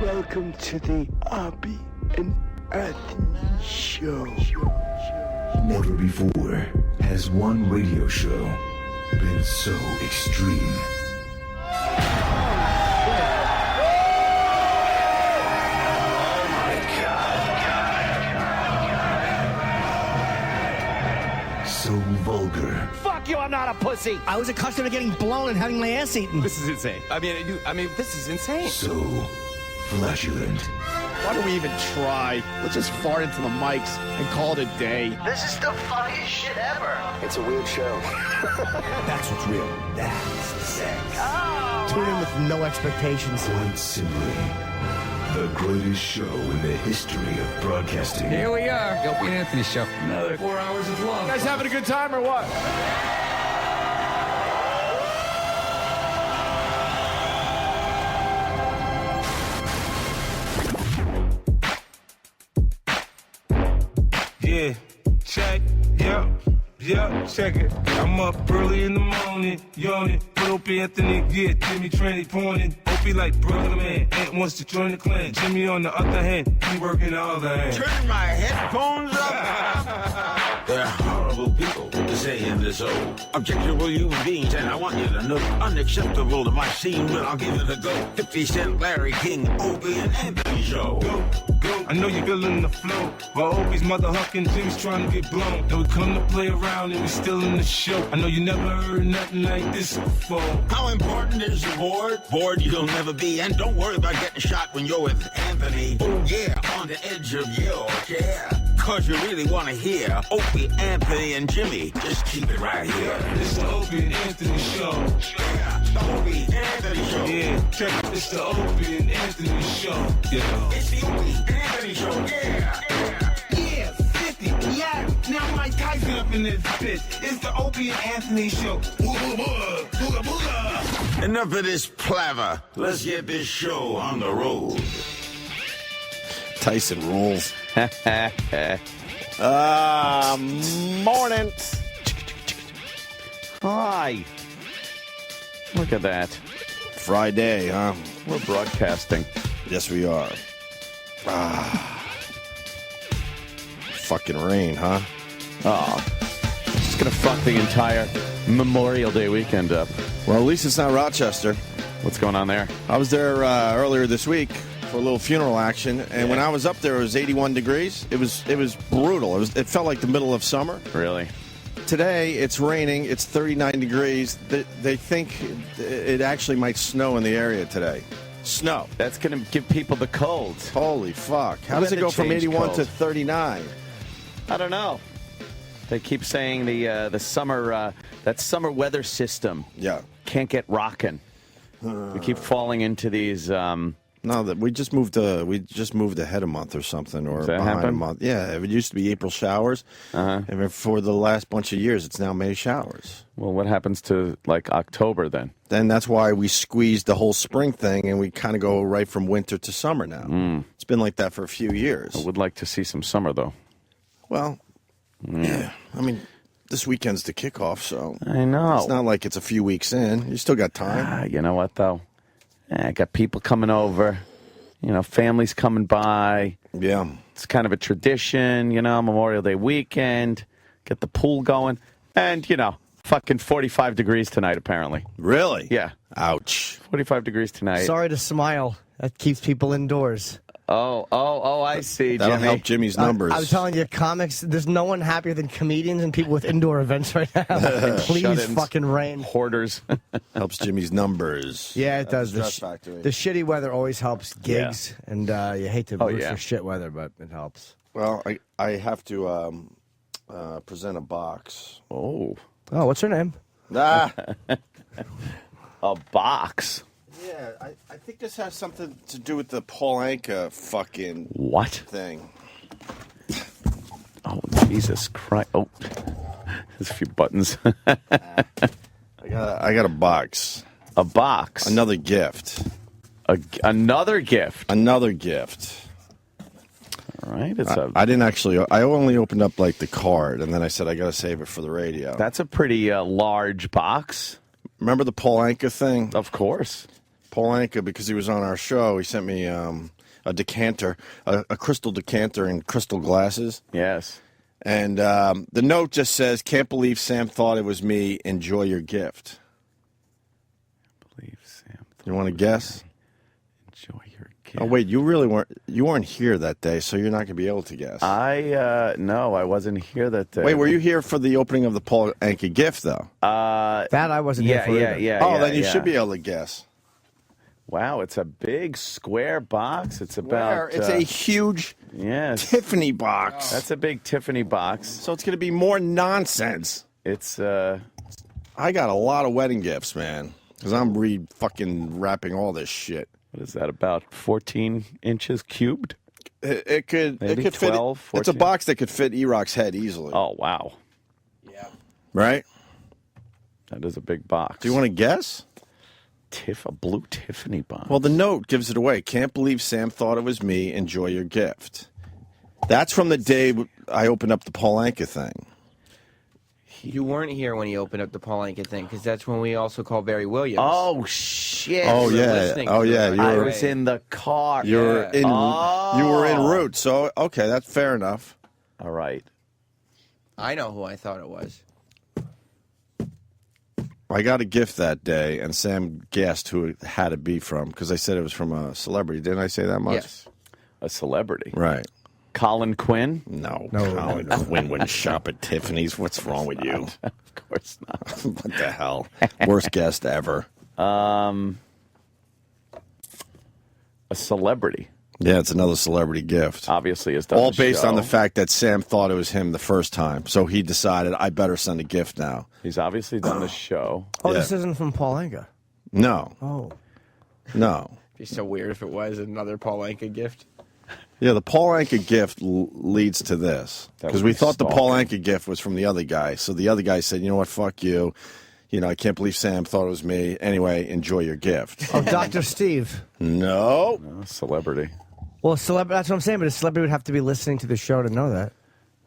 Welcome to the Opie and Anthony Show. Never before has one radio show been so extreme. So vulgar. Fuck you, I'm not a pussy. I was accustomed to getting blown and having my ass eaten. This is insane. I mean, this is insane. So flatulent. Why do we even try? Let's just fart into the mics and call it a day. This is the funniest shit ever. It's a weird show. That's what's real. That's sex. Tune in with no expectations. Quite simply, the greatest show in the history of broadcasting. Here we are, the Opie and Anthony Show. Another 4 hours of love. You guys having a good time or what? Yeah, check, yeah, check it. I'm up early in the morning, yawning. Put Opie Anthony, yeah, Jimmy tranny pointing. Opie like brother man, Ant wants to join the clan. Jimmy on the other hand, he working the other hand. Turn my headphones up. They're horrible people to say in this old objectionable human beings, and I want you to know unacceptable to my scene, but I'll give it a go. 50 Cent, Larry King, Opie and Anthony Show. Go. I know you're feeling the flow. While Opie's mother hucking, Jimmy's trying to get blown. And we come to play around and we still in the show. I know you never heard nothing like this before. How important is the board? Bored you'll never be, and don't worry about getting shot when you're with Anthony. Oh yeah, on the edge of your chair. Cause you really want to hear Opie, Anthony, and Jimmy. Just keep it right here. It's the Opie and Anthony Show. Yeah, the Opie and Anthony Show. Yeah, check it. It's the Opie and Anthony Show. Yeah. It's the Opie and Anthony Show. Yeah, 50. Yeah, now Mike Tyson up in this bitch. It's the Opie and Anthony Show. Booga, booga, booga. Enough of this palaver. Let's get this show on the road. Tyson rules. Morning. Hi. Look at that. Friday, huh? We're broadcasting. Yes, we are. Fucking rain, huh? Oh, just gonna fuck the entire Memorial Day weekend up. Well, at least it's not Rochester. What's going on there? I was there earlier this week for a little funeral action, and when I was up there, it was 81 degrees. It was brutal. It felt like the middle of summer. Really? Today, it's raining. It's 39 degrees. They think it actually might snow in the area today. Snow. That's gonna give people the cold. Holy fuck. How does it go from 81 to 39? I don't know. They keep saying the summer that summer weather system can't get rocking. We keep falling into these. No, that we just moved ahead a month or something, or behind a month. Yeah, it used to be April showers, and for the last bunch of years, it's now May showers. Well, what happens to like October then? Then that's why we squeezed the whole spring thing, and we kind of go right from winter to summer now. It's been like that for a few years. I would like to see some summer though. Well, yeah. I mean, this weekend's the kickoff, so I know it's not like it's a few weeks in. You still got time. You know what though? I got people coming over, families coming by. Yeah. It's kind of a tradition, Memorial Day weekend, get the pool going, and, fucking 45 degrees tonight, apparently. Really? Yeah. Ouch. 45 degrees tonight. Sorry to smile. That keeps people indoors. Oh, I see, That'll Jimmy. help Jimmy's numbers. I'm telling you, comics, there's no one happier than comedians and people with indoor events right now. Please Shut-ins. fucking rain. Hoarders. Helps Jimmy's numbers. Yeah, it does. Stress factory. The shitty weather always helps gigs, and you hate to root for shit weather, but it helps. Well, I have to present a box. Oh, what's her name? Ah. A box. Yeah, I think this has something to do with the Paul Anka fucking what thing. Oh, Jesus Christ! Oh, there's a few buttons. I got a box. A box. Another gift. Another gift. Another gift. All right. I didn't actually. I only opened up like the card, and then I said I got to save it for the radio. That's a pretty large box. Remember the Paul Anka thing? Of course. Paul Anka, because he was on our show, he sent me a decanter, a crystal decanter in crystal glasses. Yes. And the note just says, "Can't believe Sam thought it was me. Enjoy your gift." You want to guess? Enjoy your gift. Oh wait, you weren't here that day, so you're not going to be able to guess. No, I wasn't here that day. Wait, were you here for the opening of the Paul Anka gift though? That I wasn't here for. Then you should be able to guess. Wow, it's a big square box. It's about. It's a huge Tiffany box. That's a big Tiffany box. So it's going to be more nonsense. It's. I got a lot of wedding gifts, man, because I'm fucking wrapping all this shit. What is that? About 14 inches cubed? It could. Maybe it could 12, fit. 14? It's a box that could fit E-Rock's head easily. Oh wow. Yeah. Right. That is a big box. Do you want to guess? A blue Tiffany box. Well, the note gives it away. Can't believe Sam thought it was me. Enjoy your gift. That's from the day I opened up the Paul Anka thing. You weren't here when he opened up the Paul Anka thing, because that's when we also called Barry Williams. Oh shit! Oh yeah! Oh yeah! I was in the car. You were in. You were en route. So okay, that's fair enough. All right. I know who I thought it was. I got a gift that day, and Sam guessed who it had to be from, because I said it was from a celebrity. Didn't I say that much? Yes. A celebrity. Right. Colin Quinn? No. Colin Quinn wouldn't shop at Tiffany's. What's wrong with you? Of course not. What the hell? Worst guest ever. A celebrity. Yeah, it's another celebrity gift. Obviously, it's done all the based show. on the fact that Sam thought it was him the first time, so he decided I better send a gift now. He's obviously done the show. Oh, this isn't from Paul Anka. No. Oh. No. It'd be so weird if it was another Paul Anka gift. Yeah, the Paul Anka gift leads to this, because we thought the Paul Anka gift was from the other guy. So the other guy said, "You know what? Fuck you. You know, I can't believe Sam thought it was me. Anyway, enjoy your gift." Oh, Dr. Steve. No. Celebrity. Well, celebrity. That's what I'm saying. But a celebrity would have to be listening to the show to know that.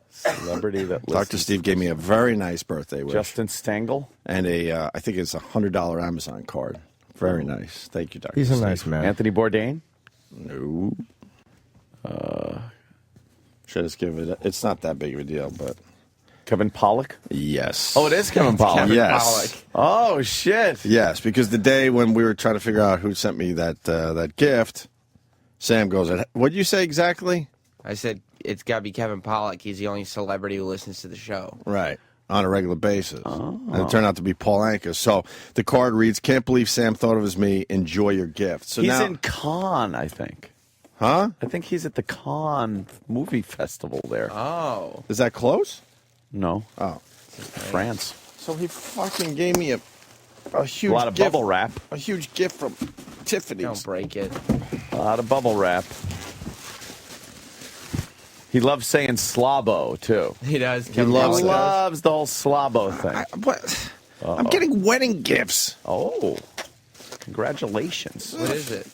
Celebrity that. Dr. Steve gave me a very nice birthday wish. Justin Stengel. And I think it's a $100 Amazon card. Very nice. Thank you, Dr. He's a Steve. nice man. Anthony Bourdain. No. Should I just give it? It's not that big of a deal, but Kevin Pollak. Yes. Oh, it is Kevin Pollak. Kevin Yes. Pollak. Oh shit. Yes, because the day when we were trying to figure out who sent me that gift, Sam goes, "What did you say exactly?" I said, it's got to be Kevin Pollak. He's the only celebrity who listens to the show. Right. On a regular basis. And it turned out to be Paul Anka. So the card reads, "Can't believe Sam thought it was me. Enjoy your gift." So He's now, in Cannes, I think. Huh? I think he's at the Cannes Movie Festival there. Oh. Is that close? No. Oh. France. So he fucking gave me a huge A lot of gift, bubble wrap. a huge gift from Tiffany's. Don't break it. A lot of bubble wrap. He loves saying slobbo, too. He does. He Kevin loves Pollak that. does. Loves the whole slobbo thing. What? I'm getting wedding gifts. Oh. Congratulations. What is it?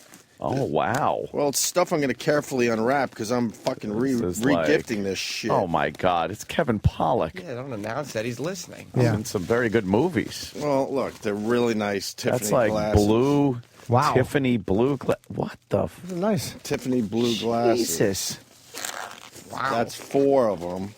Oh, wow. Well, it's stuff I'm going to carefully unwrap because I'm fucking This is like- re-gifting this shit. Oh, my God. It's Kevin Pollak. Yeah, don't announce that. He's listening. He's in some very good movies. Well, look, they're really nice Tiffany That's like glasses. blue. Wow. Tiffany blue. What the? This is nice. Tiffany blue glasses. Jesus. Wow. That's 4 of them.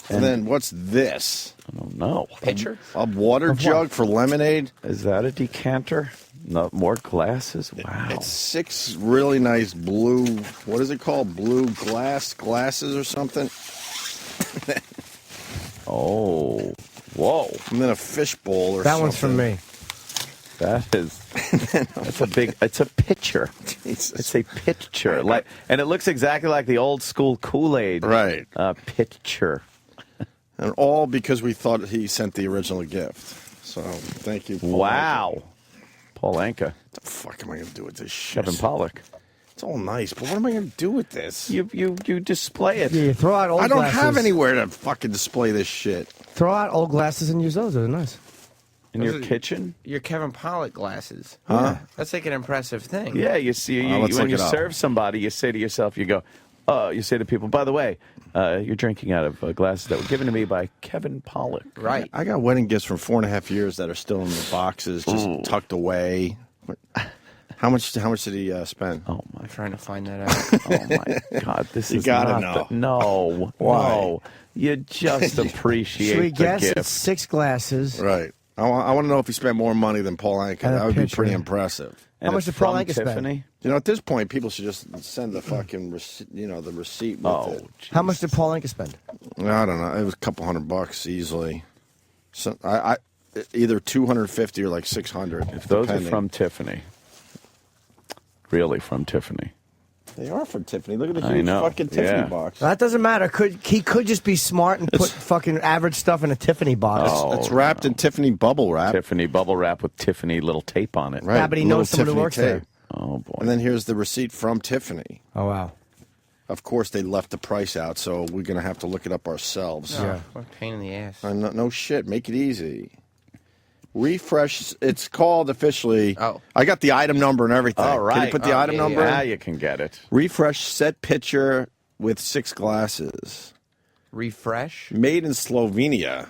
And then what's this? I don't know. Pitcher? A water jug for lemonade? Is that a decanter? No, more glasses? Wow. It's 6 really nice blue, what is it called? Blue glasses or something? Oh. Whoa. And then a fish bowl or That something. one's from me. That is. That's a big. It's a pitcher. Jesus. It's a pitcher. Like, and it looks exactly like the old school Kool-Aid. Right. Pitcher. And all because we thought he sent the original gift. So, thank you, Paul. Wow. Paul Anka. What the fuck am I going to do with this shit? Kevin Pollak. It's all nice, but what am I going to do with this? You display it. Yeah, you throw out old I don't glasses. have anywhere to fucking display this shit. Throw out old glasses and use those. They're nice. In your kitchen? Your Kevin Pollak glasses. Huh? That's like an impressive thing. Yeah, you see, let's when look you it up. serve somebody, you say to yourself, you say to people, by the way, you're drinking out of glasses that were given to me by Kevin Pollak. Right. I got wedding gifts from 4.5 years that are still in the boxes, just tucked away. How much did he spend? Oh my! I'm trying to find that out. Oh my God! This You is gotta not know. No. Why? No. You just appreciate Should we the guess? gift. It's 6 glasses. Right. I want to know if he spent more money than Paul Anka. And a That would be picture. pretty impressive. And How much it's did Paul from Anka spend? Tiffany? You know, at this point, people should just send the fucking receipt, the receipt with it. How much did Paul Anka spend? I don't know. It was a couple $100 easily. So I either 250 or like 600. If those depending. are from Tiffany, really from Tiffany. They are from Tiffany. Look at the I huge know. fucking Tiffany Yeah. box. That doesn't matter. He could just be smart and put fucking average stuff in a Tiffany box. It's wrapped in Tiffany bubble wrap. Tiffany bubble wrap with Tiffany little tape on it. Right. Yeah, but he Little knows someone who Tiffany works tape. there. Oh boy. And then here's the receipt from Tiffany. Oh, wow. Of course, they left the price out, so we're going to have to look it up ourselves. Yeah. What a pain in the ass. No shit. Make it easy. Refresh. It's called officially. Oh. I got the item number and everything. All right. Can you put the item yeah, number Now in? you can get it. Refresh set pitcher with 6 glasses. Refresh? Made in Slovenia.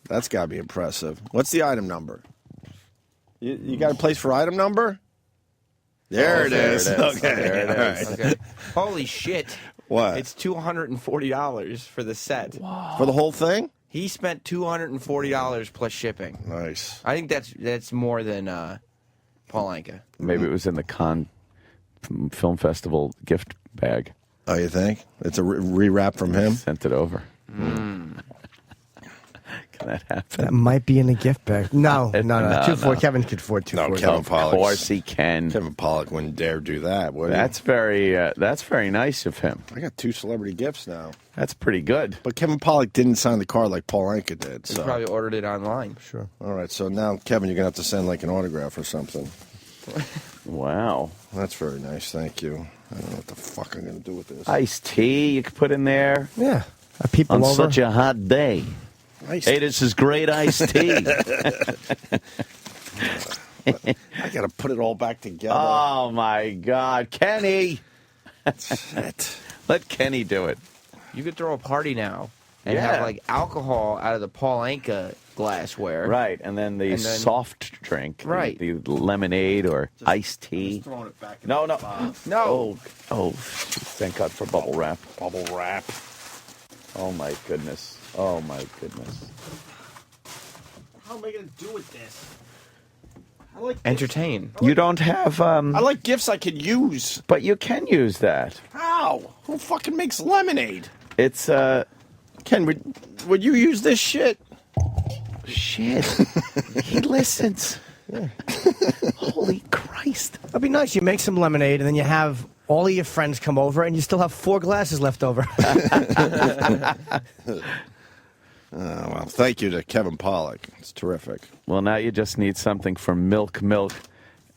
That's got to be impressive. What's the item number? You got a place for item number? There it is. Okay. There it is. Okay. Holy shit. What? It's $240 for the set. For the whole thing? He spent $240 plus shipping. Nice. I think that's more than Paul Anka. Maybe it was in the Cannes Film Festival gift bag. Oh, you think? It's a rewrap from him? Sent it over. Can that happen? That might be in the gift bag. No. No, 240. no. Kevin could afford 240. Kevin Of Pollak. course he can. Kevin Pollak wouldn't dare do that, would he? That's very nice of him. I got 2 celebrity gifts now. That's pretty good. But Kevin Pollak didn't sign the card like Paul Anka did. He So. probably ordered it online. Sure. All right, so now, Kevin, you're going to have to send like an autograph or something. Wow. That's very nice. Thank you. I don't know what the fuck I'm going to do with this. Iced tea you could put in there Yeah. Are people on over? such a hot day. Iced Hey, this is great iced tea. I got to put it all back together. Oh, my God. Kenny. Shit. Let Kenny do it. You could throw a party now and Yeah. have like alcohol out of the Paul Anka glassware. Right, and then the And then- soft drink. Right. The lemonade or iced tea. Throwing it back in No, no. No. Oh, thank God for bubble wrap. bubble wrap. Oh, my goodness. Oh, my goodness. How am I going to do with this? I like Entertain. You don't have, I like gifts I could use. but you can use that. How? Who fucking makes lemonade? It's, Ken, would you use this shit? shit. He listens. Holy Christ. That'd be nice. You make some lemonade, and then you have all of your friends come over, and you still have 4 glasses left over. Well, thank you to Kevin Pollak. It's terrific. Well, now you just need something for milk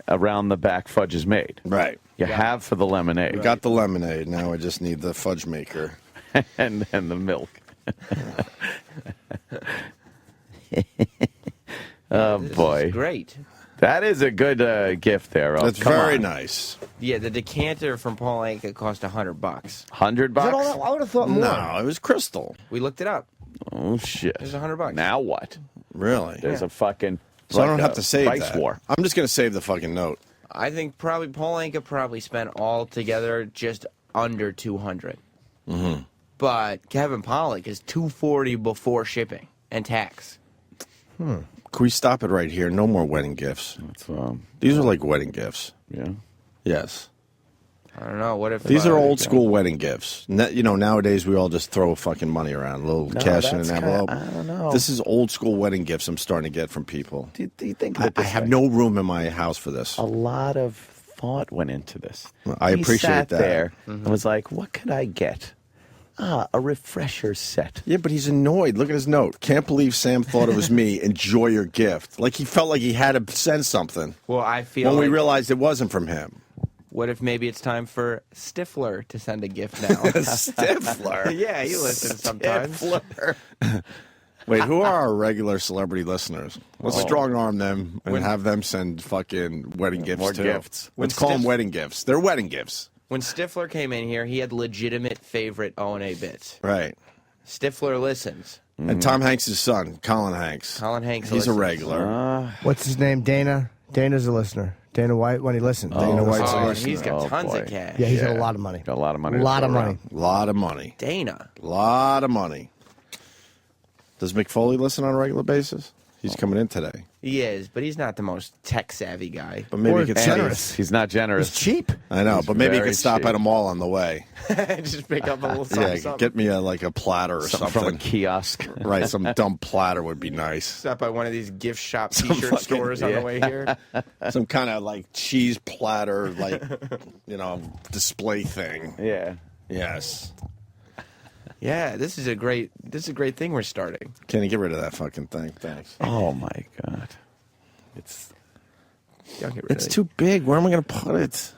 around the back fudge is made. Right. You have for the lemonade. We got the lemonade. Now I just need the fudge maker. and the milk. Oh, boy. Great. That is a good gift there. Oh, That's come very on. nice. Yeah, the decanter from Paul Anka cost $100. $100? Is that all that? I would have thought more. No, it was crystal. We looked it up. Oh, shit. It's $100. Now what? Really? There's a fucking So I don't like have a to save price that. war. I'm just going to save the fucking note. I think probably Paul Anka probably spent all together just under $200. Mm-hmm. But Kevin Pollak is $240 before shipping and tax. Can we stop it right here? No more wedding gifts. These are like wedding gifts. Yeah. Yes. I don't know. What if These are old school wedding gifts. Nowadays we all just throw fucking money around, a little cash in an envelope. I don't know. This is old school wedding gifts I'm starting to get from people. Do you think I have no room in my house for this. A lot of thought went into this. I He appreciate sat that. there and was like, what could I get? A refresher set. Yeah, but he's annoyed. Look at his note. Can't believe Sam thought it was me. Enjoy your gift. Like he felt like he had to send something. Well, I feel when we like- realized it wasn't from him. What if maybe it's time for Stifler to send a gift now? Stifler? Yeah, he listens sometimes. Wait, who are our regular celebrity listeners? Let's Oh. strong arm them and When- have them send fucking wedding gifts more too. gifts. Let's call them wedding gifts. They're wedding gifts. When Stifler came in here, he had legitimate favorite O&A bits. Right. Stifler listens. And Tom Hanks' son, Colin Hanks. Colin Hanks He's a listens. regular. What's his name? Dana? Dana's a listener. Dana White, when he listens. Dana White's a Oh, listener. he's got tons boy. of cash. Yeah, he's got a lot of money. Got a lot of money. A to lot throw of money. around. Lot of money. Dana. Lot of money. Does McFoley listen on a regular basis? He's coming in today. He is, but he's not the most tech-savvy guy. But maybe Or he could generous. He's not generous. It's cheap. I know, He's but maybe he very could stop cheap. at a mall on the way. Just pick up a little something. Yeah, get me like a platter or Something something. from a kiosk. Right, some dumb platter would be nice. Stop by one of these gift shop Some T-shirt fucking- stores on yeah. the way here. Some kind of like cheese platter, like, display thing. Yeah. Yes. Yeah, this is a great thing we're starting. Kenny, get rid of that fucking thing. Thanks. Oh my God. Don't get rid It's of it. too big. Where am I going to put it?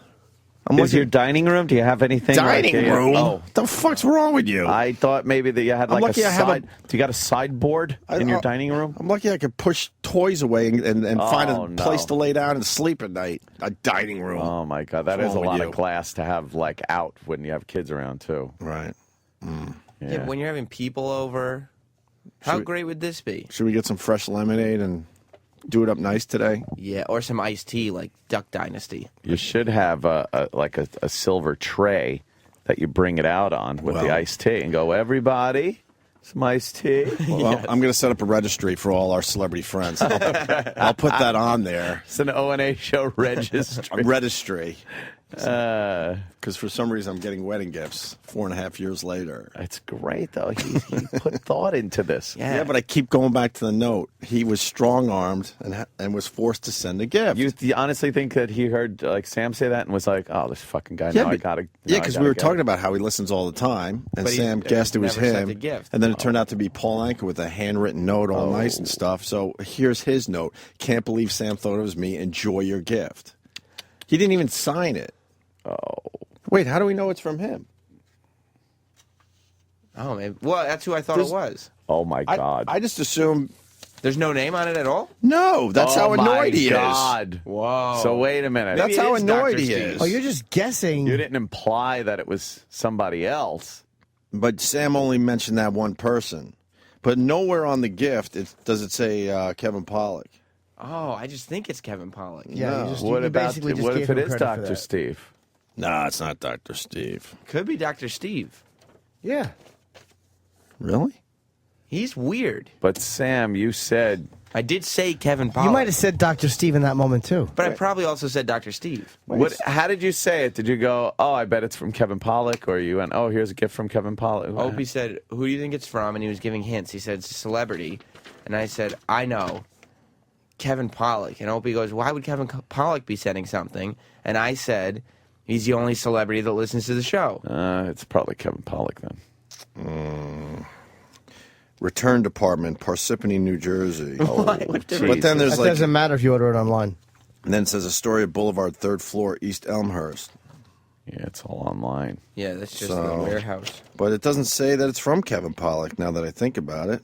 Is your dining room? Do you have anything? Dining like, room? Oh, What the fuck's wrong with you? I thought maybe that you had I'm like lucky a I have side. Do you got a sideboard in your dining room? I'm lucky I could push toys away and find Oh, a no. place to lay down and sleep at night. A dining room. Oh my God, that What's is a wrong with lot you? of glass to have like out when you have kids around too. Right. Yeah, when you're having people over, how great would this be? Should we get some fresh lemonade and do it up nice today? Yeah, or some iced tea like Duck Dynasty. You should have a silver tray that you bring it out on with the Well- iced tea and go, everybody, some iced tea. Well, I'm going to set up a registry for all our celebrity friends. I'll put that on there. It's an O&A show registry. A registry. Because for some reason I'm getting wedding gifts 4.5 years later. It's great though. He put thought into this. Yeah, but I keep going back to the note. He was strong-armed and was forced to send a gift. You honestly think that he heard like Sam say that and was like, "Oh, this fucking guy! Yeah, now I but- gotta." Yeah, because we were talking about how he listens all the time, and But he Sam guessed it was never sent him. a gift. And then it turned out to be Paul Anka with a handwritten note, all nice and stuff. So here's his note: "Can't believe Sam thought it was me. Enjoy your gift." He didn't even sign it. Oh, wait, how do we know it's from him? Oh, man. Well, that's who I thought it was. Oh my God! I just assumed There's no name on it at all? no. That's how my annoyed he God. is. Whoa. So wait a minute. That's Maybe it how is annoyed Dr. he Steve. is. Oh, you're just guessing. You didn't imply that it was somebody else. But Sam only mentioned that one person. But nowhere on the gift does it say Kevin Pollak. Oh, I just think it's Kevin Pollak. Yeah, No. you just, What you about basically just what gave if it him is credit for Dr. that. Steve? Nah, it's not Dr. Steve. Could be Dr. Steve. Yeah. Really? He's weird. But Sam, you said I did say Kevin Pollak. You might have said Dr. Steve in that moment, too. But I probably also said Dr. Steve. what? How did you say it? Did you go, "Oh, I bet it's from Kevin Pollak," or you went, "Oh, here's a gift from Kevin Pollak"? Opie said, "Who do you think it's from?" And he was giving hints. He said, "It's a celebrity." And I said, "I know. Kevin Pollak." And Opie goes, "Why would Kevin Pollak be sending something?" And I said, "He's the only celebrity that listens to the show." It's probably Kevin Pollak then. Return Department, Parsippany, New Jersey. What But difference? then there's That like, doesn't matter if you order it online. and then it says Astoria Boulevard, 3rd floor, East Elmhurst. Yeah, it's all online. Yeah, that's just So- the warehouse. But it doesn't say that it's from Kevin Pollak. Now that I think about it,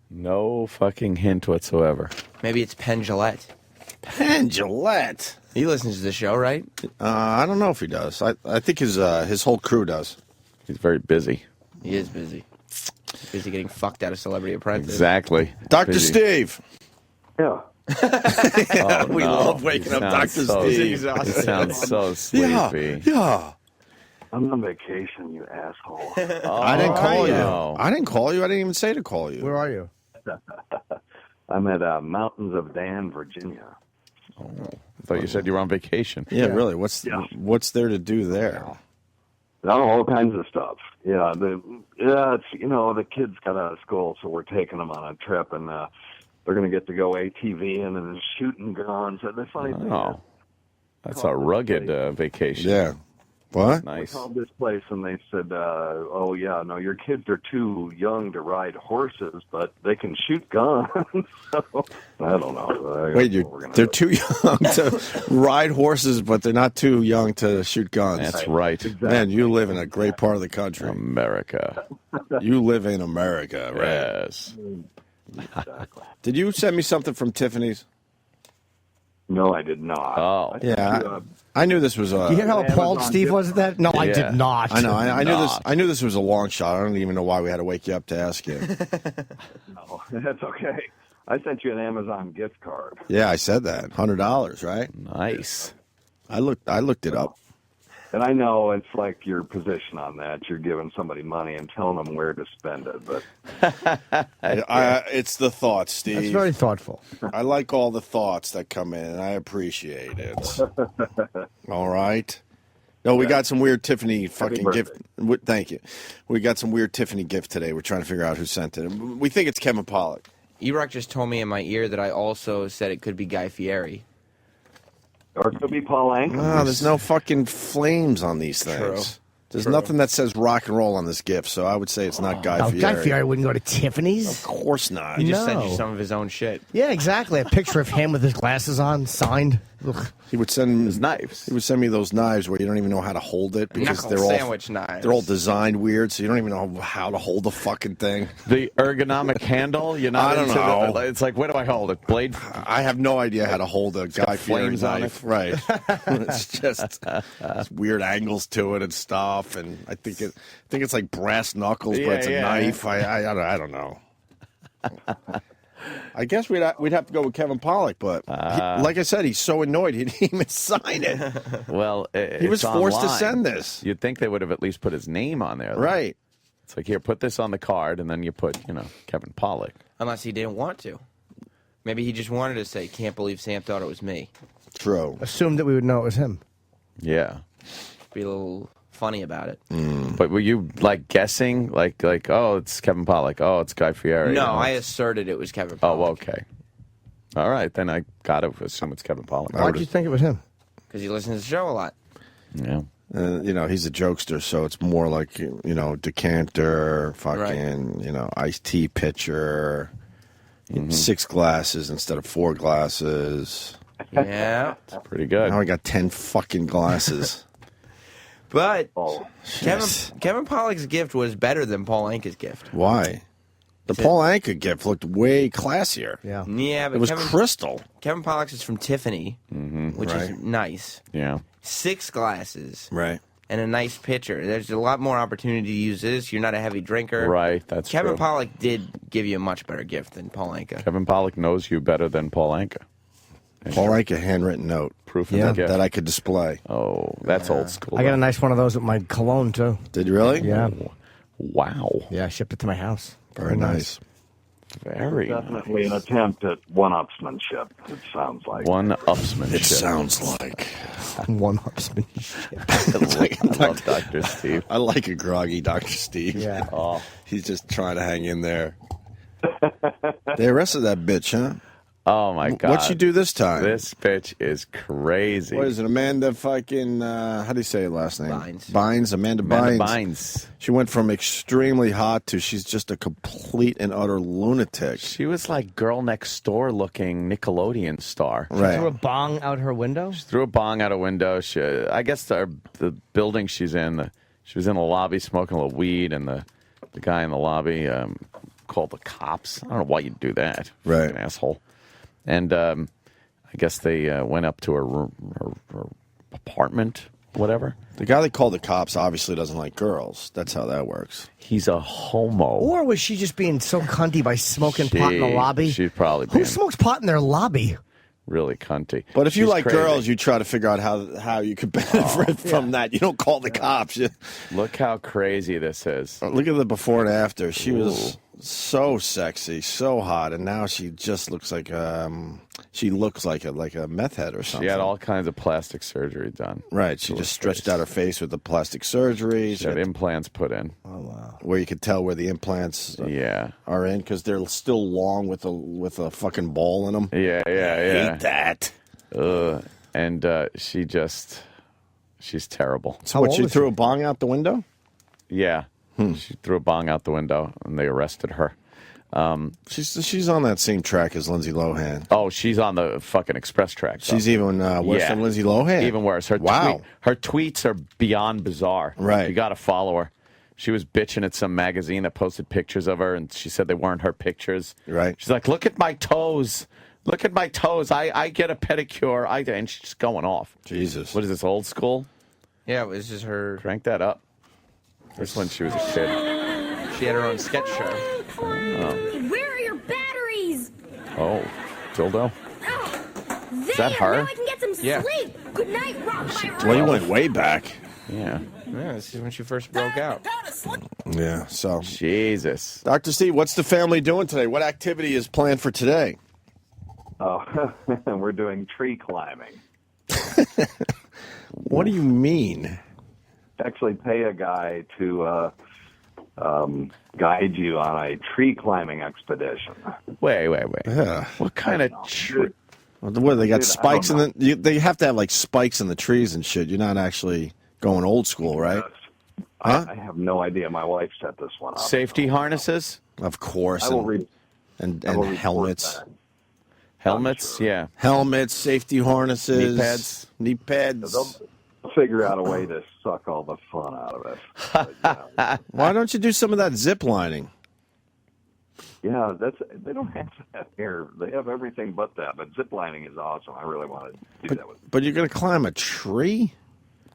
No fucking hint whatsoever. Maybe it's Penn Jillette. Penn Jillette. He listens to the show, right? I don't know if he does. I think his whole crew does. He's very busy. He is busy. Busy getting fucked out of Celebrity Apprentice. Exactly. Dr. Busy. Steve. Yeah. Oh, We no. love waking He up Dr. sounds so- Steve. He sounds so sleepy. Yeah. I'm on vacation, you asshole. I didn't call you. no. I didn't call you. I didn't even say to call you. Where are you? I'm at Mountains of Dan, Virginia. I thought you said you were on vacation. Yeah, really. What's there to do there? All kinds of stuff. Yeah, it's the kids got out of school, so we're taking them on a trip, and they're going to get to go ATVing and shooting guns. And the funny thing is, Oh, that's a rugged vacation. Yeah. What? I Nice. called this place and they said, "Oh yeah, no, your kids are too young to ride horses, but they can shoot guns." So, I don't know. Wait, That's what we're gonna they're do. too young to ride horses, but they're not too young to shoot guns. That's right. Man, you live in a great part of the country. America. You live in America, right? Yes. Exactly. Did you send me something from Tiffany's? No, I did not. Oh. I sent Yeah. you I knew this was a. You hear how appalled Amazon Steve gift was at that? No, I did not. I know. I knew this. I knew this was a long shot. I don't even know why we had to wake you up to ask you. No, that's okay. I sent you an Amazon gift card. Yeah, I said that. $100, right? Nice. I looked it up. And I know it's like your position on that. You're giving somebody money and telling them where to spend it, but It's the thoughts, Steve. That's very thoughtful. I like all the thoughts that come in, and I appreciate it. All right. No, we got some weird Tiffany fucking gift. Thank you. We got some weird Tiffany gift today. We're trying to figure out who sent it. We think it's Kevin Pollak. E-Rock just told me in my ear that I also said it could be Guy Fieri. or it could be Paul Anka. No, there's no fucking flames on these things. True. There's nothing that says rock and roll on this gift, so I would say it's not Guy Fieri. Guy Fieri wouldn't go to Tiffany's. Of course not. He just sent you some of his own shit. Yeah, exactly. A picture of him with his glasses on, signed. Ugh. He would send his knives. He would send me those knives where you don't even know how to hold it because Knuckle sandwich knives. They're all designed weird, so you don't even know how to hold the fucking thing. The ergonomic handle, you're not. I don't know. It's like, where do I hold it? Blade. I have no idea how to hold a Guy Fieri flames on knife. Right. It's just it's weird angles to it and stuff, and I think it's like brass knuckles, but it's a knife. I don't know. I guess we'd have to go with Kevin Pollak, but like I said, he's so annoyed he didn't even sign it. Well, he was forced to online. send this. You'd think they would have at least put his name on there, though. Right? It's like, here, put this on the card, and then you put, Kevin Pollak. Unless he didn't want to. Maybe he just wanted to say, "Can't believe Sam thought it was me." True. Assumed that we would know it was him. Yeah. Be a little funny about it. But were you guessing, like, oh, it's Kevin Pollak, oh, it's Guy Fieri? No, I asserted it was Kevin Pollak. Oh, okay. All right, then I got to assume it's Kevin Pollak. Why'd you think it was him? Because he listens to the show a lot. Yeah. He's a jokester, so it's more like, decanter, fucking, iced tea pitcher, 6 glasses instead of 4 glasses. Yeah. That's pretty good. Now I got 10 fucking glasses. But Kevin Pollak's gift was better than Paul Anka's gift. Why? The Paul Anka gift looked way classier. Yeah. Yeah, but it was crystal. Kevin Pollak's is from Tiffany, which is nice. Yeah. 6 glasses. Right. And a nice pitcher. There's a lot more opportunity to use this. You're not a heavy drinker. Right, that's Kevin true. Pollak did give you a much better gift than Paul Anka. Kevin Pollak knows you better than Paul Anka. Paul Anka handwritten note. Proof of the gift. That I could display. Oh, that's old school. I got a nice one of those with my cologne, too. Did you really? Yeah. Wow. Yeah, I shipped it to my house. Very nice. Very Definitely an attempt at one-upsmanship, it sounds like. One-upsmanship. It sounds like. One-upsmanship. I love Dr. Steve. I like a groggy Dr. Steve. Yeah. Oh. He's just trying to hang in there. They arrested that bitch, huh? Oh, my God. What'd she do this time? This bitch is crazy. What is it, Amanda fucking, how do you say her last name? Bynes. Amanda Bynes. She went from extremely hot to she's just a complete and utter lunatic. She was like girl next door looking Nickelodeon star. Right. She threw a bong out her window? She threw a bong out a window. I guess the building she's in, she was in the lobby smoking a little weed, and the guy in the lobby called the cops. I don't know why you'd do that. Right. Fucking asshole. And I guess they went up to her apartment, whatever. The guy that called the cops obviously doesn't like girls. That's how that works. He's a homo. Or was she just being so cunty by smoking pot in the lobby? She's probably Who being smokes pot in their lobby? really cunty. But if you She's like crazy. girls, you try to figure out how you could benefit from that. You don't call the cops. Look how crazy this is. Look at the before and after. She was so sexy, so hot, and now she just looks like a meth head or something. She had all kinds of plastic surgery done. Right, she just stretched out her face with the plastic surgery. She had implants put in. Oh, wow. Where you could tell where the implants are in because they're still long with a fucking ball in them. Yeah. Hate that. And she's terrible. So what, she threw a bong out the window? Yeah. She threw a bong out the window, and they arrested her. She's on that same track as Lindsay Lohan. Oh, she's on the fucking express track. Though. She's even worse than Lindsay Lohan. Even worse. Her tweets are beyond bizarre. Right. You got to follow her. She was bitching at some magazine that posted pictures of her, and she said they weren't her pictures. Right. She's like, look at my toes. Look at my toes. I get a pedicure. And she's just going off. Jesus. What is this, old school? Yeah, it was just her. Crank that up. This when she was a kid. She had her own sketch show. Where are your batteries? Oh, dildo? Is that her? Now I can get some Yeah. sleep. Good night, Rock My Well, you went way back. Yeah. Yeah, this is when she first broke out. Yeah, so. Jesus. Dr. Steve, what's the family doing today? What activity is planned for today? Oh, we're doing tree climbing. What do you mean? Actually pay a guy to guide you on a tree climbing expedition. Wait. Yeah. What kind of tree? What, they got Dude, spikes I in don't the... They have to have, like, spikes in the trees and shit. You're not actually going old school, right? Huh? I have no idea. My wife set this one up. Safety harnesses? Of course. I will read. And I will report helmets. that. Helmets? Sure. Yeah. Helmets, safety harnesses. Knee pads. Knee pads. They'll figure out a way to suck all the fun out of it. But, Why don't you do some of that zip lining? yeah, they don't have that here. They have everything but that. But zip lining is awesome. I really want to do that with. But you're going to climb a tree?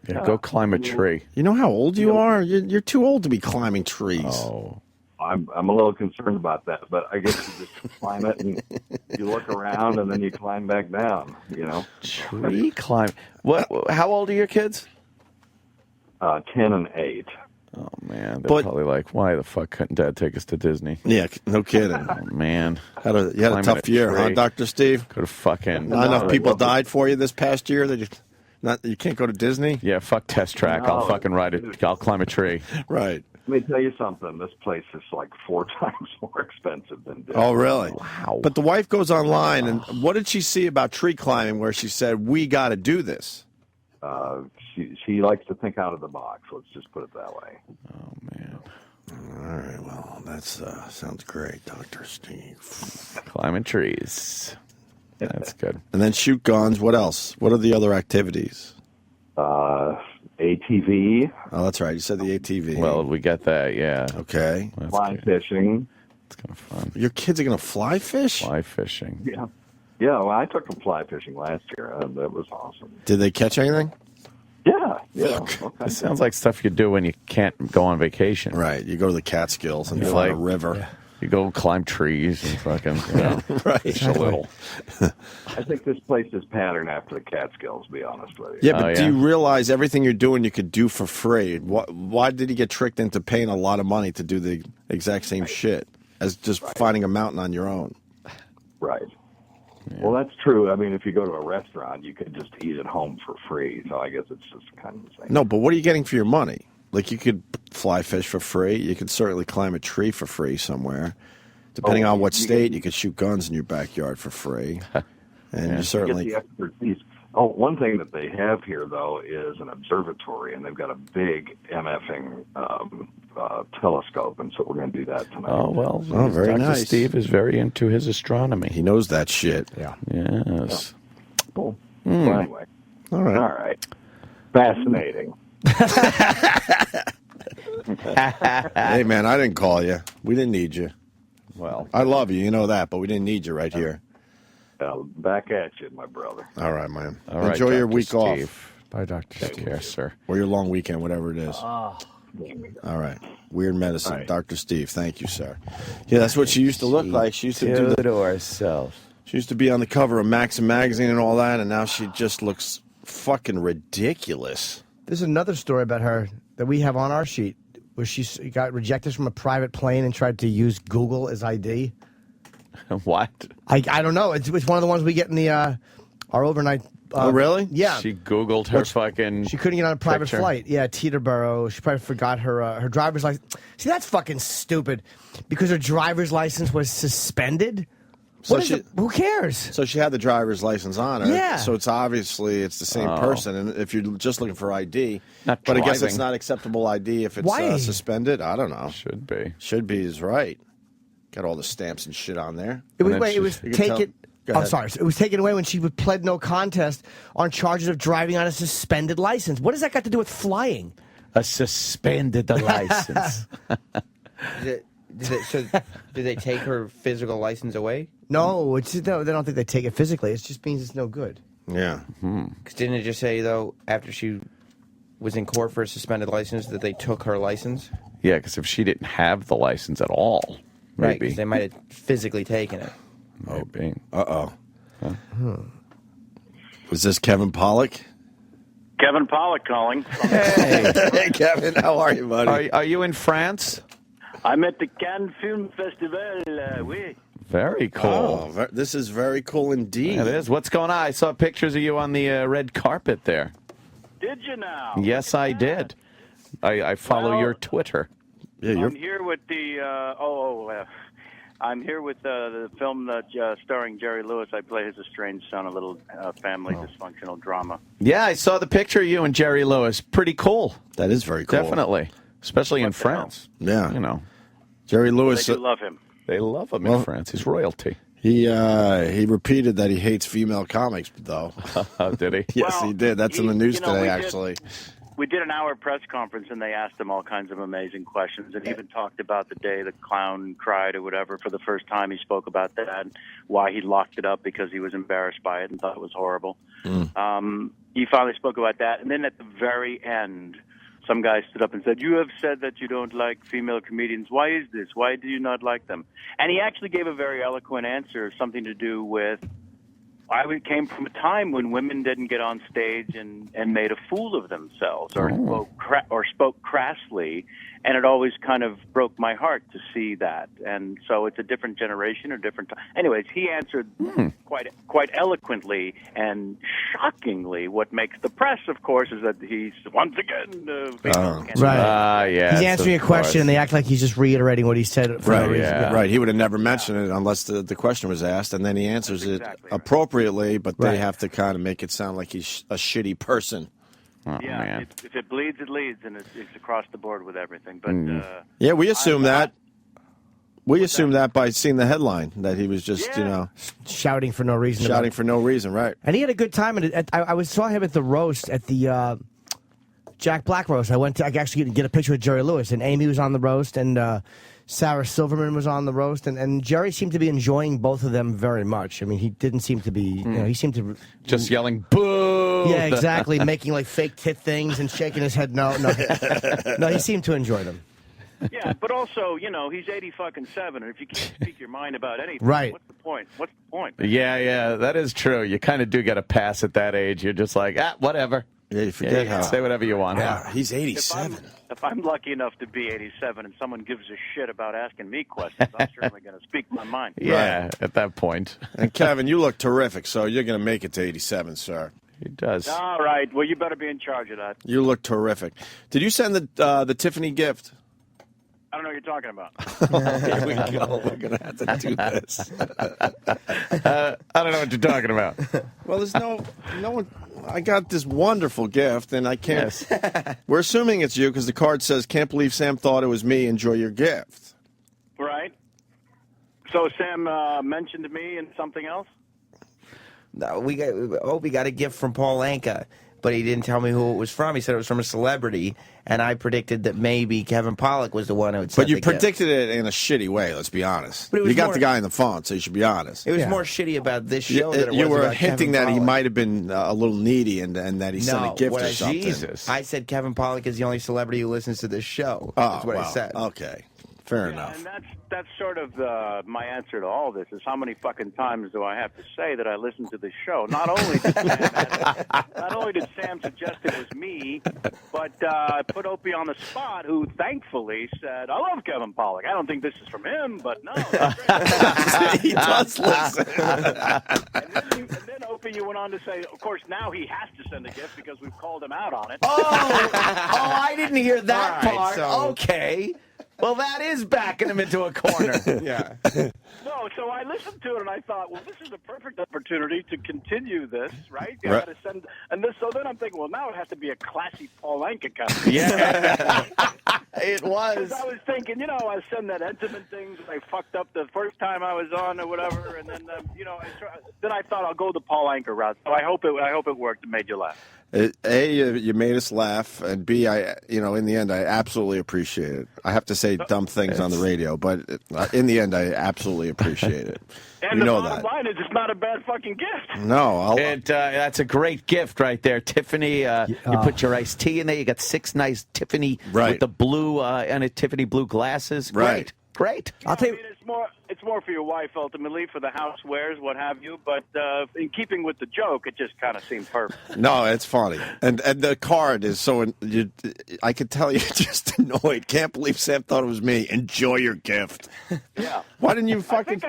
Yeah, go climb a tree. You know how old you are? You're too old to be climbing trees. Oh. I'm a little concerned about that, but I guess you just climb it and you look around and then you climb back down. You know, Tree climb. What? How old are your kids? 10 and 8. Oh man, they're But- probably like, why the fuck couldn't Dad take us to Disney? Yeah, no kidding. Oh man, You had a Climbing tough a year, huh, tree. Dr. Steve? Could have fucking. Not enough people love it. died for you this past year that you can't go to Disney? Yeah, fuck Test Track. I'll No. fucking ride it. I'll climb a tree. Right. Let me tell you something. This place is like 4 times more expensive than Disney. Oh, really? Wow. But the wife goes online, and what did she see about tree climbing where she said, we got to do this? She likes to think out of the box. Let's just put it that way. Oh man, All right, well, that's sounds great, Dr. Steve. climbing trees. That's good. And then shoot guns. What else? What are the other activities? ATV, Oh, that's right. You said the ATV. Well, we get that. Yeah. okay. That's fly good. fishing. It's kind of fun. Your kids are going to fly fish? Fly fishing. Yeah. Yeah, well, I took them fly fishing last year, and that was awesome. Did they catch anything? Yeah. It sounds like stuff you do when you can't go on vacation. Right. You go to the Catskills and You find a like- river. You go climb trees and fucking, you know, Right. fish a little. I think this place is patterned after the Catskills, to be honest with you. Yeah, but Oh, do yeah. you realize everything you're doing you could do for free? Why did he get tricked into paying a lot of money to do the exact same shit as just finding a mountain on your own? Right. Well, that's true. I mean, if you go to a restaurant, you could just eat at home for free. So I guess it's just kind of the same. No, but what are you getting for your money? Like, you could fly fish for free. You could certainly climb a tree for free somewhere. Depending on what state, you could shoot guns in your backyard for free. And you You certainly... get the expertise. Oh, one thing that they have here, though, is an observatory, and they've got a big MFing telescope, and so we're going to do that tonight. Oh, well. Oh, very Dr. nice. Steve is very into his astronomy. He knows that shit. Yeah. Yes. Cool. Well, anyway. All right. All right. Fascinating. Hey, man, I didn't call you. We didn't need you. Well, I love you. You know that, but we didn't need you right here. Back at you, my brother. All right, man. all right, Enjoy your Dr. week off. Steve. Bye, Dr. Take Steve. care, sir. Or your long weekend, whatever it is. Ah. All right. Weird Medicine, All right. Dr. Steve. Thank you, sir. Yeah, that's what she used to look like. She used to do to ourselves. She used to be on the cover of Maxim magazine and all that, and now she just looks fucking ridiculous. There's another story about her that we have on our sheet where she got rejected from a private plane and tried to use Google as ID. What? I don't know. It's one of the ones we get in the our overnight. Oh, really? Yeah. She Googled her fucking. She couldn't get on a private picture. flight. Yeah, Teterboro. She probably forgot her driver's license. See, that's fucking stupid because her driver's license was suspended. So Who cares? So she had the driver's license on her. Yeah. So it's obviously it's the same Oh. person, and if you're just looking for ID, Not but I guess driving. it's not acceptable ID if it's Why? suspended. I don't know. Should be. Should be is right. Got all the stamps and shit on there. It was then wait. It she- was you can tell- taken. Go I'm ahead. sorry. It was taken away when she pled no contest on charges of driving on a suspended license. What does that got to do with flying? A suspended license. So did they take her physical license away? No, they don't think they take it physically. It just means it's no good. Yeah. Because didn't it just say, though, after she was in court for a suspended license, that they took her license? Yeah, because if she didn't have the license at all, Right, maybe. because they might have physically taken it. Maybe. Uh-oh. Was this Kevin Pollak? Kevin Pollak calling. Hey, Kevin, how are you, buddy? Are you in France? I'm at the Cannes Film Festival. Oui. Very cool. Oh, this is very cool indeed. Yeah, it is. What's going on? I saw pictures of you on the red carpet there. Did you now? Yes, I did. I follow your Twitter. Yeah, I'm here with the I'm here with the film that starring Jerry Lewis. I play his estranged son, a little family dysfunctional drama. Yeah, I saw the picture of you and Jerry Lewis. Pretty cool. That is very cool. Definitely. Especially in France. Yeah. You know. Jerry Lewis. They do love him. They love him in France. He's royalty. He repeated that he hates female comics, though. Did he? Yes, Well, he did. That's in the news today, we actually. We did an hour press conference, and they asked him all kinds of amazing questions, and even talked about the day the clown cried or whatever for the first time. He spoke about that, and why he locked it up because he was embarrassed by it and thought it was horrible. He finally spoke about that, and then at the very end, some guy stood up and said, "You have said that you don't like female comedians. Why is this? Why do you not like them?" And he actually gave a very eloquent answer, something to do with, I came from a time when women didn't get on stage and made a fool of themselves or spoke crassly, and it always kind of broke my heart to see that. And so it's a different generation or different time. Anyways, he answered quite eloquently and shockingly. What makes the press, of course, is that he's once again Right. Yeah. He's answering a question, and they act like he's just reiterating what he said for no reason. Right. He would have never mentioned it unless the question was asked, and then he answers it appropriately, but they have to kind of make it sound like he's a shitty person. Oh, yeah, man. if it bleeds, it leads, and it's across the board with everything. But Yeah, we assume that. We assume that by seeing the headline that he was just, shouting for no reason. Shouting for no reason, right? And he had a good time. And I saw him at the roast at the Jack Black roast. I actually get a picture with Jerry Lewis, and Amy was on the roast, and Sarah Silverman was on the roast, and Jerry seemed to be enjoying both of them very much. I mean, he didn't seem to be, he seemed to just yelling "boo." Yeah, exactly, making like fake tit things and shaking his head. No, he seemed to enjoy them. Yeah, but also, he's 87, and if you can't speak your mind about anything, right. What's the point? What's the point? Yeah, that is true. You kind of do get a pass at that age. You're just like, whatever. Yeah, you forget how. Say whatever you want. Yeah, he's 87. If I'm lucky enough to be 87 and someone gives a shit about asking me questions, I'm certainly going to speak my mind. Yeah, at that point. And Kevin, you look terrific, so you're going to make it to 87, sir. He does. All right. Well, you better be in charge of that. You look terrific. Did you send the Tiffany gift? I don't know what you're talking about. Here we go. We're going to have to do this. I don't know what you're talking about. Well, there's no one. I got this wonderful gift, and I can't. Yes. We're assuming it's you because the card says, "Can't believe Sam thought it was me. Enjoy your gift." Right. So Sam mentioned me and something else? No, Opie got a gift from Paul Anka, but he didn't tell me who it was from. He said it was from a celebrity, and I predicted that maybe Kevin Pollak was the one who had sent But you the gift. predicted it in a shitty way. Let's be honest. But it was you got more- the guy in the phone, so you should be honest. It was more shitty about this show than it You was were about hinting Kevin that he Pollak. might have been a little needy and that he sent a gift what or I- something. I said Kevin Pollak is the only celebrity who listens to this show. Oh, That's what I wow. said. Okay. Fair enough. And that's sort of my answer to all this is how many fucking times do I have to say that I listen to the show? Not only did Sam suggest it was me, but I put Opie on the spot, who thankfully said, "I love Kevin Pollak. I don't think this is from him, but no." He does listen. and then Opie, you went on to say, of course, now he has to send a gift because we've called him out on it. Oh, I didn't hear that All right, part. so- Okay. Well, that is backing him into a corner. Yeah. No, so I listened to it and I thought, well, this is a perfect opportunity to continue this, right? You Right. gotta send, so then I'm thinking, well, now it has to be a classy Paul Anka kind of Yeah. It was. Because I was thinking, I send that intimate things I fucked up the first time I was on or whatever, and then then I thought I'll go the Paul Anka route. So I hope it worked and made you laugh. A, you made us laugh, and B, in the end, I absolutely appreciate it. I have to say dumb things on the radio, but in the end, I absolutely appreciate it. And you the know bottom that. line is, it's not a bad fucking gift. No, that's a great gift right there, Tiffany. You put your iced tea in there. You got 6 nice Tiffany with the blue and a Tiffany blue glasses. Right. Great. I'll tell you, it's more for your wife ultimately, for the housewares, what have you. But in keeping with the joke, it just kind of seemed perfect. No, it's funny, and the card is so. I could tell you're just annoyed. Can't believe Sam thought it was me. Enjoy your gift. Yeah. Why didn't you fucking?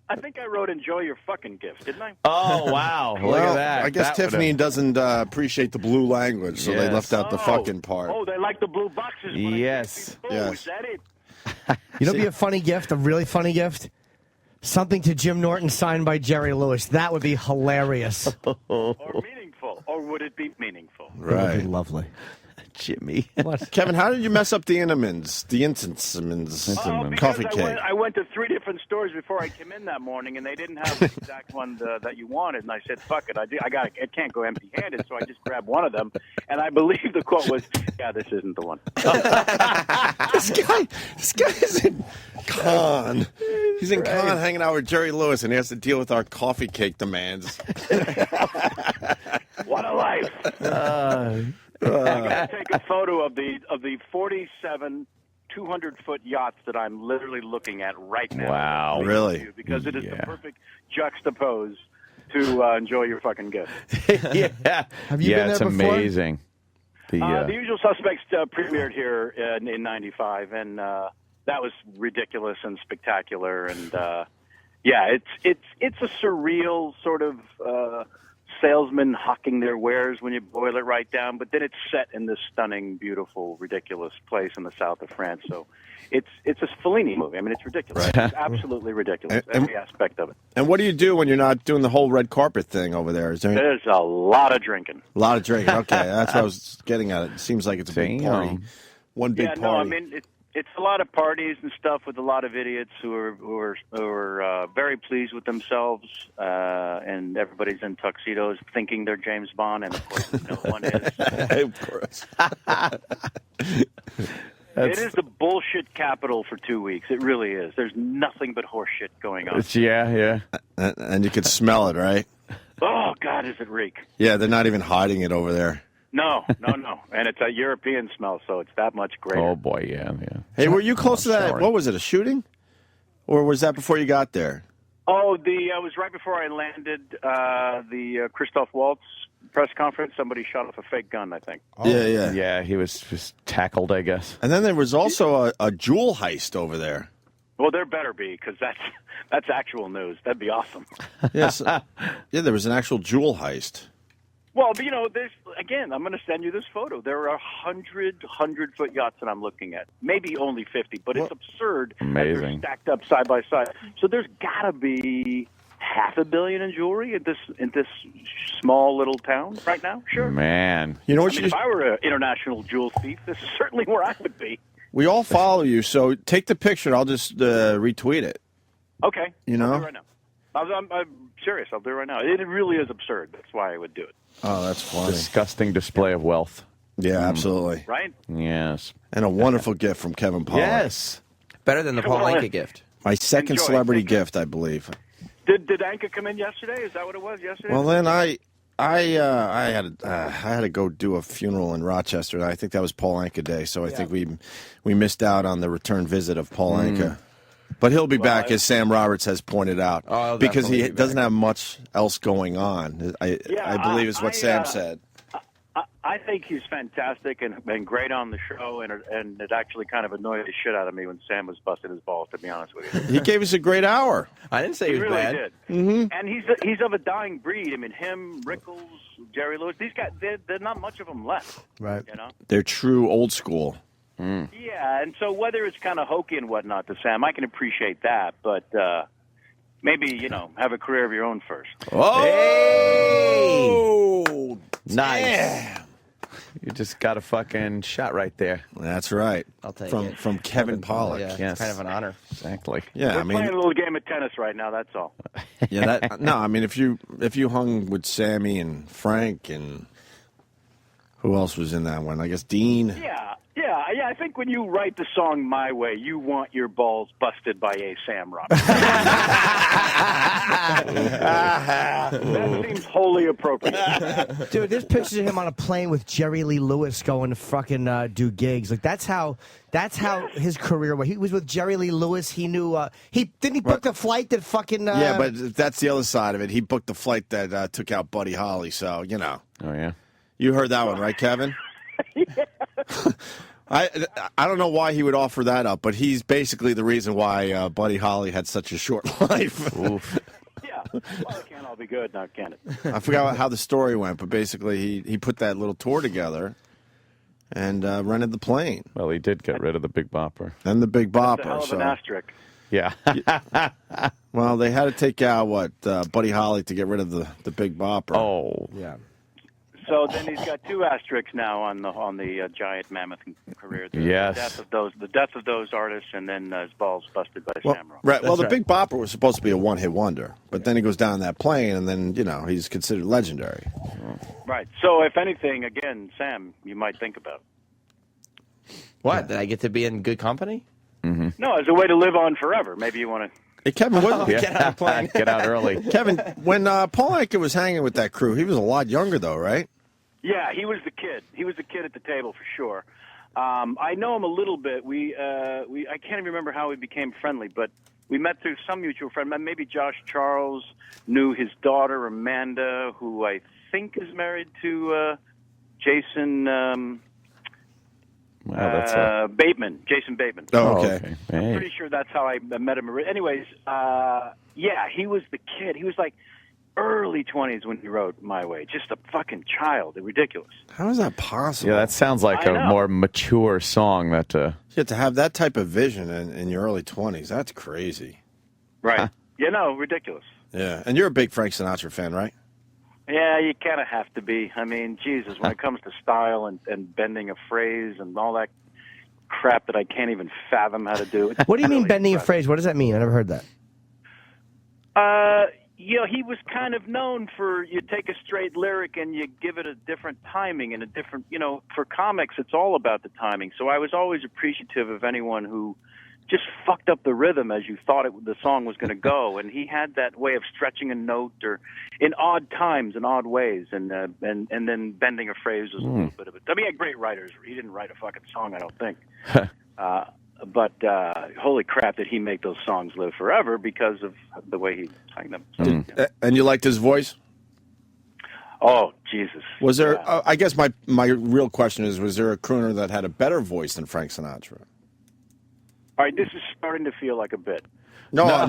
I think I wrote "Enjoy your fucking gift," didn't I? Oh wow! Look at that. I guess Tiffany doesn't appreciate the blue language, so they left out the fucking part. Oh, they like the blue boxes. Yes. Yes. Is that it? You know, be a funny gift, a really funny gift. Something to Jim Norton signed by Jerry Lewis. That would be hilarious. Or meaningful. Or would it be meaningful? Right. That would be lovely. Jimmy. What? Kevin, how did you mess up the Intamins? The Intamins coffee cake. I went to 3 different stores before I came in that morning, and they didn't have the exact one that you wanted. And I said, "Fuck it, I can't go empty-handed." So I just grabbed one of them, and I believe the quote was, "Yeah, this isn't the one." This guy is in Cannes. He's in Cannes hanging out with Jerry Lewis, and he has to deal with our coffee cake demands. What a life! I got to take a photo of the 47 200-foot yachts that I'm literally looking at right now. Wow. Really? Because it is the perfect juxtapose to enjoy your fucking gift. Yeah. Have you been it's there before? amazing. The Usual Suspects premiered here in '95, and that was ridiculous and spectacular. And it's a surreal sort of salesmen hawking their wares when you boil it right down. But then it's set in this stunning, beautiful, ridiculous place in the south of France. So it's a Fellini movie. I mean, it's ridiculous. Right. It's absolutely ridiculous. Every aspect of it. And what do you do when you're not doing the whole red carpet thing over there? Is there There's a lot of drinking. a lot of drinking? Okay, that's what I was getting at. It seems like it's a big party. One big party. No, I mean it's a lot of parties and stuff with a lot of idiots who are very pleased with themselves, and everybody's in tuxedos thinking they're James Bond, and of course no one is. Of course. It is the bullshit capital for 2 weeks. It really is. There's nothing but horse shit going on. Yeah. And you could smell it, right? Oh God, does it reek? Yeah, they're not even hiding it over there. No. And it's a European smell, so it's that much greater. Oh boy, yeah. Hey, were you close to that? sorry. What was it? A shooting, or was that before you got there? Oh, it was right before I landed the Christoph Waltz press conference. Somebody shot off a fake gun, I think. Yeah, he was just tackled, I guess. And then there was also a jewel heist over there. Well, there better be, because that's actual news. That'd be awesome. Yes. Yeah, there was an actual jewel heist. Well, but, there's, again, I'm going to send you this photo. There are 100-foot yachts that I'm looking at. Maybe only 50, but it's absurd. Amazing. As they're stacked up side by side. So there's got to be $500 million in jewelry in this small little town right now. Sure. Man. You know what? if I were an international jewel thief, this is certainly where I would be. We all follow you, so take the picture. I'll just retweet it. Okay. You know? I'll do it right now. I'm serious. I'll do it right now. It really is absurd. That's why I would do it. Oh, that's funny. Disgusting display of wealth. Yeah, absolutely. Right? Yes. And a wonderful gift from Kevin Pollak. Yes. Better than the Paul Anka gift. My second Enjoy. celebrity gift, I believe. Did Anka come in yesterday? Is that what it was yesterday? Well, then I had to go do a funeral in Rochester, and I think that was Paul Anka Day. So I think we missed out on the return visit of Paul Anka. But he'll be back, as Sam Roberts has pointed out, because he doesn't have much else going on. I believe is what Sam said. I think he's fantastic and great on the show, and it actually kind of annoyed the shit out of me when Sam was busting his balls, to be honest with you. He gave us a great hour. I didn't say he was really bad. Did. Mm-hmm. And he's of a dying breed. I mean, him, Rickles, Jerry Lewis, these guys, there's not much of them left. Right. They're true old school. Yeah, and so whether it's kind of hokey and whatnot to Sam, I can appreciate that, but maybe, have a career of your own first. Oh! Hey! Nice. Damn. You just got a fucking shot right there. That's right. I'll take it. From Kevin Pollak. Yeah, Yes. it's kind of an honor. Exactly. Yeah, We're playing a little game of tennis right now, that's all. Yeah, no, I mean if you hung with Sammy and Frank and Who else was in that one? I guess Dean. Yeah. I think when you write the song My Way, you want your balls busted by a Sam Robinson. That seems wholly appropriate. Dude, there's pictures of him on a plane with Jerry Lee Lewis going to fucking do gigs. Like that's how his career was. He was with Jerry Lee Lewis. He knew he book the flight that fucking Yeah, but that's the other side of it. He booked the flight that took out Buddy Holly, so you know. Oh yeah. You heard that one, right, Kevin? I don't know why he would offer that up, but he's basically the reason why Buddy Holly had such a short life. Yeah, well, it can't all be good, now can it? I forgot how the story went, but basically he put that little tour together and rented the plane. Well, he did get rid of the Big Bopper. And the Big Bopper. That's a hell of an asterisk. Yeah. Well, they had to take out Buddy Holly to get rid of the Big Bopper. Oh, yeah. So then he's got two asterisks now on the giant mammoth career. Yes. The death of those artists, and then his balls busted by Well, Sam Robinson. right. Well, the Big Bopper was supposed to be a one-hit wonder, but then he goes down that plane, and then he's considered legendary. Right. So if anything, again, Sam, you might think about. What? Did I get to be in good company? Mm-hmm. No, as a way to live on forever. Maybe you want to. Hey, Kevin, Get on a plane. Get out early. Kevin, when Paul Anka was hanging with that crew, he was a lot younger, though, right? Yeah, he was the kid. He was the kid at the table for sure. I know him a little bit. I can't even remember how we became friendly, but we met through some mutual friend. Maybe Josh Charles knew his daughter Amanda, who I think is married to Jason Bateman. Jason Bateman. Oh, okay. I'm pretty sure that's how I met him. Anyways, yeah, he was the kid. He was like early 20s when he wrote My Way. Just a fucking child. Ridiculous. How is that possible? Yeah, that sounds like a more mature song. That you have to have that type of vision in your early 20s. That's crazy. Right. Ridiculous. Yeah, and you're a big Frank Sinatra fan, right? Yeah, you kind of have to be. I mean, Jesus, when it comes to style and bending a phrase and all that crap that I can't even fathom how to do. What do you mean bending a phrase? What does that mean? I never heard that. He was kind of known for, you take a straight lyric and you give it a different timing and a different, for comics, it's all about the timing. So I was always appreciative of anyone who just fucked up the rhythm as you thought the song was going to go. And he had that way of stretching a note or in odd times, in odd ways, and then bending a phrase was a little bit of it. I mean, he had great writers. He didn't write a fucking song, I don't think. But holy crap, did he make those songs live forever because of the way he sang them. So, And you liked his voice? Oh, Jesus. Was there, I guess my real question is, was there a crooner that had a better voice than Frank Sinatra? All right, this is starting to feel like a bit. No. I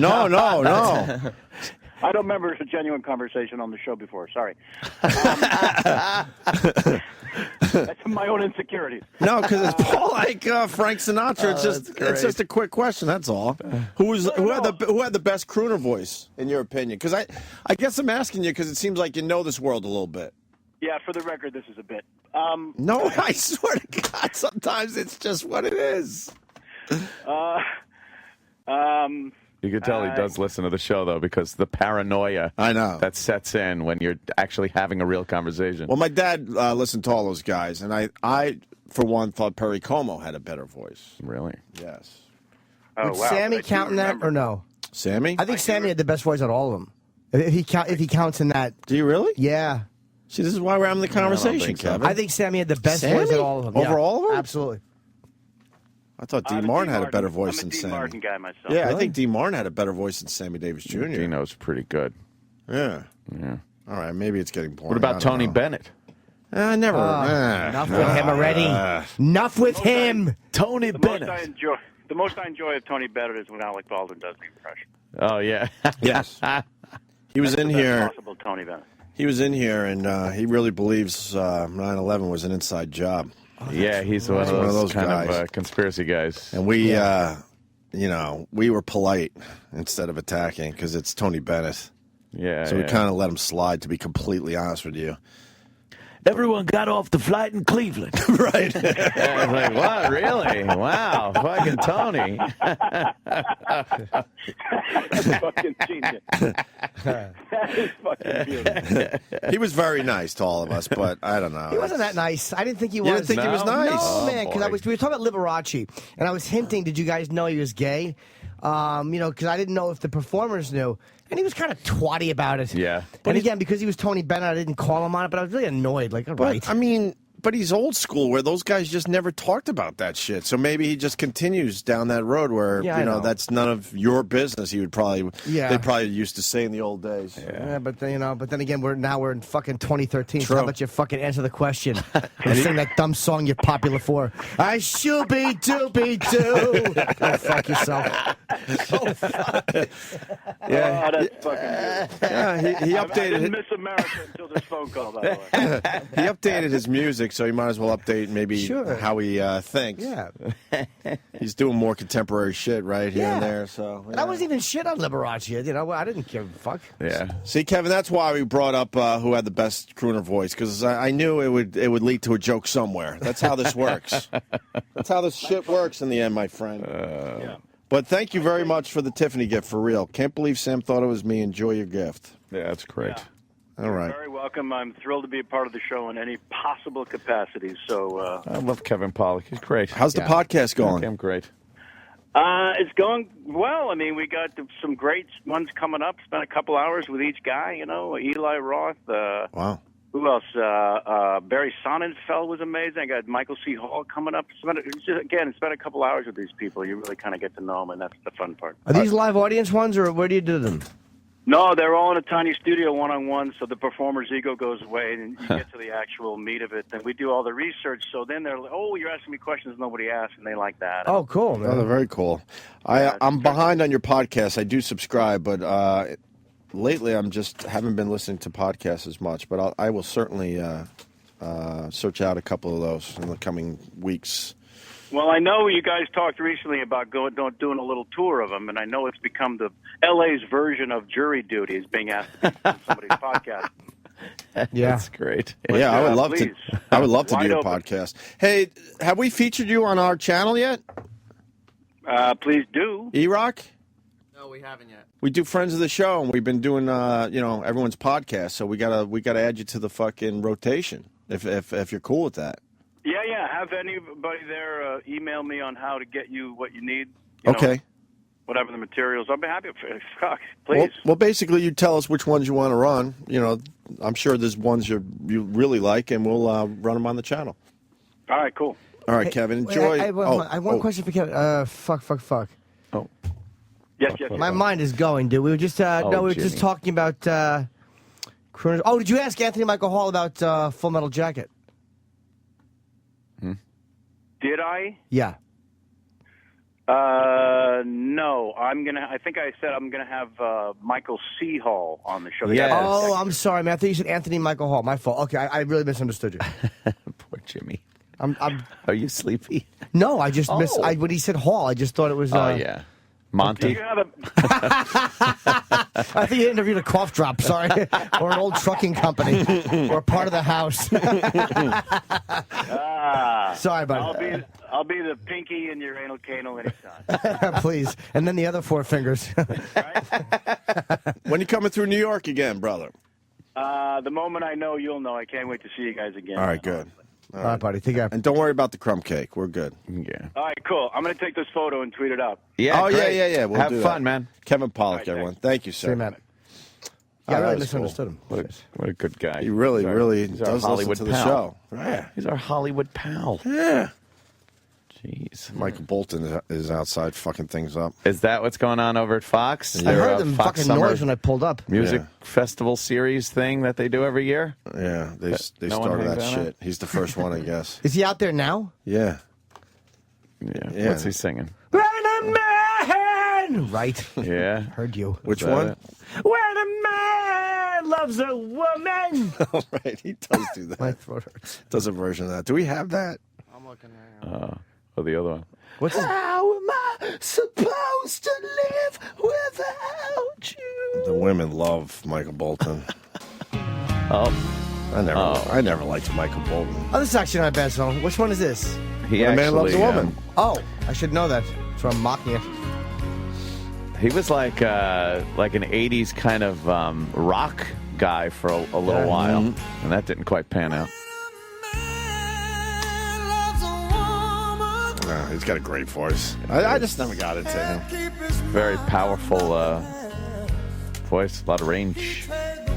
don't remember a genuine conversation on the show before. Sorry. That's my own insecurities. No, because it's Paul Anka, Frank Sinatra. It's just a quick question. That's all. Who had the best crooner voice in your opinion? Because I guess I'm asking you because it seems like you know this world a little bit. Yeah, for the record, this is a bit. No, I swear to God, sometimes it's just what it is. You can tell he does listen to the show, though, because the paranoia that sets in when you're actually having a real conversation. Well, my dad listened to all those guys, and I for one, thought Perry Como had a better voice. Really? Yes. Would Sammy count in that or no? Sammy? I think Sammy had the best voice out of all of them. If he counts in that. Do you really? Yeah. See, this is why we're having the conversation, Kevin. I think Sammy had the best voice out of all of them. Over all of them? Absolutely. I thought Dean Martin had a better voice than Sammy. I'm a Dean Martin guy myself. Yeah, Really? I think Dean Martin had a better voice than Sammy Davis Jr. Dino's pretty good. Yeah. Yeah. All right, maybe it's getting boring. What about Tony Bennett? Never. Enough with him already. Enough with him. Tony Bennett. The most I enjoy of Tony Bennett is when Alec Baldwin does the impression. Oh, yeah. Yes. He was in here. Possible Tony Bennett. He was in here, and he really believes 9/11 was an inside job. Yeah, he's one of those kind of conspiracy guys. And we, we were polite instead of attacking because it's Tony Bennett. Yeah. So we kind of let him slide, to be completely honest with you. everyone got off the flight in Cleveland. Right. I was like, what? Really? Wow. Fucking Tony. That's fucking genius. That is fucking beautiful. He was very nice to all of us, but I don't know. He wasn't that nice. I didn't think he was. You didn't think he was nice? No, Oh, man, because boy. we were talking about Liberace, and I was hinting, did you guys know he was gay? Because I didn't know if the performers knew. And he was kind of twatty about it. Yeah. And again, because he was Tony Bennett, I didn't call him on it, but I was really annoyed. Like, all right. But, I mean, but he's old school where those guys just never talked about that shit. So maybe he just continues down that road where, Yeah, I know. that's none of your business. He would probably, Yeah. they probably used to say in the old days. Yeah, but then, but then again, we're in fucking 2013. So True. how about you fucking answer the question and sing that dumb song you're popular for? I shooby dooby doo. Go fuck yourself. Oh, that's fucking beautiful. Yeah, he I updated didn't it. miss America until this phone call, by the way. He updated his music, so he might as well update maybe Sure. how he thinks. Yeah. He's doing more contemporary shit right here and Yeah. there. So And I wasn't even shit on Liberace. I didn't give a fuck. Yeah. See, Kevin, that's why we brought up who had the best crooner voice, because I knew it would lead to a joke somewhere. That's how this works. That's how this shit works in the end, my friend. But thank you very much for the Tiffany gift, for real. Can't believe Sam thought it was me. Enjoy your gift. Yeah, that's great. All right. Very welcome. I'm thrilled to be a part of the show in any possible capacity. So I love Kevin Pollak. He's great. How's the podcast going? I'm great. it's going well. I mean, we got some great ones coming up. Spent a couple hours with each guy. Eli Roth. Wow. Who else? Barry Sonnenfeld was amazing. I got Michael C. Hall coming up. Spent a couple hours with these people. You really kind of get to know them, and that's the fun part. Are these live audience ones, or where do you do them? No, they're all in a tiny studio one-on-one, so the performer's ego goes away, and you get to the actual meat of it. And we do all the research, so then they're like, oh, you're asking me questions nobody asked, and they like that. Oh, cool, man. Oh, they're very cool. I'm behind on your podcast. I do subscribe, but lately I'm just haven't been listening to podcasts as much. But I will certainly search out a couple of those in the coming weeks. Well, I know you guys talked recently about doing a little tour of them, and I know it's become the LA's version of Jury Duty, is being asked to be on somebody's podcast. Yeah, that's great. Yeah, I would love please. to. I would love to do Wide your open. podcast. Hey, have we featured you on our channel yet? Please do. E-Rock? No, we haven't yet. We do Friends of the Show, and we've been doing everyone's podcast. So we gotta add you to the fucking rotation if you're cool with that. Yeah. Have anybody there email me on how to get you what you need. Okay. Whatever the materials. I'll be happy. Fuck, please. Well, basically, you tell us which ones you want to run. I'm sure there's ones you really like, and we'll run them on the channel. All right, cool. All right, Kevin. Enjoy. I have one question for Kevin. Fuck. Oh. Yes. My mind is going, dude. We were just just Jimmy. talking about crooners. Oh, did you ask Anthony Michael Hall about Full Metal Jacket? Did I? Yeah. No. I think I said I'm gonna have Michael C. Hall on the show. Yes. Oh, I'm sorry, man. I thought you said Anthony Michael Hall. My fault. Okay, I really misunderstood you. Poor Jimmy. I'm Are you sleepy? no, I just missed. Oh. When he said Hall, I just thought it was. Oh, yeah. Do Monty. you have a? I think you interviewed a cough drop. Sorry, or an old trucking company, or part of the house. Sorry about that. I'll be the pinky in your anal canal anytime. Please, and then the other four fingers. When you coming through New York again, brother? The moment I know, you'll know. I can't wait to see you guys again. All right, good. All right, buddy. Take care. And don't worry about the crumb cake. We're good. Yeah. All right, cool. I'm going to take this photo and tweet it out. Yeah. Oh, great. yeah. We'll Have do fun, that. man. Kevin Pollak, right, everyone. Thank you, sir. See you, man. Yeah, I that really was cool. misunderstood him. What a good guy. He really He's our does Hollywood listen to the pal. show. Yeah. He's our Hollywood pal. Yeah. Jeez. Michael Bolton is outside fucking things up. Is that what's going on over at Fox? I Their, heard them Fox fucking Summer noise when I pulled up. Music Yeah. festival series thing that they do every year? Yeah, they no one started hangs that on shit. it? He's the first one, I guess. Is he out there now? Yeah. Yeah. What's he singing? When a man, right? Yeah. Heard you. Which that one? it? When a man loves a woman. All right, he does do that. My throat hurts. Does a version of that. Do we have that? I'm looking at Oh, the other one. What's his? How am I supposed to live without you? The women love Michael Bolton. Oh, I never liked Michael Bolton. Oh, this is actually not a bad song. Which one is this? He When a Man Loves a Woman. Oh, I should know that. So I'm mocking it. He was like an 80s kind of rock guy for a little while, and that didn't quite pan out. He's got a great voice. I just never got into him. Very powerful voice, a lot of range.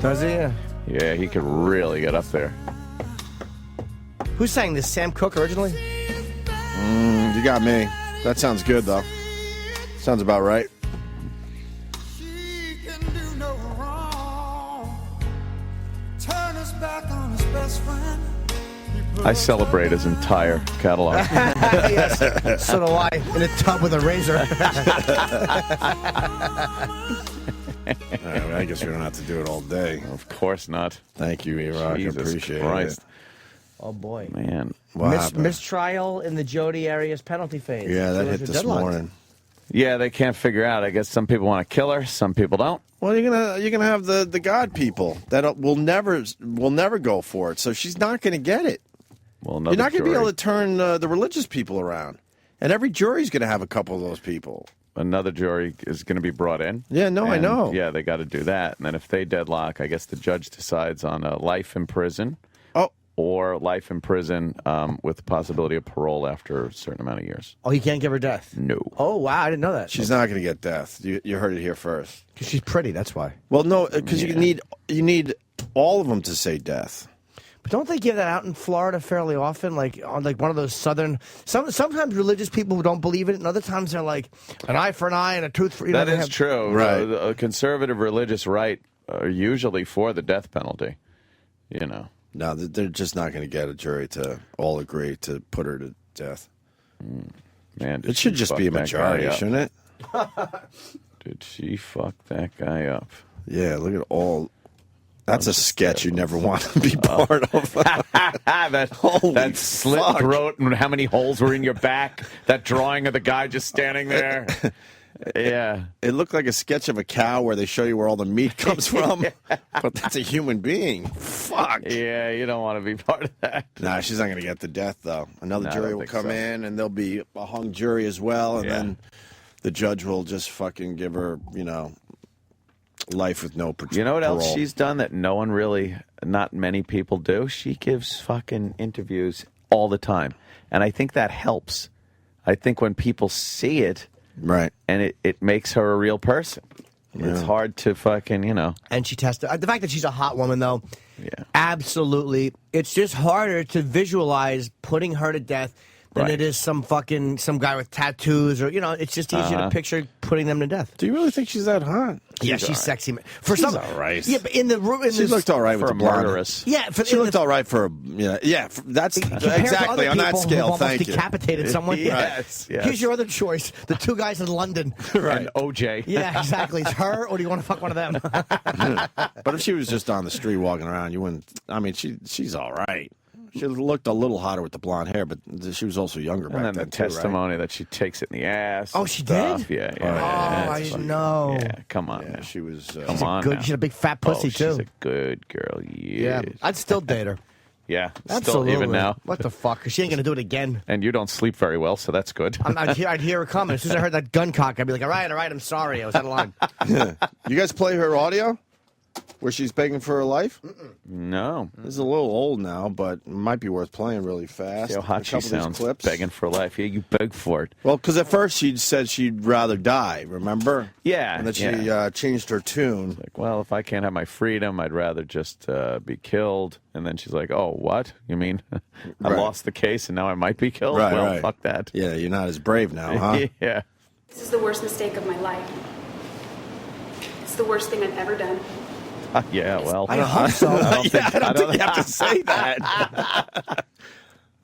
Does he? Yeah, he could really get up there. Who sang this? Sam Cooke originally? You got me. That sounds good, though. Sounds about right. I celebrate his entire catalog. Yes, so do I. In a tub with a razor. I guess we don't have to do it all day. Of course not. Thank you, E-Rock. I Jesus appreciate Christ. it. Oh, boy. Man. What happened? Mistrial in the Jody Arias penalty phase. Yeah, that Those hit are this deadlines. morning. Yeah, they can't figure out. I guess some people want to kill her, some people don't. Well, you're gonna have the God people that will never go for it. So she's not going to get it. Well, you're not going to be able to turn the religious people around, and every jury's going to have a couple of those people. Another jury is going to be brought in. Yeah, no, I And, know. Yeah, they got to do that, and then if they deadlock, I guess the judge decides on a life in prison. Or life in prison with the possibility of parole after a certain amount of years. Oh, he can't give her death? No. Oh, wow. I didn't know that. She's not going to get death. You heard it here first. Because she's pretty, that's why. Well, no, because you need all of them to say death. But don't they give that out in Florida fairly often? Like on like one of those southern. Sometimes religious people don't believe it, and other times they're like an eye for an eye and a tooth for. That is true. Right. A conservative religious right are usually for the death penalty. You know. No, they're just not going to get a jury to all agree to put her to death. Man, it should just be a majority, shouldn't it? Did she fuck that guy up? Yeah, look at all. That's a sketch you never want to be part of. that slit throat and how many holes were in your back. That drawing of the guy just standing there. Yeah. It looked like a sketch of a cow where they show you where all the meat comes from. But that's a human being. Fuck. Yeah, you don't want to be part of that. Nah, she's not going to get the death, though. Another No, I jury don't will think come so. in, and there'll be a hung jury as well, and Yeah. then the judge will just fucking give her, life with no parole. You know what else she's done that not many people do? She gives fucking interviews all the time. And I think that helps. I think when people see it, right, and it makes her a real person. It's hard to fucking, And she tested. The fact that she's a hot woman, though, yeah, absolutely. It's just harder to visualize putting her to death than Right. it is some guy with tattoos or it's just easier to picture putting them to death. Do you really think she's that hot? Yeah, she's sexy. For She's some, all right. Yeah, but in the room, She looked all right with for the a blonde. murderess. Yeah, She looked all right for that's compared to exactly other on that people scale. who've almost Thank you. decapitated someone. Yes, yes. Here's your other choice: the two guys in London. And OJ. Yeah, exactly. It's her, or do you want to fuck one of them? But if she was just on the street walking around, you wouldn't. I mean, she's all right. She looked a little hotter with the blonde hair, but she was also younger back And then then the too, right? testimony that she takes it in the ass. Oh, and she stuff. did? Yeah, Oh, yeah. I didn't know. Yeah, come on. Yeah, now. she was. Come on. Good. now. She had a big fat pussy She's too. a good girl. Yeah, Yes. I'd still date her. Yeah. Absolutely. Still even now. What the fuck? 'Cause she ain't gonna do it again. And you don't sleep very well, so that's good. I'd hear her coming. As soon as I heard that gun cock, I'd be like, all right, I'm sorry. I was out of line. You guys play her audio where she's begging for her life? No. This is a little old now, but it might be worth playing really fast. See how hot A she couple of these sounds clips. begging for life. Yeah, you beg for it. Well, because at first she said she'd rather die, remember? Yeah. And then she yeah. changed her tune. Like, well, if I can't have my freedom, I'd rather just be killed. And then she's like, oh, what? You mean I Right. lost the case and now I might be killed? Right, well, right. fuck that. Yeah, you're not as brave now, huh? Yeah. This is the worst mistake of my life. It's the worst thing I've ever done. Yeah, well. I hope so. I don't think you have to say that.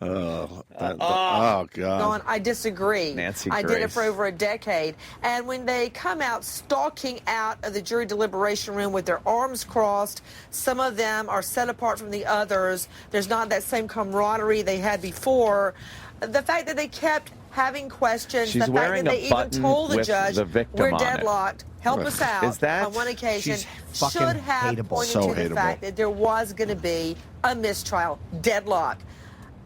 Oh, God. Going, I disagree. Nancy I did it Grace. for over a decade. And when they come out stalking out of the jury deliberation room with their arms crossed, some of them are set apart from the others. There's not that same camaraderie they had before. The fact that they kept having questions, She's the fact wearing that a they even button told the with judge, the victim we're on it. deadlocked. help us out Is that- on one occasion She's fucking should have hateable. pointed So to the hateable. fact that there was going to be a mistrial, deadlock.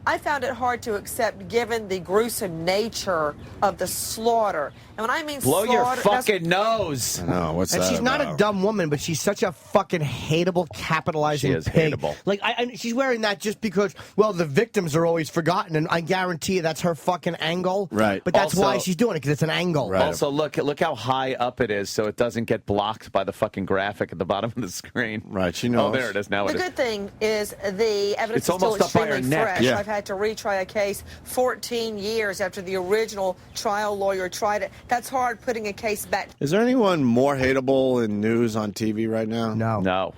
I found it hard to accept given the gruesome nature of the slaughter. And when I mean Blow slaughter, your that's- fucking nose. No, what's And that she's not a about? dumb woman, but she's such a fucking hateable, capitalizing She is pig. hateable. Like, she's wearing that just because, well, the victims are always forgotten, and I guarantee you that's her fucking angle. Right. But that's Also- why she's doing it, because it's an angle. Right. Also, look how high up it is, so it doesn't get blocked by the fucking graphic at the bottom of the screen. Right, she knows. Oh, there it is. Now The it is. good thing is the evidence It's is still almost up by her extremely neck. fresh. Yeah. I've had to retry a case 14 years after the original trial lawyer tried it. That's hard putting a case back. Is there anyone more hateable in news on TV right now? No. No.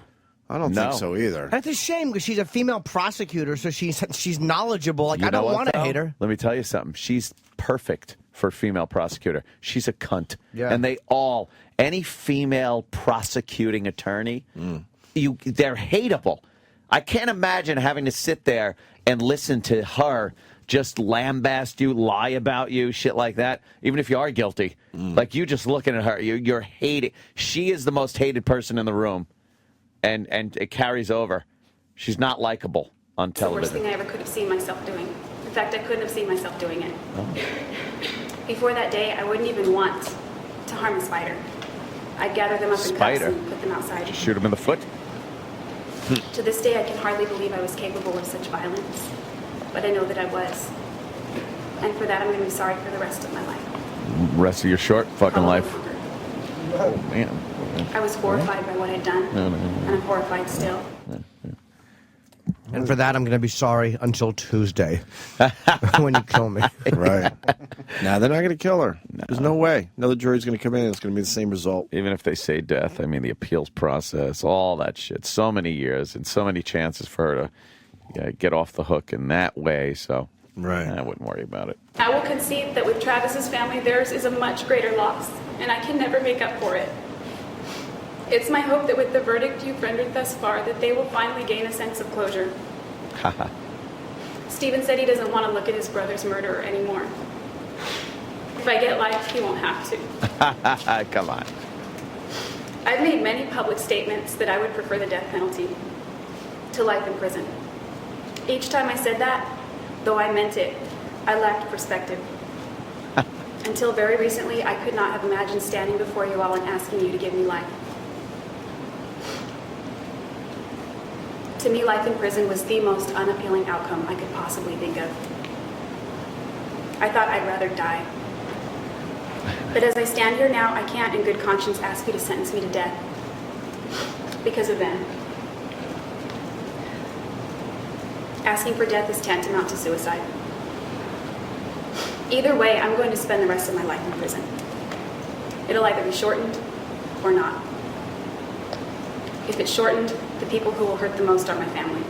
I don't No. think so either. That's a shame, because she's a female prosecutor, so she's knowledgeable. Like, You I know don't what, want to though? hate her. Let me tell you something. She's perfect for a female prosecutor. She's a cunt. Yeah. And any female prosecuting attorney, they're hateable. I can't imagine having to sit there and listen to her just lambast you, lie about you, shit like that, even if you are guilty. Like, you just looking at her, you're hated. She is the most hated person in the room, and it carries over. She's not likable on It's the worst television. thing I ever could have seen myself doing. In fact, I couldn't have seen myself doing it. Before that day, I wouldn't even want to harm a spider. I'd gather them up in cups Spider? and put them outside. Just shoot him in the foot. To this day, I can hardly believe I was capable of such violence. But I know that I was. And for that, I'm going to be sorry for the rest of my life. Rest of your short fucking Probably life. longer. Oh, man. I was horrified by what I'd done. No. And I'm horrified still. And for that, I'm going to be sorry until Tuesday when you kill me. Right. Nah, they're not going to kill her. There's no way. Another jury's going to come in and it's going to be the same result. Even if they say death, I mean, the appeals process, all that shit. So many years and so many chances for her to get off the hook in that way. So I wouldn't worry about it. I will concede that with Travis's family, theirs is a much greater loss, and I can never make up for it. It's my hope that with the verdict you've rendered thus far, that they will finally gain a sense of closure. Stephen said he doesn't want to look at his brother's murderer anymore. If I get life, he won't have to. Come on. I've made many public statements that I would prefer the death penalty to life in prison. Each time I said that, though I meant it, I lacked perspective. Until very recently, I could not have imagined standing before you all and asking you to give me life. To me, life in prison was the most unappealing outcome I could possibly think of. I thought I'd rather die. But as I stand here now, I can't in good conscience ask you to sentence me to death. Because of them. Asking for death is tantamount to suicide. Either way, I'm going to spend the rest of my life in prison. It'll either be shortened or not. If it's shortened, the people who will hurt the most are my family.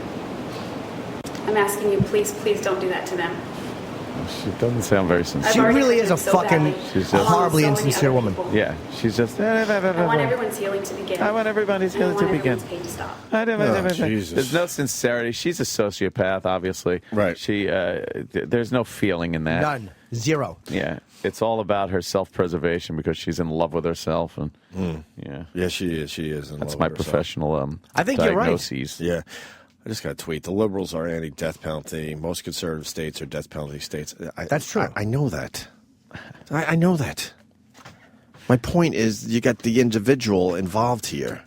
I'm asking you, please, please don't do that to them. She doesn't sound very sincere. She really is a so fucking badly. She's just- horribly So many insincere other woman. people. Yeah, she's just. I want everyone's healing to begin. I want everybody's And I healing to want begin. everyone's pain to stop. Jesus. There's no sincerity. She's a sociopath, obviously. Right. She. There's no feeling in that. None. Zero. Yeah, it's all about her self-preservation because she's in love with herself, and yeah, Yeah, she is. She is. In that's love my with herself. professional I think you're right. diagnoses. Yeah. I just got a tweet. The liberals are anti-death penalty. Most conservative states are death penalty states. That's true. I know that. I know that. My point is, you got the individual involved here.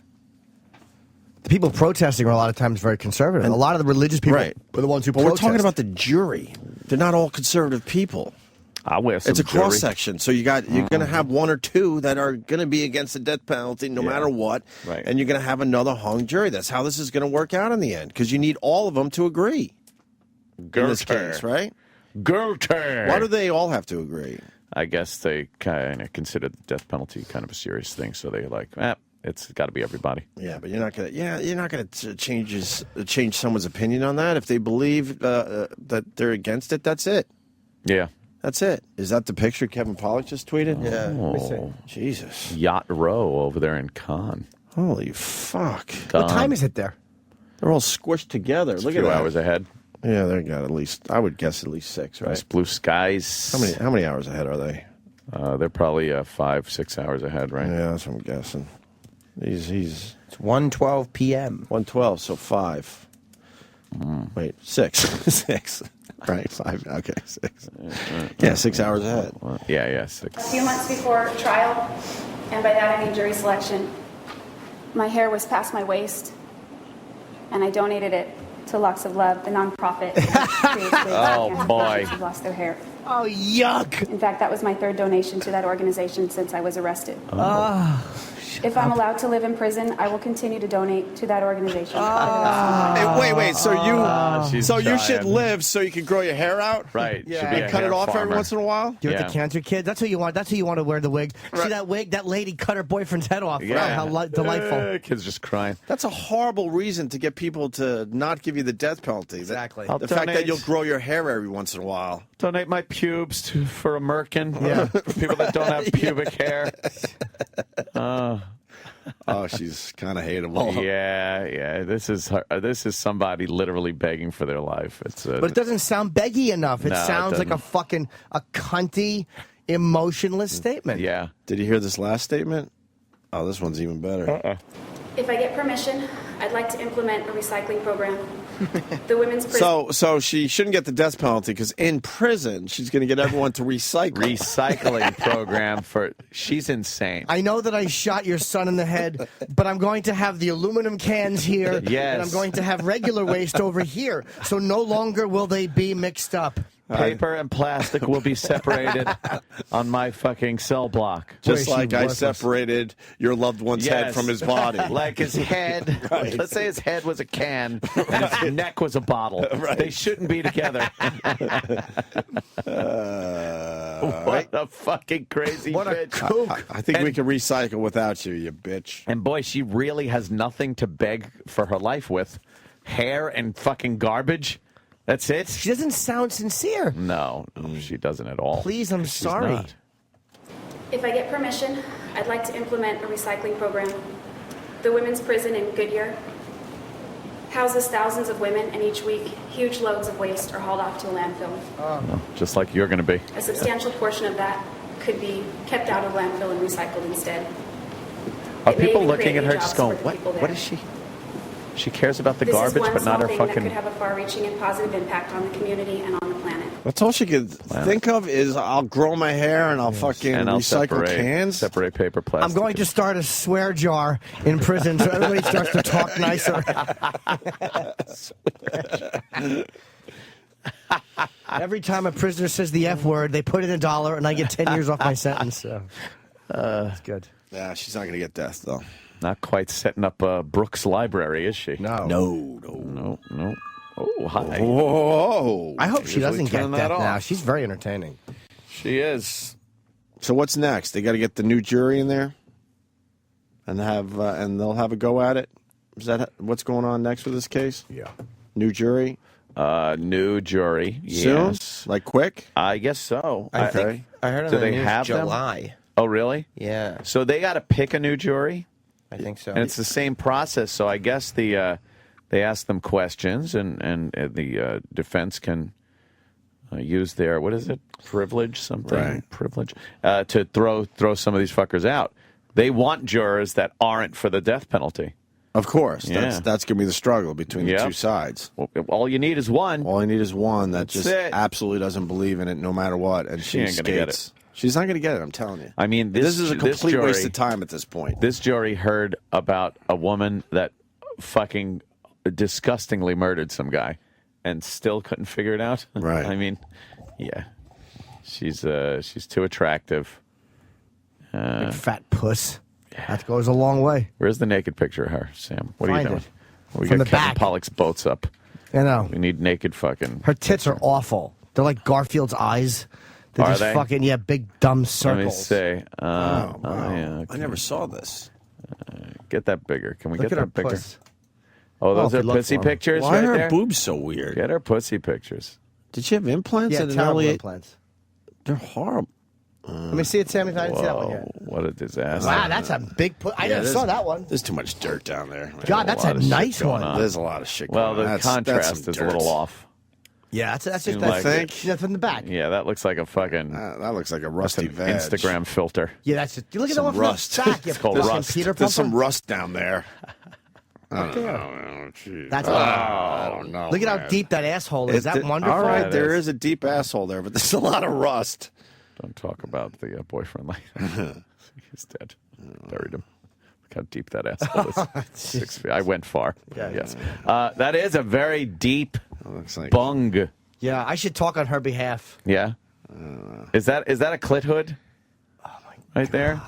The people protesting are a lot of times very conservative. And a lot of the religious people Right. are the ones who But protest. we're talking about the jury. They're not all conservative people. I wear some It's a jury. cross section, so you're going to have one or two that are going to be against the death penalty no matter what, Right. and you're going to have another hung jury. That's how this is going to work out in the end, because you need all of them to agree. In this Gerter. case, right? Gerter. Why do they all have to agree? I guess they kind of consider the death penalty kind of a serious thing, so they like, it's got to be everybody. Yeah, but you're not going to change someone's opinion on that. If they believe that they're against it, that's it. Yeah. That's it. Is that the picture Kevin Pollak just tweeted? Yeah. Let me see. Oh, Jesus. Yacht Row over there in Cannes. Holy fuck. What time is it there? They're all squished together. It's Look a at few that. hours ahead. Yeah, they got at least, I would guess at least 6, right? Nice blue skies. How many hours ahead are they? They're probably 5-6 hours ahead, right? Yeah, that's what I'm guessing. He's It's 1:12 p.m. 1:12, so 5. Wait, 6. 6. Right, 5. Okay, 6. Yeah, 6 hours ahead. Yeah, 6. A few months before trial, and by that I mean jury selection, my hair was past my waist, and I donated it to Locks of Love, the nonprofit. Oh, boy. Who lost their hair. Oh, yuck. In fact, that was my third donation to that organization since I was arrested. If I'm allowed to live in prison, I will continue to donate to that organization. Wait. So you should trying. live so you can grow your hair out? Right. Yeah. Should be a And cut hair it off every farmer. once in a while? Give it Yeah. to cancer kids. That's who you want. That's who you want to wear the wig. See that wig? That lady cut her boyfriend's head off. Yeah. Wow, how delightful. Kids just crying. That's a horrible reason to get people to not give you the death penalty. Exactly. I'll The fact that donate. you'll grow your hair every once in a while. Donate my pubes for a merkin. Yeah. For people that don't have pubic hair. Oh, she's kind of hateable. Yeah. This is somebody literally begging for their life. But it doesn't sound beggy enough. It No, it sounds like doesn't. a cunty, emotionless statement. Yeah. Did you hear this last statement? Oh, this one's even better. If I get permission, I'd like to implement a recycling program. The women's prison. So she shouldn't get the death penalty because in prison she's going to get everyone to recycle. Recycling program for she's insane. I know that I shot your son in the head, but I'm going to have the aluminum cans here, Yes. and I'm going to have regular waste over here, so no longer will they be mixed up. Paper and plastic will be separated on my fucking cell block. Just like I separated your loved one's head from his body. Like his head. Right. Let's say his head was a can and his neck was a bottle. Right. They shouldn't be together. What a fucking crazy What a bitch. kook. I think we can recycle without you, you bitch. And boy, she really has nothing to beg for her life with. Hair and fucking garbage. That's it? She doesn't sound sincere. No, she doesn't at all. Please, I'm She's sorry. not. If I get permission, I'd like to implement a recycling program. The women's prison in Goodyear houses thousands of women, and each week, huge loads of waste are hauled off to a landfill. No, just like you're going to be. A substantial portion of that could be kept out of landfill and recycled instead. Are It may people even looking create at new her jobs just for going, the what? people What there. is she? She cares about the This garbage, is one but not her small thing fucking. that could have a far-reaching and positive impact on the community and on the planet. That's all she could think of is I'll grow my hair and I'll fucking And I'll recycle separate, cans. separate paper, plastic. I'm going to start a swear jar in prison so everybody starts to talk nicer. Every time a prisoner says the F word, they put in $1 and I get 10 years off my sentence. So. That's good. Yeah, she's not going to get death, though. Not quite setting up Brooks Library, is she? No. No. Oh, hi. Whoa. I hope she Usually doesn't get turn death that now. off. She's very entertaining. She is. So what's next? They got to get the new jury in there and have and they'll have a go at it. Is that what's going on next with this case? Yeah. New jury? New jury. Soon? Yes. Like quick? I guess so. I think I heard on Do the they news have them? July. Oh, really? Yeah, So they got to pick a new jury? I think so. And it's the same process. So I guess they ask them questions, and the defense can use their, what is it, privilege, something, Right. privilege, to throw some of these fuckers out. They want jurors that aren't for the death penalty. Of course. Yeah. That's going to be the struggle between the Yep. two sides. Well, all you need is one. All you need is one that That's just it. absolutely doesn't believe in it no matter what. And She she ain't gonna get skates. She's not going to get it, I'm telling you. I mean, This is a this complete waste jury- of time at this point. This jury heard about a woman that fucking disgustingly murdered some guy and still couldn't figure it out. Right. I mean, yeah. She's too attractive. Big fat puss. That goes a long way. Where's the naked picture of her, Sam? What are you Find doing? it. We From got the Kevin back. Pollak's boats up. You know. We need naked fucking. Her tits are awful. They're like Garfield's eyes. They're Are just they? fucking, big dumb circles. Let me see. Wow. Yeah, I never saw this. get that bigger. Can we Look get at her that bigger? puss. Oh, those if are you look pussy for 'em. pictures Why right are her there? boobs so weird? Get her pussy pictures. Did she have implants Yeah, at an terrible early age? implants. They're horrible. Let me see it, Sammy. I didn't see that one Whoa, yet. what a disaster. Wow, that's a big puss. I never there's- saw that one. There's too much dirt down there. God, that's a lot of shit nice going one. on. There's a lot of shit Well, going the on. contrast some is a little dirt. off. Yeah, that's just I think. That's in the back. Yeah, that looks like a fucking. That looks like a rusty veg. Instagram filter. Yeah, that's just. You look at the Some one rust. from the back. It's called fucking rust. Peter There's some Pumper. rust down there. I don't know. That's I don't know. Look at how man. deep that asshole is. That wonderful? All right, That there is. is a deep asshole there, but there's a lot of rust. Don't talk about the boyfriend like that. He's dead. Buried him. Look how deep that asshole is. 6 feet. I went far. Yeah, yes. That is a very deep looks like bung. Yeah, I should talk on her behalf. Yeah. Is that a clit hood? Oh my right there.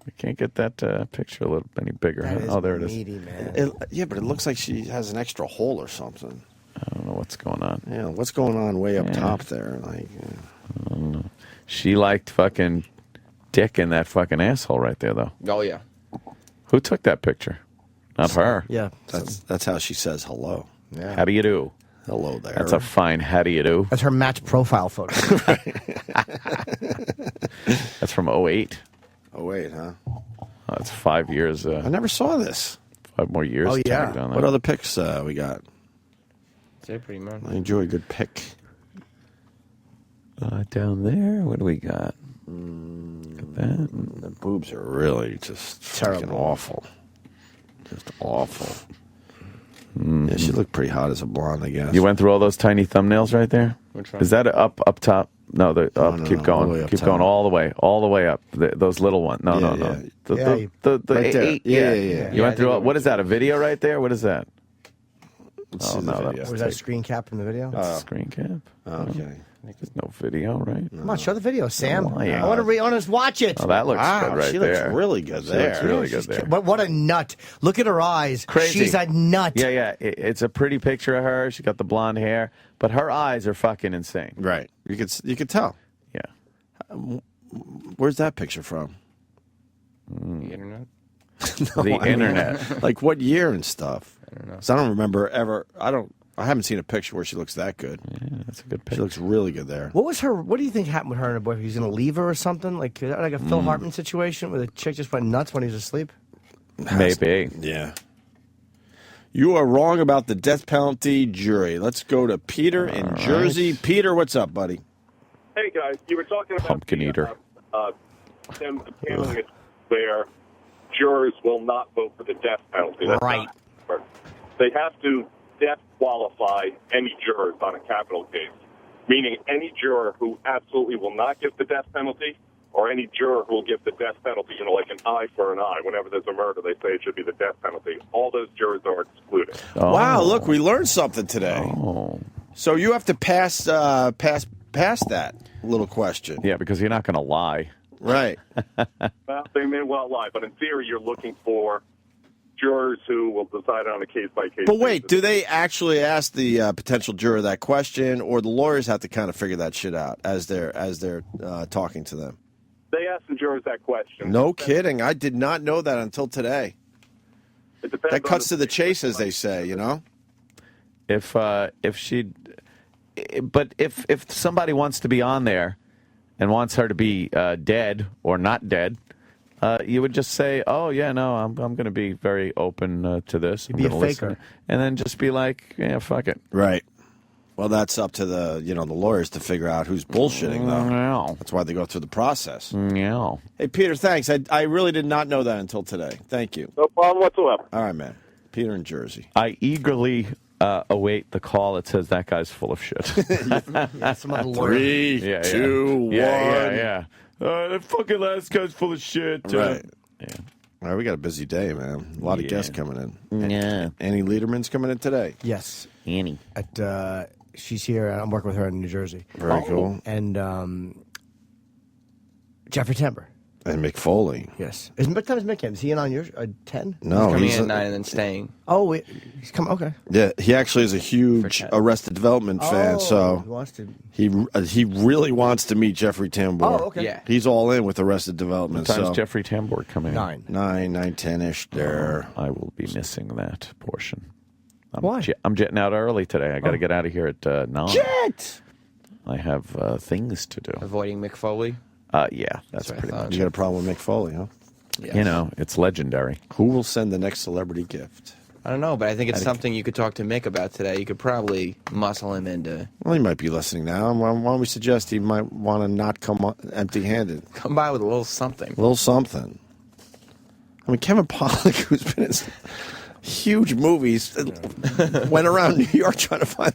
We can't get that picture a little any bigger. That is Oh, there it is. meaty, man. Yeah, but it looks like she has an extra hole or something. I don't know what's going on. Yeah, what's going on way up top there? Like, I don't know. She liked fucking dick in that fucking asshole right there, though. Oh, yeah. Who took that picture? Not her. Yeah. that's how she says hello. Yeah. How do you do? Hello there. That's a fine how do you do. That's her match profile photo. That's from 08. Oh wait, huh? That's 5 years. I never saw this. 5 more years. Oh, yeah. tagged on that. What other pics we got? That's it, pretty much. I enjoy a good pic. Down there, what do we got? Got that. The boobs are really just fucking awful. Just awful. Yeah, she looked pretty hot as a blonde, I guess. You went through all those tiny thumbnails right there? Which one? Is that up top? No, the up. no, Keep no, going. all the way up Keep top. going all the way up. Those little ones. No, Yeah, no, no. yeah. The Right there. eight. Yeah. You went through. What is that? A video right there? What is that? Let's Oh see the no, video. Was that a screen cap from the video? that's a screen cap. Okay. There's no video, right? Come on, show the video, Sam. lying. I want to watch it. Oh, that looks Wow, good right she there. looks really good She there. looks really good there. But what a nut. Look at her eyes. Crazy. She's a nut. Yeah, yeah. It's a pretty picture of her. She got the blonde hair, but her eyes are fucking insane. Right. You could tell. Yeah. Where's that picture from? The internet? The internet. Like what year and stuff? I don't know. 'Cause I don't remember ever. I haven't seen a picture where she looks that good. Yeah, that's a good She picture. looks really good there. What do you think happened with her and her boyfriend? He's going to leave her or something? Like a Phil Hartman situation where the chick just went nuts when he was asleep? Maybe. Yeah. You are wrong about the death penalty jury. Let's go to Peter in Jersey. Peter, what's up, buddy? Hey guys, you were talking about Pumpkin eater. them handling it where jurors will not vote for the death penalty. That's Right. not- They have to death qualify any jurors on a capital case, meaning any juror who absolutely will not give the death penalty, or any juror who will give the death penalty. You know, like an eye for an eye. Whenever there's a murder, they say it should be the death penalty. All those jurors are excluded. Oh. Wow, look, we learned something today. Oh. So you have to pass that little question. Yeah, because you're not going to lie. Right. Well, they may well lie, but in theory, you're looking for jurors who will decide on a case-by-case But wait, basis. do they actually ask the potential juror that question, or the lawyers have to kind of figure that shit out as they're talking to them? They ask the jurors that question. No kidding. I did not know that until today. It depends That on cuts to the chase, as they say, you know? If somebody wants to be on there and wants her to be dead or not dead, you would just say, "Oh yeah, no, I'm going to be very open to this. I'm be a gonna listen," faker. and then just be like, "Yeah, fuck it." Right. Well, that's up to the lawyers to figure out who's bullshitting, though. No. That's why they go through the process. No. Hey, Peter, thanks. I really did not know that until today. Thank you. No problem whatsoever. All right, man. Peter in Jersey. I eagerly await the call that says that guy's full of shit. Some other lawyer. 3, Yeah, 2, 1. Yeah. That fucking last guy's full of shit. Right. Yeah. All right, we got a busy day, man. A lot of Yeah. guests coming in. Yeah. Annie Lederman's coming in today. Yes. Annie. She's here. I'm working with her in New Jersey. Very cool. And Jeffrey Tambor. And Mick Foley. Yes. What time is Mick in? Is he in on yours? 10? No, Coming he's in at 9 and then staying. Oh, he's coming. Okay. Yeah, he actually is a huge Arrested Development fan, Oh, so he wants to. he really wants to meet Jeffrey Tambor. Oh, okay. Yeah. He's all in with Arrested Development. What time is So Jeffrey Tambor coming in? 9. 9, 10-ish there. I will be missing that portion. Why? I'm jetting out early today. I got to get out of here at 9. Jet! I have things to do. Avoiding Mick Foley. Yeah, that's what I pretty thought. much You got a problem with Mick Foley, huh? it. You know, it's legendary. Who will send the next celebrity gift? I don't know, but I think it's something you could talk to Mick about today. You could probably muscle him into. Well, he might be listening now. Why don't we suggest he might want to not come empty-handed? Come by with a little something. A little something. I mean, Kevin Pollak, who's been in huge movies, went around New York trying to find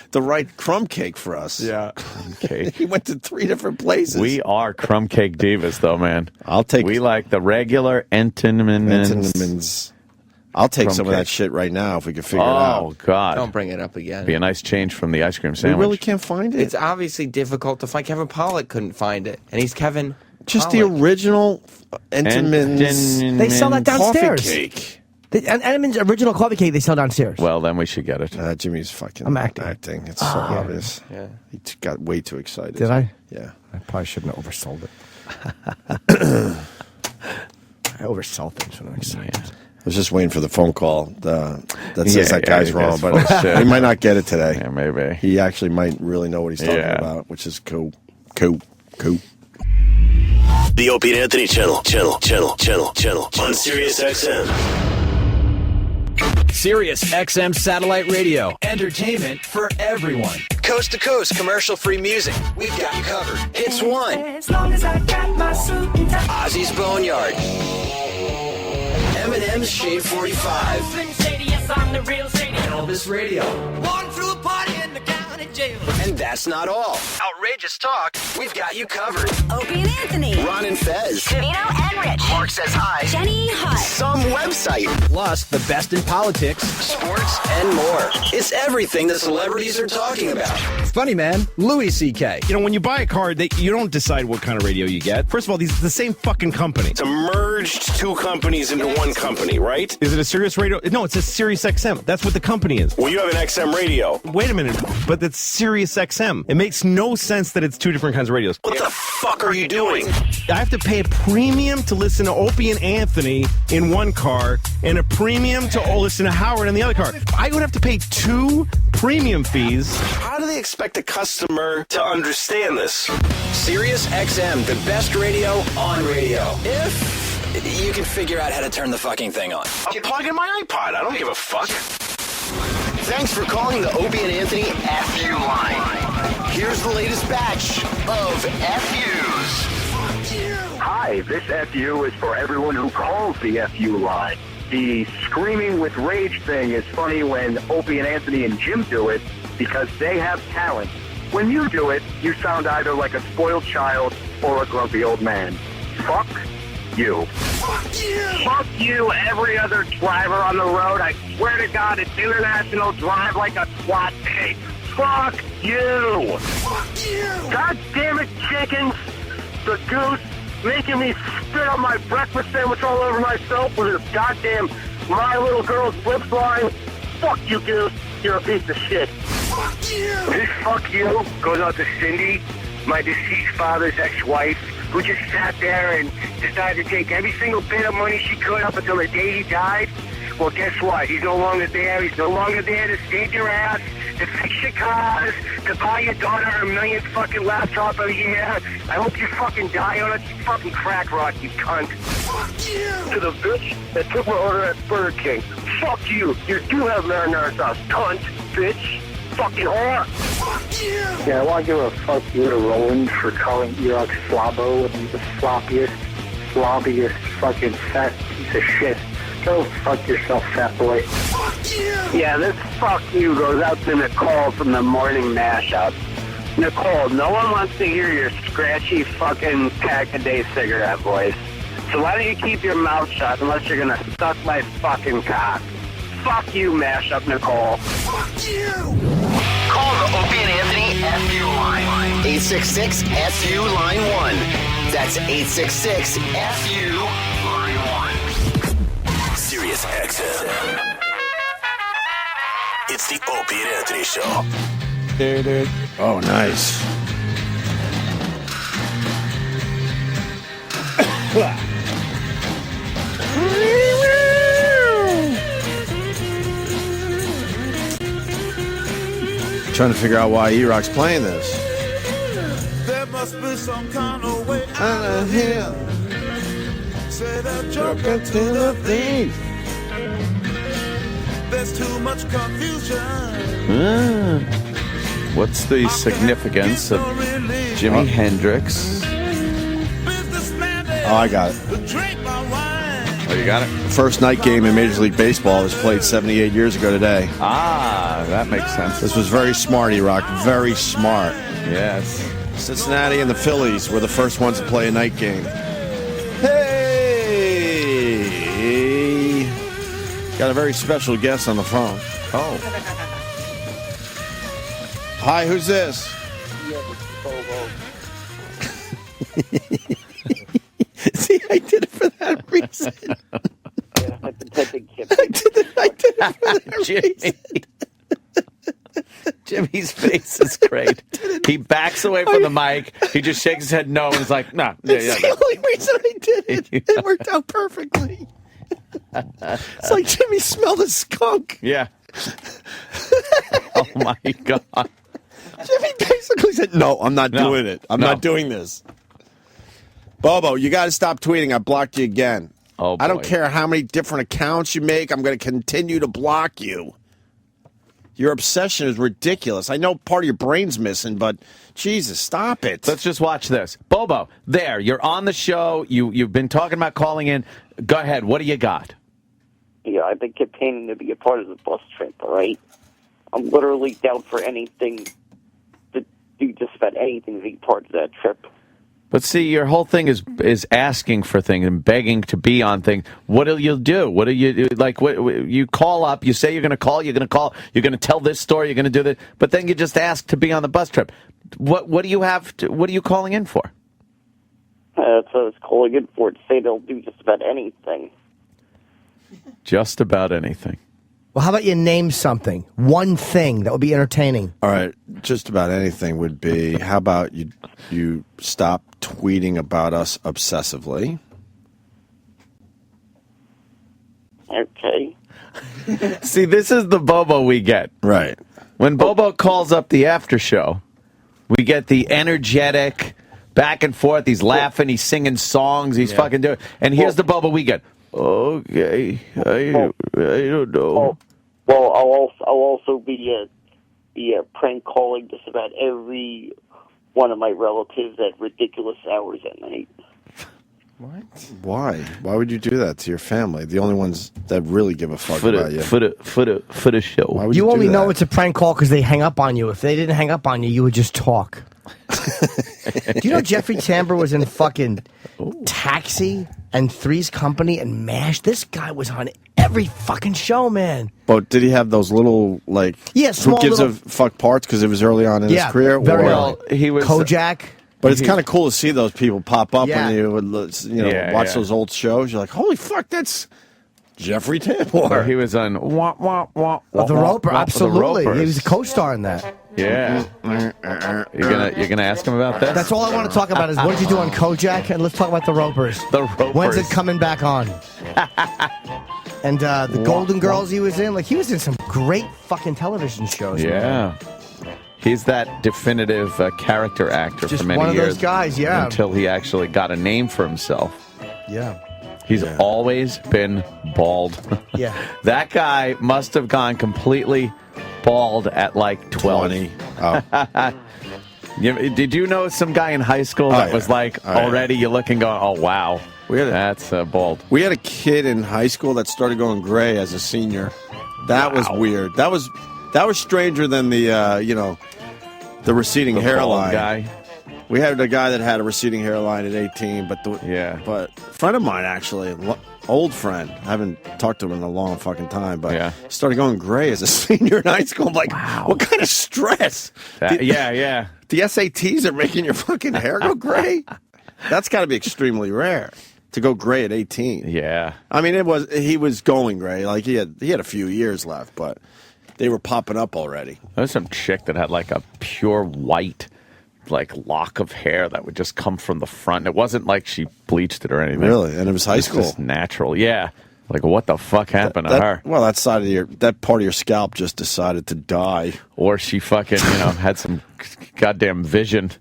the right crumb cake for us. Yeah. Crumb cake. He went to 3 different places. We are crumb cake divas, though, man. I'll take. We like the regular Entenmann's. I'll take crumb some of that cake. shit right now if we can figure it out. Oh, God. Don't bring it up again. Be a nice change from the ice cream sandwich. We really can't find it. It's obviously difficult to find. Kevin Pollak couldn't find it, and he's Kevin. Just Pollak. the original Entenmann's. They sell that downstairs. Coffee cake. Entenmann's original coffee cake they sell downstairs. Well, then we should get it. Jimmy's fucking I'm acting. It's so obvious. Yeah. He got way too excited. Did I? Yeah. I probably shouldn't have oversold it. I oversold things when I'm excited. I was just waiting for the phone call that says that guy's he wrong, gets but full of shit. he might not get it today. Yeah, maybe. He actually might really know what he's talking Yeah. about, which is cool. The Opie and Anthony channel on Sirius XM. Sirius XM Satellite Radio. Entertainment for everyone. Coast to coast, commercial-free music. We've got you covered. Hits 1. As long as I got my suit and tie. Ozzy's Boneyard. Eminem's Shade 45. Elvis Radio. Born through a party in the county jail. And that's not all. Outrageous talk. We've got you covered. Opie and Anthony. Ron and Fez. Trevino and Rich. Mark says hi. Jenny Hutt. Some website. Plus the best in politics. Sports and more. It's everything the celebrities are talking about. Funny, man. Louis C.K. You know, when you buy a car, you don't decide what kind of radio you get. First of all, these are the same fucking company. It's a merged 2 companies into one company, right? Is it a Sirius Radio? No, it's a Sirius XM. That's what the company is. Well, you have an XM radio. Wait a minute, but it's Sirius XM. It makes no sense that it's 2 different kinds of radios. What the fuck are you doing? I have to pay a premium to listen to Opie and Anthony in one car and a premium to listen to Howard in the other car. I would have to pay 2 premium fees. How do they expect a customer to understand this? Sirius XM, the best radio on radio. If you can figure out how to turn the fucking thing on. I'll plug in my iPod. I don't give a fuck. Thanks for calling the Opie and Anthony FU line. Here's the latest batch of FUs. Hi, this FU is for everyone who calls the FU line. The screaming with rage thing is funny when Opie and Anthony and Jim do it because they have talent. When you do it, you sound either like a spoiled child or a grumpy old man. Fuck you. Fuck you! Fuck you, every other driver on the road. I swear to God, it's international drive like a SWAT day. Fuck you! Fuck you! God damn it, chickens! The goose making me spit on my breakfast sandwich all over myself with his goddamn My Little Girl's lips line. Fuck you, goose. You're a piece of shit. Fuck you! This fuck you goes out to Cindy, my deceased father's ex-wife, who just sat there and decided to take every single bit of money she could up until the day he died. Well, guess what? He's no longer there. He's no longer there to save your ass, to fix your cars, to buy your daughter a million fucking laptop a year. I hope you fucking die on a fucking crack rock, you cunt. Fuck you! To the bitch that took my order at Burger King. Fuck you! You do have marinara sauce, cunt, bitch. Fucking whore! Fuck you! Yeah, I want to give a fuck you to Roland for calling Erock Slobbo and he's the sloppiest fucking fat piece of shit. Go fuck yourself, fat boy. Fuck you! Yeah, this fuck you goes out to Nicole from the morning mashup. Nicole, no one wants to hear your scratchy fucking pack-a-day cigarette voice. So why don't you keep your mouth shut unless you're gonna suck my fucking cock? Fuck you, mashup Nicole. Fuck you! Call the Opie and Anthony FU line. 866-FU line 1. That's 866-FU line 1. Sirius XM. It's the Opie and Anthony Show. Oh, nice. Trying to figure out why E-Rock's playing this. There must be some kind of way out of here. Say that Joker to the thief. there's too much confusion. What's the significance of Jimi Hendrix? Oh, I got it. Oh, you got it? First night game in Major League Baseball was played 78 years ago today. Ah, that makes sense. This was very smart, E-Rock. Very smart. Yes. Cincinnati and the Phillies were the first ones to play a night game. Hey! Got a very special guest on the phone. Oh. Hi, who's this? See, I did it for that reason. I did it for that reason. Jimmy's face is great. He backs away from the mic. He just shakes his head no and is like, no. It's the only reason I did it. It worked out perfectly. It's like Jimmy smelled a skunk. Yeah. Oh, my God. Jimmy basically said, no, I'm not doing it. I'm not doing this. Bobo, you got to stop tweeting. I blocked you again. Oh, I don't boy. care how many different accounts you make. I'm going to continue to block you. Your obsession is ridiculous. I know part of your brain's missing, but Jesus, stop it. Let's just watch this. Bobo, there, you're on the show. You've been talking about calling in. Go ahead. What do you got? Yeah, I've been campaigning to be a part of the bus trip, all right? I'm literally down for anything, to do just about anything to be part of that trip. But see, your whole thing is asking for things and begging to be on things. What do you do? What do you do? Like? What, you call up, you say you're going to call, you're going to tell this story, you're going to do that, but then you just ask to be on the bus trip. What do you have? What are you calling in for? That's what I was calling in for, to say they'll do just about anything. Just about anything. Well, how about you name something? One thing that would be entertaining. All right, just about anything would be, how about you stop tweeting about us obsessively? Okay. See, this is the Bobo we get. Right. When Bobo calls up the after show, we get the energetic back and forth. He's laughing, he's singing songs, he's fucking doing. And here's the Bobo we get. Okay, I don't know. Well, I'll also be prank calling just about every one of my relatives at ridiculous hours at night. What? Why? Why would you do that to your family? The only ones that really give a fuck about you. For the show. Why would You do only that? know it's a prank call because they hang up on you. If they didn't hang up on you, you would just talk. Do you know Jeffrey Tambor was in fucking Taxi and Three's Company and MASH? This guy was on every fucking show, man. But did he have those little, like, small who gives little- a fuck parts because it was early on in his career? Very Or- early. He was Kojak. But it's kind of cool to see those people pop up Yeah. when you would watch those old shows. You're like, holy fuck, that's Jeffrey Tambor. He was on The Roper, absolutely. He was a co-star in that. Yeah. You're gonna ask him about this? That's all I want to talk about is what did you do on Kojak, and let's talk about the Ropers. The Ropers. When's it coming back on? And the Golden Girls he was in, he was in some great fucking television shows. Yeah. He's that definitive character actor Just for many one of years. those guys, yeah. Until he actually got a name for himself. Yeah. He's always been bald. Yeah. That guy must have gone completely bald at like 12. 20. Oh. Did you know some guy in high school that was like already you look and go, oh, wow, that's bald. We had a kid in high school that started going gray as a senior. That was weird. That was stranger than the receding The bald hairline guy. We had a guy that had a receding hairline at 18, but a friend of mine actually, old friend, I haven't talked to him in a long fucking time, but started going gray as a senior in high school. I'm like, what kind of stress? Yeah. The SATs are making your fucking hair go gray? That's got to be extremely rare to go gray at 18. Yeah. I mean, he was going gray. Like he had a few years left, but they were popping up already. There was some chick that had like a pure white lock of hair that would just come from the front. It wasn't like she bleached it or anything. Really? And it was high school? Just natural. Yeah. Like, what the fuck happened to her? Well, that part of your scalp just decided to die. Or she fucking, had some goddamn vision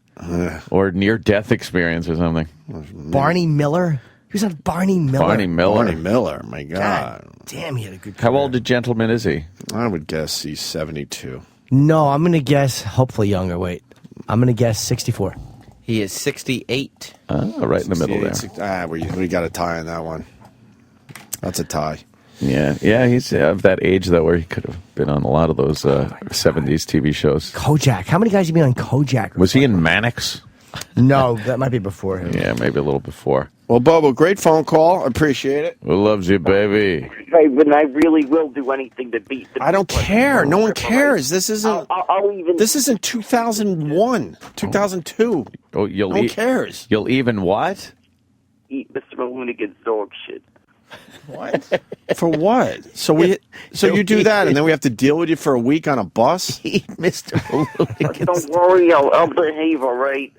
or near-death experience or something. Barney Miller? He was on Barney Miller. Barney Miller. Barney Miller, my God. Damn, he had a good How old a gentleman is he? I would guess he's 72. No, I'm going to guess, hopefully younger. Wait. I'm going to guess 64. He is 68. Right in the middle there. We got a tie on that one. That's a tie. Yeah, he's of that age, though, where he could have been on a lot of those 70s TV shows. Kojak. How many guys have been on Kojak? Was he in Mannix? No, that might be before him. Yeah, maybe a little before. Well, Bobo, great phone call. Appreciate it. Who loves you, baby? Hey, but I really will do anything to beat the I don't care. No one cares. This isn't. I'll even. This isn't 2001, 2002. Oh, no one cares. You'll even what? Eat Mr. Malunigan's dog shit. What? For what? So you do that, and then we have to deal with you for a week on a bus? Eat Mr. Don't worry, I'll behave, all right?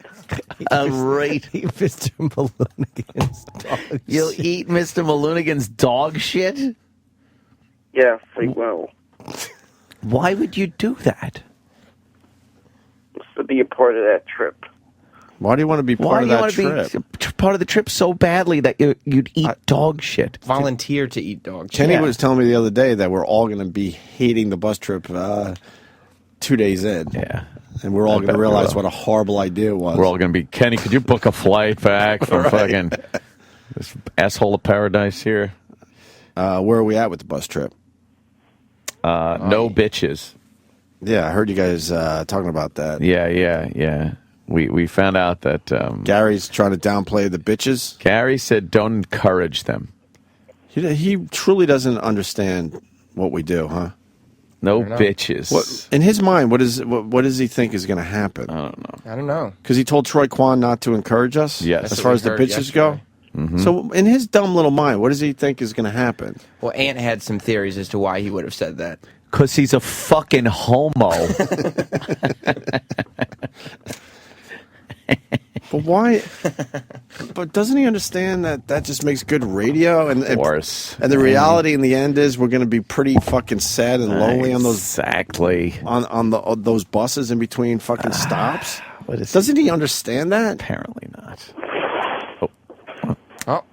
All right. Mr. Malunigan's dog You'll shit. eat Mr. Malunigan's dog shit? Yes, I will. Why would you do that? Just to be a part of that trip. Why do you want to be Why part do of you that want trip? to be part of the trip so badly that you'd eat dog shit? Volunteer to eat dog shit. Kenny was telling me the other day that we're all going to be hating the bus trip 2 days in. Yeah. And we're all going to realize what a horrible idea it was. We're all going to be, Kenny, could you book a flight back from fucking this asshole of paradise here? Where are we at with the bus trip? No bitches. Yeah, I heard you guys talking about that. Yeah. We found out that Gary's trying to downplay the bitches. Gary said don't encourage them. He truly doesn't understand what we do, huh? No bitches. What, in his mind, what does he think is going to happen? I don't know. I don't know. Because he told Troy Kwan not to encourage us? Yes. As far as the bitches go? Mm-hmm. So in his dumb little mind, what does he think is going to happen? Well, Ant had some theories as to why he would have said that. Because he's a fucking homo. But why? But doesn't he understand that just makes good radio? And of course. And the reality in the end is we're going to be pretty fucking sad and lonely on those on those buses in between fucking stops. Doesn't he understand that? Apparently not. Oh,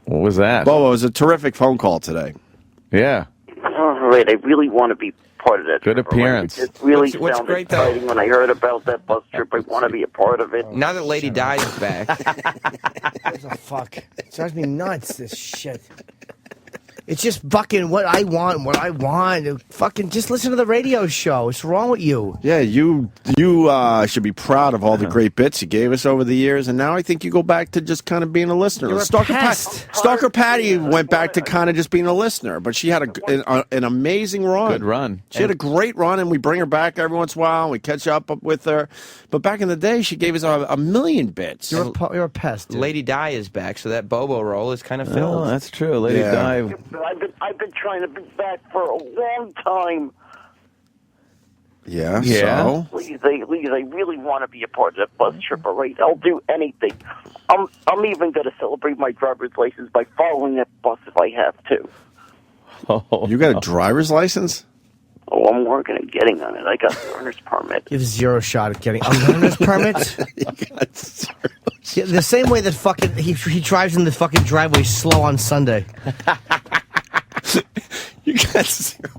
what was that? Bobo, it was a terrific phone call today. Yeah. All right, I really want to be part of that Good trip. appearance. It really What's sounded great, though- exciting when I heard about that bus trip. I want to be a part of it. Now that Lady Di is back, What the fuck? It drives me nuts, this shit. It's just fucking what I want. Fucking just listen to the radio show. What's wrong with you? Yeah, you should be proud of all the great bits you gave us over the years, and now I think you go back to just kind of being a listener. You're a Stalker Patty went back to kind of just being a listener, but she had an amazing run. Good run. She had a great run, and we bring her back every once in a while, and we catch up with her. But back in the day, she gave us a million bits. You're a pest. Dude. Lady Di is back, so that Bobo role is kind of Oh, filled. that's true. Lady Di. I've been trying to be back for a long time. Yeah. Yeah. So Please, I really want to be a part of that bus trip. All right, I'll do anything. I'm even going to celebrate my driver's license by following that bus if I have to. Oh, you got a driver's license? Oh, I'm working on getting on it. I got a learner's permit. You have zero shot at getting a learner's permit. Yeah, the same way that fucking he drives in the fucking driveway slow on Sunday. You got zero.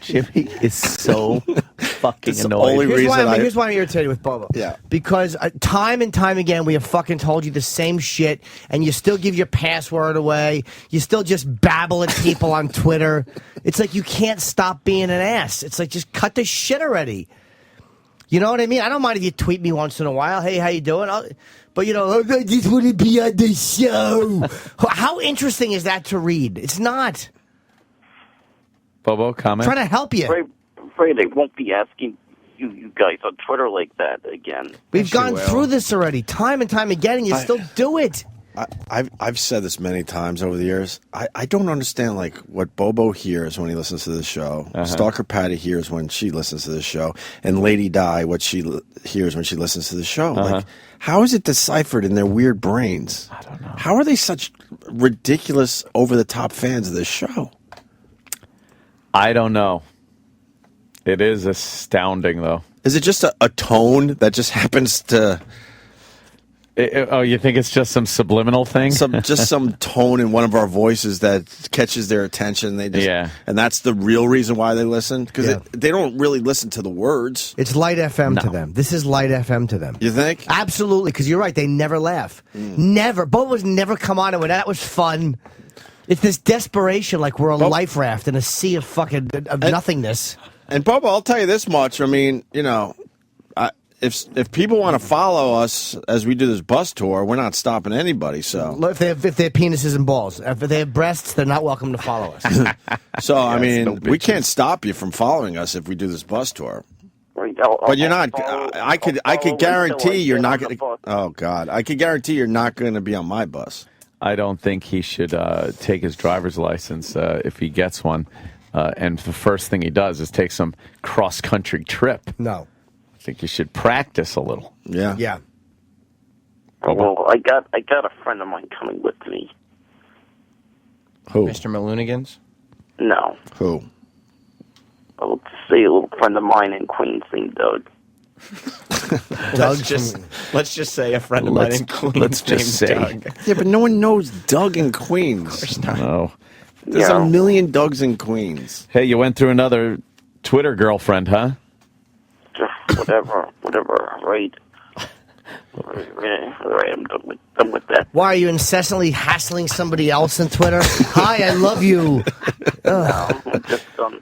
Jimmy is so fucking It's the annoyed. only Here's why I'm irritated with Bobo. Yeah. Because time and time again, we have fucking told you the same shit, and you still give your password away. You still just babble at people on Twitter. It's like you can't stop being an ass. It's like, just cut the shit already. You know what I mean? I don't mind if you tweet me once in a while. Hey, how you doing? But, I just want to be on the show. How interesting is that to read? It's not. Bobo, comment? Trying to help you. I'm afraid I won't be asking you guys on Twitter like that again. We've gone through this already, time and time again, and you still do it. I've said this many times over the years. I don't understand like what Bobo hears when he listens to this show. Stalker Patty hears when she listens to this show, and Lady Di what she hears when she listens to the show. Like, how is it deciphered in their weird brains? I don't know. How are they such ridiculous, over the top fans of this show? I don't know. It is astounding, though. Is it just a tone that just happens to Oh, you think it's just some subliminal thing? Just some tone in one of our voices that catches their attention. They just, Yeah. and that's the real reason why they listen, because they don't really listen to the words. It's light FM to them. This is light FM to them. You think? Absolutely, because you're right. They never laugh. Never. Bobo's never come on and went, that was fun. It's this desperation, like we're a life raft in a sea of fucking nothingness. And Bobo, I'll tell you this much. I mean, if people want to follow us as we do this bus tour, we're not stopping anybody. So If they have penises and balls, if they have breasts, they're not welcome to follow us. So I mean, we can't stop you from following us if we do this bus tour. But you're not. I could guarantee you're not going to. Oh God, I could guarantee you're not going to be on my bus. I don't think he should take his driver's license if he gets one. And the first thing he does is take some cross-country trip. No. I think you should practice a little. Yeah. Yeah. Well, I got a friend of mine coming with me. Who? Mr. Maloonigans? No. Who? I'll just say a little friend of mine in Queens named Doug. Let's just say a friend of mine in Queens. Let's just named say. Doug. Yeah, but no one knows Doug in Queens. No. There's a million Dougs in Queens. Hey, you went through another Twitter girlfriend, huh? Just whatever, right? Right, I'm done with that. Why are you incessantly hassling somebody else on Twitter? Hi, I love you. I'm just done.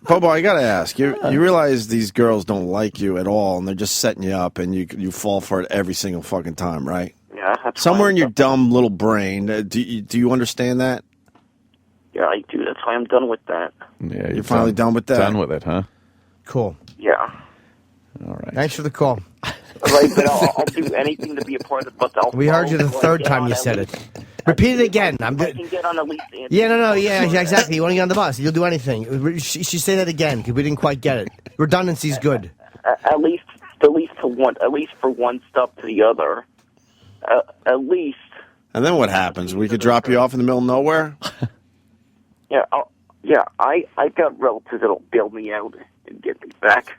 Bobo, I gotta ask you. You realize these girls don't like you at all, and they're just setting you up, and you fall for it every single fucking time, right? Yeah, that's Somewhere in your dumb little brain, do you understand that? Yeah, I do. That's why I'm done with that. Yeah, You're finally done with that? Done with it, huh? Cool. Yeah. All right. Thanks for the call. Right, but I'll do anything to be a part of the bus. We heard you the third time you said it. Repeat it again. I can get on at least. Yeah, exactly. You want to get on the bus? You'll do anything. She say that again because we didn't quite get it. Redundancy's good. At least for one stop to the other. At least. And then what happens? We could drop you off in the middle of nowhere? Yeah. I got relatives that'll bail me out and get me back.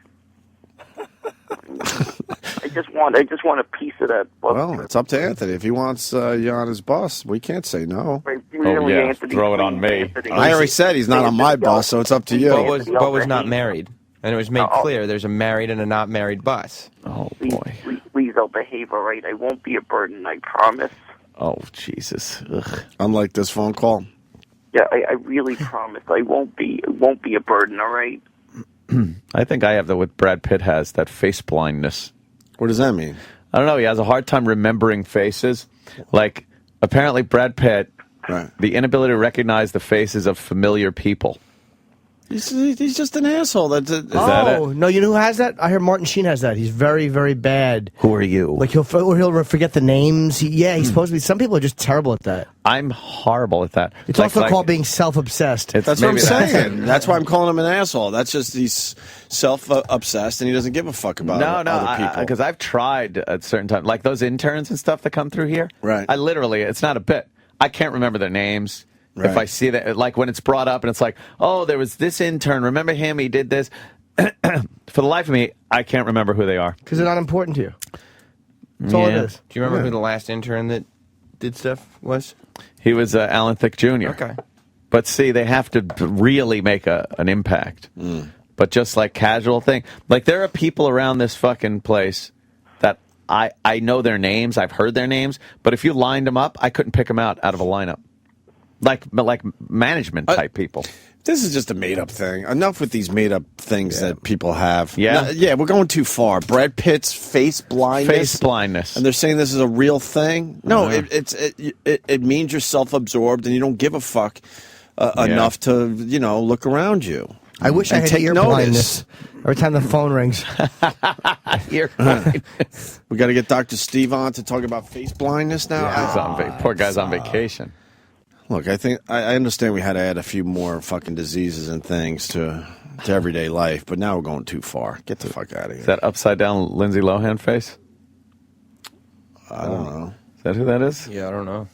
I just want a piece of that bus. Well, it's up to Anthony. If he wants you on his bus, we can't say no. Really, yeah, Anthony, throw it on me. Anthony. I already said he's not on my bus, so it's up to you. Bo was not married. And it was made clear there's a married and a not married bus. Oh, boy. Please, I'll behave all right. I won't be a burden, I promise. Oh, Jesus. Ugh. Unlike this phone call. Yeah, I really promise. I won't be a burden, all right? I think I have what Brad Pitt has, that face blindness. What does that mean? I don't know. He has a hard time remembering faces. Like, apparently Brad Pitt, the inability to recognize the faces of familiar people. He's just an asshole. Is that it? No, you know who has that? I heard Martin Sheen has that. He's very, very bad. Who are you? Like he'll forget the names. He's supposed to be. Some people are just terrible at that. I'm horrible at that. It's also called being self-obsessed. That's what I'm saying. That's why I'm calling him an asshole. That's just he's self-obsessed and he doesn't give a fuck about other people. Because I've tried at certain times, like those interns and stuff that come through here. Right. I literally, it's not a bit. I can't remember their names. Right. If I see that, like when it's brought up and it's like, oh, there was this intern. Remember him? He did this. For the life of me, I can't remember who they are. Because they're not important to you. That's all it is. Do you remember who the last intern that did stuff was? He was Alan Thicke Jr. Okay. But see, they have to really make an impact. But just like casual thing. Like there are people around this fucking place that I know their names. I've heard their names. But if you lined them up, I couldn't pick them out of a lineup. Like management type people. This is just a made-up thing. Enough with these made-up things that people have. Yeah? Yeah, we're going too far. Brad Pitt's face blindness. Face blindness. And they're saying this is a real thing? No, it means you're self-absorbed and you don't give a fuck enough to, look around you. I wish I had ear blindness every time the phone rings. Ear blindness. We got to get Dr. Steve on to talk about face blindness now? Poor guy's on vacation. Look, I think I understand we had to add a few more fucking diseases and things to everyday life, but now we're going too far. Get the fuck out of here. Is that upside down Lindsay Lohan face? I don't know. Is that who that is? Yeah, I don't know.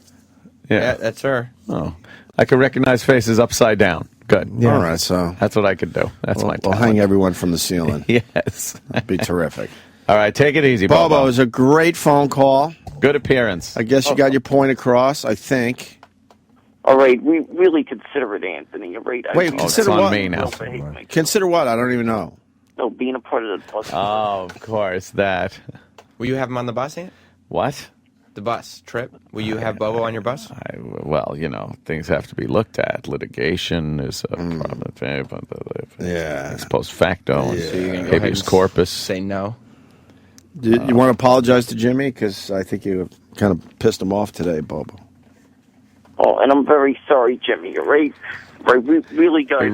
Yeah, that's her. Oh, I could recognize faces upside down. Good. Yeah. All right, so that's what I could do. That's my We'll talent. hang everyone from the ceiling. Yes. That'd be terrific. All right, take it easy, Bobo. Bobo. It was a great phone call. Good appearance. I guess you got your point across, I think. All right, we really consider it, Anthony. All right. Wait, consider what? me now. Consider what? I don't even know. No, being a part of the bus. Oh, of course, that. Will you have him on the bus, Ant? What? The bus trip. Will you have Bobo on your bus? Well, things have to be looked at. Litigation is a problem. Yeah. Ex post facto. So you're gonna go Habeas ahead and corpus. Say no. You want to apologize to Jimmy? Because I think you kind of pissed him off today, Bobo. Oh, and I'm very sorry, Jimmy. All right. Right. We really, guys.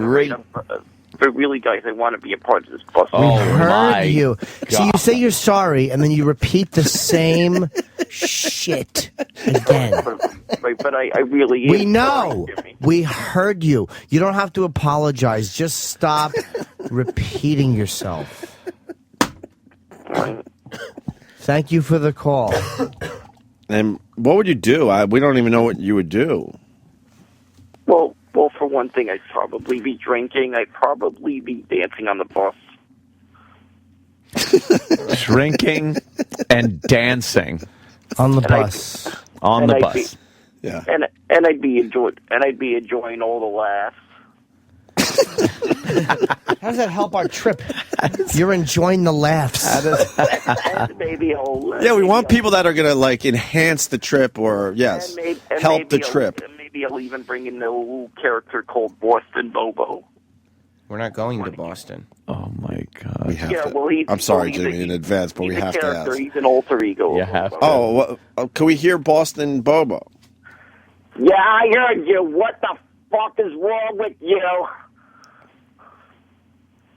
But really, guys, I want to be a part of this bus. We heard you. So you say you're sorry, and then you repeat the same shit again. Right, but I really. We am know. sorry, Jimmy. We heard you. You don't have to apologize. Just stop repeating yourself. Thank you for the call. And what would you do? We don't even know what you would do. Well, for one thing, I'd probably be drinking. I'd probably be dancing on the bus. Drinking and dancing on the bus. On the bus. Yeah. And I'd be enjoying all the laughs. How does that help our trip? You're enjoying the laughs. And maybe Yeah, we want people that are going to enhance the trip or help the trip. Maybe I'll even bring in a little character called Boston Bobo. We're not going to Boston. Oh my God! We have Yeah, to. well, I'm sorry, Jimmy, in advance, but we have to character. ask. He's an alter ego. You have to. Oh, can we hear Boston Bobo? Yeah, I heard you. What the fuck is wrong with you?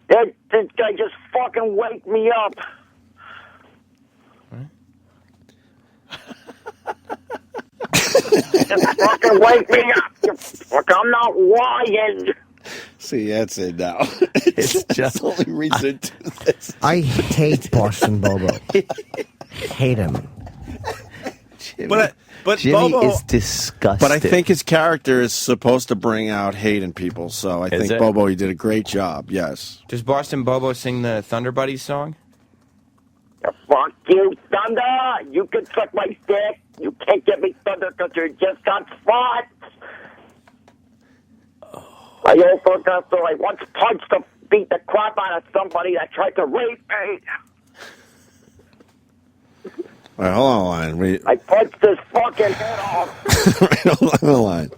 This guy just fucking wake me up. Just fucking wake me up. Fuck, I'm not lying. See, that's it now. It's just the only reason to this. I hate Boston Bobo. Hate him. But Jimmy Bobo is disgusting. But I think his character is supposed to bring out hate in people. So I think Bobo, he did a great job. Yes. Does Boston Bobo sing the Thunder Buddies song? Fuck you, Thunder. You can suck my dick. You can't get me Thunder because you just got spots. I also got so I once punched to beat the crap out of somebody that tried to rape me. All right, hold on the line. I punched his fucking head off. Hold on the line.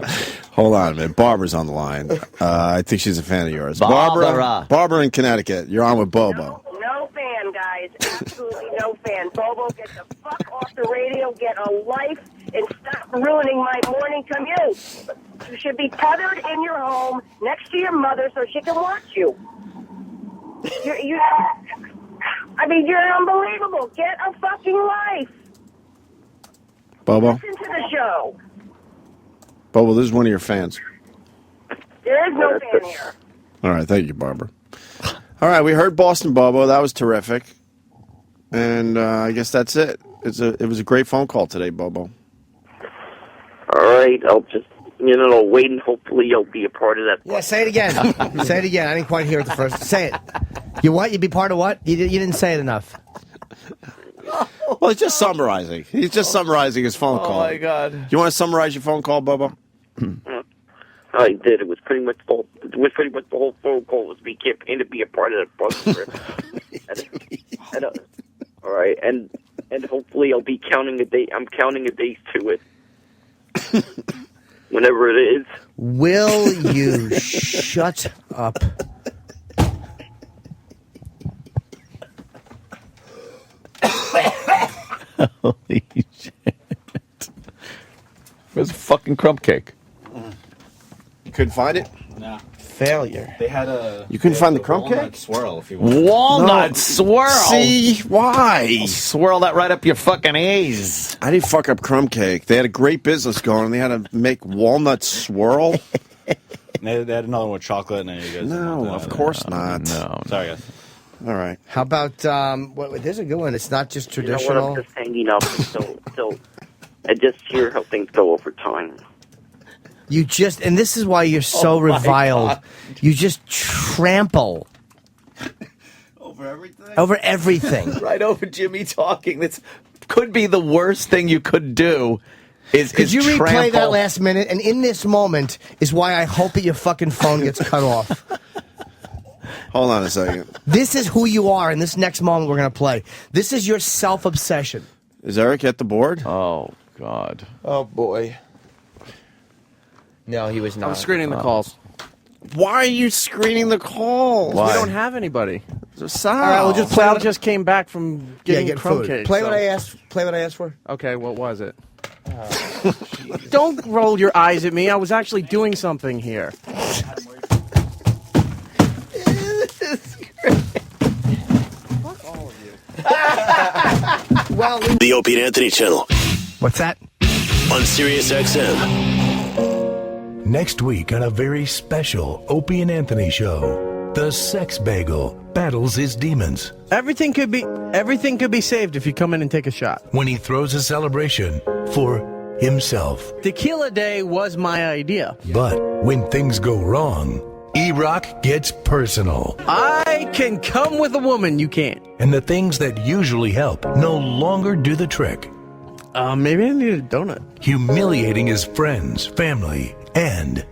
Hold on, man. Barbara's on the line. I think she's a fan of yours. Barbara in Connecticut. You're on with Bobo. No fan, guys. Absolutely no fan. Bobo, get the fuck off the radio, get a life, and stop ruining my morning commute. You should be tethered in your home next to your mother so she can watch you. You're unbelievable. Get a fucking life. Bobo? Listen to the show. Bobo, this is one of your fans. There is no fan here. All right, thank you, Barbara. All right, we heard Boston Bobo. That was terrific. And I guess that's it. It was a great phone call today, Bobo. All right, I'll just, wait and hopefully you'll be a part of that. Yeah, say it again. Say it again. I didn't quite hear it the first. Say it. You want? You be part of what? You didn't say it enough. Well, he's just summarizing. He's just summarizing his phone call. Oh my God! You want to summarize your phone call, Bobo? I did. It was pretty much the whole phone call was me campaigning to be a part of that bus trip. All right, and hopefully I'll be counting a day. I'm counting a days to it. Whenever it is. Will you shut up? Holy shit! Where's the fucking crumb cake? You couldn't find it? No. Failure. They had a. You couldn't find the crumb walnut cake? swirl if you want. Walnut No. swirl. See, why? Swirl that right up your fucking A's. I didn't fuck up crumb cake. They had a great business going, and they had to make walnut swirl. They had another one with chocolate, and then you guys. No, of course not. No. Sorry, guys. All right. How about there's a good one. It's not just You know traditional. what? I'm just hanging up until I just hear how things go over time. You just, and this is why you're so reviled. You just trample Over everything? Over everything. Right over Jimmy talking. That's could be the worst thing you could do. Could you replay that last minute? And in this moment is why I hope that your fucking phone gets cut off. Hold on a second. This is who you are in this next moment we're going to play. This is your self-obsession. Is Eric at the board? Oh, God. Oh, boy. No, he was not. I'm screening the calls. Why are you screening the calls? We don't have anybody. Sal. All right, we'll just play. Sal just came back from getting crumb food. cake. Play so. what I asked. Play what I asked for. Okay, what was it? Don't roll your eyes at me. I was actually doing something here. Well, The Opie and Anthony channel what's that? on Sirius XM. Next week on a very special Opie and Anthony show, the Sex Bagel battles his demons Everything could be saved if you come in and take a shot. when he throws a celebration for himself. Tequila Day was my idea. But when things go wrong, E-Rock gets personal. I can come with a woman, you can't. And the things that usually help no longer do the trick. Maybe I need a donut. Humiliating his friends, family, and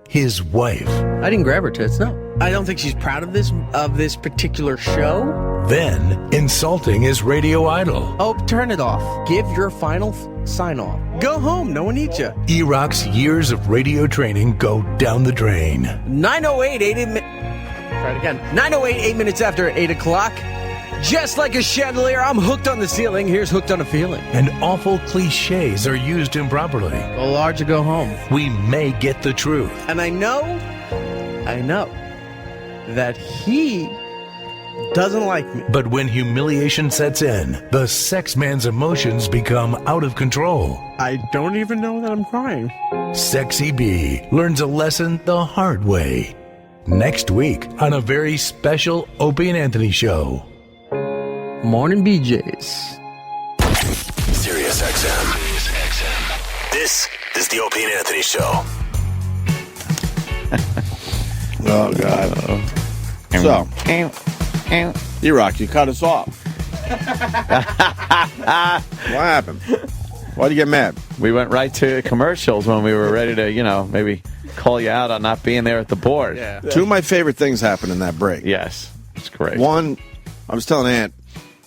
his wife. I didn't grab her tits, no. I don't think she's proud of this particular show. Then insulting his radio idol. Oh, turn it off. Give your final sign off. Go home. No one needs you. E-Rock's years of radio training go down the drain. 9:08, 8 minutes. Try it again. 9:08, 8 minutes after 8 o'clock. Just like a chandelier, I'm hooked on the ceiling. Here's Hooked on a Feeling. And awful cliches are used improperly. Go large or go home. We may get the truth. And I know that he doesn't like me. But when humiliation sets in, the sex man's emotions become out of control. I don't even know that I'm crying. Sexy B learns a lesson the hard way. Next week on a very special Opie and Anthony show. Morning BJs. Sirius XM. This is the Opie and Anthony show. Oh, God. So, E-Rock, you cut us off. What happened? Why'd you get mad? We went right to commercials when we were ready to, maybe call you out on not being there at the board. Yeah. Two of my favorite things happened in that break. Yes, it's great. One, I was telling Ant,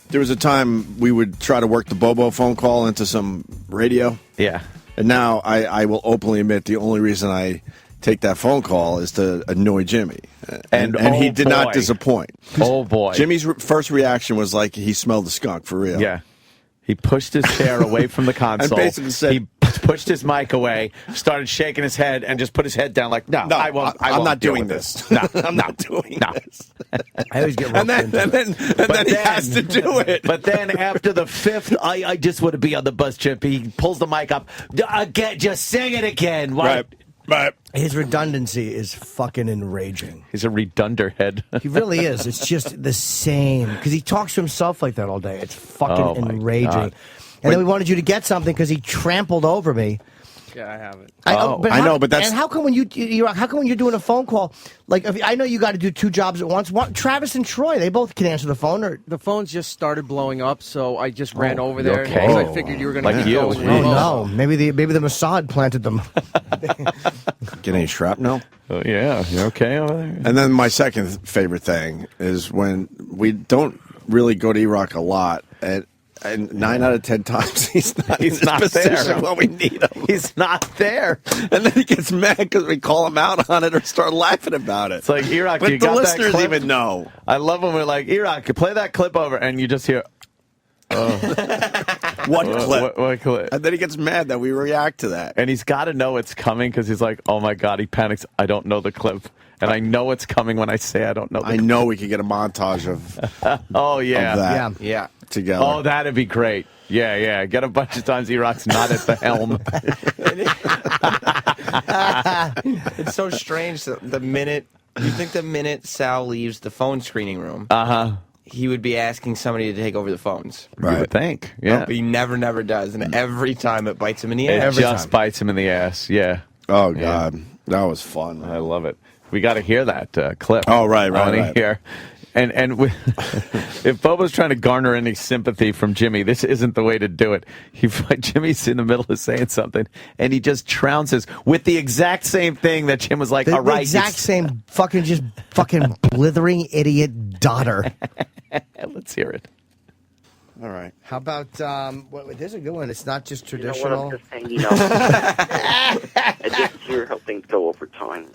there was a time we would try to work the Bobo phone call into some radio. Yeah. And now I will openly admit the only reason I take that phone call is to annoy Jimmy. And he did not disappoint. Oh, boy. Jimmy's first reaction was like he smelled the skunk, for real. Yeah. He pushed his chair away from the console. And basically said, he pushed his mic away, started shaking his head, and just put his head down like, no, I won't. I'm not deal doing with this. No, I'm not doing this. I always get and then he has to do it. But then after the fifth, I just want to be on the bus trip. He pulls the mic up. Again, just sing it again. Why? Right. His redundancy is fucking enraging. He's a redunderhead. He really is. It's just the same. Because he talks to himself like that all day. It's fucking enraging. God. And then we wanted you to get something because he trampled over me. Yeah, I have it. I know, but that's... And how come when how come when you're doing a phone call, like I know you got to do two jobs at once. Travis and Troy, they both can answer the phone. Or the phones just started blowing up, so I just ran over there okay. because I figured you were going to keep going. Oh no, maybe the Mossad planted them. Get any shrapnel? Yeah, you okay over there? And then my second favorite thing is when we don't really go to E-Rock a lot, and 9 out of 10 times he's not there when we need him. He's not there. And then he gets mad because we call him out on it or start laughing about it. It's like, E-Rock, but you the got listeners that clip? even know. I love when we're like, E-Rock, play that clip over, and you just hear, What clip? What clip? And then he gets mad that we react to that. And he's got to know it's coming because he's like, oh my God, he panics. I don't know the clip. And I know it's coming when I say I don't know the clip. I know we could get a montage of oh, yeah. of that Yeah. together. Oh, that'd be great. Yeah. Get a bunch of times E-Rock's not at the helm. It's so strange that the minute Sal leaves the phone screening room, he would be asking somebody to take over the phones. You would think. Yeah. But he never does. And every time it bites him in the ass. It just bites him in the ass. Yeah. Oh, God. That was fun. I love it. We got to hear that clip. Oh, right. I want to hear. And if Bobo's trying to garner any sympathy from Jimmy, this isn't the way to do it. Jimmy's in the middle of saying something, and he just trounces with the exact same thing that Jim was like, all right. The exact same fucking blithering idiot daughter. Let's hear it. All right. How about, there's a good one. It's not just You know traditional. what I'm just saying, I just hear how things go over time.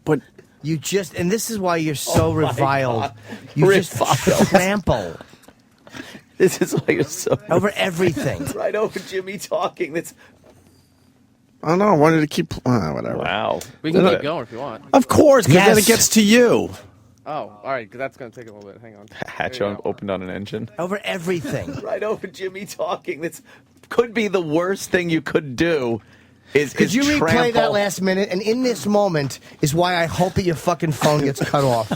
But you just, and this is why you're so Oh my reviled. God. You just trample. This is why you're so over everything. Right over Jimmy talking. That's. I don't know. I wanted to keep. Whatever. Wow. We can keep going if you want. Of course, because then it gets to you. Oh, all right, because that's going to take a little bit. Hang on. Hatch opened on an engine. Over everything. Right over Jimmy talking. That's could be the worst thing you could do. Could you replay trample. that last minute? And in this moment is why I hope that your fucking phone gets cut off.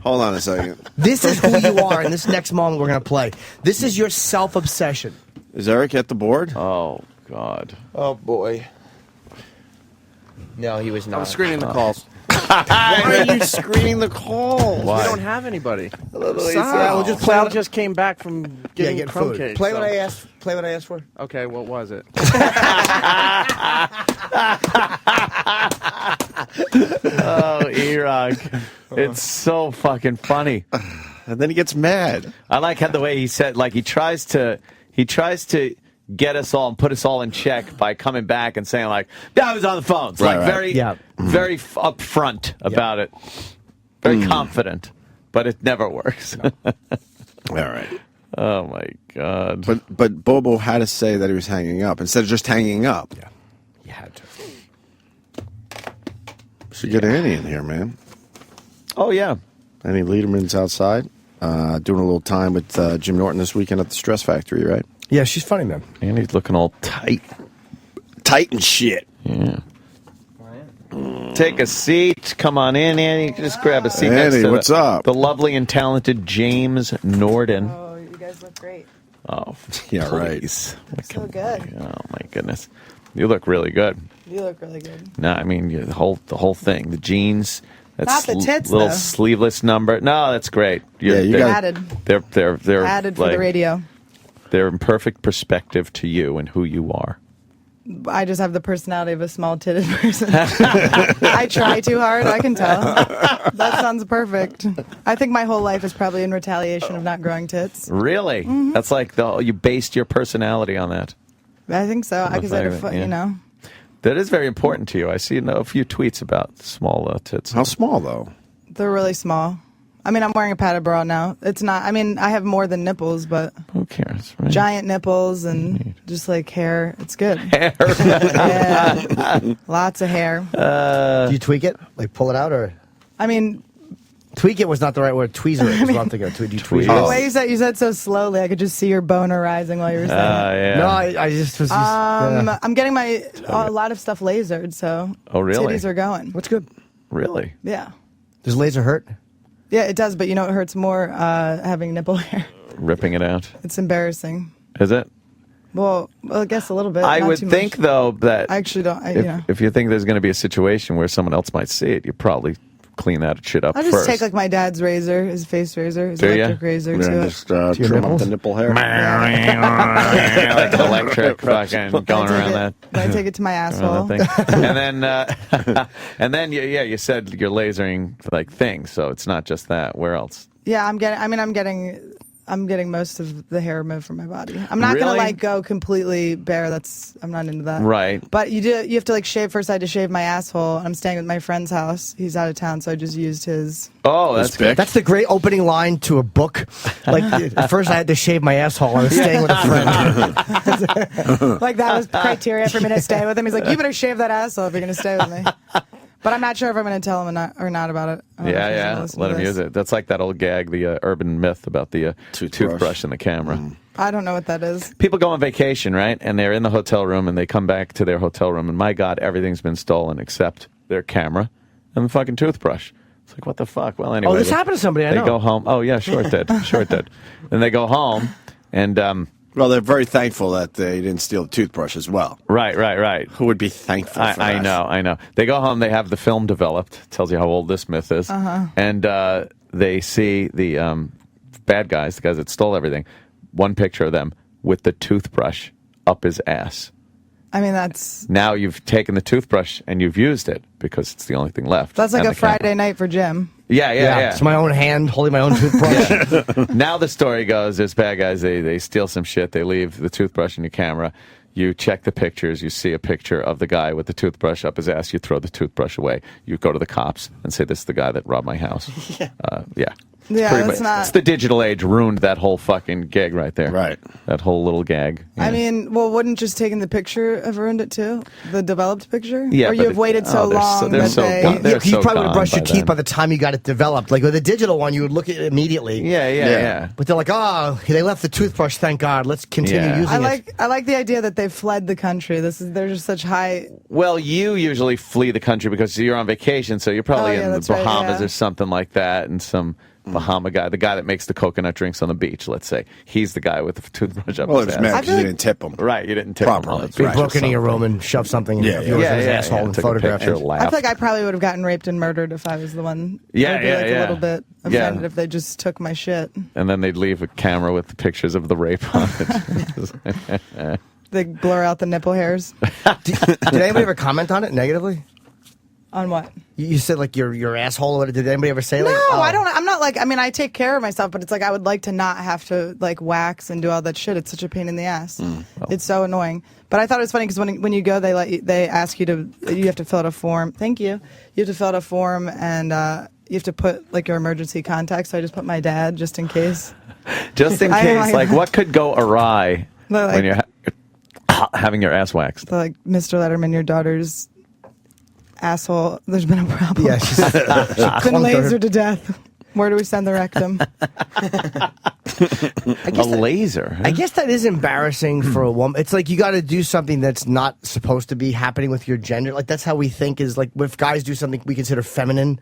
Hold on a second. This is who you are, and this next moment we're going to play. This is your self-obsession. Is Eric at the board? Oh, God. Oh, boy. No, he was not. I'm screening the calls. Why are you screening the calls? We don't have anybody. Yeah, we'll just play. Sal just came back from getting get crumb food. cakes. Play what I asked. Play what I asked for. Okay, what was it? Oh, E-Rock. It's so fucking funny. And then he gets mad. I like how the way he said, like he tries to get us all and put us all in check by coming back and saying like, "Yeah, I was on the phone." It's Right, like right. very upfront about it, very confident, but it never works. All right. Oh my God. But Bobo had to say that he was hanging up instead of just hanging up. Yeah, you had to. Should get Annie in here, man. Oh yeah. Annie Lederman's outside, doing a little time with Jim Norton this weekend at the Stress Factory, right? Yeah, she's funny, man. Annie's looking all tight. Tight and shit. Yeah. Take a seat. Come on in, Annie. You can just grab a seat next Annie, to what's up? the lovely and talented James Norden. Oh, you guys look great. Oh, yeah, please. So good. Oh my goodness, you look really good. You look really good. No, I mean the whole thing, the jeans. Not the tits, little though. sleeveless number. No, that's great. Yeah, you they're, Added. They're Added for like, the radio. They're in perfect perspective to you and who you are. I just have the personality of a small-titted person. I try too hard, I can tell. That sounds perfect. I think my whole life is probably in retaliation of not growing tits. Really? Mhm. That's like you based your personality on that. I think so. I consider, Yeah. you know. That is very important to you. I see a few tweets about small tits. How small, though? They're really small. I mean, I'm wearing a padded bra now. It's not, I mean, I have more than nipples, but who cares? Right? Giant nipples and just like hair. It's good. Hair. Yeah. Lots of hair. Do you tweak it? Like pull it out, or I mean, tweak it was not the right word. Tweezer it is what I'm thinking of. Do you tweak the it? way you said so slowly, I could just see your boner rising while you were saying it. Yeah. No, I just was. Yeah. I'm getting a lot of stuff lasered, so Oh, really? titties are going. What's good? Really? Yeah. Does laser hurt? Yeah, it does, but you know it hurts more having nipple hair. Ripping it out. It's embarrassing. Is it? Well, I guess a little bit. I not would too think, much. though, that I actually don't. if you think there's going to be a situation where someone else might see it, you probably clean that shit up I just first. take like my dad's razor, his face razor, his Do ya? electric razor Yeah, to it. just trim up the nipple hair. like electric fucking going around that. I take it to my asshole. thing. and then you said you're lasering like things, so it's not just that. Where else? Yeah, I'm getting most of the hair removed from my body. I'm not gonna Really? like go completely bare. I'm not into that. Right. But you have to like shave first. I had to shave my asshole. I'm staying at my friend's house. He's out of town, so I just used his. Oh, that's good. That's the great opening line to a book. Like at first, I had to shave my asshole. I was staying with a friend. Like that was criteria for me to stay with him. He's like, you better shave that asshole if you're gonna stay with me. But I'm not sure if I'm going to tell him or not about it. I don't know if he's gonna Yeah. listen Let to him this. use it. That's like that old gag, the urban myth about the toothbrush and the camera. I don't know what that is. People go on vacation, right? And they're in the hotel room, and they come back to their hotel room, and my God, everything's been stolen except their camera and the fucking toothbrush. It's like, what the fuck? Well, anyway. this happened to somebody I They know. go home. Oh, yeah, sure it did. Sure it did. Then they go home, and Well, they're very thankful that they didn't steal the toothbrush as well. Right. Who would be thankful for that? I know. They go home, they have the film developed. Tells you how old this myth is. And they see the bad guys, the guys that stole everything, one picture of them with the toothbrush up his ass. I mean, that's Now you've taken the toothbrush and you've used it because it's the only thing left. like And a the Friday camera. night for Jim. Yeah. It's my own hand holding my own toothbrush. Now the story goes, there's bad guys, they steal some shit, they leave the toothbrush in your camera. You check the pictures, you see a picture of the guy with the toothbrush up his ass, you throw the toothbrush away. You go to the cops and say, this is the guy that robbed my house. Yeah. Yeah, Pretty that's much- not. It's the digital age ruined that whole fucking gig right there. Right. That whole little gag. I mean, well, wouldn't just taking the picture have ruined it too? The developed picture? Yeah, Or but you have waited so long that they... You probably would have brushed your teeth by the time you got it developed. Like with a digital one, you would look at it immediately. Yeah. But they're like, oh, they left the toothbrush. Thank God. Let's continue using it. I like the idea that they fled the country. They're just such high. Well, you usually flee the country because you're on vacation, so you're probably in the that's right, Bahamas yeah. or something like that, and some Bahama guy, the guy that makes the coconut drinks on the beach, let's say, he's the guy with the toothbrush up Well, his it was ass. mad because you didn't tip him. Right, you didn't tip properly. him. You broke into your room and shoved something in yours in his asshole and took a photographed picture, it. I feel like I probably would have gotten raped and murdered if I was the one. Yeah, I'd be yeah, like yeah. a little bit Yeah. offended if they just took my shit. And then they'd leave a camera with the pictures of the rape on it. They blur out the nipple hairs. Did anybody ever comment on it negatively? On what? You said like your asshole. What did anybody ever say? Like, No, oh. I don't. I'm not like. I mean, I take care of myself, but it's like I would like to not have to like wax and do all that shit. It's such a pain in the ass. It's so annoying. But I thought it was funny because when you go, they ask you you have to fill out a form. Thank you. You have to fill out a form and you have to put like your emergency contact. So I just put my dad just in case. Just in I case, like like that. what could go awry They're like- when you're having your ass waxed? So, like, Mr. Letterman, your daughter's asshole. There's been a problem. Yeah, she's been clunked her. lasered to death. Where do we send the rectum? A laser. I guess that is embarrassing for a woman. It's like you got to do something that's not supposed to be happening with your gender. Like that's how we think is like if guys do something we consider feminine.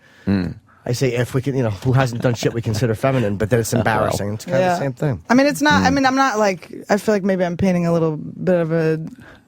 I say if we can, who hasn't done shit we consider feminine, but then it's embarrassing. It's kind of the same thing. I mean, it's not. I mean, I'm not like. I feel like maybe I'm painting a little bit of a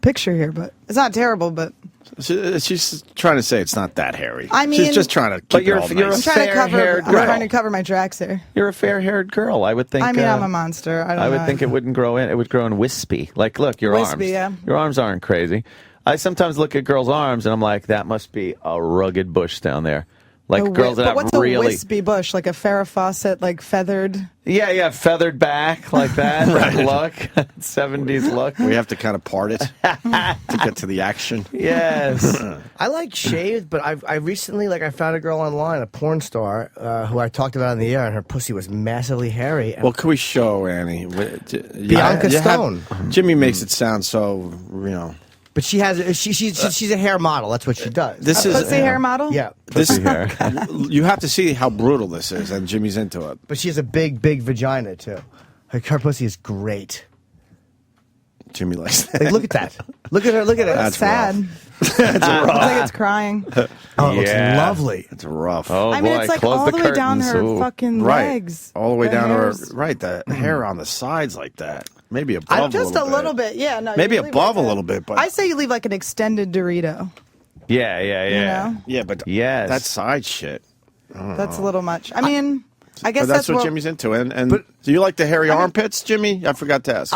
picture here, but it's not terrible. But She's trying to say it's not that hairy. I mean- she's just trying to keep But you're it all a nice. I'm trying to cover. fair-haired I'm girl. trying to cover my tracks here. You're a fair-haired girl. I would think. I mean, I'm a monster. I don't I would know. think it wouldn't grow in. It would grow in wispy. Like, look, your Wispy, arms. yeah. Your arms aren't crazy. I sometimes look at girls' arms and I'm like, that must be a rugged bush down there. Like girls that but have what's really, a wispy bush? Like a Farrah Fawcett, like feathered. yeah, feathered back like that. That look, 70s look. We have to kind of part it to get to the action. Yes. I like shaved, but I recently I found a girl online, a porn star, who I talked about on the air, and her pussy was massively hairy. Well, can we show Annie? Bianca Stone. Jimmy makes it sound so, But she has she's a hair model. That's what she does. This A is pussy hair model? Yeah. This you have to see how brutal this is, and Jimmy's into it. But she has a big vagina too. Her pussy is great. Jimmy likes that. Like, look at that. Look at her. Look at it. That's sad. That's Looks rough. like it's crying. Oh, it looks Yeah. lovely. It's rough. Oh, I mean, boy, it's like close all the way down curtains. her Ooh. fucking Right. legs. All the way The down to her. hairs. Right, the hair on the sides like that. Maybe above Just a little bit. Yeah, no. Maybe you leave above like a little bit, but I say you leave like an extended Dorito. Yeah. You know? yeah, but Yes. that side shit. That's a little much. I mean, I guess But that's what what Jimmy's into. And do you like the hairy armpits, Jimmy? I forgot to ask.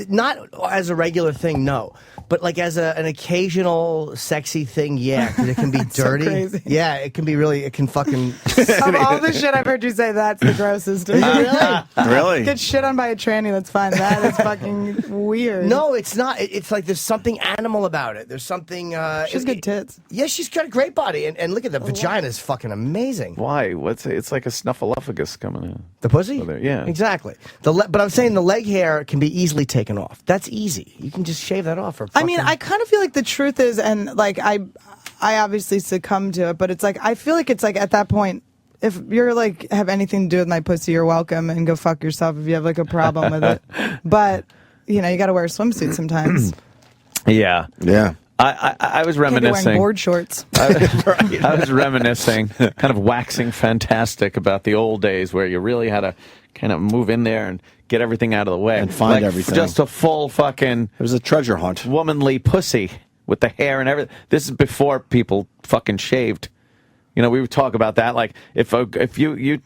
Not as a regular thing, no. But like as an occasional sexy thing, yeah, because it can be So dirty. crazy. Yeah, it can be really. It can fucking. Of all the shit I've heard you say, that's the grossest. Really? Get shit on by a tranny, that's fine. That is fucking weird. No, it's not. It's like there's something animal about it. There's something. She's good tits. Yeah, she's got a great body, and look at the vagina is fucking amazing. Why? It's like a snuffleupagus coming in. The pussy? Yeah. Exactly. But I'm saying the leg hair can be easily taken off. That's easy. You can just shave that off. I mean, I kind of feel like the truth is, and like I obviously succumbed to it, but it's like I feel like it's like at that point, if you're like have anything to do with my pussy, you're welcome and go fuck yourself if you have like a problem with it. But you got to wear a swimsuit sometimes. Yeah. Yeah. I was Can't be reminiscing. wearing board shorts. I was reminiscing, kind of waxing fantastic about the old days where you really had to kind of move in there and get everything out of the way And find everything. Just a full fucking. It was a treasure hunt. Womanly pussy with the hair and everything. This is before people fucking shaved. You know, we would talk about that. Like, if you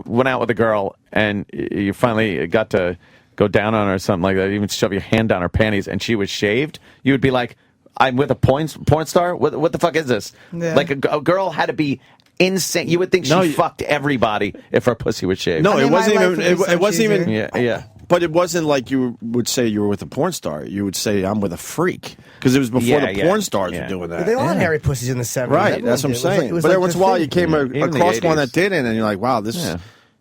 went out with a girl and you finally got to go down on her or something like that, even shove your hand down her panties, and she was shaved, you would be like, I'm with a porn star? What the fuck is this? Yeah. Like, a girl had to be insane. You would think she fucked everybody if her pussy was shaved. No, it wasn't even. It wasn't even. Yeah. But it wasn't like you would say you were with a porn star. You would say I'm with a freak because it was before the porn stars were doing that. They all had hairy pussies in the 70s. Right, Everyone that's what I'm did. It was like- saying. it was But like every once the in a while thing. you came Even the across one 80s. that didn't, and you're like, wow, this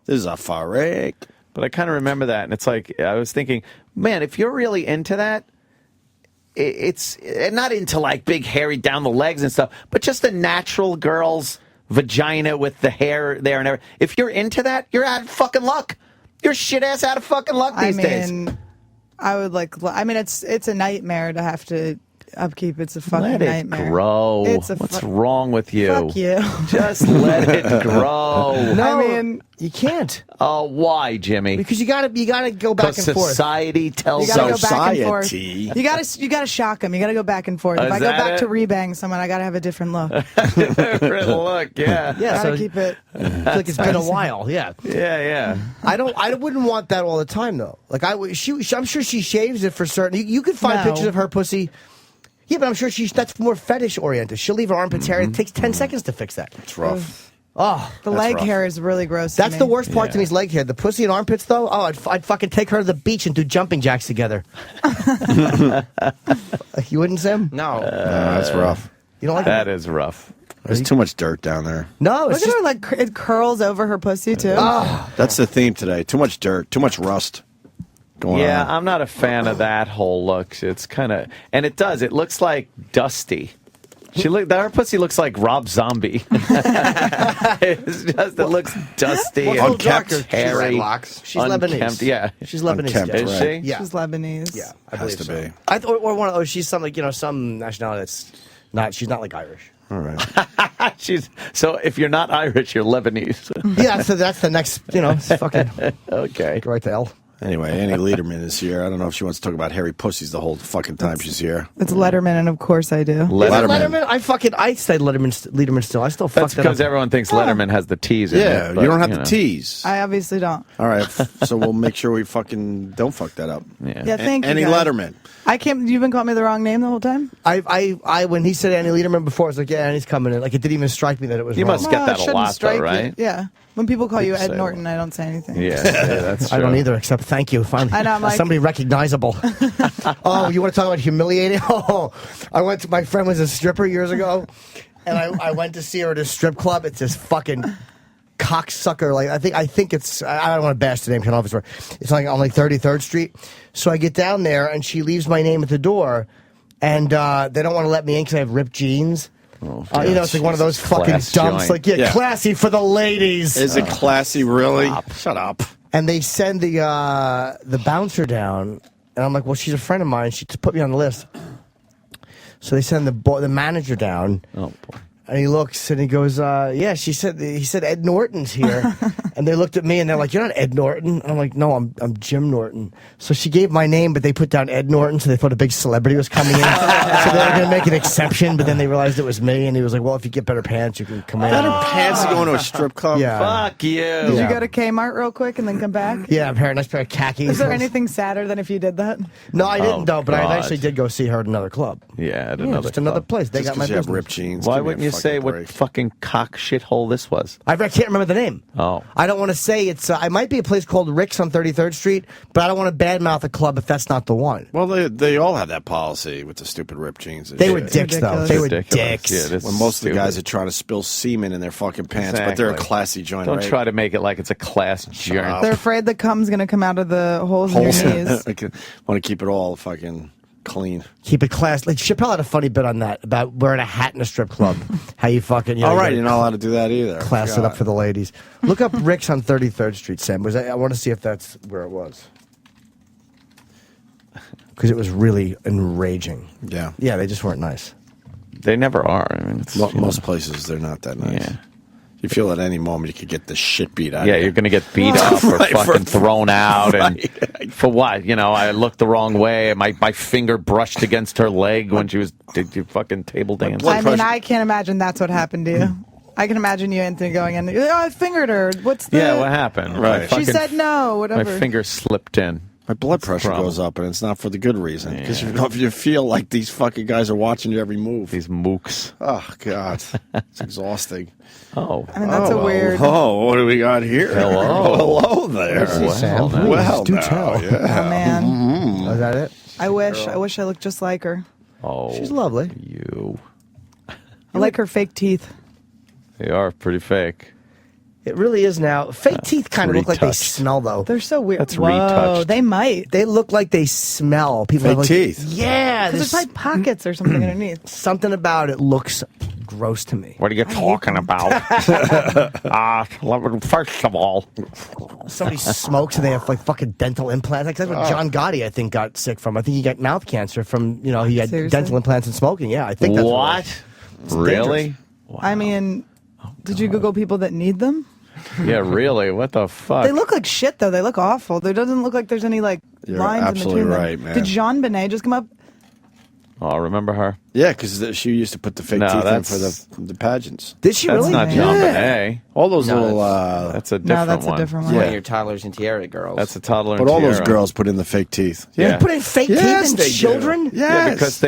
is a freak. But I kind of remember that, and it's like, I was thinking, man, if you're really into that, it's not into like big hairy down the legs and stuff, but just a natural girl's vagina with the hair there and everything. If you're into that, you're out of fucking luck. You're shit ass out of fucking luck these days. I would like. I mean, it's a nightmare to have to upkeep. It's a fucking Let it nightmare. grow. It's a What's wrong with you? Fuck you. Just let it grow. No, I mean, you can't. Oh, why, Jimmy? Because you gotta go back and forth. Society tells You gotta go back and forth. society. You gotta shock them. You gotta go back and forth. If Is I go that back it? to rebang someone, I gotta have a different look. Look, yeah. Yeah, Gotta so keep it. I feel like it's been a while. Yeah, yeah. I wouldn't want that all the time though. Like I'm sure she shaves it for certain. You could find No. pictures of her pussy. Yeah, but I'm sure that's more fetish oriented. She'll leave her armpits hair. It takes 10 seconds to fix that. It's rough. Oh, The leg hair is really gross. That's to the me. worst part to me is leg hair. The pussy and armpits, though. Oh, I'd fucking take her to the beach and do jumping jacks together. You wouldn't, Sam? No. That's rough. You don't like That is rough. There's too much dirt down there. No, Look at her, like it curls over her pussy too. That's the theme today. Too much dirt. Too much rust. Going Yeah, on. I'm not a fan of that whole look. It's kind of, and it does. It looks like dusty. Her pussy looks like Rob Zombie. It's just, it looks dusty, What's and darker? hairy, She's unkempt. Lebanese. Yeah, She's Lebanese. Unkempt, yeah. is right. she? Yeah. She's Lebanese. Yeah, I Has believe to so. be. Or one of she's some some nationality that's not. She's not like Irish. All right. So if you're not Irish, you're Lebanese. Yeah, so that's the next. It's fucking Okay. go right to hell. Anyway, Annie Lederman is here. I don't know if she wants to talk about hairy pussies the whole fucking time she's here. It's Letterman, and of course I do. Letterman. I say Letterman still. I still fuck That's that because up. everyone thinks Letterman has the T's in Yeah, it. you don't have know. to tease. I obviously don't. All right, so we'll make sure we fucking don't fuck that up. Yeah, thank you. Annie guys. Letterman. I can't. You've been calling me the wrong name the whole time. I when he said Annie Lederman before, I was like, yeah, Annie's coming in. Like it didn't even strike me that it was. You wrong. must get Well, that it a shouldn't lot, though, strike you. right? Yeah. When people call you People Ed say Norton, I don't say anything. Yeah, that's true. I don't either, except thank you. Finally, I know, I'm like- somebody recognizable. Oh, you want to talk about humiliating? Oh, I went to my friend was a stripper years ago, and I went to see her at a strip club. It's this fucking cocksucker. Like I think it's. I don't want to bash the name. I don't know if it's right. It's like on 33rd Street. So I get down there, and she leaves my name at the door, and they don't want to let me in because I have ripped jeans. It's like one of those fucking Class dumps. joint. Like, classy for the ladies. Is it classy, really? Shut up. And they send the bouncer down, and I'm like, well, she's a friend of mine. She put me on the list. So they send the manager down. Oh boy. And he looks and he goes, yeah, he said Ed Norton's here. And they looked at me and they're like, you're not Ed Norton. And I'm like, no, I'm Jim Norton. So she gave my name, but they put down Ed Norton, so they thought a big celebrity was coming in. So they were going to make an exception, but then they realized it was me. And he was like, well, if you get better pants, you can come in. Better pants to go into a strip club? Yeah. Fuck you. Did you go to Kmart real quick and then come back? Yeah, a nice pair of khakis. Is there anything sadder than if you did that? No, I didn't, though, but God. I actually did go see her at another club. Yeah, at Yeah, another just another club. place. They Just got my 'cause you have business. ripped jeans. Why Give me a wouldn't you fucking say break. what fucking cock shithole this was? I can't remember the name. Oh. I don't want to say it's. I might be a place called Rick's on 33rd Street, but I don't want to badmouth a club if that's not the one. Well, they all have that policy with the stupid ripped jeans. and They shit. were dicks, though. ridiculous. They were Ridiculous. dicks. Yeah, this When is most of the stupid. guys are trying to spill semen in their fucking pants, but they're a Exactly. classy joint, Don't right? try to make it like it's a class joint. They're afraid the cum's going to come out of the holes in your knees. Want to keep it all fucking clean. Keep it class. Like Chappelle had a funny bit on that about wearing a hat in a strip club. How you fucking. All right, you you're not allowed to do that either. class it Forgot. up for the ladies. Look up Rick's on 33rd Street, Sam. I want to see if that's where it was. Because it was really enraging. Yeah. Yeah, they just weren't nice. They never are. I mean, it's, Most places, they're not that nice. Yeah. You feel at any moment you could get the shit beat out of Yeah, you. you're going to get beat up or Right, fucking thrown out. Right. And for what? You know, I looked the wrong way. My finger brushed against her leg when she was fucking table dancing. I mean, I can't imagine that's what happened to you. I can imagine you, Anthony, going in. Oh, I fingered her. What's the? Yeah, what happened? Right. She said no. Whatever. My finger slipped in. My blood pressure problem? goes up, and it's not for the good reason. Because you feel like these fucking guys are watching your every move. These mooks. Oh, God. It's exhausting. Oh. I mean, that's a weird. Oh, what do we got here? Hello. Hello there. Sam, please, Well, do now, tell. yeah. Oh, man. Mhm. Is that it? I wish I looked just like her. Oh. She's lovely. You. I like her fake teeth. They are pretty fake. It really is now. Fake teeth kind of look like they retouched. smell, though. They're so weird. That's Whoa, retouched. they might. They look like they smell. People Fake have like, teeth. Yeah, Because there's like pockets or something underneath. something about it looks gross to me. What are you talking about? First of all, Somebody smokes and they have like fucking dental implants. Like that's what John Gotti, I think, got sick from. I think he got mouth cancer from he had Seriously? dental implants and smoking. Yeah, I think that's what? It's Really? I mean, did you Google people that need them? Yeah, really? What the fuck? They look like shit, though. They look awful. There doesn't look like there's any like You're lines in absolutely between right, them. man. Did Jean Benet just come up? Oh, remember her? Yeah, because she used to put the fake No, teeth in that's- for the pageants. Did she That's really? not John Benet. All those No, little... That's a different No, that's one. a different one. One Yeah. of your toddlers and tiara girls. That's a toddler. But and all those tiara. girls put in the fake teeth. Yeah. They put in fake Yes, teeth they in do. children? Yeah, Yes. because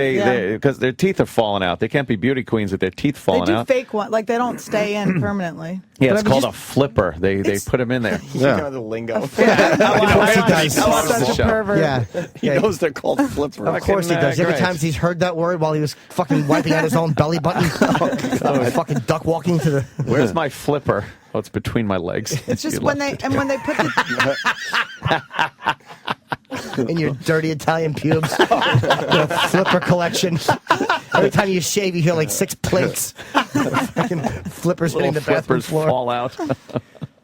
because their teeth are falling out. They can't be beauty queens with their teeth They falling do out. fake one, like they don't stay in permanently. Yeah, But it's I mean, called a flipper. They put them in there. Yeah. the lingo. Of course he does. Such a pervert. Yeah. He knows they're called flippers. Of course he does. Every great. time he's heard that word while he was fucking wiping out his own belly button. Fucking duck walking to the... Where's my flipper? Oh, it's between my legs. It's just You when left they it. when they put the in your dirty Italian pubes. Your flipper collection. Every time you shave, you hear like 6 plates. Fucking flippers Little hitting the bathroom flippers floor. fall out.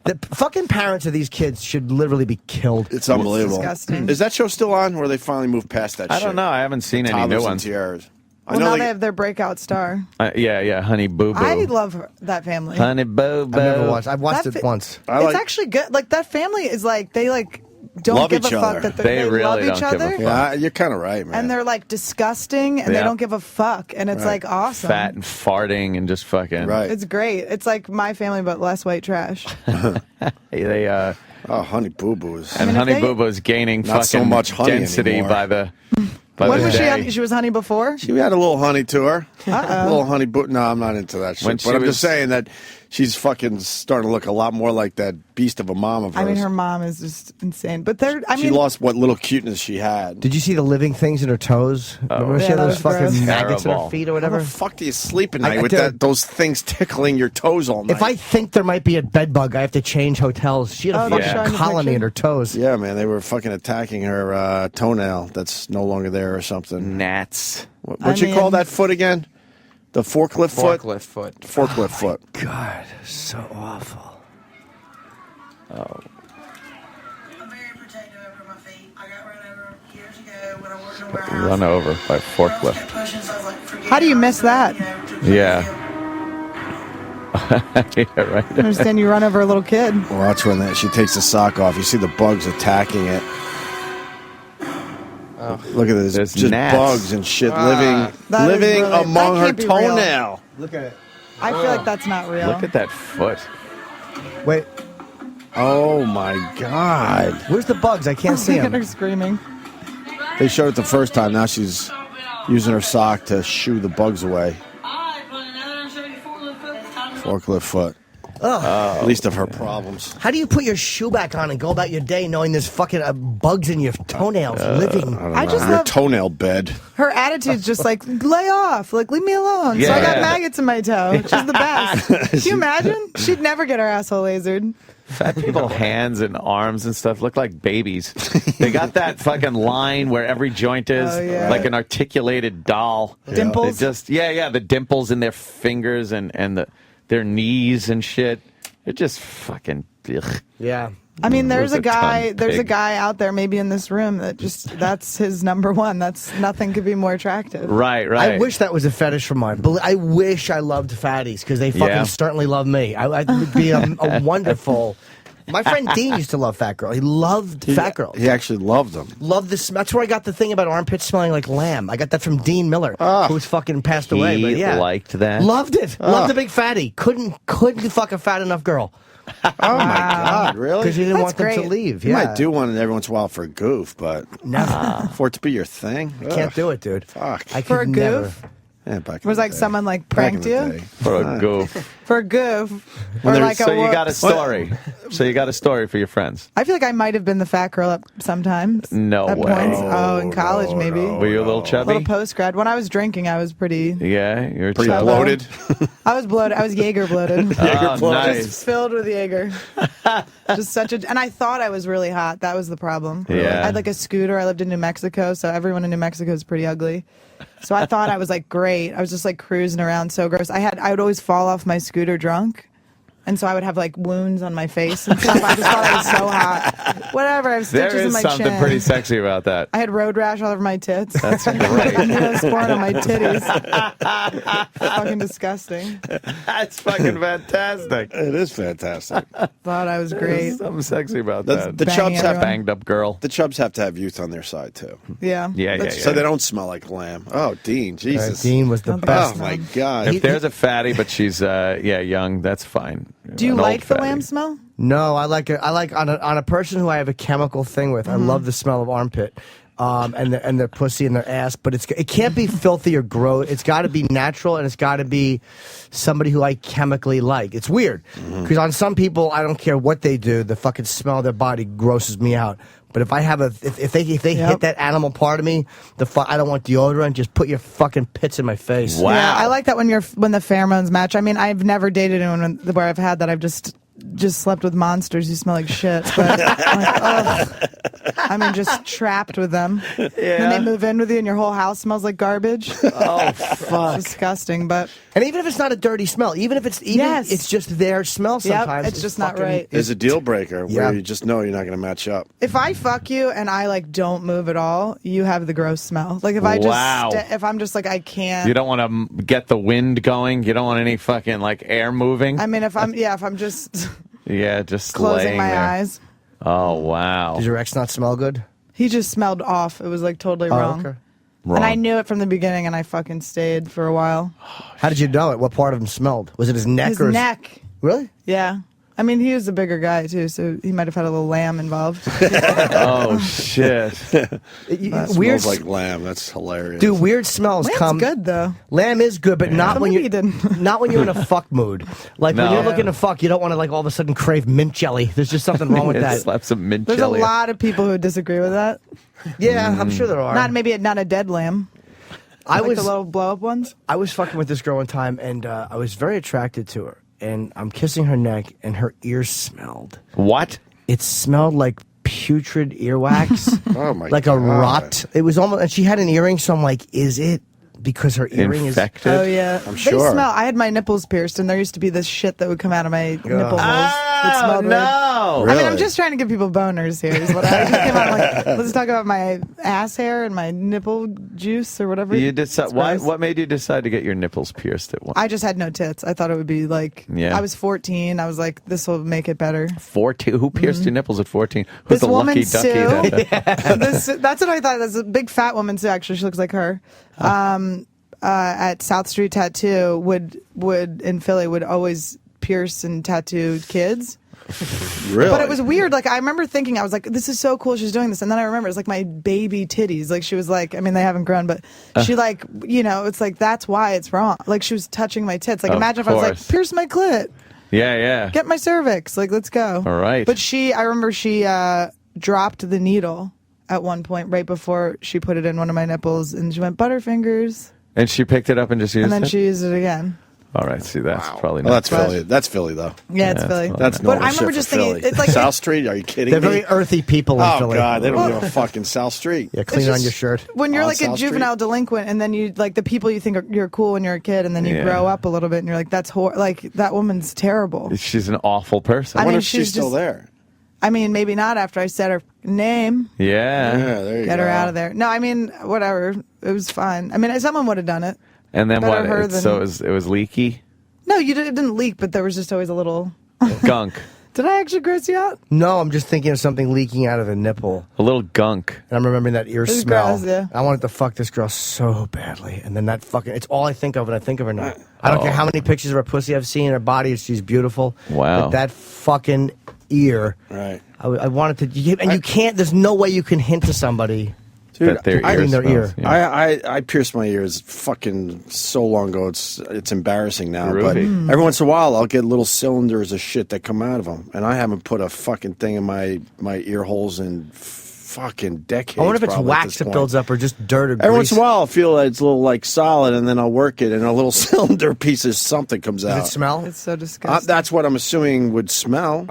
The fucking parents of these kids should literally be killed. It's unbelievable. disgusting. Is that show still on, or they finally moved past that I shit? don't know. I haven't seen any Toddlers new and ones. tiaras. I well, know now they have their breakout star. Yeah, Honey Boo Boo. I love that family. Honey Boo Boo. I've never watched. I've watched That it once. It's actually good. Like that family is like they like don't Love give each a fuck other. that They they really love don't each give a other. fuck. Yeah, you're kind of right, man. And they're like disgusting, and they Yeah. don't give a fuck, and it's like awesome. Fat and farting and just fucking. right. It's great. It's like my family, but less white trash. They Oh, Honey Boo Boo is. and mean, if Honey they- Boo Boo is gaining Not fucking so much honey density anymore. by the When the was she? day. She was honey before. She had a little honey to her. Uh-oh. A little honey boo. No, I'm not into that shit. When But she I'm was- just saying that she's fucking starting to look a lot more like that beast of a mom of hers. I mean, her mom is just insane. But they're. I she mean, lost what little cuteness she had. Did you see the living things in her toes? Remember she Yeah, had that those was gross. fucking maggots in her Terrible. feet or How whatever? the fuck do you sleep at I- night I with did- those things tickling your toes all night? If I think there might be a bed bug, I have to change hotels. She had a Oh, they're fucking showing the colony picture? in her toes. Yeah, man, they were fucking attacking her toenail that's no longer there or something. Gnats. What'd I you call mean- that foot again? The forklift foot? Forklift foot. Forklift foot. God, so awful. Oh. I'm very protective over my feet. I got run over years ago when I worked in a warehouse. Run over by Girls forklift. kept pushing, so I was like, forget How do you it. miss that? You know, to Yeah. feel. Yeah, right. I understand you run over a little kid. Watch when she takes the sock off. You see the bugs attacking it. Look at this. There's Just gnats. bugs and shit That is living really- among that her can't be real. toenail. Look at it. I feel like that's not real. Look at that foot. Wait, Oh my God. where's the bugs? I can't see Look at them. her screaming. They showed it the first time. Now she's using her sock to shoo the bugs away. Forklift foot. Ugh. Least of her problems. How do you put your shoe back on and go about your day knowing there's fucking bugs in your toenails living? I just Your love toenail bed. her attitude's just like lay off, like leave me alone. So I got Yeah. maggots in my toe, which is the best. Can you imagine? She'd never get her asshole lasered. Fat people hands and arms and stuff look like babies. They got that fucking line where every joint is Oh, yeah. like an articulated doll. Dimples? They just the dimples in their fingers and their knees and shit. They're just fucking ugh. Yeah. I mean, there's Who's a guy. ton There's a pig? guy out there, maybe in this room, that's his number one. That's nothing could be more attractive. Right. I wish that was a fetish for mine. I wish I loved fatties because they fucking Yeah. certainly love me. I would be a wonderful. My friend Dean used to love fat girl. He loved fat girls. He actually loved them. Loved this. That's where I got the thing about armpits smelling like lamb. I got that from Dean Miller, who's fucking passed away. But He yeah, liked that. loved it. Loved the big fatty. Couldn't fuck a fat enough girl. Oh my God, really? Because he didn't That's want them to great. leave. You Yeah, might do one every once in a while for a goof, but never. for it to be your thing, Can't do it, dude. Fuck. I For a could never. goof? Yeah, back in Was the like day. someone like Back in pranked the you day. For a goof. for a goof, or there's- like a So you got a whoops. story. So you got a story for your friends. I feel like I might have been the fat girl sometimes. No at way. points. Oh, in college maybe. Were you a little chubby? Little post grad. When I was drinking, I was pretty. Yeah, you're Pretty chubby. bloated. I was bloated. I was Jaeger bloated. Oh, nice. Just filled with Jaeger. Just such a. And I thought I was really hot. That was the problem. Yeah. I had like a scooter. I lived in New Mexico, so everyone in New Mexico is pretty ugly. So I thought I was like great. I was just like cruising around so gross. I would always fall off my scooter drunk. And so I would have like wounds on my face and stuff. I just thought I was so hot. Whatever. I have stitches There in is my something chin. pretty sexy about that. I had road rash all over my tits. That's great. Neosporin on my titties. Fucking disgusting. That's fucking fantastic. It is fantastic. Thought I was great. There's something sexy about The, that. the Banging chubs have everyone. Banged up girl. the chubs have to have youth on their side too. Yeah. Yeah. So they don't smell like lamb. Oh, Dean, Jesus. Dean was the Oh, best. Oh my God. If there's a fatty, but she's young, that's fine. Do you An old like the fatty. lamb smell? No, I like it. I like on a person who I have a chemical thing with. I love the smell of armpit, and their pussy and their ass. But it can't be filthy or gross. It's got to be natural, and it's got to be somebody who I chemically like. It's weird because on some people, I don't care what they do, the fucking smell of their body grosses me out. But if I have if they hit that animal part of me, I don't want deodorant. Just put your fucking pits in my face. Wow. Yeah, I like that when the pheromones match. I mean, I've never dated anyone where I've had that. I've just slept with monsters who smell like shit. But I'm like, ugh. I mean, just trapped with them. Yeah. And they move in with you, and your whole house smells like garbage. Oh fuck! It's disgusting. But And even if it's not a dirty smell, even if it's it's just their smell. Sometimes it's just not fucking- right. Is a deal breaker Yeah. where you just know you're not going to match up. if I fuck you and I like don't move at all, you have the gross smell. Like if I just Wow. if I'm just like I can't. You don't want to get the wind going. You don't want any fucking like air moving. I mean, if I'm just Yeah, just closing laying my there. eyes. Oh wow. Does your ex not smell good? He just smelled off. It was like totally wrong. Okay. Wrong. And I knew it from the beginning, and I fucking stayed for a while. How did you know it? What part of him smelled? Was it his neck His or neck. Really? Yeah. I mean, he was a bigger guy too, so he might have had a little lamb involved. Oh shit. That Weird, smells like lamb. That's hilarious. dude. Weird smells Lamb's come. good though. Lamb is good, but not when Maybe you he didn't. not when you're in a fuck mood. Like when No. you're looking to fuck, you don't want to like all of a sudden crave mint jelly. There's just something wrong with that. Slap some mint There's jelly. a lot of people who disagree with that. Yeah, I'm sure there are. Not a dead lamb. I Like was the little blow up ones. I was fucking with this girl one time, and I was very attracted to her. And I'm kissing her neck, and her ears smelled. What? It smelled like putrid earwax. Oh my like God. a rot. It was almost, and she had an earring, so I'm like, is it because her earring Infected? Oh yeah, I'm They sure. smell. I had my nipples pierced, and there used to be this shit that would come out of my nipple holes. That Oh smelled weird. no. I mean, I'm Really? just trying to give people boners here. Is what I just came out like. Let's talk about my ass hair and my nipple juice or whatever. You decide It's why? gross. What made you decide to get your nipples pierced at one? I just had no tits. I thought it would be like. Yeah. I was 14. I was like, this will make it better. 14. Who pierced your nipples at 14? Who's This the woman, lucky ducky? Sue. That, That's what I thought. That's a big fat woman too. Actually, she looks like her. At South Street Tattoo would in Philly would always pierce and tattoo kids. Really? But it was weird. Like I remember thinking, I was like, "This is so cool." She's doing this, and then I remember it's like my baby titties. Like she was like, I mean, they haven't grown, but she like, it's like that's why it's wrong. Like she was touching my tits. Like Of imagine if I was like, course. pierce my clit, yeah. get my cervix. Like let's go. All right. But I remember she dropped the needle at one point right before she put it in one of my nipples, and she went Butterfingers, And she picked it up and just used and then it? she used it again. All right, see, that's probably Well, not that's Philly. That's Philly, though. Yeah, it's Philly. That's But normal I remember shit just for thinking, Philly. it's like South Street. Are you kidding They're me? very earthy people in Oh Philly. God, they don't give a fucking South Street. Yeah, clean on just- your shirt. when you're On like a South Street? juvenile delinquent, and then you like the people you think you're cool when you're a kid, and then you Yeah. grow up a little bit, and you're like, that's like that woman's terrible. She's an awful person. I I wonder mean, if she's she's still just- there. I mean, maybe not after I said her name. Yeah. there you Get her go. out of there. No, I mean, whatever. It was fine. I mean, someone would have done it. And then Better what? her than- So it was leaky? No, it didn't leak, but there was just always a little. Gunk. Did I actually gross you out? No, I'm just thinking of something leaking out of the nipple. A little gunk. And I'm remembering that ear was smell. gross, yeah. I wanted to fuck this girl so badly. And then that fucking, it's all I think of when I think of her now. I don't care how many pictures of her pussy I've seen, her body, she's beautiful. Wow. But that fucking ear. Right. I wanted to, and you can't, there's no way you can hint to somebody. Dude, That their I ear mean their smells, ear. yeah. I pierced my ears fucking so long ago. It's embarrassing now. But Groovy. every once in a while, I'll get little cylinders of shit that come out of them, and I haven't put a fucking thing in my ear holes in fucking decades. I wonder if it's probably at wax this that point. builds up or just dirt or Every once grease. in a while, I'll feel like it's a little like solid, and then I'll work it, and a little cylinder piece of something comes out. Does it smell? It's so disgusting. That's what I'm assuming would smell.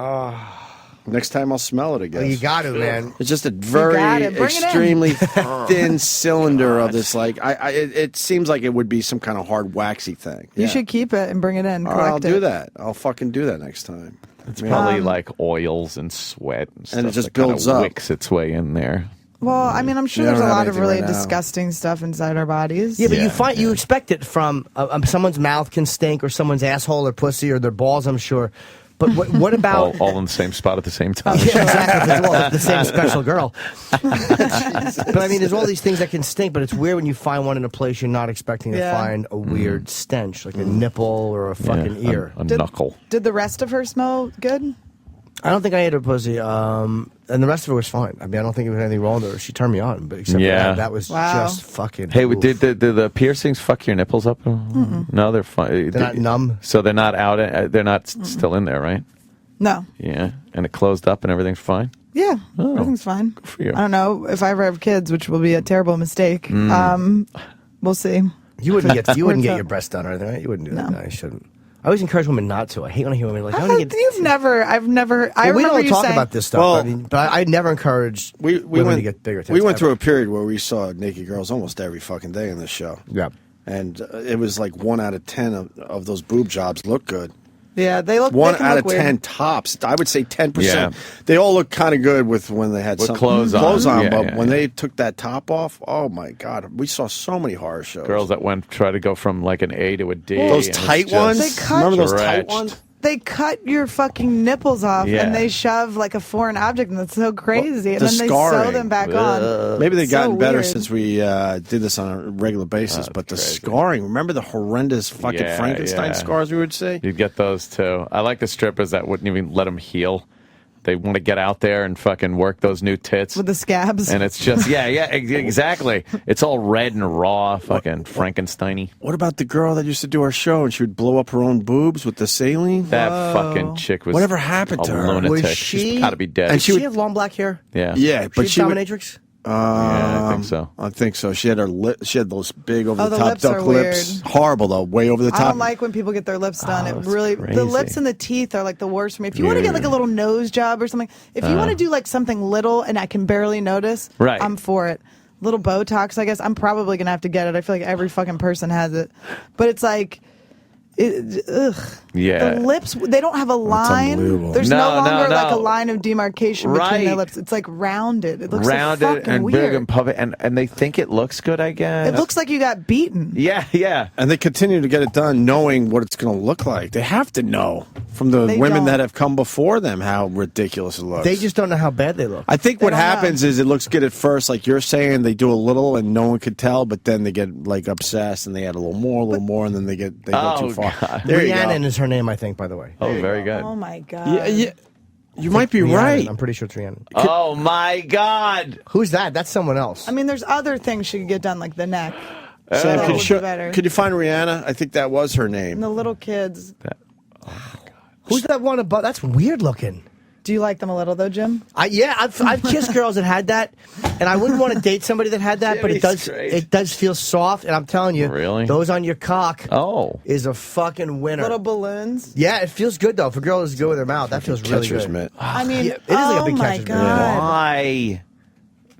Next time I'll smell it again. Well, you got to, man. It's just a very got it. Bring it in. extremely thin cylinder of this. Like, it seems like it would be some kind of hard, waxy thing. You Yeah. should keep it and bring it in. All right, I'll collect do it. that. I'll fucking do that next time. It's probably like oils and sweat and stuff. And it just that kinda builds up. wicks its way in there. Well, I mean, I'm sure Yeah, I there's a don't have lot of anything really right now. disgusting stuff inside our bodies. Yeah, but you expect it from someone's mouth can stink or someone's asshole or pussy or their balls, I'm sure. But what about all in the same spot at the same time. Yeah, exactly. Well, the same special girl. But I mean, there's all these things that can stink, but it's weird when you find one in a place you're not expecting to Yeah. find a weird stench, like a nipple or a fucking Yeah, ear. a knuckle. Did the rest of her smell good? I don't think I ate her pussy, and the rest of her was fine. I mean, I don't think there was anything wrong with her. She turned me on, but except Yeah. for that was Wow. just fucking. Hey, oof. did the piercings fuck your nipples up? No, they're fine. They're not numb? So they're not out. They're not still in there, right? No. Yeah, and it closed up and everything's fine. Yeah, Oh. everything's fine. Good for you. I don't know if I ever have kids, which will be a terrible mistake. We'll see. You wouldn't get Works your out. breast done or anything, right? You wouldn't do that. No. No, you shouldn't. I always encourage women not to. I hate when I hear women like, I want to get. I've never. I Well, we remember don't you talk saying, about this stuff. Well, I mean, but I never encourage women went, to get bigger tits. We went ever. through a period where we saw naked girls almost every fucking day in this show. Yeah. And it was like 1 out of 10 of those boob jobs look good. Yeah, they look. 1 they can out look of weird. 10 tops. I would say 10%. Yeah. They all look kind of good when they had With some clothes on. Yeah, but yeah, when yeah. they took that top off, oh my god, we saw so many horror shows. Girls that try to go from like an A to a D. Those and it's tight just ones. They cut- Remember those stretched. tight ones? They cut your fucking nipples off Yeah. and they shove like a foreign object, and that's so crazy. And The then they scarring. sew them back on. Maybe they've So gotten better weird. since we did this on a regular basis, but the scarring, remember the horrendous fucking Yeah, Frankenstein yeah. scars we would see? You'd get those too. I like the strippers that wouldn't even let them heal. They want to get out there and fucking work those new tits. With the scabs. And it's just, exactly. It's all red and raw, fucking Frankenstein-y. What about the girl that used to do our show and she would blow up her own boobs with the saline? That fucking chick was Whatever happened a to her? lunatic. Was She's she- got to be dead. And Did she have long black hair? yeah. Yeah, but She's she would, dominatrix? Yeah, I think so. I think so. She had her she had those big over Oh, the the top lips duck are lips. weird. Horrible though, way over the top. I don't like when people get their lips done. Oh, It it's really, crazy. the lips and the teeth are like the worst for me. If you want to get like a little nose job or something, if you want to do like something little and I can barely notice, Right. I'm for it. Little Botox, I guess. I'm probably gonna have to get it. I feel like every fucking person has it, but it's like. Ugh. Yeah. The lips, they don't have a line. unbelievable. There's No, no longer no, like a no. line of demarcation between Right. their lips. It's like rounded. It looks Rounded so fucking and weird. big and puffy, and they think it looks good, I guess. It looks like you got beaten. Yeah, yeah. and they continue to get it done knowing what it's going to look like. They have to know from the They women don't. that have come before them how ridiculous it looks. They just don't know how bad they look. I think They what don't know. happens is it looks good at first, like you're saying. They do a little, and no one could tell, but then they get like obsessed, and they add a little more, and then they go Oh, too far. God. There you go. Rhiannon is her name, I think, by the way. Oh, very good. Oh my god. Yeah, you might be Rhiannon. right. I'm pretty sure it's Rhiannon. Oh, my God. Who's that? That's someone else. I mean, there's other things she could get done, like the neck. Sam, That would be could better. you find Rihanna? I think that was her name. And the little kids. Who's that one above? That's weird looking. Do you like them a little though, Jim? Yeah, I've kissed girls that had that, and I wouldn't want to date somebody that had that, but Jimmy's great. it does feel soft, and I'm telling you, Really? those on your cock Oh. is a fucking winner. Little balloons. Yeah, it feels good though. If a girl is good with her mouth, that feels really Catcher's good. mitt. I mean, Yeah, it is like a oh big my catcher's mitt. god. Why?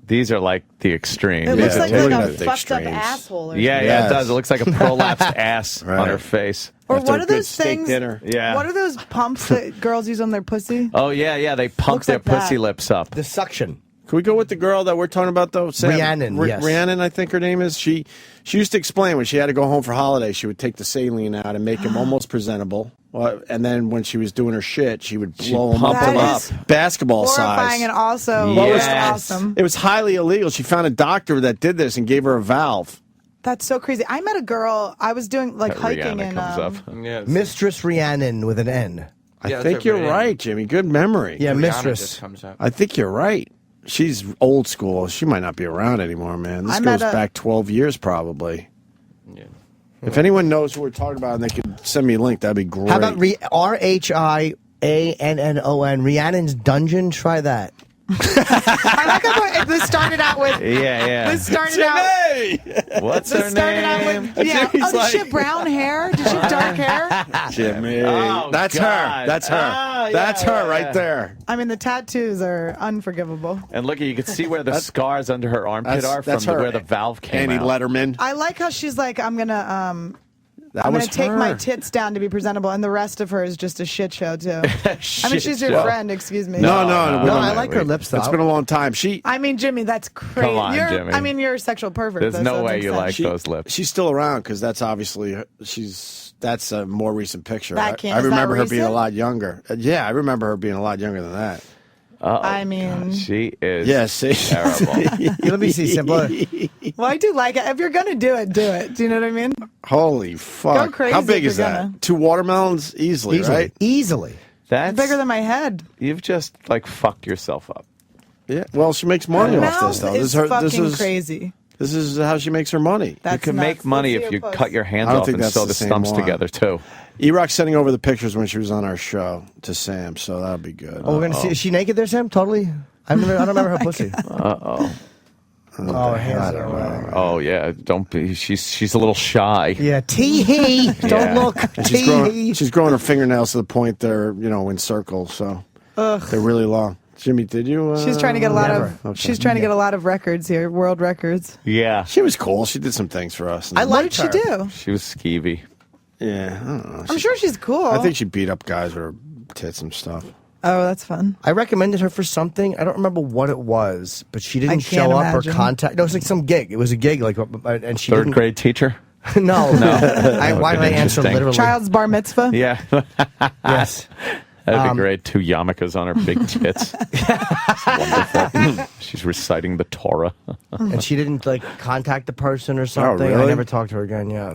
These are like the extremes. It looks like look a at the fucked up extremes. asshole. Or Yeah, something. yeah, it does. It looks like a prolapsed ass Right. on her face. Or After what a are good those steak things? dinner. Yeah. What are those pumps that girls use on their pussy? Oh yeah, yeah. They pump Looks their like that. pussy lips up. The suction. Can we go with the girl that we're talking about though? Sam? Rhiannon, yes. Rhiannon, I think her name is. She used to explain when she had to go home for holidays, she would take the saline out and make him almost presentable. And then when she was doing her shit, she would blow him up, That is basketball horrifying size. and also Yes. awesome. It was highly illegal. She found a doctor that did this and gave her a valve. That's so crazy. I met a girl. I was doing like hiking Rihanna in. comes up. Yes. Mistress Rhiannon with an N. I Yeah, think that's you're her name. right, Jimmy. Good memory. Yeah, Rihanna mistress. just comes up. I think you're right. She's old school. She might not be around anymore, man. This I met goes a- back 12 years probably. Yeah. If anyone knows who we're talking about and they could send me a link, that'd be great. How about RHIANNON? Rhiannon's Dungeon? Try that. I like how this started out with. Yeah, yeah. This started out. What's This her started name? out with. Yeah. Jimmy's Oh, does she like- have brown hair? Does she have dark hair? Jimmy? Oh, That's her. God. That's her. Ah, That's yeah, her yeah, right yeah. there. I mean, the tattoos are unforgivable. And look, you can see where the scars under her armpit are from That's her. where the valve came Annie out. Letterman. I like how she's like, I'm gonna That I'm was gonna take her. my tits down to be presentable, and the rest of her is just a shit show too. I mean, Shit she's your show. friend. Excuse me. No, No, I like her lips, though. It's been a long time. She I mean, Jimmy, that's crazy. Come on, Jimmy. I mean, you're a sexual pervert. There's though, no so it way makes you sense. like those lips. She's still around because that's obviously that's a more recent picture. That I can't- is that remember her being a recent? lot younger. Yeah, I remember her being a lot younger than that. I mean, She is Yeah, see? terrible. Let me see, simpler. well, I do like it. If you're gonna do it, do it. Do you know what I mean? Holy fuck! Go crazy How big if is you're that? gonna. 2 watermelons easily, right? Easily. That's Bigger than my head. You've just like fucked yourself up. Yeah. Well, she makes money Her off this mouth though. is fucking crazy. This is how she makes her money. That's you can nuts. make money Let's if see you her cut your hands I don't off think and that's sew the the same stumps one. together too. E-Rock's sending over the pictures when she was on our show to Sam, so that'll be good. Oh, we're gonna see. Is she naked there, Sam? Totally. I don't remember her pussy. Uh-oh. Oh, her hands are. Oh yeah, don't be. She's a little shy. Yeah, tee-hee. Don't Yeah. look. And she's Tee-hee. growing her fingernails to the point they're in circles, so they're really long. Jimmy, did you? She's trying to get a lot Never. of. Okay. She's trying to get a lot of records here, world records. Yeah, She was cool. She did some things for us. I What liked did she her. do? she was skeevy. Yeah, I don't know. I'm sure she's cool. I think she beat up guys with her tits and stuff. Oh, that's fun. I recommended her for something. I don't remember what it was, but she didn't I show can't up imagine. or contact. No, it was like some gig. It was a gig, like, and she Third didn't. grade teacher. No, why did I answer Interesting. literally? Child's bar mitzvah. Yeah, Yes. that'd be great. 2 yarmulkes on her big tits. Wonderful. She's reciting the Torah. And she didn't like contact the person or something. I really? never talked to her again. Yeah.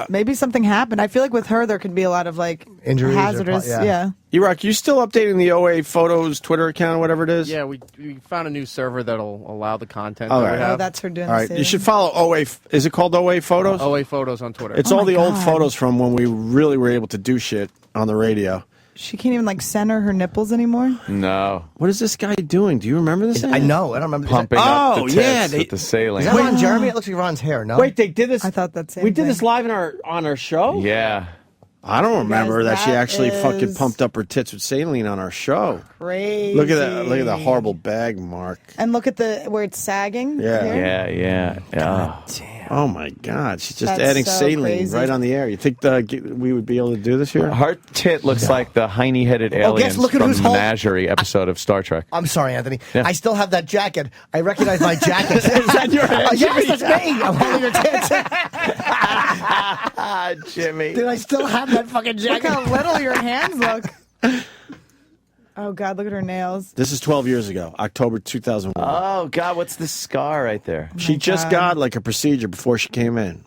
Maybe something happened. I feel like with her, there could be a lot of like Injuries or hazardous. yeah. E-Rock, you still updating the OA Photos Twitter account or whatever it is? Yeah, we found a new server that'll allow the content All that right. we Oh, have. that's her doing. All the right, you saving. should follow OA. Is it called OA Photos? OA Photos on Twitter. It's Oh all my the old God. photos from when we really were able to do shit on the radio. She can't even like center her nipples anymore. No, What is this guy doing? Do you remember this? I know. I don't remember. pumping up Oh, the tits yeah, they- with the saline. Is that Ron Jeremy? It looks like Ron's hair. No. Wait, they did this. I thought that's we did this live on our show. Yeah, I don't remember Guys, that she that actually fucking is- pumped up her tits with saline on our show. Crazy. Look at that! Look at that horrible bag mark. And look at the where it's sagging. Yeah. here. yeah. Oh my God! She's just That's adding so saline crazy. right on the air. You think we would be able to do this here? Her tit looks like the hiney-headed aliens look at from who's the Menagerie episode of Star Trek. I'm sorry, Anthony. Yeah. I still have that jacket. I recognize my jacket. Is that your hand, Yes, Jimmy? that's me. I'm holding her tits. Jimmy. Dude, I still have that fucking Look jacket. how little your hands look. Oh God, look at her nails. This is 12 years ago, October 2001. Oh God, what's the scar right there? She just God. got like a procedure before she came in.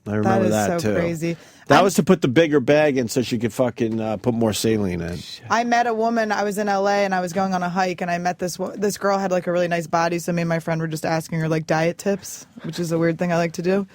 I remember is that so too. crazy. That was to put the bigger bag in so she could fucking put more saline in. I met a woman. I was in LA and I was going on a hike, and I met this girl had like a really nice body. So me and my friend were just asking her like diet tips, which is a weird thing I like to do.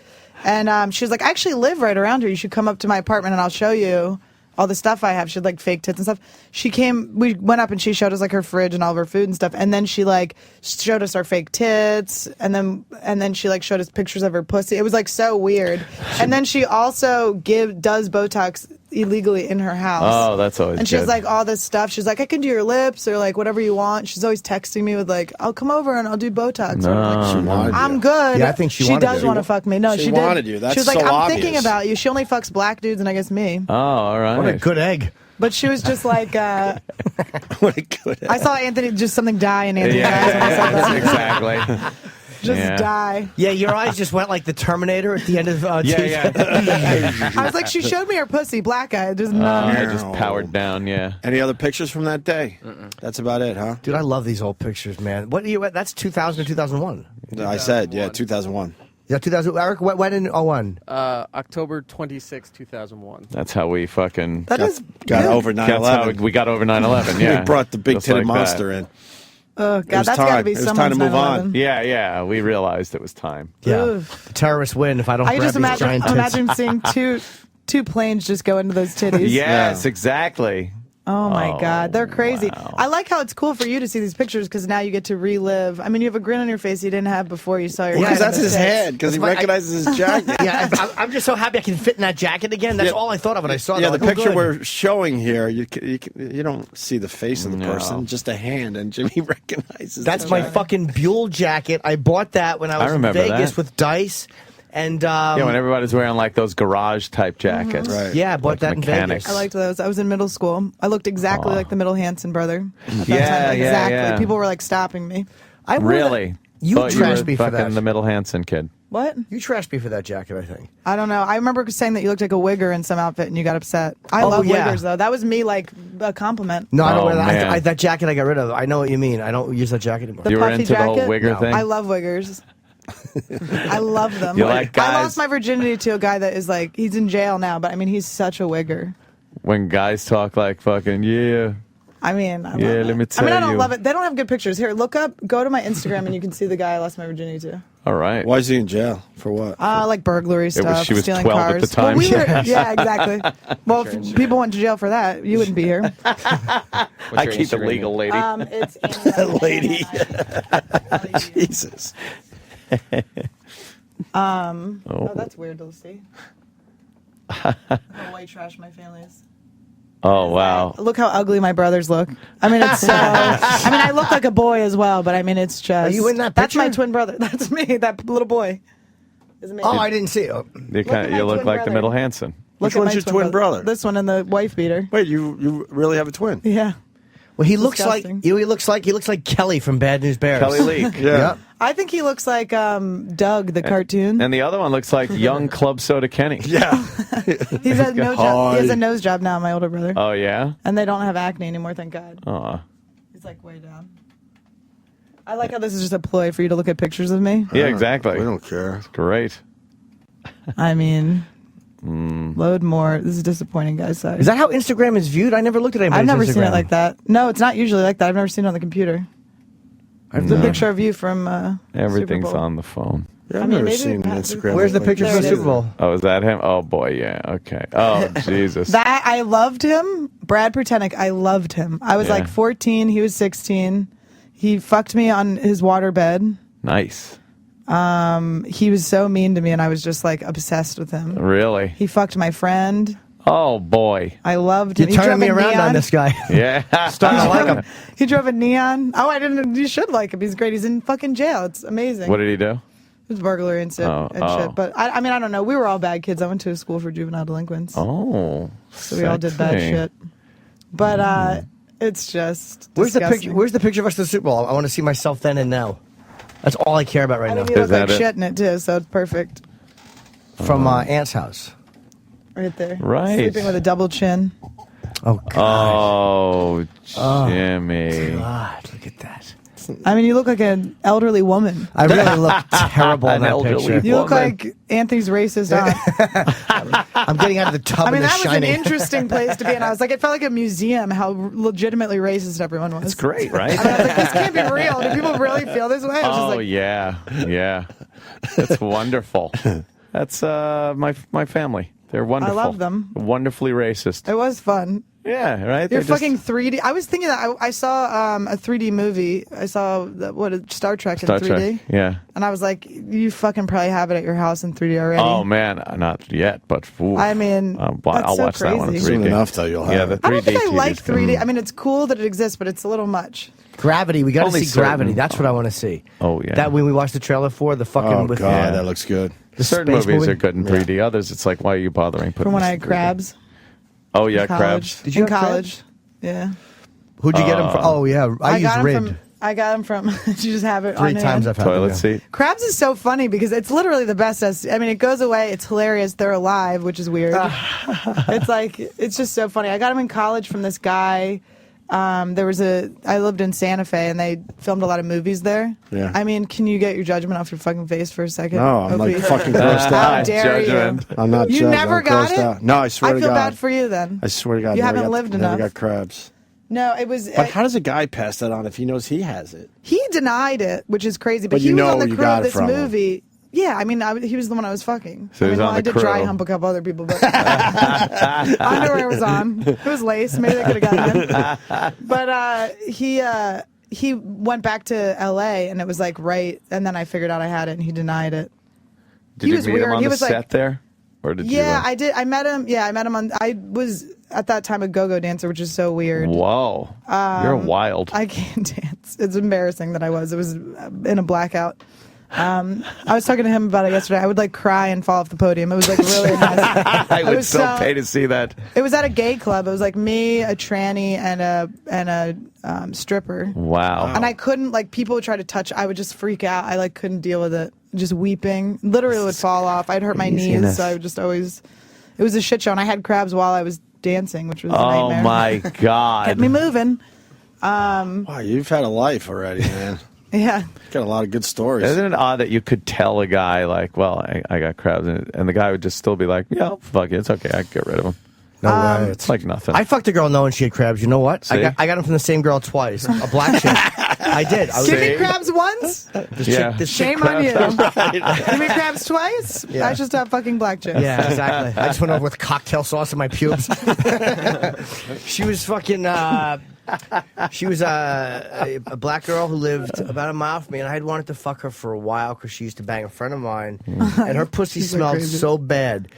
And she was like, "I actually live right around here. You should come up to my apartment and I'll show you all the stuff I have." She had like fake tits and stuff. She came, we went up and she showed us like her fridge and all of her food and stuff. And then she like showed us our fake tits. And then she like showed us pictures of her pussy. It was like so weird. And then she also does Botox illegally in her house. Oh, that's always And she has good. like all this stuff. She's like, I can do your lips or like whatever you want. She's always texting me with like, I'll come over and I'll do Botox. No, Or, like, she wanted I'm you. good. Yeah, I think she wanted does you. want to fuck me. No, She she wanted did. you. That's she was like, so I'm thinking obvious. about you. She only fucks black dudes and I guess me. Oh, all right. What a good egg. But she was just like, What a good I saw Anthony just something die in Anthony's eyes when I said that. exactly. Just die. Yeah, your eyes just went like the Terminator at the end of I was like, she showed me her pussy, black eye. Just I just powered down, yeah. Any other pictures from that day? That's about it, huh? Dude, I love these old pictures, man. What year? That's 2000 or 2001. I said, yeah, 2001. Yeah, 2000. Eric, when in 01? October 26, 2001. That's how we fucking That is got good. over That's how 9/11. we got over 9/11. Yeah, We brought the big Just titted like monster that. in. Oh, It God, was that's got to time. be It was someone's time to move on. 9/11. Yeah, we realized it was time. Yeah. Oof. The terrorists win if I don't I grab just these giant tits. imagine seeing two planes just go into those titties. Yes, exactly. Oh my God, they're crazy. wow. I like how it's cool for you to see these pictures because now you get to relive. I mean, you have a grin on your face you didn't have before you saw your. Because guy that's in the his States. head. Because he recognizes his jacket. Yeah, I'm just so happy I can fit in that jacket again. That's Yeah. all I thought of when I saw that. Yeah, the Like, oh, picture good. we're showing here, you don't see the face of the No. person, just a hand, and Jimmy recognizes. That's the my jacket. fucking Buell jacket. I bought that when I was in remember Vegas that. with Dice. And Yeah, when everybody's wearing like those garage type jackets. Right. yeah, I bought Like that in mechanics. Vegas. I liked those. I was in middle school. I looked exactly like the Middle Hansen brother. At that Yeah, time. yeah, exactly. yeah. People were like stopping me. I wore Really? that- You Thought trashed were me for fucking that. the Middle Hansen kid. What? You trashed me for that jacket, I think. I don't know. I remember saying that you looked like a wigger in some outfit and you got upset. I love yeah. wiggers though. That was me like a compliment. No, I don't Oh, wear that. man. That jacket I got rid of. I know what you mean. I don't use that jacket anymore. The You were puffy into the whole jacket? wigger No. thing? I love wiggers. I love them. You like I guys- lost my virginity to a guy that is like he's in jail now, but I mean he's such a wigger. When guys talk like fucking, yeah. I mean, I Yeah, love let me it. I mean, I tell don't you. love it. They don't have good pictures. Here, look up, go to my Instagram, and you can see the guy I lost my virginity to. All right. Why is he in jail? For what? Like burglary stuff, she was stealing 12 at cars. the time. Well, we were, yeah, exactly. Well, if people went to jail for that, you wouldn't be here. I keep the legal lady. It's lady. Jesus. Oh, that's weird to see. How white trash my family is. Oh, wow. Look how ugly my brothers look. I mean, it's so. I mean, I look like a boy as well, but I mean, it's just. Are you in that That's my picture? twin brother. That's me. That little boy. Is me. Oh, I didn't see it. at my You look twin like the brother. Middle Hansen. Look Which at one's my your twin brother? This one and the wife beater. Wait, you really have a twin? Yeah. Well, he looks like Disgusting. he looks like Kelly from Bad News Bears. Kelly Leak. Yeah. I think he looks like Doug, the cartoon. And the other one looks like young Club Soda Kenny. Yeah. He's a no job. He has a nose job now, my older brother. Oh, yeah? And they don't have acne anymore, thank God. Oh. He's like way down. I like how this is just a ploy for you to look at pictures of me. Yeah, exactly. We don't care. It's great. I mean, load more. This is disappointing, guys. Sorry. Is that how Instagram is viewed? I never looked at anybody's I've never seen it Instagram. like that. No, it's not usually like that. I've never seen it on the computer. It's a picture of you from Everything's Super Bowl. on the phone. Yeah, I've I mean, never maybe seen perhaps Instagram. Where's the like picture There from the it is. Super Bowl? Oh, is that him? Oh, boy, yeah. Okay. Oh, Jesus. That I loved him. Brad Pertenick, I loved him. I was Yeah. like 14, he was 16. He fucked me on his waterbed. Nice. He was so mean to me and I was just like obsessed with him. Really? He fucked my friend. Oh, boy. I loved You're him. He turning drove me a around neon. on this guy. Yeah. Starting to like him. He drove a neon. Oh, I didn't. You should like him. He's great. He's in fucking jail. It's amazing. What did he do? It was burglary and shit. Oh. But I mean, I don't know. We were all bad kids. I went to a school for juvenile delinquents. Oh. So we all did bad sexy. shit. But it's just Where's the disgusting. picture? Where's the picture of us at the Super Bowl? I want to see myself then and now. That's all I care about right I now. mean, you look like that it? shit in it too, so it's perfect. From Aunt's house. Right there. Right. Sleeping with a double chin. Oh God. Oh, Jimmy. God, look at that. I mean, you look like an elderly woman. I really look terrible in An that elderly picture. You look woman. like Anthony's racist aunt. I'm getting out of the tub I mean, in The that was Shining. an interesting place to be, and I was like, it felt like a museum. How legitimately racist everyone was. It's great, right? I was like, this can't be real. Do people really feel this way? I was just Oh, like, yeah. Yeah. That's wonderful. That's my family. They're wonderful. love them. Wonderfully racist. it was fun. Yeah, right. You're They're just- fucking 3D. I was thinking that I saw a 3D movie. I saw Star Trek in 3D. Trek. Yeah. And I was like, you fucking probably have it at your house in 3D already. Oh man, not yet, but ooh, I mean, I'll that's so watch that one in crazy. 3D. Soon enough, though, you'll have yeah, the it. 3D I don't think I like TV's good. 3D. I mean, it's cool that it exists, but it's a little much. Gravity. We got to Only see Gravity. certain- That's what I want to see. Oh yeah. That when we watched the trailer for the fucking. Oh, with God, Yeah. that looks good. the Certain space movies movie. are good in 3D. Others, it's like, why are you bothering putting From when this I in had 3D? crabs. Oh yeah, in college. crabs. Did you in have college? Yeah. Who'd you get them from? Oh yeah, I got used 'em Rid. from. I got them from. Did you just have it 3 on times hand? I've had them, Toilet yeah. seat. Crabs is so funny because it's literally the best. I mean, it goes away. It's hilarious. They're alive, which is weird. It's like it's just so funny. I got them in college from this guy. I lived in Santa Fe, and they filmed a lot of movies there. Yeah. I mean, can you get your judgment off your fucking face for a second? No, I'm like Opie? fucking grossed out. How dare Judgment. you? I'm not You judged. never I'm got grossed it? out. No, I swear I to feel God. bad for you then. I swear to God. You never haven't got- lived never enough. got crabs. No, it was. But how does a guy pass that on if he knows he has it? He denied it, which is crazy. But, But he you was know on the you crew got of it this from him. movie. Yeah, I mean, he was the one I was fucking. So he was on I the did dry crew. hump a couple other people, but underwear was on. It was lace. Maybe they could have gotten it. But he went back to L.A. and it was like right, and then I figured out I had it, and he denied it. Did He you was meet weird. him on He the was like- set there, or did you? Yeah, I did. I met him. Yeah, I met him on. I was at that time a go-go dancer, which is so weird. Whoa, you're wild. I can't dance. It's embarrassing that I was. It was in a blackout. I was talking to him about it yesterday. I would like cry and fall off the podium. It was like really nice. I would was so pay to see that. It was at a gay club. It was like me, a tranny, and a stripper. Wow. And I couldn't like people would try to touch. I would just freak out. I like couldn't deal with it. Just weeping. Literally would fall off. I'd hurt my knees, Craziness. so I would just always. It was a shit show, and I had crabs while I was dancing, which was a Oh nightmare. my God. Kept me moving. Wow, you've had a life already, man. Yeah. Got a lot of good stories. Isn't it odd that you could tell a guy like, well, I got crabs, and the guy would just still be like, yeah, fuck it, it's okay, I can get rid of them. No way. It's like nothing. I fucked a girl knowing she had crabs. You know what? See? I got them from the same girl twice. A black chick. I did. I was, Give me crabs once? this Yeah. chick, this chick Shame on you. crabs- Give me crabs twice? Yeah. I just have fucking black chicks. Yeah, exactly. I just went over with cocktail sauce in my pubes. She was fucking. She was a black girl who lived about a mile from me, and I had wanted to fuck her for a while because she used to bang a friend of mine, and her pussy She's so smelled crazy. so bad.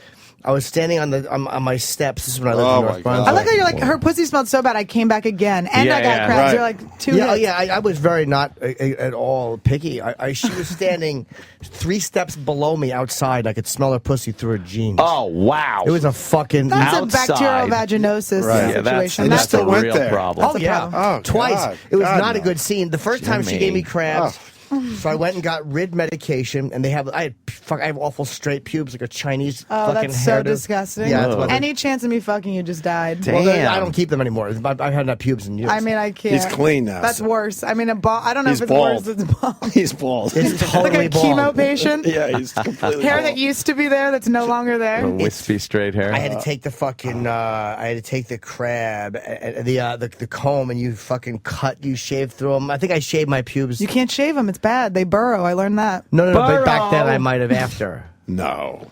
I was standing on my steps. This is when I lived Oh, in my North Brunswick. I like how you're like, her pussy smelled so bad, I came back again. And Yeah, I got yeah, crabs. right. You're like, two Yeah, hits. yeah. I was very not at all picky. She was standing 3 steps below me outside. I could smell her pussy through her jeans. Oh wow. It was a fucking. That's Outside. a bacterial vaginosis Right. yeah, that's situation. that's still a went real there. problem. Oh yeah, Oh, twice. God. It was God, not a no. good scene. The first time she gave me crabs, Oh. so I went and got Rid medication, and I have awful straight pubes like a Chinese Oh, fucking that's so hairdo. disgusting. Yeah, that's what Any chance of me fucking you just died. well, Damn. I don't keep them anymore. I haven't had pubes in years. I mean, I can't. He's clean now. That's worse. I mean, a ball. I don't know He's if it's bald. worse. It's bald. He's bald. it's totally like a bald. chemo patient. Yeah, he's completely Hair bald. that used to be there that's no longer there. Wispy straight hair. I had to take the fucking. I had to take the crab, the comb, and you fucking you shave through them. I think I shaved my pubes. You can't shave them. It's bad. They burrow. I learned that. No, but back then I might have after. No.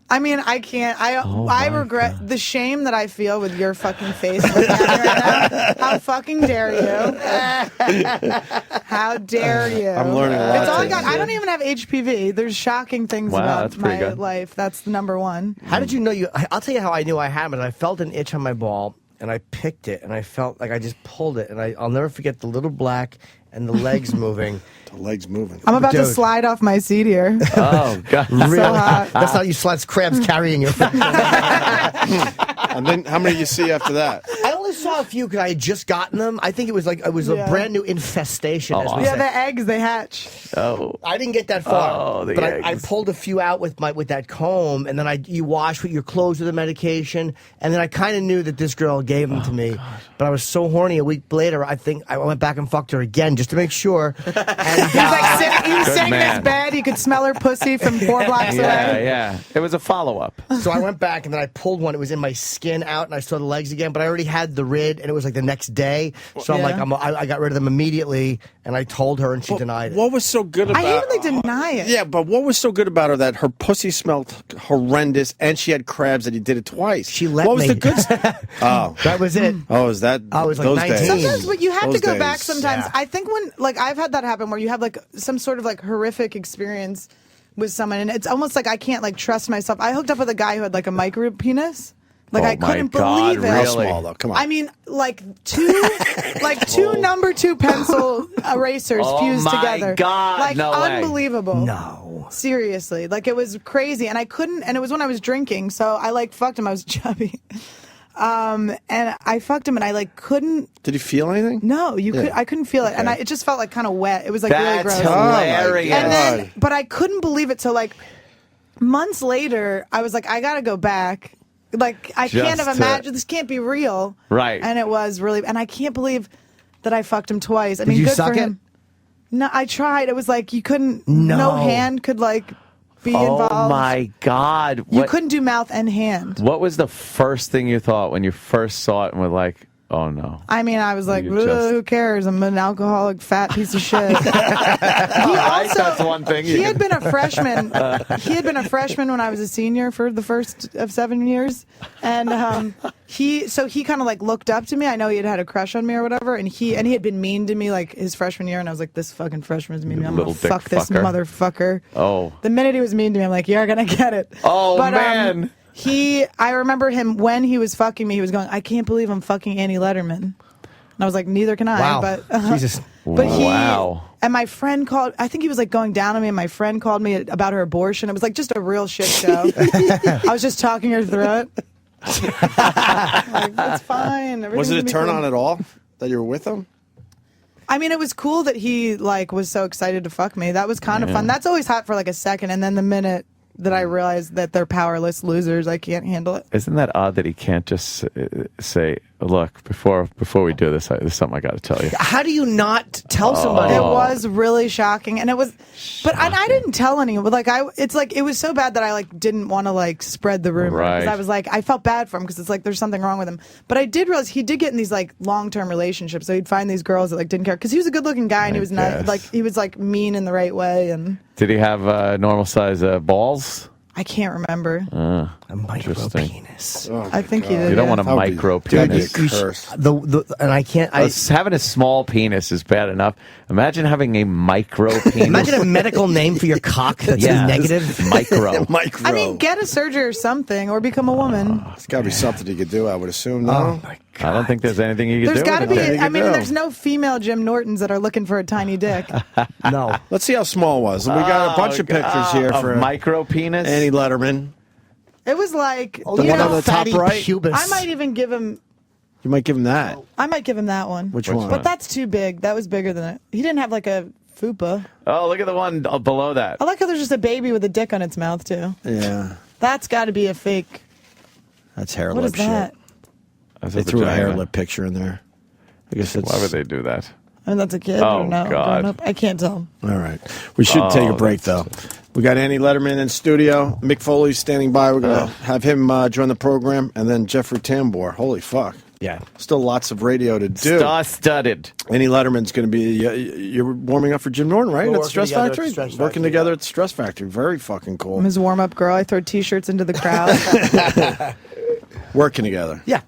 I mean, I can't. I regret the shame that I feel with your fucking face looking at me right now. How fucking dare you? How dare you? I'm learning a lot It's all I today. got. I don't even have HPV. There's shocking things Wow, about that's pretty my good. life. That's the number one. How did you know you? I'll tell you how I knew I had it. I felt an itch on my ball, and I picked it, and I felt like I just pulled it, and I'll never forget the little black and the legs moving. The legs moving. I'm about to Dude. slide off my seat here. Oh God. Really? hot. That's how you slats crabs carrying you. And then how many do you see after that? I only saw a few because I had just gotten them. I think it was a Yeah. brand new infestation. as we Yeah, say. the eggs they hatch. Oh. I didn't get that far, Oh, the but I eggs. pulled a few out with that comb, and then you wash with your clothes with the medication, and then I kind of knew that this girl gave them to me, but I was so horny. A week later, I think I went back and fucked her again just to make sure. And He was like he was Good sitting in his man. bed. You could smell her pussy from 4 blocks Yeah, away. yeah. It was a follow up. so I went back and then I pulled one. It was in my skin out, and I saw the legs again, but I already had the Rid did, and it was like the next day. So I'm Yeah. like, I got rid of them immediately, and I told her, and she denied it. What was so good about? I hate when they deny it. Yeah, but what was so good about her that her pussy smelled horrendous, and she had crabs, and he did it twice. She let What was me. the good? Oh, that was it. Oh, is that? I was like those 19. days? Sometimes, but you have to Those go days. back sometimes. Yeah. I think when, like, I've had that happen where you have, like, some sort of, like, horrific experience with someone, and it's almost like I can't, like, trust myself. I hooked up with a guy who had, like, a micro penis. Like, Oh I couldn't my God, believe it. really? How small though? Come on. I mean, like two number 2 pencil erasers Oh fused my together. God, like no way. unbelievable. No. Seriously, like it was crazy, and I couldn't. And it was when I was drinking, so I like fucked him. I was chubby, and I fucked him, and I like couldn't. Did you feel anything? No, Yeah. I couldn't feel it, and it just felt like kind of wet. It was like really That's gross. hilarious. And then, but I couldn't believe it. So like months later, I was like, I gotta go back. Like I Just can't have to- imagined this can't be real. Right. And it was really, and I can't believe that I fucked him twice. I Did mean, you good suck for it? him. No, I tried. It was like you couldn't. No. No hand could like be involved. Oh my God! You What, couldn't do mouth and hand. what was the first thing you thought when you first saw it and were like, "Oh no"? I mean, I was like, You just- who cares? I'm an alcoholic fat piece of shit. That's one thing. He had been a freshman. He had been a freshman when I was a senior for the first of 7 years, and he kind of like looked up to me. I know he had a crush on me or whatever, and he had been mean to me like his freshman year, and I was like, this fucking freshman's mean to me. I'm Little gonna dick fuck this fucker. motherfucker. Oh. The minute he was mean to me, I'm like, you're gonna get it. Oh, but, man. I remember him when he was fucking me. He was going, I can't believe I'm fucking Annie Letterman. And I was like, neither can I. Wow. But Jesus. But Wow. and my friend called. I think he was like going down on me, and my friend called me about her abortion. It was like just a real shit show. I was just talking her through it. Like, it's fine. Was it a Everything's gonna be turn cool. on at all that you were with him? I mean, it was cool that he like was so excited to fuck me. That was kind of Yeah. fun. That's always hot for like a second, and then the minute that I realized that they're powerless losers, I can't handle it. Isn't that odd that he can't just say, "Look, before we do this, there's something I got to tell you." How do you not tell somebody? It was really shocking, and it was, but I didn't tell anyone. But like it's like it was so bad that I like didn't want to like spread the rumor. 'Cause Right. I was like, I felt bad for him because it's like there's something wrong with him. But I did realize he did get in these like long-term relationships. So he'd find these girls that like didn't care because he was a good-looking guy and he was not guess. like he was like mean in the right way. And Did he have normal size balls? I can't remember. A micro Interesting. penis. I think he did. You don't yeah. want a That would be- micro that'd be a penis. curse. And I can't. Having a small penis is bad enough. Imagine having a micro penis. Imagine a medical name for your cock that's Yeah. negative. Micro. Micro. I mean, get a surgery or something, or become a woman. It's got to be something you could do, I would assume, no? Oh my I don't think there's anything you can There's do. got to with be. it. I mean, do. there's no female Jim Nortons that are looking for a tiny dick. No. Let's see how small it was. We got a bunch of pictures here of for micro penis. Annie Letterman. It was like The one on the top right? Pubis. I might even give him. You might give him that. I might give him that one. Which one? But that's too big. That was bigger than it. He didn't have like a fupa. Oh, look at the one below that. I like how there's just a baby with a dick on its mouth too. Yeah. That's got to be a fake. That's hair What lip is that? That's They a threw a hair vagina. lip picture in there. I guess it's. Why would they do that? I mean, that's a kid. Oh, or no, God. grown up. I can't tell. All right. We should take a Oh, break, though. We got Annie Letterman in studio. Mick Foley's standing by. We're going to have him join the program. And then Jeffrey Tambor. Holy fuck. Yeah. Still lots of radio to do. Star-studded. Annie Letterman's going to be. You're warming up for Jim Norton, right? We're At working Stress together at Factory? Stress Working Factory, together yeah. at Stress Factory. Very fucking cool. I'm his warm up girl. I throw T-shirts into the crowd. Working together. Yeah.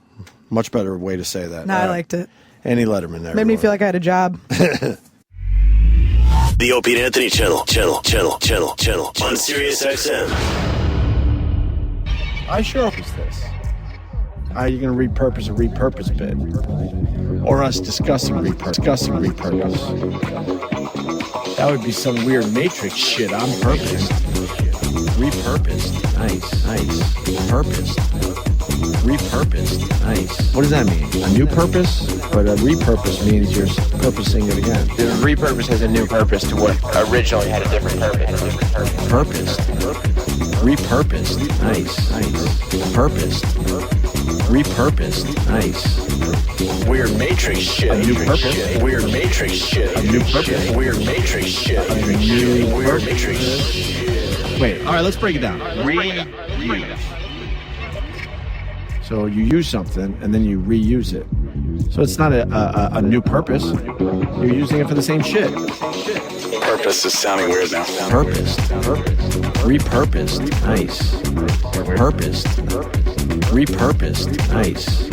Much better way to say that. No, I liked it. Annie Letterman. Made me feel like I had a job. The Opie and Anthony channel on Sirius XM. I sure hope it's this. Are you going to repurpose a repurpose bit? Or us discussing repurpose? That would be some weird Matrix shit on purpose. Repurposed. Nice. Purposed. Repurposed. Nice. What does that mean? A new purpose? But a repurpose means you're purposing it again. The repurpose has a new purpose to what originally had a different purpose. Purposed. Repurposed. Nice. Purposed. Repurposed. Nice. Weird Matrix shit. A new purpose. Weird Matrix shit. A new purpose. Weird Matrix shit. Weird Matrix shit. Wait, all right, let's break it down. So you use something and then you reuse it. So it's not a new purpose. You're using it for the same shit. Purpose is sounding weird now. Purposed. Repurposed. Nice. Purposed. Repurposed. Nice.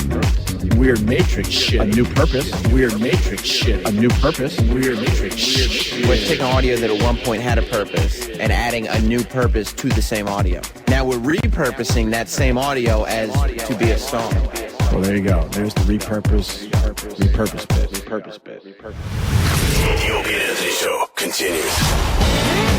Weird Matrix shit. A new purpose. Weird Matrix shit. A new purpose. Weird Matrix shit. We're taking audio that at one point had a purpose and adding a new purpose to the same audio. Now we're repurposing that same audio as to be a song. Well, there you go. There's the repurpose bit. Repurpose bit. The Opie and Anthony Show continues.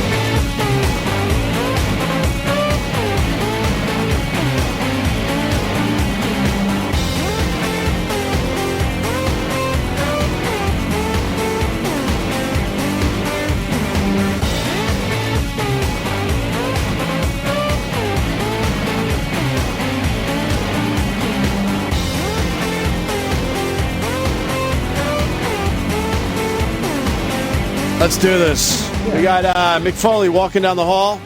Let's do this. We got Mick Foley walking down the hall.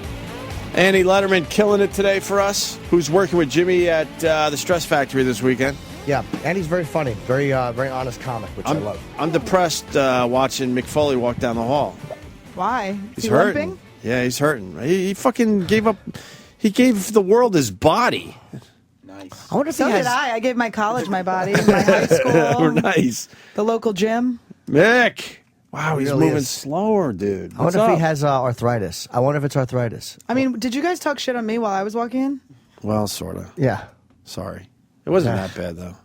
Andy Letterman killing it today for us, who's working with Jimmy at the Stress Factory this weekend. Yeah, Andy's very funny, very honest comic, which I love. I'm depressed watching Mick Foley walk down the hall. Why? He's hurting. Limping? Yeah, he's hurting. He fucking gave up. He gave the world his body. Nice. I wonder if So he has... did I. I gave my college my body, my high school, Nice. the local gym. Mick. Wow, he's really moving is. slower, dude. I wonder if he has arthritis. I wonder if it's arthritis. I mean, did you guys talk shit on me while I was walking in? Well, sort of. Yeah. Sorry. It wasn't that bad, though.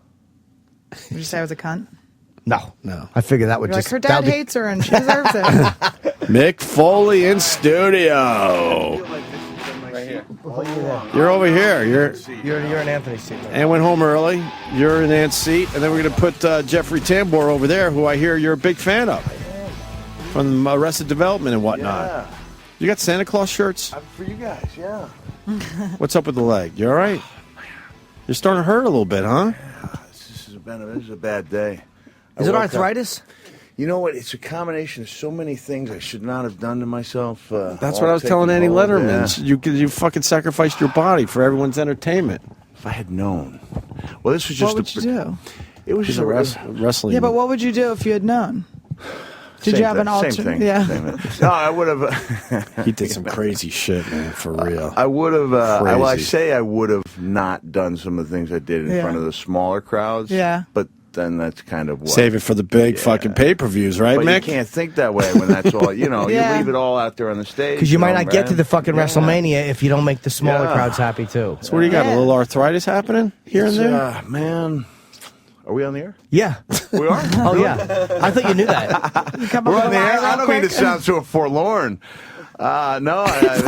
Did you say I was a cunt? No. No. I figured that would You're just... like, her dad hates her and she deserves it. Mick Foley in studio. Right here. You're over here. You're in Anthony's seat. Ann went home early. You're in Ann's seat. And then we're going to put Jeffrey Tambor over there, who I hear you're a big fan of. From Arrested Development and whatnot. Yeah. You got Santa Claus shirts? For you guys, yeah. What's up with the leg? You all right? You're starting to hurt a little bit, huh? This is a bad day. Is it arthritis? You know what? It's a combination of so many things I should not have done to myself. That's what I was telling Andy Letterman. You fucking sacrificed your body for everyone's entertainment. If I had known. Well, this was just What would you do? It was just a wrestling. Yeah, but what would you do if you had known? Did you have an Same alternate? thing. Yeah. Same thing. No, I would have. He did some crazy shit, man, for real. I would have. Well, I Crazy. say I would have not done some of the things I did in Yeah. front of the smaller crowds. Yeah. But then that's kind of what. Save it for the big fucking pay-per-views, right, But Mick? you can't think that way when that's all. You know, Yeah. you leave it all out there on the stage. Because you might know, not get to man. the fucking WrestleMania if you don't make the smaller Yeah. crowds happy, too. So what do you got? A little arthritis happening here and there? Man, are we on the air? Yeah. We are. Oh, yeah. I thought you knew that. Come We're up on with the a air. line I real don't mean to quick. sound so forlorn. No. Now I'm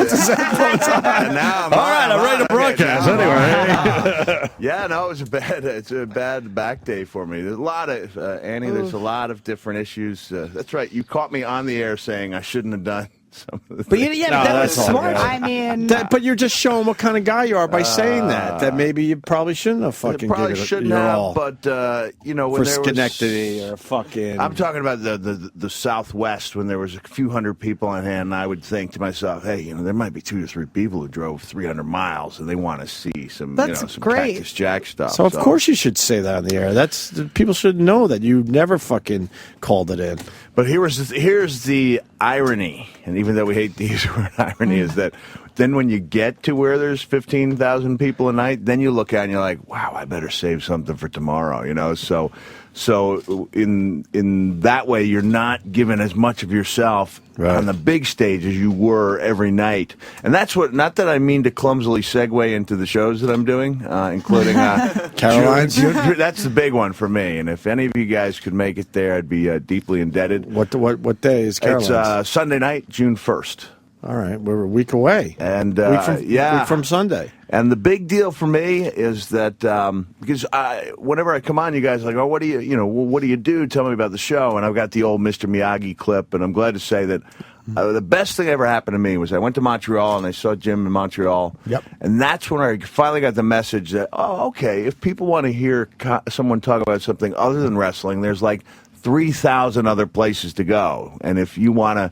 All right, I'm ready to broadcast anyway. Yeah, no, it's a bad back day for me. There's a lot of Annie. There's a lot of different issues. That's right. You caught me on the air saying I shouldn't have done some of the But things. yeah, that was that's all smart. good. I mean, But you're just showing what kind of guy you are by saying that. That maybe you probably shouldn't have fucking probably given it shouldn't your have, all but you know, when for there Schenectady was, or fucking. I'm talking about the Southwest when there was a few hundred people on hand, and I would think to myself, hey, you know, there might be 2 to 3 people who drove 300 miles and they want to see some, That's some great. Cactus Jack stuff. So of course you should say that on the air. That's people should know that you never fucking called it in. But here's the irony, and even though we hate the word irony, is that then when you get to where there's 15,000 people a night, then you look out and you're like, wow, I better save something for tomorrow, you know? So in that way, you're not giving as much of yourself on the big stage as you were every night. And that's what, not that I mean to clumsily segue into the shows that I'm doing, including Caroline's? That's the big one for me. And if any of you guys could make it there, I'd be deeply indebted. What day is Caroline's? It's Sunday night, June 1st. All right, we're a week away. And week from Sunday. And the big deal for me is that because whenever I come on, you guys are like, oh, what do you do? Tell me about the show. And I've got the old Mr. Miyagi clip, and I'm glad to say that the best thing that ever happened to me was I went to Montreal and I saw Jim in Montreal. Yep. And that's when I finally got the message that, oh, okay, if people want to hear someone talk about something other than wrestling, there's like 3,000 other places to go. And if you want to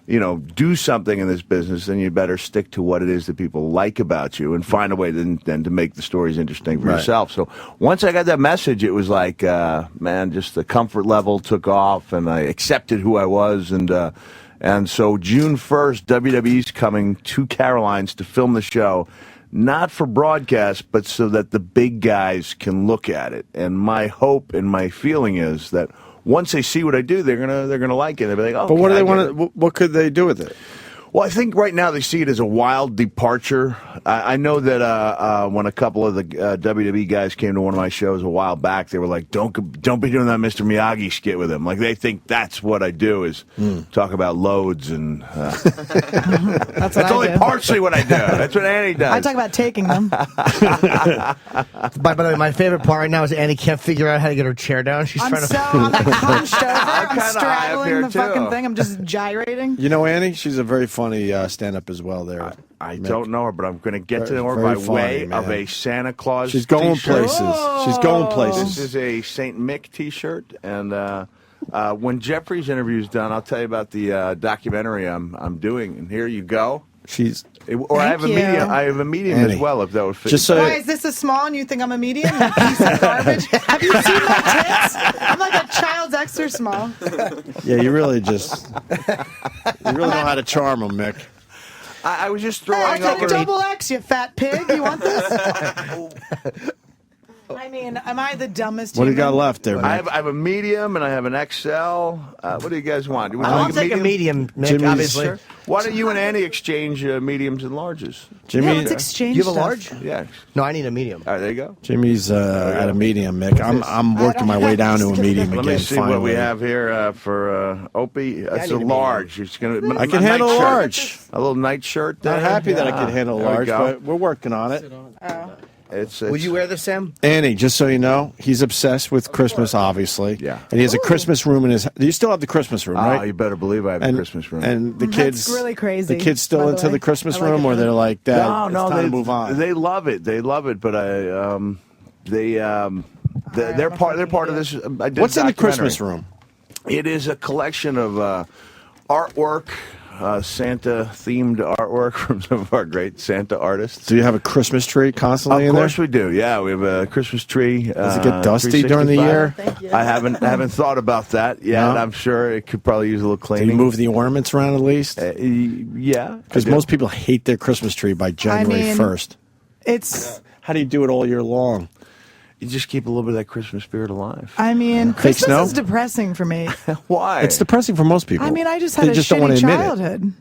do something in this business, then you better stick to what it is that people like about you and find a way then to make the stories interesting for Right. yourself. So once I got that message, it was like, man, just the comfort level took off, and I accepted who I was. And so June 1st, WWE's coming to Caroline's to film the show, not for broadcast, but so that the big guys can look at it. And my hope and my feeling is that once they see what I do, they're gonna like it. They'll be like, "Oh." But what do they want to? What could they do with it? Well, I think right now they see it as a wild departure. I know that when a couple of the WWE guys came to one of my shows a while back, they were like, "Don't be doing that Mr. Miyagi skit with him." Like they think that's what I do is talk about loads, and that's only partially what I do. That's what Annie does. I talk about taking them. By the way, my favorite part right now is Annie can't figure out how to get her chair down. She's I'm trying to. I'm like hunched over. I'm kinda high up straddling here, the fucking too. thing. I'm just gyrating. You know Annie? She's a very funny stand-up as well. There, I don't know her, but I'm going to get to know her Very by funny, way man. of a Santa Claus. She's going t-shirt. places. She's going places. This is a Saint Mick T-shirt, and when Jeffrey's interview is done, I'll tell you about the documentary I'm doing. And here you go. Or I have a Thank you. medium. I have a medium Annie, as well, if that would fit. just so- Why is this a small and you think I'm a medium? You piece of garbage. Have you seen my tits? I'm like a child's extra small. Yeah, you really know how to charm them, Mick. I was just Hey, I'll throwing take over. double X, you fat pig. You want this? I mean, am I the dumbest What do you human? got left there, Mick? I have a medium and I have an XL. What do you guys want? Do we I'll like take a medium, Mick, Jimmy's- obviously. Sure. Why don't you and Annie exchange mediums and larges? Jimmy, Yeah, let's exchange You have a stuff. large? Yeah. No, I need a medium. All right, there you go. Jimmy's at a medium, Mick. I'm working my way down to a medium Let again. me see finally. what we have here for Opie. It's need a a large. It's gonna. I can handle a nightshirt. large. A little nightshirt. Not happy that I can handle a There we large, go. but we're working on it. It's Would you wear this, Sam? Annie, just so you know, he's obsessed with Christmas, obviously. Yeah. And he has a Christmas room in his. You still have the Christmas room, right? Oh, you better believe I have a Christmas room. And the kids, That's really crazy, The kids still by the into way. the Christmas I like room, it. or they're like, Dad, no, it's time they to move on. They love it. They love it. But they're part of this. I did What's in the documentary. Christmas room? It is a collection of artwork. Santa-themed artwork from some of our great Santa artists. Do you have a Christmas tree constantly Of in there? course we do. Yeah, we have a Christmas tree. Does it get dusty during the 365. year? I haven't thought about that yet. No? I'm sure it could probably use a little Do cleaning. you move the ornaments around at least? Yeah, Because I do. most people hate their Christmas tree by January mean, 1st. It's. How do you do it all year long? You just keep a little bit of that Christmas spirit alive. I mean, Fake Christmas snow? is depressing for me. Why? It's depressing for most people. I mean, I just had They a just don't want shitty to admit it. childhood.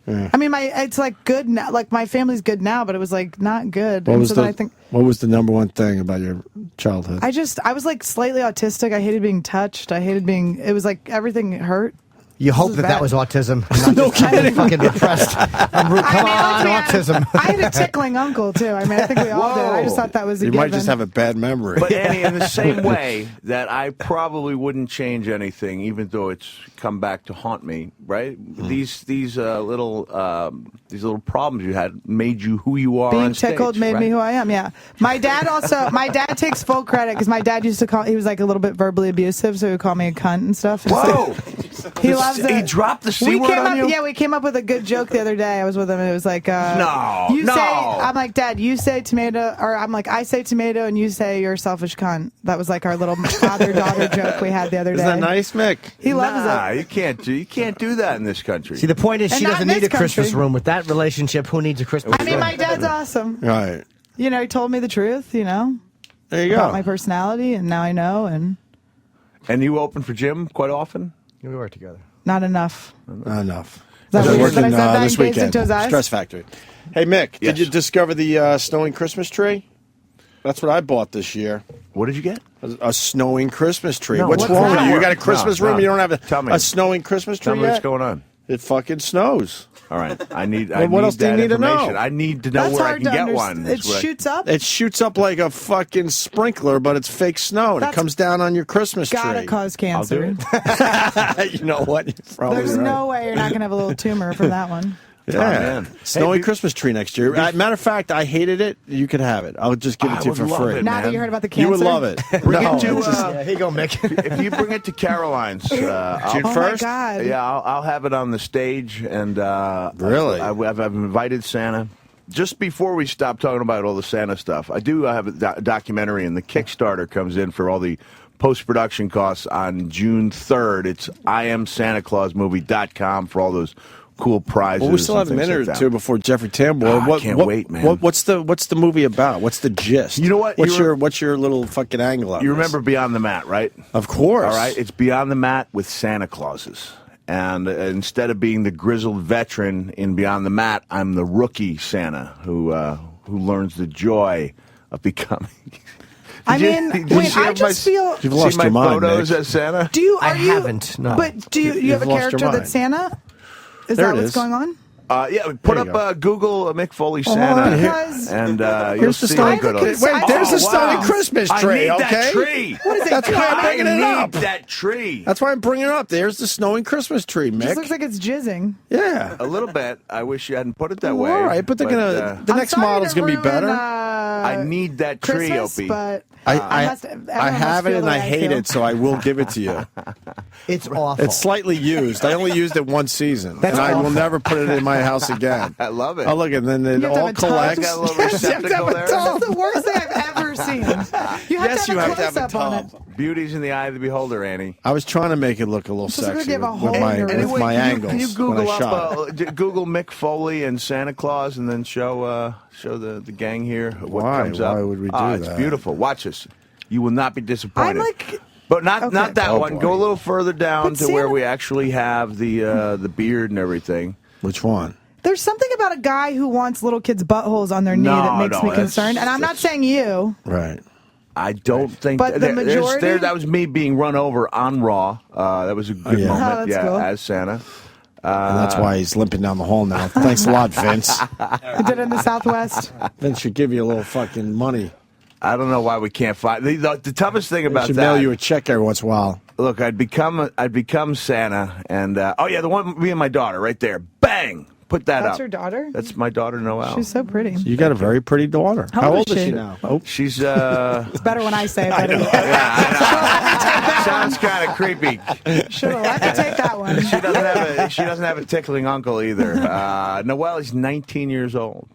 Yeah. I mean, it's like good now. Like my family's good now, but it was like not good. What And was so the then I think What was the number one thing about your childhood? I was like slightly autistic. I hated being touched. I hated being. It was like everything hurt. You hope is that bad. was autism. No kidding. Fucking depressed. Come on, autism. I had a tickling uncle too. I mean, I think we all did. I just thought that was a You given. might just have a bad memory. But Annie, in the same way that I probably wouldn't change anything, even though it's come back to haunt me, right? These little problems you had made you who you are. Being on stage, tickled made right? me who I am. Yeah. My dad takes full credit because my dad used to call. He was like a little bit verbally abusive, so he would call me a cunt and stuff. And Whoa! so he loves it. He dropped the C we word came on up, you? Yeah, we came up with a good joke the other day. I was with him, and it was like, No. I'm like, Dad, you say tomato, or I'm like, I say tomato, and you say you're a selfish cunt. That was like our little father-daughter joke we had the other day. Isn't that nice, Mick? He loves it. You can't do that in this country. See, the point is, And she not doesn't in need a this Christmas country. room. With that relationship, who needs a Christmas I mean, room? my dad's awesome. Right. You know, he told me the truth. You know, There you about go. my personality, and now I know, and And you open for Jim quite often? We work together. not enough. Not enough. that They're weird that I working said that and this gazed weekend. into his eyes? Stress Factory. Hey, Mick, Yes. did you discover the snowing Christmas tree? That's what I bought this year. What did you get? A snowing Christmas tree. No, What's what's wrong with that? you? You got a Christmas No, room? no. You don't have Tell me. a snowing Christmas tree Tell me yet? what's going on. It fucking snows. All right. I need Well, what need else do you that need to know? information. I need to know That's where I hard can to get understand. one. It shoots up. It shoots up like a fucking sprinkler, but it's fake snow, and it That's comes down on your Christmas Gotta tree. cause cancer. You know what? You're probably There's right. no way you're not gonna have a little tumor from that one. Yeah, snowy Christmas tree next year. Matter of fact, I hated it. You could have it. I'll just give it to you for free. Now that you heard about the cancer, you would love it. Bring it to, here you go, Mick. if you bring it to Caroline's, June Oh 1st. my God. yeah, I'll have it on the stage, and Really? I've invited Santa. Just before we stop talking about all the Santa stuff, I do have a documentary, and the Kickstarter comes in for all the post-production costs on June 3rd. It's IamSantaClausMovie.com for all those cool prizes. Well, we still have a and things minute like or two that. before Jeffrey Tambor. I can't wait, man. What's the movie about? What's the gist? You know what? What's your little fucking angle on You this? remember Beyond the Mat, right? Of course. All right, it's Beyond the Mat with Santa Clauses. And instead of being the grizzled veteran in Beyond the Mat, I'm the rookie Santa who learns the joy of becoming. I mean, wait, I just feel. You've lost see my your mind, photos Nick. as Santa? Do you? I Are you? haven't, no. But do you have a You've lost your character mind. that's Santa? Is There that it what's is. going on? Yeah, put There you up Google Mick Foley Oh, Santa, because- and you'll Here's the see stone. how good it is. Wait, there's the Oh, stone wow. Christmas I tree. need Okay, that tree. What is it? That's why I'm bringing it I up. need that tree. That's why I'm bringing it up. There's the snowing Christmas tree, Just Mick. looks like it's jizzing. Yeah. A little bit. I wish you hadn't put it that way. All right, but they're gonna. The I'm next sorry model's to gonna be ruin, better. I need that tree, Christmas, Opie. but I everyone have must it feel and the I way hate feel. it, so I will give it to you. It's awful. It's slightly used. I only used it one season, That's and I will awful. never put it in my house again. I love it. Oh, look, and then it You have to all have a tub. collects. Got a little Yes, you have to have receptacle a there. tub. This is the worst thing I've ever seen. You have Yes, to you have have to have a close-up on it. tub. Beauty's in the eye of the beholder, Annie. I was trying to make it look a little Just gonna sexy give a with hole in my your with roof. my angles Can you when Google I shot. up Google Mick Foley and Santa Claus, and then show the gang here what Why? comes up? Why would we do It's that? beautiful. Watch this. You will not be disappointed. I'm like, But not Okay. not that Oh, one. boy. Go a little further down But to where Santa- we actually have the beard and everything. Which one? there's something about a guy who wants little kids' buttholes on their knee No, that makes no, me that's- concerned. And I'm not saying you. Right. I don't think. But the there's- majority- that was me being run over on Raw. That was a good yeah. Oh, moment. that's Yeah, cool. as Santa. And that's why he's limping down the hall now. Thanks a lot, Vince. I did it in the Southwest. Vince should give you a little fucking money. I don't know why we can't find the toughest thing They about should that. mail you a check every once in a while. Look, I'd become Santa, and oh yeah, the one me and my daughter right there. Bang, put that That's up. your daughter? That's my daughter Noelle. She's so pretty. You got a very pretty daughter. How old is she? now? Oh, She's It's better when I say it. Better. sounds kind of creepy. Should have let me take that one. She doesn't have a tickling uncle either. Noelle is 19 years old.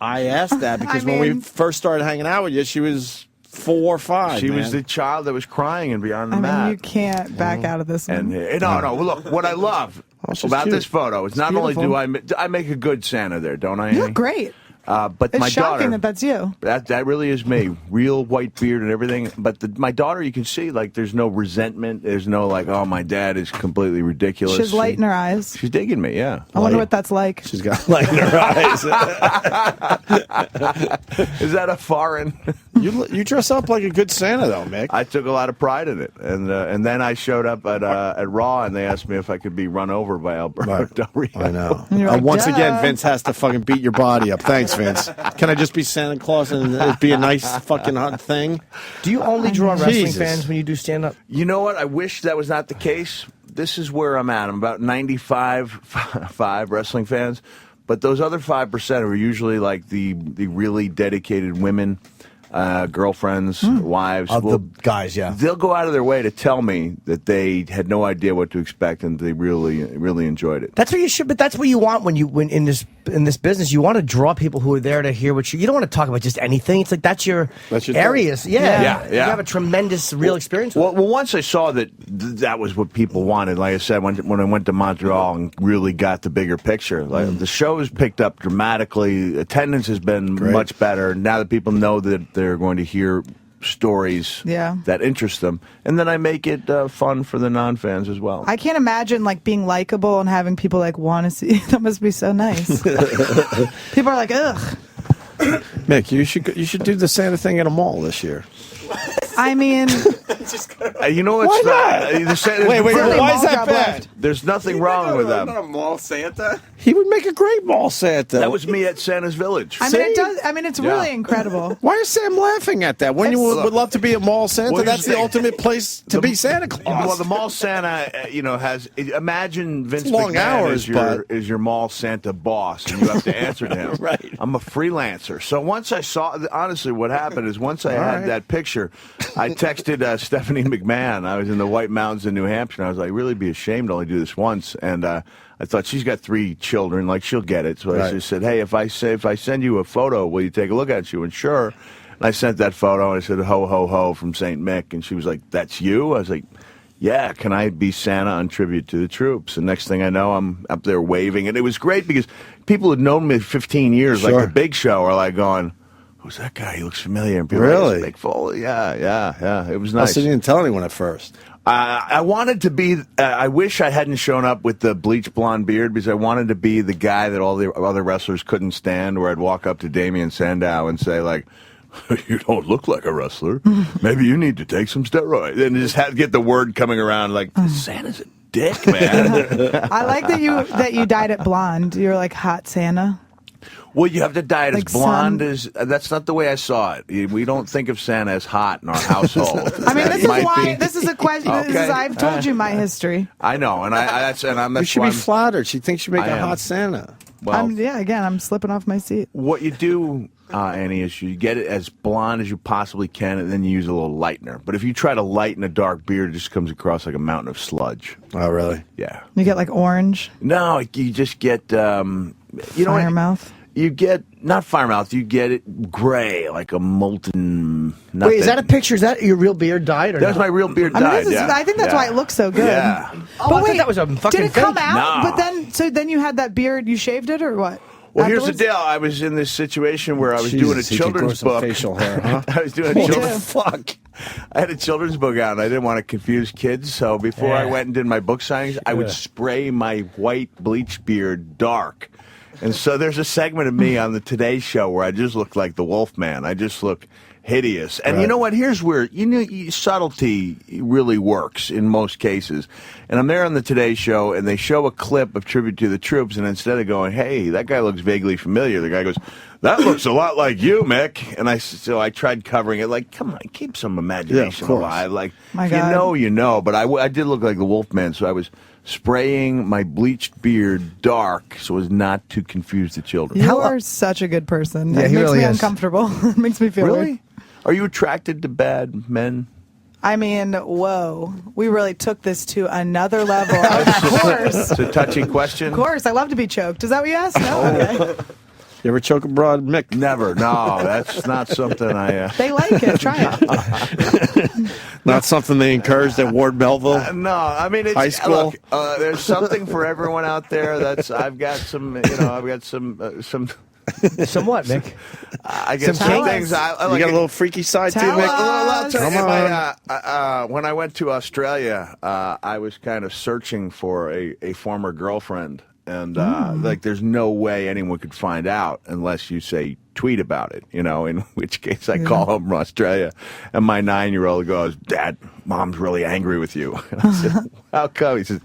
I asked that because when we mean- first started hanging out with you, she was 4 or 5. She man. was the child that was crying and beyond the I mean, mat. you can't back out of this And one. no. Look, what I love she's about cute. this photo is It's not only do beautiful. I make a good Santa there, don't I? You Annie? look great. But It's my shocking daughter, that's you. that really is me. Real white beard and everything. But my daughter, you can see like there's no resentment. There's no like, oh, my dad is completely ridiculous. She has light in her eyes. She's digging me. Yeah. I wonder what that's like. She's got light in her eyes. Is that a foreign? You dress up like a good Santa, though, Mick. I took a lot of pride in it, and then I showed up at Raw, and they asked me if I could be run over by Alberto Del Rio. I know. And you're like, Once "Duh." again, Vince has to fucking beat your body up. Thanks, Vince. Can I just be Santa Claus and it be a nice fucking hot thing? Do you only draw wrestling Jesus. fans when you do stand up? You know what? I wish that was not the case. This is where I'm at. I'm about 95 wrestling fans, but those other 5% are usually like the really dedicated women, girlfriends, wives. Of Well, the guys, yeah. they'll go out of their way to tell me that they had no idea what to expect and they really enjoyed it. That's what you should, but that's what you want when in this business. You want to draw people who are there to hear what you don't want to talk about just anything. It's like that's your areas. thing. Yeah. Yeah. You have a tremendous real experience with Well, once I saw that that was what people wanted, like I said, when I went to Montreal and really got the bigger picture, like the show has picked up dramatically. Attendance has been much better now that people know that they're going to hear stories that interest them, and then I make it fun for the non-fans as well. I can't imagine like being likable and having people like want to see. That must be so nice. People are like, ugh. Mick, you should do the Santa thing at a mall this year. I mean, you know what's Why not? Wait, why is that bad? There's nothing wrong with them. Not a mall Santa. He would make a great mall Santa. That was me at Santa's Village. I mean, it does. I mean, it's Yeah. really incredible. Why is Sam laughing at that? When you would love to be a mall Santa, Well, that's the ultimate place to be Santa Claus. Well, the mall Santa, has. Imagine Vince long McMahon hours, is your mall Santa boss, and you have to answer to him. Right. I'm a freelancer. So once I saw, honestly, what happened is once I had that picture, I texted Stephanie McMahon. I was in the White Mountains in New Hampshire, and I was like, really be ashamed to only do this once. And I thought she's got 3 children, like she'll get it. So I just said, hey, if I send you a photo, will you take a look at it? She went, sure. And I sent that photo, and I said, ho, ho, ho, from St. Mick. And she was like, that's you? I was like, yeah, can I be Santa on tribute to the troops? And next thing I know, I'm up there waving. And it was great because people who'd known me 15 years, like the Big Show, are like going, who's that guy? He looks familiar. And people Really? Like, Mick Foley. Yeah. It was nice. So you didn't tell anyone at first. I wanted to be. I wish I hadn't shown up with the bleach blonde beard because I wanted to be the guy that all the other wrestlers couldn't stand. Where I'd walk up to Damian Sandow and say, like, "You don't look like a wrestler. Maybe you need to take some steroids." And just get the word coming around like, "Santa's a dick, man." I like that you dyed it blonde. You're like hot Santa. Well, you have to dye it Like as blonde as. That's not the way I saw it. We don't think of Santa as hot in our household. I mean, this is Might why. be. This is a question. Okay. I've told you my history. I know, and that's You should why be flattered. She thinks you make I a am. hot Santa. Well, Again, I'm slipping off my seat. what you do, Annie, is you get it as blonde as you possibly can, and then you use a little lightener. But if you try to lighten a dark beard, it just comes across like a mountain of sludge. Oh, really? Yeah. You get like orange. No, you just get, you know what? Fire mouth. You get, not fire mouth, you get it gray, like a molten nothing. Wait, is that a picture? Is that your real beard dyed? Or That's not? my real beard I mean, dyed, this is, yeah. I think that's Yeah. why it looks so good. Yeah. Oh, But I thought wait, that was a fucking did it come fake. out? No. But then you had that beard. You shaved it or what? Well, here's the Afterwards? deal. I was in this situation where I was Jesus, doing a he could grow children's some book. facial hair, huh? I was doing a Me children's too. fuck. I had a children's book out, and I didn't want to confuse kids. So before I went and did my book signings, I would spray my white bleach beard dark. And so there's a segment of me on the Today Show where I just look like the Wolfman. I just look hideous. And you know what? Here's where subtlety really works in most cases. And I'm there on the Today Show, and they show a clip of Tribute to the Troops, and instead of going, "Hey, that guy looks vaguely familiar," the guy goes, "That looks a lot like you, Mick." And so I tried covering it, like, come on, keep some imagination course. alive. Like, My if God. you know, you know. But I did look like the Wolfman, so I was spraying my bleached beard dark so as not to confuse the children. You are such a good person. Yeah, it he makes really me is. uncomfortable. It makes me feel Really? weird. Are you attracted to bad men? I mean, whoa. We really took this to another level. Of course. It's a touchy question. Of course. I love to be choked. Is that what you asked? No? Okay. You ever choke a broad, Mick? Never. No, that's not something I. They like it. Try it. Not something they encouraged at Ward Melville. No, I mean, it's High school. Look, there's something for everyone out there. I've got some. I've got some. Somewhat, Mick. I get Some some cake? things. I You like got a little freaky side too, Tell Mick? us. Come on. when I went to Australia, I was kind of searching for a former girlfriend, and like, there's no way anyone could find out unless you say tweet about it. In which case I call home from Australia, and my 9-year-old goes, "Dad, Mom's really angry with you." And I said, "How come?" He says,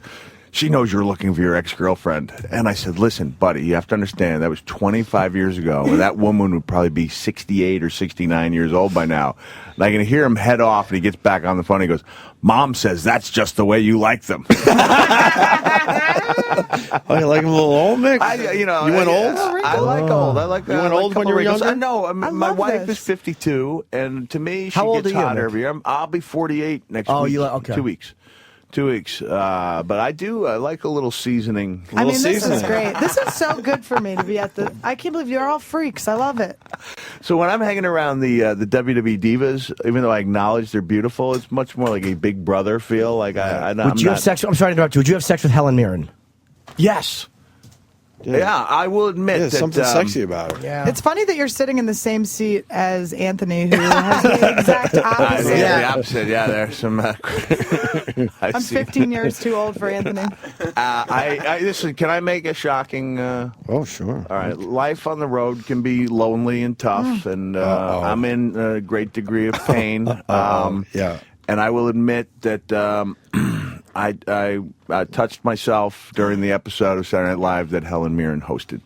"She knows you're looking for your ex-girlfriend." And I said, "Listen, buddy, you have to understand that was 25 years ago, and that woman would probably be 68 or 69 years old by now." And I can hear him head off, and he gets back on the phone. And he goes, "Mom says that's just the way you like them." Oh, you like him a little old, Mick? You went old? I like old. I like. You went I like old when couple you were wrinkles. younger? I know. My love wife this. is 52, and to me, she How old gets are you, hotter Mick? every year. I'll be 48 next Oh, week. okay. 2 weeks. 2 weeks. But I like a little seasoning. I mean, this seasoning. is great. This is so good for me to be at the. I can't believe you're all freaks. I love it. So when I'm hanging around the WWE divas, even though I acknowledge they're beautiful, it's much more like a Big Brother feel. Like I'm Would you not. have sex? I'm sorry to interrupt you. Would you have sex with Helen Mirren? Yes. Yeah, I will admit There's that something sexy about her. Yeah. It's funny that you're sitting in the same seat as Anthony, who has the exact opposite. The opposite. Yeah, there's some. I'm 15 years too old for Anthony. Listen. Can I make a shocking? Oh, sure. All right. Life on the road can be lonely and tough, and I'm in a great degree of pain. Yeah. And I will admit that I touched myself during the episode of Saturday Night Live that Helen Mirren hosted.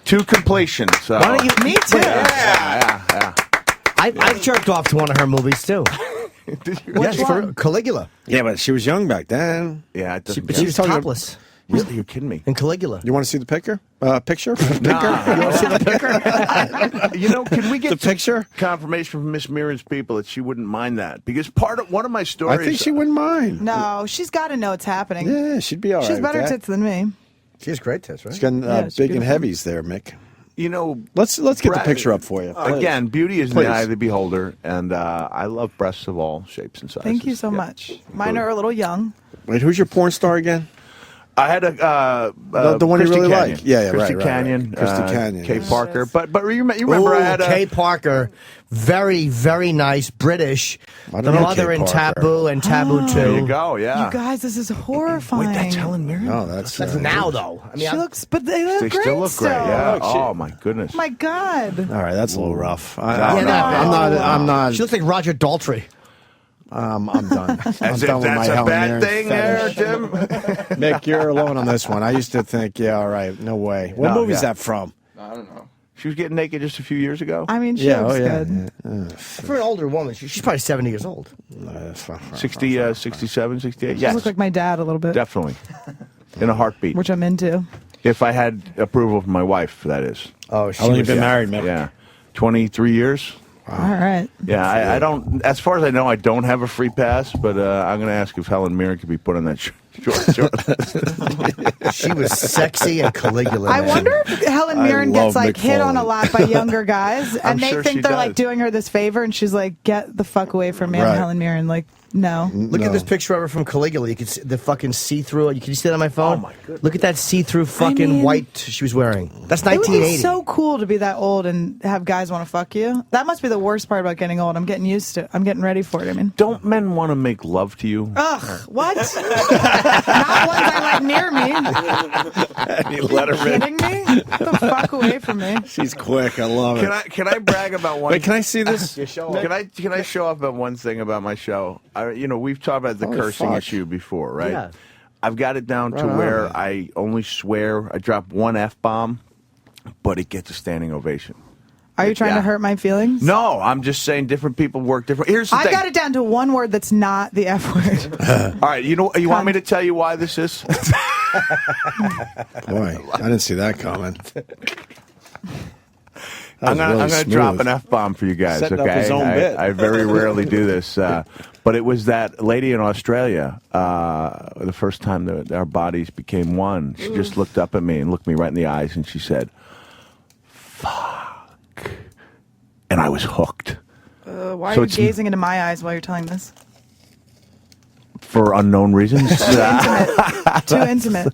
To completion. So. Why don't you? Me too. Yeah. I've jerked off to one of her movies too. Yes, for Caligula. Yeah, but she was young back then. Yeah, She was topless. Really, you're kidding me? In Caligula. You want to see the picture? Picture? You want to see the picture? You know, can we get the picture? Confirmation from Miss Mirren's people that she wouldn't mind that? Because one of my stories. I think she wouldn't mind. No, she's got to know what's happening. Yeah, she'd be all right. She's better with that. tits than me. She has great tits, right? She's got she's big and beautiful. heavies there, Mick. You know, let's get the picture up for you. Again, beauty is in Please. the eye of the beholder, and I love breasts of all shapes and sizes. Thank you so much. Mine are a little young. Wait, who's your porn star again? I had the one Christy you really Canyon. like. Yeah, Christy right. Canyon. Christy Canyon. Kay Parker. But you remember I had Kay Parker, very, very nice, British. I The don't know mother Kay in Parker. Taboo and Taboo 2. There you go, yeah. You guys, this is horrifying. Wait, that's Helen Mirren? No, that's now, though. I mean, She looks, but they look They great still look great, yeah. still. Oh, my goodness. Oh my God. All right, that's a little rough. I'm not. She looks like Roger Daltrey. I'm done. I'm As if done with my that's a Helen bad Mirren thing there, fetish. Tim. Mick, you're alone on this one. I used to think, yeah, all right, no way. What No, movie is yeah. that from? I don't know. She was getting naked just a few years ago. I mean, she looks yeah. good. For an older woman, she's probably 70 years old. 67, 68. She Yes, looks like my dad a little bit, definitely. In a heartbeat. which I'm into. If I had approval from my wife, that is. Oh, How long you been married, Mick? Yeah. 23 years. All right. Yeah, I don't. As far as I know, I don't have a free pass, but I'm going to ask if Helen Mirren could be put on that short list. She was sexy and Caligula. I man. wonder if Helen I Mirren love gets like Mick hit on a Foley. lot by younger guys, and they sure think she they're does. like doing her this favor, and she's like, "Get the fuck away from me, I'm Right. Helen Mirren." Like, no. Look No. at this picture of her from Caligula. You can see the fucking see-through. You can see that on my phone. Oh, my goodness. Look at that see-through fucking mean- white she was wearing. That's It would 1980. be so cool to be that old and have guys want to fuck you. That must be the worst part about getting old. I'm getting used to it. I'm getting ready for it. I mean, Don't men want to make love to you? ugh, what? Not ones I like near me. Any Are you Letterman. kidding me? Get the fuck away from me. She's quick. I love it. Can I brag about one? Wait, can I see this? Can I show off about one thing about my show? We've talked about the Holy cursing fuck. issue before, right? Yeah. I've got it down to Right on, where man. I only swear. I drop one F-bomb, but it gets a standing ovation. Are you trying Yeah. to hurt my feelings? No, I'm just saying different people work different. Here's the I thing. got it down to one word that's not the F word. All right, you want me to tell you why this is? Boy, I didn't see that coming. I'm gonna drop an F-bomb for you guys, Setting up okay? his own bit. I very rarely do this, but it was that lady in Australia. The first time that our bodies became one, she just looked up at me and looked me right in the eyes, and she said, "Fuck," and I was hooked Why are So you it's- gazing into my eyes while you're telling this? for unknown reasons. Too intimate.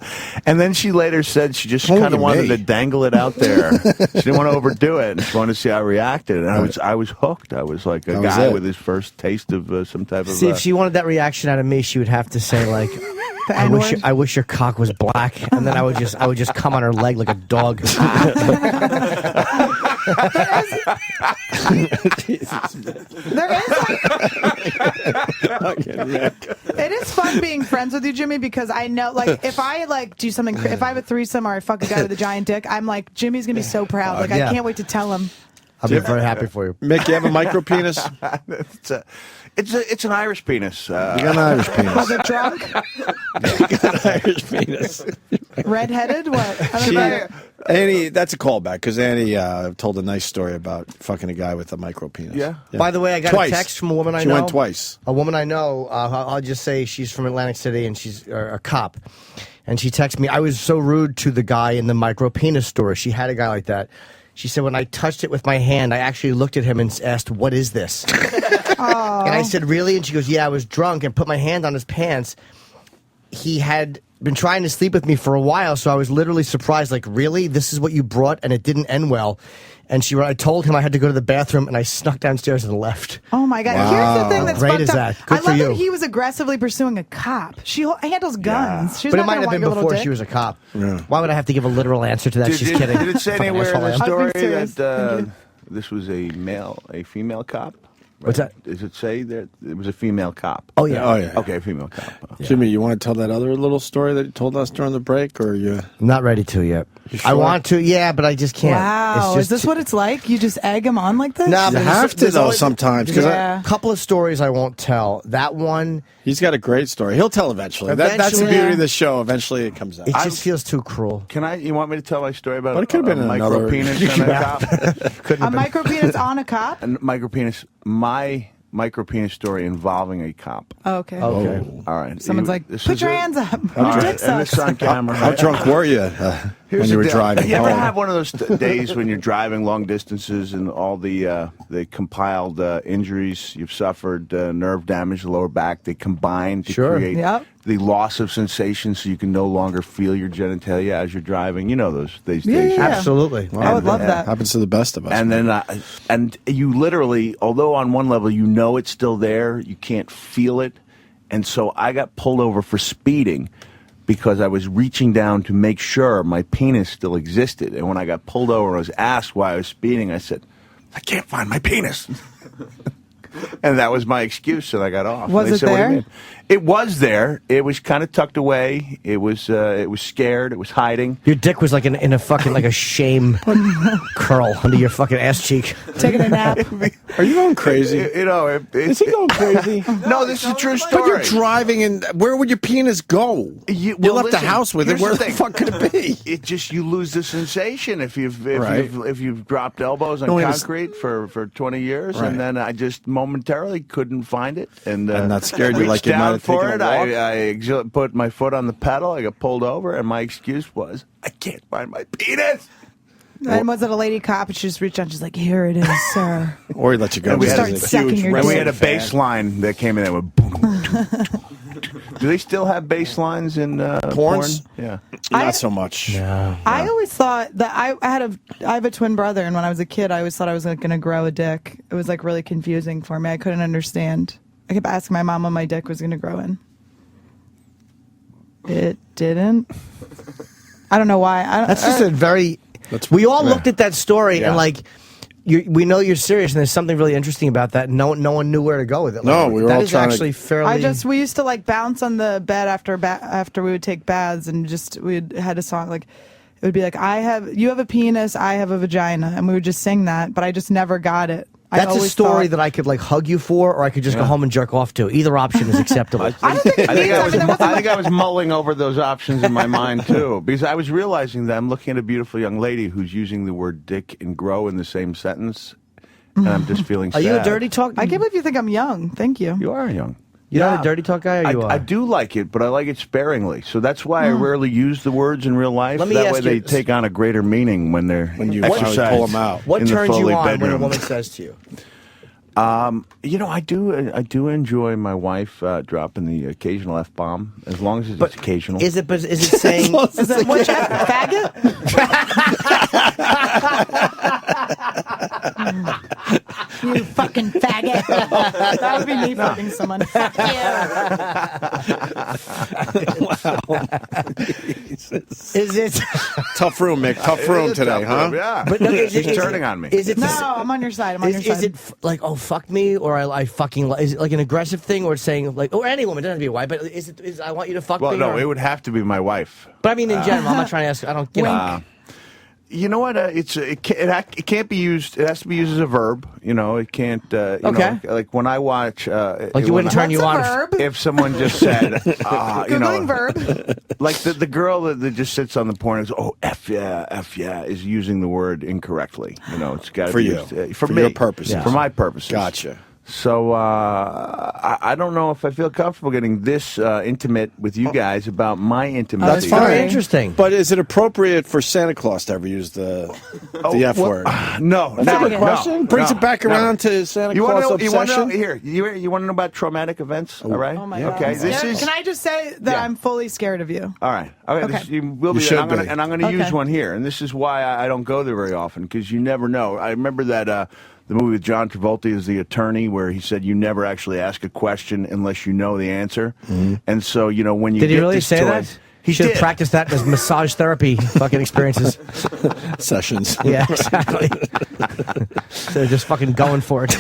And then she later said she just Holy kind of wanted me. to dangle it out there. She didn't want to overdo it, and she wanted to see how I reacted. And I was hooked. I was like a That was guy it. with his first taste of some type of. See, if she wanted that reaction out of me, she would have to say like, I wish your cock was black," and then I would just come on her leg like a dog. There is it is fun being friends with you, Jimmy, because I know, like, if I like do something, if I have a threesome or I fuck a guy with a giant dick, I'm like, Jimmy's gonna be so proud. Like, Yeah. I can't wait to tell him. I'll be very happy for you. Mick, you have a micro penis? It's an Irish penis. You got an Irish penis. Was it drunk? You got an Irish penis. Redheaded? What? I don't know. Annie, that's a callback because Annie told a nice story about fucking a guy with a micro penis. Yeah. By the way, I got Twice. a text from a woman I She know. went twice. A woman I know. I'll just say she's from Atlantic City and she's a cop. And she texted me. I was so rude to the guy in the micro penis store. She had a guy like that. She said, when I touched it with my hand, I actually looked at him and asked, "What is this?" And I said, "Really?" And she goes, "Yeah, I was drunk and put my hand on his pants. He had been trying to sleep with me for a while, so I was literally surprised. Like, really? This is what you brought, and it didn't end well. And I told him I had to go to the bathroom, and I snuck downstairs and left. Oh my God! Wow. Here's the thing that's Great fucked is up. that? Good I for love you. that he was aggressively pursuing a cop. She handles guns. She's But not it might gonna have want been your little before dick. she was a cop. Why would I have to give a literal answer to that? She's kidding. Did it say Fucking anywhere in asshole I the am. story serious. that this was a female cop? What's that? Does it say that it was a female cop? Oh, yeah. Oh, yeah. Okay, a female cop. Jimmy, you want to tell that other little story that you told us during the break, or you? I'm not ready to yet. You I sure? want to, yeah, but I just can't. Wow, It's is this what it's like? You just egg him on like this? No, You but have to, there's though, always- sometimes, there's 'cause a couple of stories I won't tell. That one, He's got a great story. He'll tell eventually. That's the Eventually, beauty yeah. of the show. Eventually, it comes out. it just feels too cruel. Can I? You want me to tell my story about But it could have been a another- micro penis and a cop? A micro penis on a cop? And micro penis. My micro penis story involving a cop. Oh, okay. Okay. All right. Someone's like, This put is your a- hands up. All Your right, dick and this sucks. is on camera. How drunk were you when Here's you were the deal. driving You ever home? have one of those days when you're driving long distances and all the compiled injuries you've suffered, nerve damage, lower back, they combine to Sure. create Yep. the loss of sensation, so you can no longer feel your genitalia as you're driving. You know those days. Yeah. Absolutely. I would love that. Happens to the best of us. And then, and you literally, although on one level you know it's still there, you can't feel it. And so I got pulled over for speeding because I was reaching down to make sure my penis still existed. And when I got pulled over and I was asked why I was speeding, I said, I can't find my penis. And that was my excuse, and I got off. Was And they it said, "What do you there?" mean?" It was there. It was kind of tucked away. It was scared. It was hiding. Your dick was like in a fucking like a shame curl under your fucking ass cheek. Taking a nap. Are you going crazy? You know, Is he going crazy? No, this is a true story. But you're driving, and where would your penis go? You well, left listen, the house with it. here's Where the the thing. fuck could it be? It just, you lose the sensation if Right. you've dropped elbows on No, it was- concrete for 20 years, Right. and then I just momentarily couldn't find it, and that scared you reached like you might down have for taken it. a walk? I put my foot on the pedal. I got pulled over, and my excuse was, I can't find my penis. And was it a lady cop? And she just reached out and she's like, here it is, sir. Or he let you go. And we Start had a sucking huge, your and we dick. had a bass line that came in that went boom. Do they still have bass lines in Porns? porn? Yeah. Not so much. I always thought that I have a twin brother, and when I was a kid, I always thought I was going to grow a dick. It was like really confusing for me. I couldn't understand. I kept asking my mom when my dick was going to grow in. It didn't. I don't know why. That's just a very. We all looked at that story Yeah. and like. We know you're serious, and there's something really interesting about that. No one knew where to go with it. No, we were that all is trying to- actually fairly. we used to like bounce on the bed after we would take baths, and just we had a song like it would be like you have a penis, I have a vagina, and we would just sing that. But I just never got it. That's a story that I could like hug you for, or I could just go home and jerk off to. Either option is acceptable. I think I was mulling over those options in my mind too, because I was realizing that I'm looking at a beautiful young lady who's using the word "dick" and "grow" in the same sentence, and I'm just feeling. Are sad. you a dirty talk? I can't believe you think I'm young. Thank you. You are young. You're not a dirty talk guy, or you are? I do like it, but I like it sparingly. So that's why I rarely use the words in real life. Let me that ask way they you- take on a greater meaning when you exercised finally pull them out. What in the turns you Foley on when a bedroom. woman says to you? You know, I do enjoy my wife dropping the occasional F-bomb, as long as it's occasional. Is it saying? Is it what faggot? You fucking faggot. That would be me fucking someone. Fuck Is it Tough room, Mick. Tough room today, huh? Yeah. But no, is it- She's is turning it- on me. Is it? No, I'm on your side. I'm on your Is side. it like, oh fuck me, or I fucking? Is it like an aggressive thing, or saying like, or any woman, it doesn't have to be a wife, but is it? Is I want you to fuck Well, me? no, or- it would have to be my wife. But I mean, in general, I'm not trying to ask. I don't get it. You know what? It can't be used. It has to be used as a verb. You know, it can't. You know, like when I watch. Like you wouldn't turn you on. Verb? If someone just said, you Googling know, verb. like the girl that just sits on the porn and goes, "Oh, F yeah," is using the word incorrectly. You know, it's got to For be you. used, for For me, your purposes. for my purposes. Gotcha. So I don't know if I feel comfortable getting this intimate with you guys about my intimacy. That's fine. Very interesting. But is it appropriate for Santa Claus to ever use the F word? No, That's never. a good question. Brings it back around to Santa Claus obsession. You want to know? Here, you want to know about traumatic events? All right. Oh my God. Okay. This is. Can I just say that I'm fully scared of you? All right. Okay. Okay. You will be. You should and be. I'm going to Okay. use one here, and this is why I don't go there very often, because you never know. I remember that. The movie with John Travolta as the attorney, where he said you never actually ask a question unless you know the answer. And so, when you Did get he really this say toy- that? He should did. have practiced that in his massage therapy fucking experiences. Sessions. Yeah, exactly. So just fucking going for it.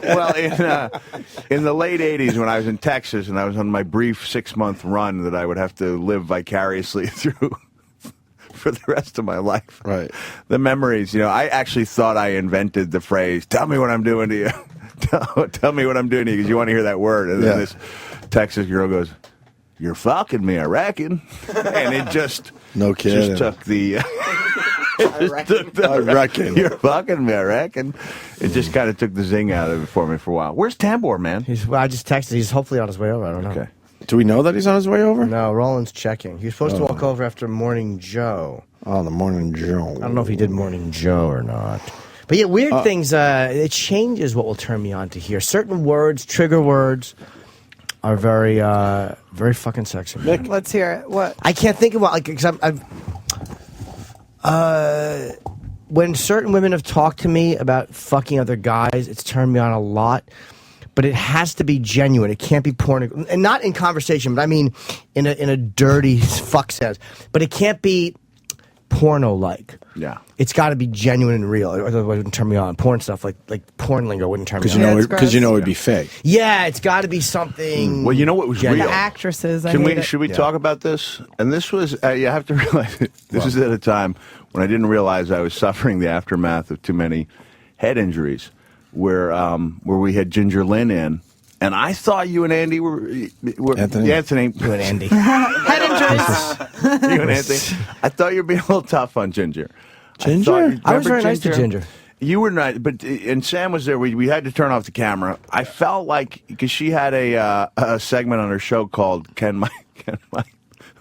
Well, in the late 80s, when I was in Texas and I was on my brief 6-month run that I would have to live vicariously through for the rest of my life. Right. The memories, I actually thought I invented the phrase, tell me what I'm doing to you. Tell me what I'm doing to you, because you want to hear that word. And then this Texas girl goes, you're fucking me, I reckon. And it just, no kidding. just took the... I reckon. You're fucking me, I reckon. It just kind of took the zing out of it for me for a while. Where's Tambor, man? I just texted. He's hopefully on his way over. I don't know. Okay. Do we know that he's on his way over? No, Roland's checking. He was supposed to walk over after Morning Joe. Oh, the Morning Joe. I don't know if he did Morning Joe or not. But yeah, weird things, it changes what will turn me on to hear. Certain words, trigger words, are very, very fucking sexy. Let's hear it. What? I can't think of what, because when certain women have talked to me about fucking other guys, it's turned me on a lot. But it has to be genuine. It can't be porn, and not in conversation. But I mean, in a dirty fuck sense. But it can't be porno-like. Yeah, it's got to be genuine and real. Otherwise, it wouldn't turn me on. Porn stuff like porn lingo wouldn't turn me on. Because you know it'd be fake. Yeah, it's got to be something. Well, you know what was genuine. real? The actresses. Should we talk about this? And this was, you have to realize, this is at a time when I didn't realize I was suffering the aftermath of too many head injuries, where we had Ginger Lynn in, and I thought you and Andy were Anthony. You and Andy. Head injuries. You and Anthony. I thought you were being a little tough on Ginger. Ginger? I was remember very nice to Ginger. You were not, but and Sam was there. We had to turn off the camera. I felt like, because she had a segment on her show called "Can my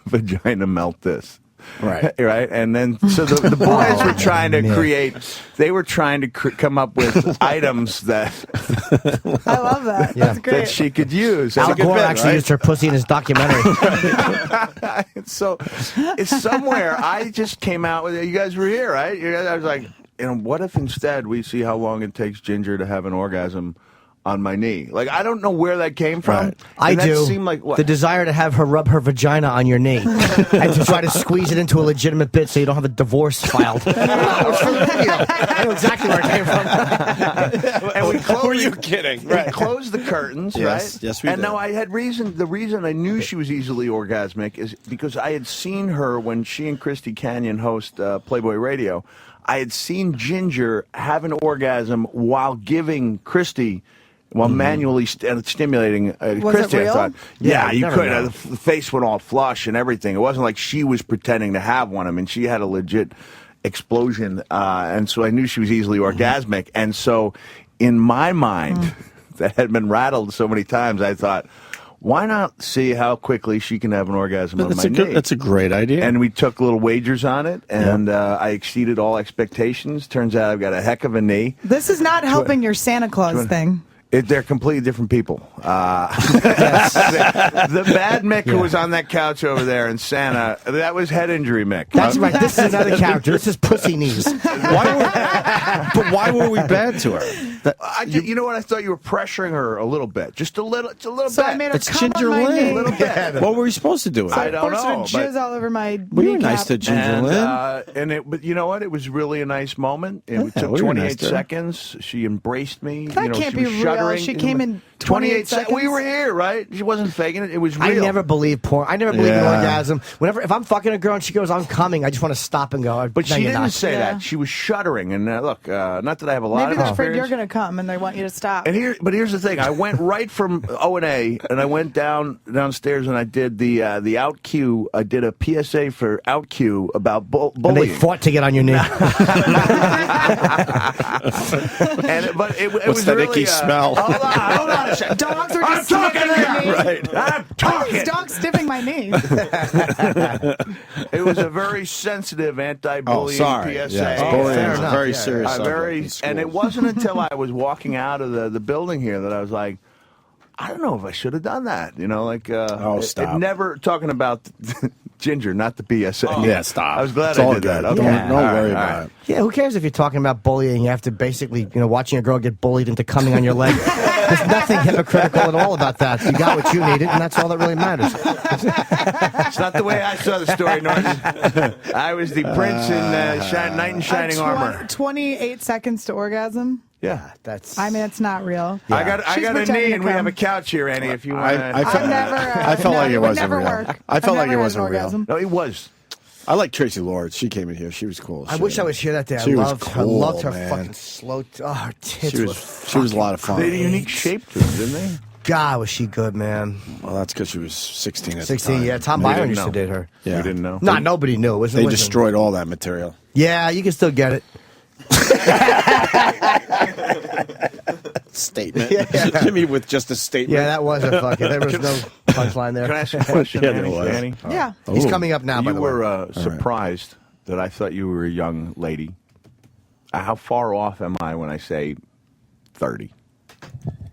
vagina melt this?" Right. Right. And then, so the boys were trying to create, they were trying to come up with items that I love that. That's great. that she could use. Al Gore actually used her pussy in his documentary. So it's somewhere. I just came out with it. You guys were here, right? I was like, what if instead we see how long it takes Ginger to have an orgasm on my knee? Like, I don't know where that came from. Right. I And that do. seemed like, what? The desire to have her rub her vagina on your knee and to try to squeeze it into a legitimate bit so you don't have a divorce filed. I know exactly where it came from. And we closed, Were you kidding? We closed the curtains, Yes. right? Yes, we and did. now I had reason. The reason I knew she was easily orgasmic is because I had seen her when she and Christy Canyon host Playboy Radio. I had seen Ginger have an orgasm while giving Christy, while manually stimulating Christy. real? I thought, Yeah, yeah, you you never could. know. The face went all flush and everything. It wasn't like she was pretending to have one. I mean, she had a legit explosion, and so I knew she was easily orgasmic. And so, in my mind, that had been rattled so many times, I thought, why not see how quickly she can have an orgasm on my knee? That's a great idea. And we took little wagers on it, and I exceeded all expectations. Turns out I've got a heck of a knee. This is not helping your Santa Claus thing. They're completely different people. The bad Mick who was on that couch over there in Santa, that was head injury Mick. That's right. This is another character. This is pussy knees. But why were we bad to her? You know what? I thought you were pressuring her a little bit. Just a little So bit. I made her It's come Ginger on my Lynn. knee. A little bit. What were we supposed to do with I it? don't Forced her know. to jizz all over my We were kneecap. nice to Ginger Lynn. But you know what? It was really a nice moment. It took we were 28 nice to her. seconds. She embraced me. That you know, can't she be was real. shuddering. She came in 28 seconds. We were here, right? She wasn't faking it. It was real. I never believe porn. I never believe in Yeah. orgasm. If I'm fucking a girl and she goes, "I'm coming," I just want to stop and go. But "No, she you're didn't not." say Yeah. that. She was shuddering. And look, not that I have a lot Maybe of they're afraid experience. you're going to come and they want you to stop. And here's the thing. I went right from O&A, and I went downstairs, and I did the out cue. I did a PSA for out cue about And they bullying. fought to get on your knee. But it What's was that really, icky smell? Hold on a second. Dogs are I'm just talking sniffing my now. knee. Right. I'm Why talking. is dog sniffing my knee? It was a very sensitive anti-bullying sorry. PSA. Yes, bullying fair is a enough. very Yeah, serious subject in and schools. it wasn't until I was walking out of the building here that I was like, I don't know if I should have done that. You know, like stop. It never talking about Ginger, not the PSA. Yeah, stop. I was glad It's I all did that. good. Okay. Don't All right, worry all about right. it. Yeah, who cares if you're talking about bullying? You have to basically, watching a girl get bullied into coming on your leg. There's nothing hypocritical at all about that. You got what you needed, and that's all that really matters. It's not the way I saw the story, Norton. I was the prince in knight in shining armor. 28 seconds to orgasm. Yeah, that's. I mean, it's not real. I got She's a pretending knee, to and we have come. a couch here, Annie. If you want, I felt, I felt like it wasn't real. I felt like it wasn't real. No, it was. I like Tracy Lords. She came in here. She was cool. I wish I was here that day. She I was loved cool, her man. fucking slow. Her tits She were was a lot of fun. They had a unique shape to them, didn't they? God, was she good, man. Well, that's because she was 16 at 16, the time. yeah. Tom You Byron didn't used to know. date her. Yeah. You didn't know? No, nobody knew. It wasn't, They wasn't- destroyed all that material. Yeah, you can still get it. Statement. Yeah. Jimmy with just a statement. Yeah, that was a fucking. There was no punchline there. Can I ask you a question, Yeah, there Annie? was. Annie? Yeah. He's coming up now, You by the way. were surprised that I thought you were a young lady. How far off am I when I say 30?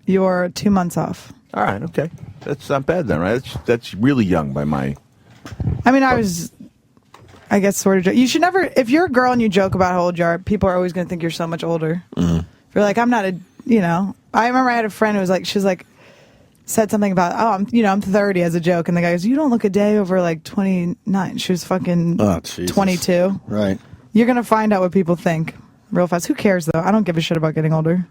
You're 2 months off. All right, okay. That's not bad then, right? That's really young by my... I mean, I guess sort of. You should never, if you're a girl and you joke about how old you are, people are always going to think you're so much older. Mm-hmm. If you're like, I'm not I remember I had a friend who was like, she's like, said something about, I'm 30 as a joke. And the guy goes, you don't look a day over like 29. She was fucking Oh, Jesus. 22. Right. You're going to find out what people think real fast. Who cares though? I don't give a shit about getting older.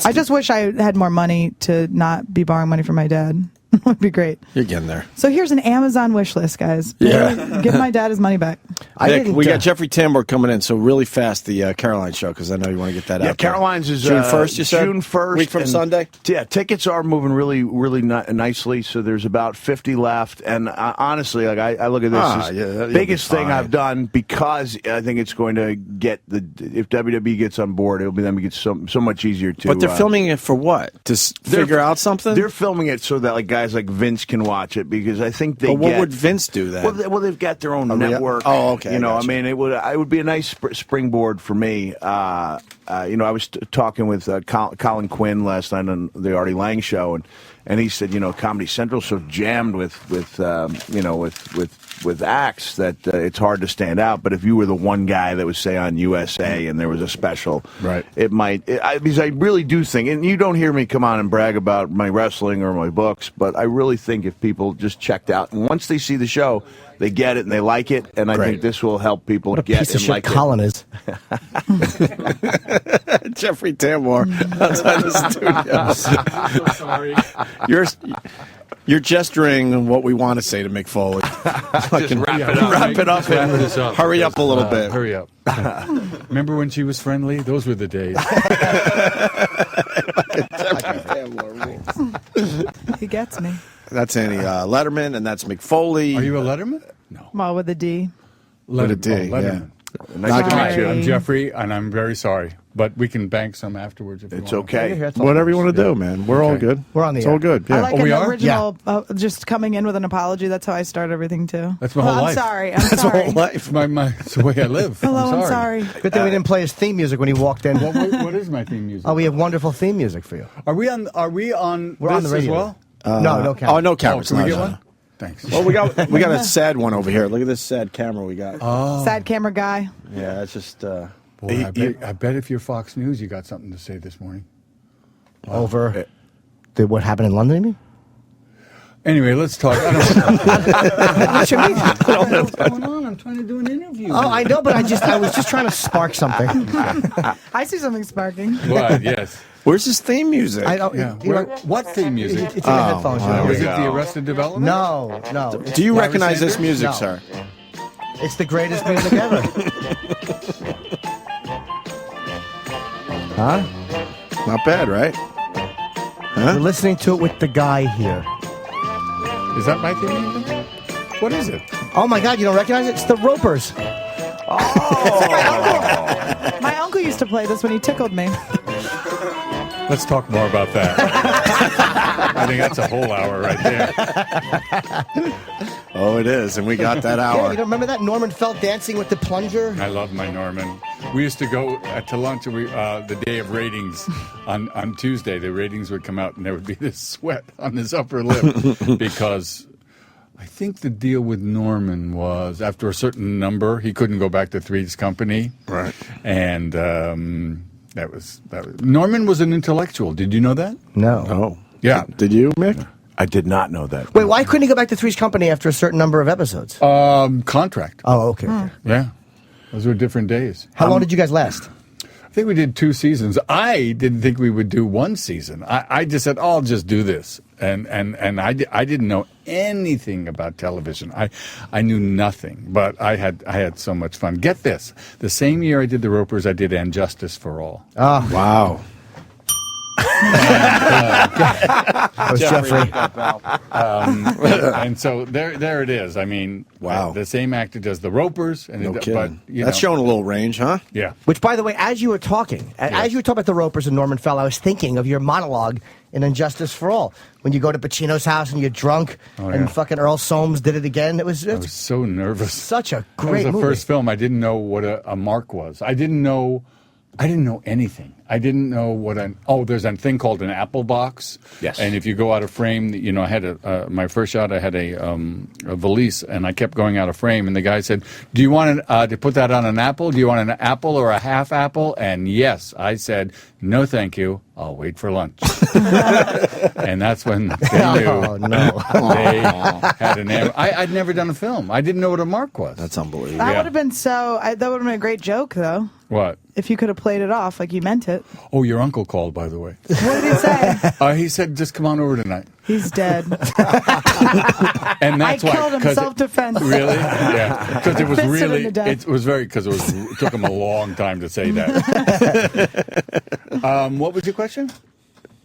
I just wish I had more money to not be borrowing money from my dad. It would be great. You're getting there. So here's an Amazon wish list, guys. Yeah. Give my dad his money back. Nick, we got Jeffrey Tambor coming in, so really fast, the Caroline show, because I know you want to get that out. Yeah, Caroline's is June 1st, you said? June 1st. Week from and- Sunday? Yeah, tickets are moving really, really nicely. So there's about 50 left. And honestly, like I look at this as biggest thing I've done because I think it's going to get if WWE gets on board, it'll be them to get so much easier to. But they're filming it for what? To figure out something? They're filming it so that like guys like Vince can watch it because I think they. But what get- would Vince do then? Well, they've got their own Oh, yeah? network. Oh, okay, You know, gotcha. I mean, it would be a nice springboard for me. I was talking with Colin Quinn last night on the Artie Lang show, and he said, Comedy Central so jammed with acts that it's hard to stand out. But if you were the one guy that was, say, on USA and there was a special, right? It might. Because I really do think, and you don't hear me come on and brag about my wrestling or my books, but I really think if people just checked out and once they see the show, they get it and they like it, and I think this will help people What a get piece of and shit like Colin is. Jeffrey Tambor outside the studio. I'm so sorry. You're gesturing what we want to say to Mick Foley. Fucking wrap it up. Wrap it up Just wrap and this up. hurry up a little bit. Hurry up. Remember when she was friendly? Those were the days. He gets me. That's Annie Letterman, and that's Mick Foley. Are you a Letterman? Well, with a D. With a D, Letterman. Nice to meet you. I'm Jeffrey, and I'm very sorry, but we can bank some afterwards. If It's you want. okay. Whatever you want to do, man. We're all Okay. good. We're on the It's air. all good. Yeah. I like Oh, we an are? original, just coming in with an apology. That's how I start everything, too. That's my whole I'm life. sorry. I'm That's sorry. my whole life. It's the way I live. Hello, I'm sorry. Good thing we didn't play his theme music when he walked in. What is my theme music? Oh, we have wonderful theme music for you. Are we on? We're on this the radio. as well? No camera. Oh, no cameras. Can we no, get no. one? Thanks. Well, we got a sad one over here. Look at this sad camera we got. Oh. Sad camera guy. Yeah, it's just. Boy, I bet if you're Fox News, you got something to say this morning. Over what happened in London, you mean? Anyway, let's talk. I don't What you mean? What's going on? I'm trying to do an interview. Oh, I know, but I was just trying to spark something. I see something sparking. What? Yes. Where's his theme music? I don't. Yeah. you know, What theme music? It's in the headphones. you know. Was it the Arrested Development? No, no. Do you Larry recognize this Sanders? music, No. sir? It's the greatest music ever. Huh? Not bad, right? You're listening to it with the guy here. Is that my theme music? What is it? Oh my God! You don't recognize it? It's the Ropers. My uncle used to play this when he tickled me. Let's talk more about that. I think that's a whole hour right there. Oh, it is, and we got that Yeah, hour. you don't remember that Norman Felt dancing with the plunger? I love my Norman. We used to go to lunch the day of ratings on Tuesday. The ratings would come out, and there would be this sweat on his upper lip because I think the deal with Norman was after a certain number, he couldn't go back to Three's Company. Right. And that was Norman was an intellectual. Did you know that? No. Oh. Yeah. Did you, Mick? I did not know that. Wait, why couldn't he go back to Three's Company after a certain number of episodes? Contract. Oh, okay. Yeah. Those were different days. How long did you guys last? I think we did 2 seasons. I didn't think we would do 1 season. I just said, I'll just do this. And I didn't know anything about television. I knew nothing, but I had so much fun. Get this. The same year I did The Ropers, I did And Justice for All. Oh. Wow. That was Jeffrey. And so there it is. I mean, wow. The same actor does The Ropers. And No but, kidding. you That's know, showing a little range, huh? Yeah. Which, by the way, as you were talking about the Ropers and Norman Fell, I was thinking of your monologue in Injustice for All. When you go to Pacino's house and you're drunk, Oh, and yeah. fucking Earl Soames did it again. I was so nervous. Such a That great was the movie. first film. I didn't know what a mark was. I didn't know anything. I didn't know what there's a thing called an apple box. Yes. And if you go out of frame, I had my first shot, I had a valise, and I kept going out of frame, and the guy said, do you want to put that on an apple? Do you want an apple or a half apple? And yes, I said, no thank you, I'll wait for lunch. And that's when they knew they had an I'd never done a film. I didn't know what a mark was. That's unbelievable. That would have been that would have been a great joke, though. What? If you could have played it off like you meant it. Oh, your uncle called, by the way. What did he say? He said, just come on over tonight. He's dead. And that's I why, killed him 'cause self-defense. Really? Yeah. Because it was Fisted him really, to death. it was very, because it took him a long time to say that. What was your question?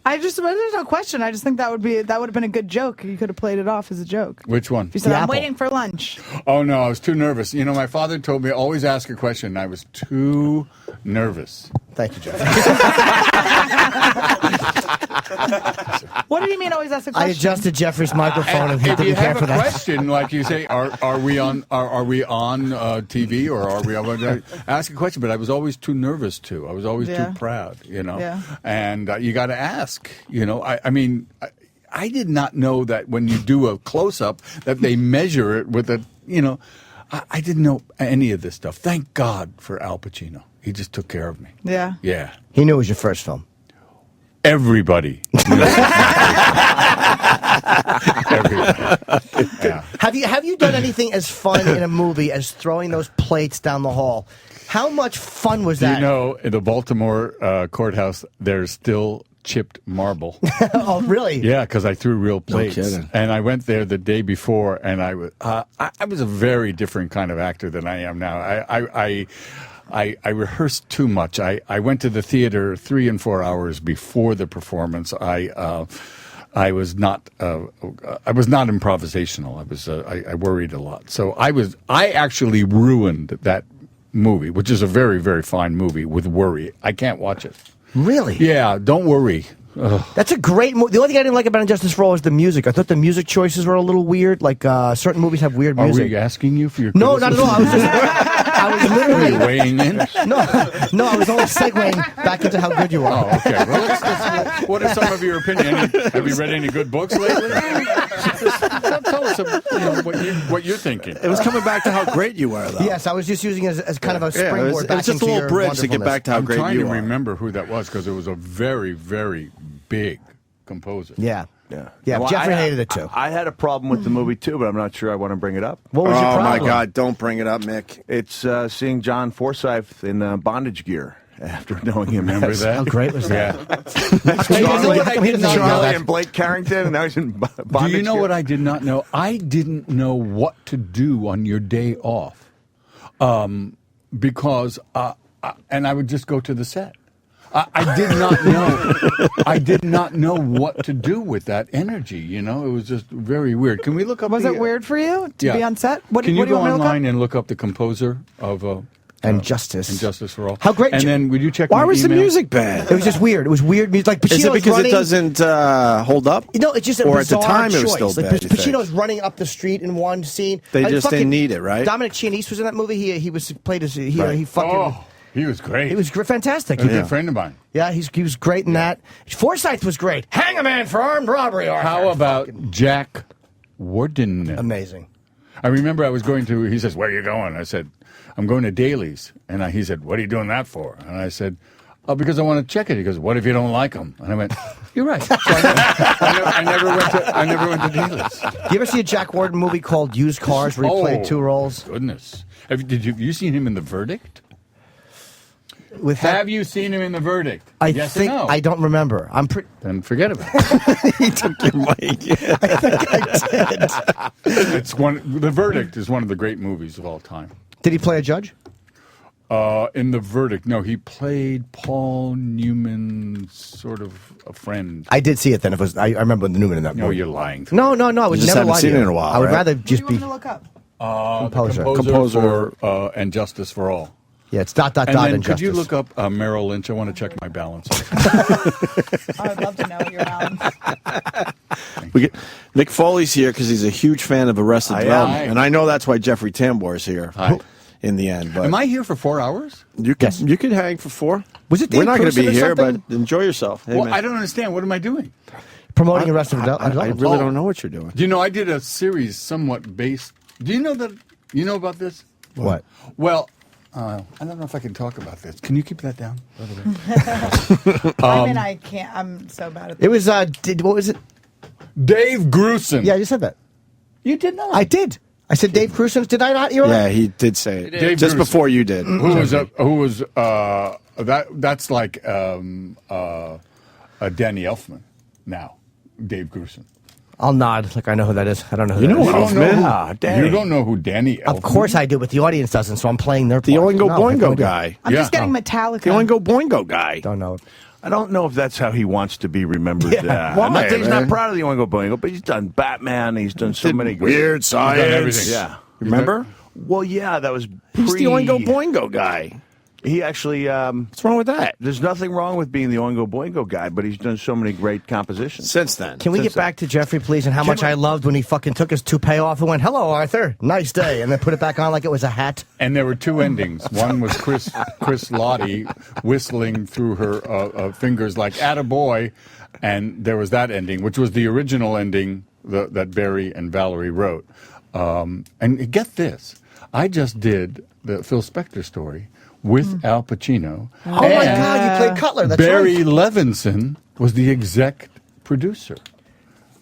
There's no question. I just think that would have been a good joke. You could have played it off as a joke. Which one? If you said, I'm waiting for lunch. Oh, no, I was too nervous. My father told me always ask a question, and I was too nervous. Thank you, Jeff. What do you mean always ask a question? I adjusted Jeffrey's microphone and he If you didn't care have for a that. question, like you say, are we on TV or are we on? Ask a question, but I was always too nervous to. I was always Yeah. too proud, Yeah. And you got to ask. I mean, I did not know that when you do a close up that they measure it with a. I didn't know any of this stuff. Thank God for Al Pacino. He just took care of me. Yeah. Yeah. He knew it was your first film. Everybody. Yeah. Have you done anything as fun in a movie as throwing those plates down the hall? How much fun was that? In the Baltimore courthouse, there's still chipped marble. Oh, really? Yeah, because I threw real plates. kidding. And I went there the day before, and I was a very different kind of actor than I am now. I rehearsed too much. I went to the theater 3 and 4 hours before the performance. I was not improvisational. I worried a lot. So I actually ruined that movie, which is a very, very fine movie, with worry. I can't watch it. Really? Yeah, don't worry. Ugh. That's a great movie. The only thing I didn't like about Injustice for All is the music. I thought the music choices were a little weird. Like certain movies have weird Are music. we asking you for your No, not at all. I was just. I was Are literally you weighing in? No, I was only segueing back into how good you are. Oh, okay. Well, let's what are some of your opinions? Have you read any good books lately? Tell us what you're thinking. It was coming back to how great you were, though. Yes, I was just using it as kind of a Yeah, springboard it was back just a into little your bridge to get wonderfulness. back to how I'm great trying you to are. remember who that was because it was a very, very big composer. Yeah. Yeah. Well, Jeffrey I hated it too. I had a problem with the movie too, but I'm not sure I want to bring it up. What was your Oh problem? my God! Don't bring it up, Mick. It's seeing John Forsythe in bondage gear. after knowing him. Remember as- that? How great was that? Hey, you know what I did not Charlie know? and Blake Carrington, and now he's in Do bondage. you know here. what I did not know? I didn't know what to do on your day off, because and I would just go to the set. I did not know. I did not know what to do with that energy. You know, it was just very weird. Can we look up? Was the, it weird for you to yeah. be on set? What, Can what you do you go want me to look up? online and look up the composer of And Justice. and Justice for All? How great! And then would you check? Why my was the email? music bad? It was just weird. It was weird music. Like Pacino's Is it because running, it doesn't hold up? No, it's just a or at the bizarre time it was choice. still Like, bad. you think? Pacino's running up the street in one scene. They Like, just fucking didn't need it, right? Dominic Chianese was in that movie. He was played as he Right. he fucking. Oh, he was great. He was fantastic. A good friend of mine. Yeah, he was great in that. Forsyth was great. Hang a man for armed robbery. Arthur. How about Jack Warden? Amazing. I remember I was going to. He says, "Where are you going?" I said, "I'm going to Daly's." And he said, "What are you doing that for?" And I said, "Oh, because I want to check it." He goes, "What if you don't like them?" And I went, "You're right." So I never went to Daly's. You ever see a Jack Warden movie called Used Cars where he played two roles? Goodness, have you seen him in The Verdict? Have you seen him in The Verdict? I Yes or think no? I don't remember. I'm pretty. Then forget about it. He took your mic. It's one. The Verdict is one of the great movies of all time. Did he play a judge? In The Verdict, no, he played Paul Newman's sort of a friend. I did see it then. It was I remember the Newman in that No, movie. you're lying. No, I would You just never haven't lie to seen you. it in a while, I would right? rather just be To look up. composer. Composer for and Justice for All. Yeah, it's dot And then and could you Justice. look up Merrill Lynch? I want to check my balance. I'd love to know what your balance. Nick Foley's here because he's a huge fan of Arrested Development, am. and I know that's why Jeffrey Tambor is here. Hi. In the end, but Am I here for 4 hours? you could hang for 4. Was it We're Dave not going to Crewson be or here, something? but enjoy yourself. Hey, Well, man. I don't understand. What am I doing? Promoting Arrested I Development. really don't know what you're doing. Do you know I did a series somewhat based? Do you know that? You know about this? What? Well, I don't know if I can talk about this. Can you keep that down? I mean, I can't. I'm so bad at this. It was what was it? Dave Grusin. Yeah, you said that. You did not. I did. I said Dave Crewson. Did I not? You're Yeah, right. he did say it Dave just Bruce. before you did. Who was that's like Danny Elfman now. Dave Grusin. I'll nod like I know who that is. I don't know who You that know is. You don't know Elfman? who, you don't know who Danny Elfman Of course I do, but the audience doesn't, so I'm playing their The part. Oingo No, I have no Boingo idea. guy. I'm Yeah. just getting Metallica. The Oingo Boingo guy. Don't know. I don't know if that's how he wants to be remembered. Yeah. Why, I'm not saying he's man? not proud of the Oingo Boingo, but he's done Batman. He's done so Did many weird He's done science. everything. Yeah. Remember? Well, yeah, that was He's pre. the Oingo Boingo guy. He actually. What's wrong with that? There's nothing wrong with being the Oingo Boingo guy, but he's done so many great compositions. Since then. Can we get back to Jeffrey, please, and how much I loved when he fucking took his toupee off and went, "Hello, Arthur, nice day," and then put it back on like it was a hat? And there were two endings. One was Chris Lottie whistling through her fingers like "attaboy," and there was that ending, which was the original ending that Barry and Valerie wrote. And get this, I just did the Phil Spector story with Al Pacino. Oh my and God, you played Cutler. That's Barry right. Levinson was the exec producer.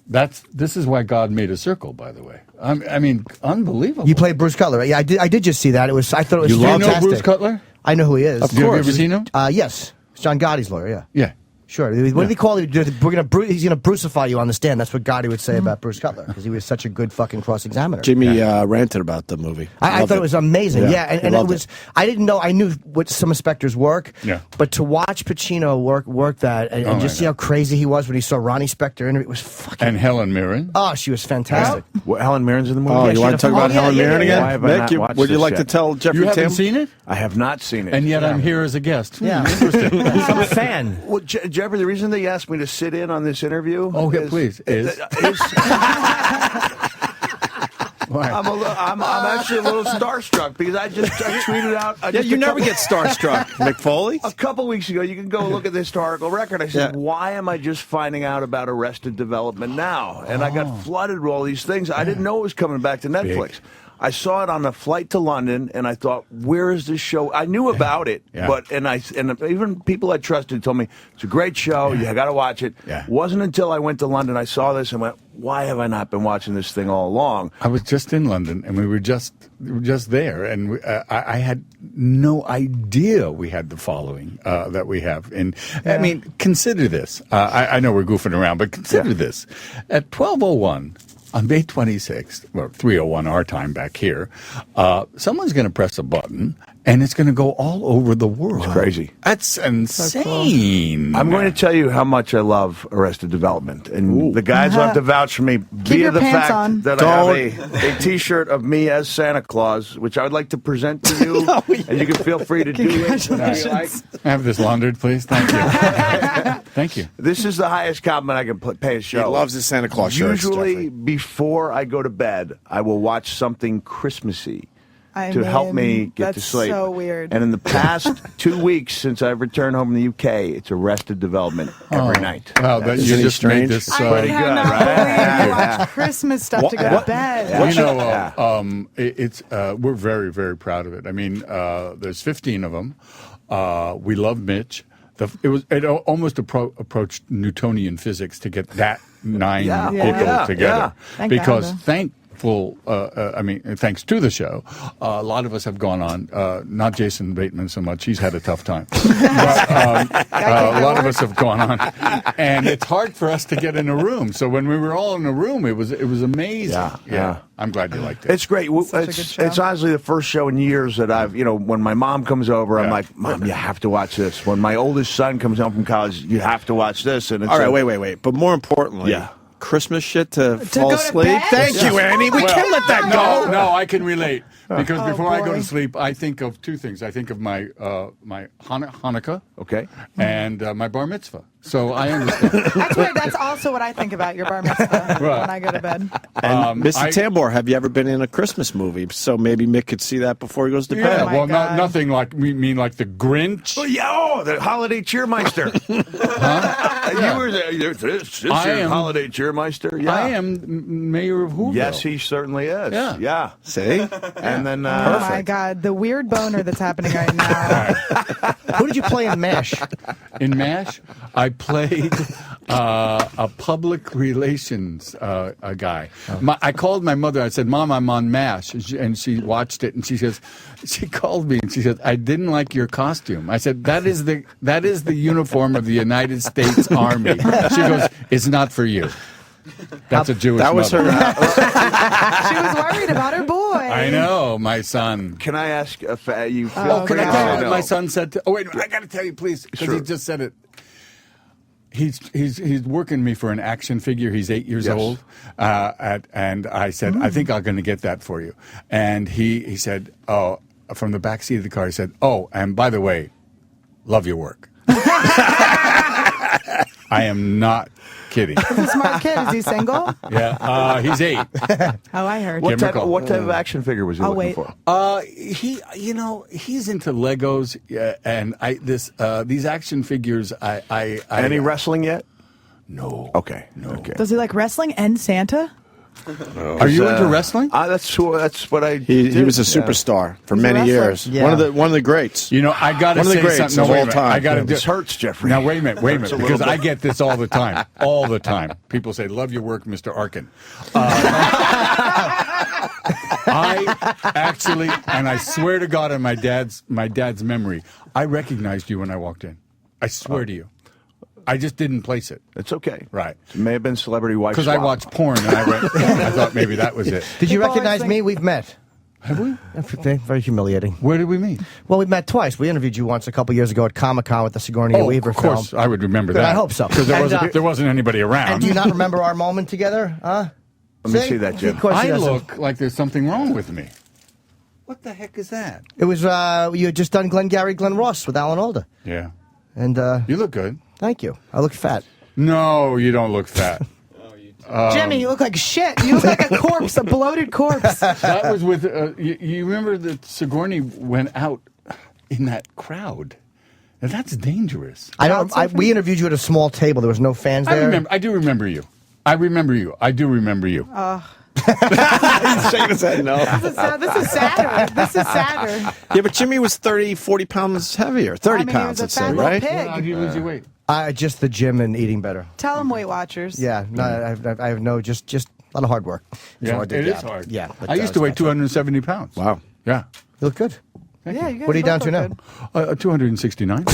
This is why God made a circle, by the way. I mean, unbelievable. You played Bruce Cutler. Yeah, I did just see that. I thought it was Do you fantastic. know Bruce Cutler? I know who he is. Of course. Have you ever seen him? Yes. It's John Gotti's lawyer, yeah. Yeah. Sure. What did he call it? He's going to Brucify you on the stand. That's what Gotti would say about Bruce Cutler because he was such a good fucking cross-examiner. Jimmy ranted about the movie. I Loved thought it was amazing. Yeah, he and it loved was. I didn't know. I knew what some of Spector's work. Yeah. But to watch Pacino work that and Oh, just my see how crazy he was when he saw Ronnie Spector interview, it was fucking. And Helen Mirren. Oh, she was fantastic. What, Helen Mirren's in the movie? Oh, Yeah, you she want had to a- talk about oh, yeah, Helen yeah, Mirren yeah, again? Why have I Nick, not watched would you this like yet? to tell Jeffrey You haven't Tam? seen it? I have not seen it. And yet I'm here as a guest. Yeah. Interesting. I'm a fan. Well, Jeffrey, the reason they asked me to sit in on this interview. Oh, yeah, please. Is? I'm actually a little starstruck because I tweeted out. You never get starstruck, Mick Foley. A couple weeks ago, you can go look at the historical record. I said, Yeah. why am I just finding out about Arrested Development now? And I got flooded with all these things. I didn't know it was coming back to Netflix. I saw it on the flight to London, and I thought, where is this show? I knew about it, but and even people I trusted told me it's a great show. You got to watch it. Yeah. Wasn't until I went to London I saw this and went, why have I not been watching this thing all along? I was just in London, and we were just there, and I had no idea we had the following that we have. And I mean, consider this. I know we're goofing around, but consider this. At 12:01 on May 26th, or 3:01 our time back here, someone's going to press a button, and it's going to go all over the world. It's crazy. That's insane. I'm going to tell you how much I love Arrested Development, and the guys will have to vouch for me via your the pants fact on. that I have a T-shirt of me as Santa Claus, which I would like to present to you, and you can feel free to do it. I have this laundered, please. Thank you. Thank you. This is the highest compliment I can pay a show. He loves his Santa Claus shirts, Usually, Jeffrey. before I go to bed, I will watch something Christmassy I to help mean, me get to that's sleep. so weird. And in the past 2 weeks since I've returned home in the UK, it's Arrested Development every night. Wow, that you just made this pretty good, cannot right? believe you watch Christmas stuff to go to bed. You know, it's we're very, very proud of it. I mean, there's 15 of them. We love Mitch. It almost approached Newtonian physics to get that 9 people together because thanks to the show, a lot of us have gone on. Not Jason Bateman so much; he's had a tough time. But, a lot of us have gone on, and it's hard for us to get in a room. So when we were all in a room, it was amazing. Yeah. I'm glad you liked it. It's great. It's honestly the first show in years that I've, when my mom comes over, I'm like, Mom, you have to watch this. When my oldest son comes home from college, you have to watch this. And it's all right, wait. But more importantly, Christmas shit to fall go to asleep. bed? Thank you, Annie. We can't let that go. No, I can relate because before I go to sleep, I think of two things. I think of my my Hanukkah, and my bar mitzvah. So I understand. That's weird. That's also what I think about your bar mitzvah when I go to bed. And Mr. Tambor, have you ever been in a Christmas movie? So maybe Mick could see that before he goes to bed. Well, nothing like like the Grinch. The Holiday Cheermeister. You were there. This I am Holiday Cheermeister. Yeah. I am mayor of Whoville. Yes, he certainly is. Yeah. See? And then Oh my God, the weird boner that's happening right now. Who did you play in MASH? In MASH, I played a public relations guy. I called my mother. I said, Mom, I'm on MASH. And she watched it, and she called me, and she said, I didn't like your costume. I said, that is the uniform of the United States Army. She goes, it's not for you. That's a Jewish That was mother. She was worried about her boy. I know, my son. Can I ask if you feel Can I tell you what no. my son said? I got to tell you, please, because he just said it. He's working me for an action figure. He's 8 years old, and I said, I think I'm going to get that for you. And he said, oh, from the back seat of the car, he said, oh, and by the way, love your work. I am not kidding. He's a smart kid. Is he single? Yeah, he's 8. Oh, I heard. What type of action figure was he looking for? He's into Legos, and these action figures. Any wrestling yet? No. Okay. Okay. Does he like wrestling and Santa? Are you into wrestling? That's what I. He was a superstar for many years. Yeah. One of the greats. You know, I got to One of the say greats something. of No, wait a all minute. time. I got to do. This hurts, Jeffrey. Now wait a minute, Hurts a little because I bit. get this all the time, People say, "Love your work, Mr. Arkin." I actually, and I swear to God, on my dad's memory, I recognized you when I walked in. I swear to you. I just didn't place it. It's okay. Right. It may have been Celebrity Wife Because I Swap. watched porn and I thought maybe that was it. Did you People always recognize think- me? We've met. Have we? Very humiliating. Where did we meet? Well, we met twice. We interviewed you once a couple years ago at Comic-Con with the Sigourney Weaver of course, film. I would remember But that. I hope so. Because there wasn't anybody around. And do you not remember our moment together? Huh? Let me see that, Jim. Of course he I doesn't. look like there's something wrong with me. What the heck is that? It was you had just done Glengarry Glen Ross with Alan Alda. Yeah. And You look good. thank you. I look fat. No, you don't look fat. Jimmy, you look like shit. You look like a corpse, a bloated corpse. That was with, you remember that Sigourney went out in that crowd. Now, that's dangerous. We interviewed you at a small table. There was no fans there. I do remember you. I do remember you. He's shaking his head no. This is sadder. This is sadder. Yeah, but Jimmy was 30, 40 pounds heavier. 30 he pounds, was a let's fat say, little right? pig. How'd you lose your weight? Just the gym and eating better. Tell them, Weight Watchers. Yeah, no, I have no, just a lot of hard work. Yeah, So I did it is that. hard. Yeah. I used to weigh 270 pounds. Wow. Yeah. You look good. Yeah, you guys What are you down both to look now? good. 269.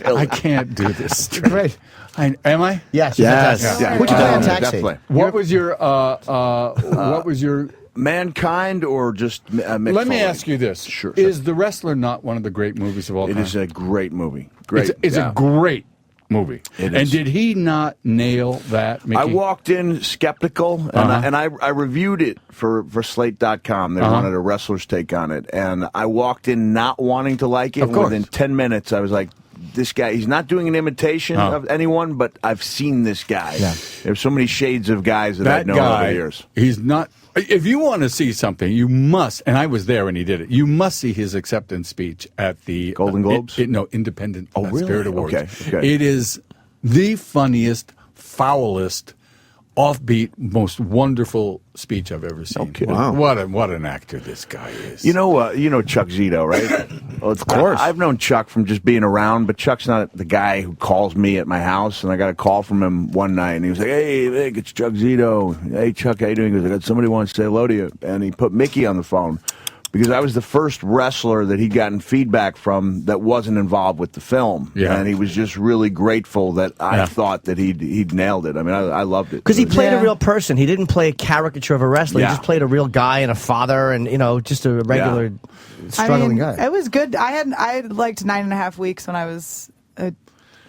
I can't do this. Great. Am I? Yes. Yes. Fantastic. Yeah. What'd you play on Taxi? Definitely. What was your? What was your? Mankind or just Mick Let me Foley? ask you this: Sure. Is The Wrestler not one of the great movies of all It time? is a great movie. Great. It's yeah. a great movie. It and is. did he not nail that? Mickey? I walked in skeptical, and, I reviewed it for Slate.com. They wanted a wrestler's take on it, and I walked in not wanting to like it. Of course. Within 10 minutes, I was like, this guy, he's not doing an imitation of anyone, but I've seen this guy. Yeah. There's so many shades of guys that I've known over the years. He's not. If you want to see something, you must. And I was there when he did it. You must see his acceptance speech at the Golden Globes. Independent Spirit Awards. Okay. It is the funniest, foulest, offbeat, most wonderful speech I've ever seen. Okay. Wow. What an actor this guy is. You know Chuck Zito, right? Well, of course. I've known Chuck from just being around, but Chuck's not the guy who calls me at my house. And I got a call from him one night, and he was like, "Hey, Vic, it's Chuck Zito. Hey, Chuck, how you doing?" He goes, "I got somebody wants to say hello to you," and he put Mickey on the phone. Because I was the first wrestler that he'd gotten feedback from that wasn't involved with the film, and he was just really grateful that I thought that he'd nailed it. I mean, I loved it Because he played a real person. He didn't play a caricature of a wrestler. He just played a real guy and a father, and just a regular struggling guy. It was good. I liked 9.5 weeks when I was a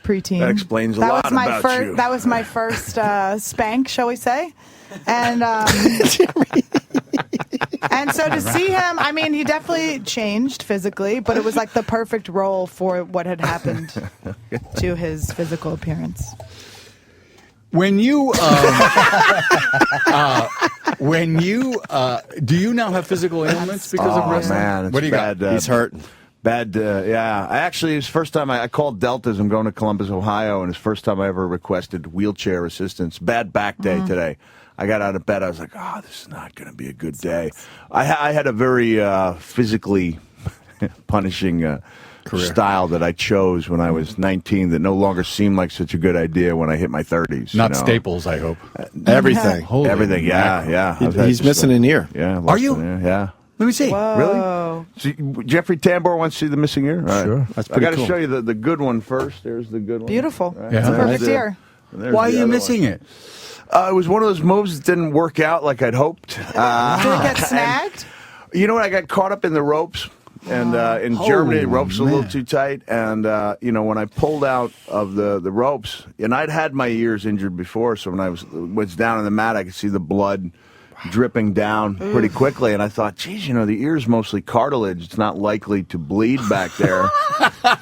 preteen. That explains a lot was my about first, you. That was my first spank, shall we say? And and so to see him, I mean, he definitely changed physically, but it was like the perfect role for what had happened to his physical appearance. When you, do you now have physical ailments because of wrestling? Man, it's what do you bad, got? He's hurting. Bad, yeah. Actually, it's the first time I called Deltas. I'm going to Columbus, Ohio, and it's the first time I ever requested wheelchair assistance. Bad back day today. I got out of bed. I was like, oh, this is not going to be a good day. I had a very physically punishing style that I chose when I was 19 that no longer seemed like such a good idea when I hit my 30s. Not Staples, I hope. Everything. Holy Everything, mackerel. yeah. He's missing an ear. Yeah. Are you? Yeah. Let me see. Whoa. Really? See, Jeffrey Tambor wants to see the missing ear? All right. Sure. That's I pretty got to cool. show you the good one first. There's the good one. Beautiful. Right. It's a Yeah. perfect ear. There's Why are the you other missing one. it? It was one of those moves that didn't work out like I'd hoped. Did it get snagged? You know what? I got caught up in the ropes. And in Germany, the ropes were a little too tight. And, when I pulled out of the ropes, and I'd had my ears injured before, so when I was down on the mat, I could see the blood dripping down pretty quickly. And I thought, geez, the ear's mostly cartilage. It's not likely to bleed back there.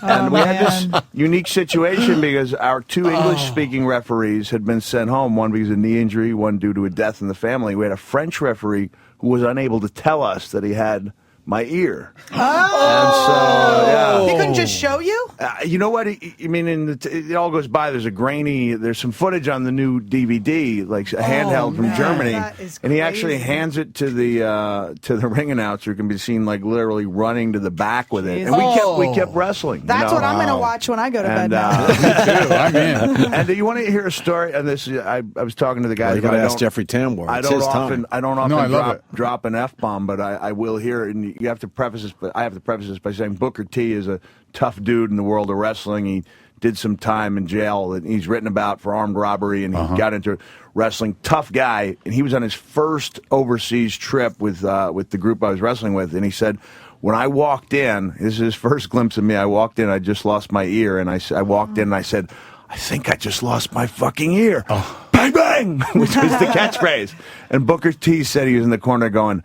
And we had this unique situation because our two English-speaking referees had been sent home, one because of knee injury, one due to a death in the family. We had a French referee who was unable to tell us that he had my ear. Oh! He couldn't just show you? You know what? It all goes by. There's some footage on the new DVD, like a handheld from Germany, and he actually hands it to the ring announcer, who can be seen like literally running to the back with it. And we kept wrestling. That's what I'm going to watch when I go to bed now. Me too. I'm in. And do you want to hear a story? And this, I was talking to the guy. Well, you got to ask Jeffrey Tambor. I It's don't his often time. drop an F-bomb, but I will hear it. And you have to preface this, but I have to preface this by saying Booker T is a tough dude in the world of wrestling. He did some time in jail that he's written about for armed robbery, and he got into wrestling. Tough guy, and he was on his first overseas trip with the group I was wrestling with, and he said, when I walked in, this is his first glimpse of me. I walked in, I just lost my ear, and I walked in and I said, I think I just lost my fucking ear. Bang, bang, which was the catchphrase. And Booker T said he was in the corner going,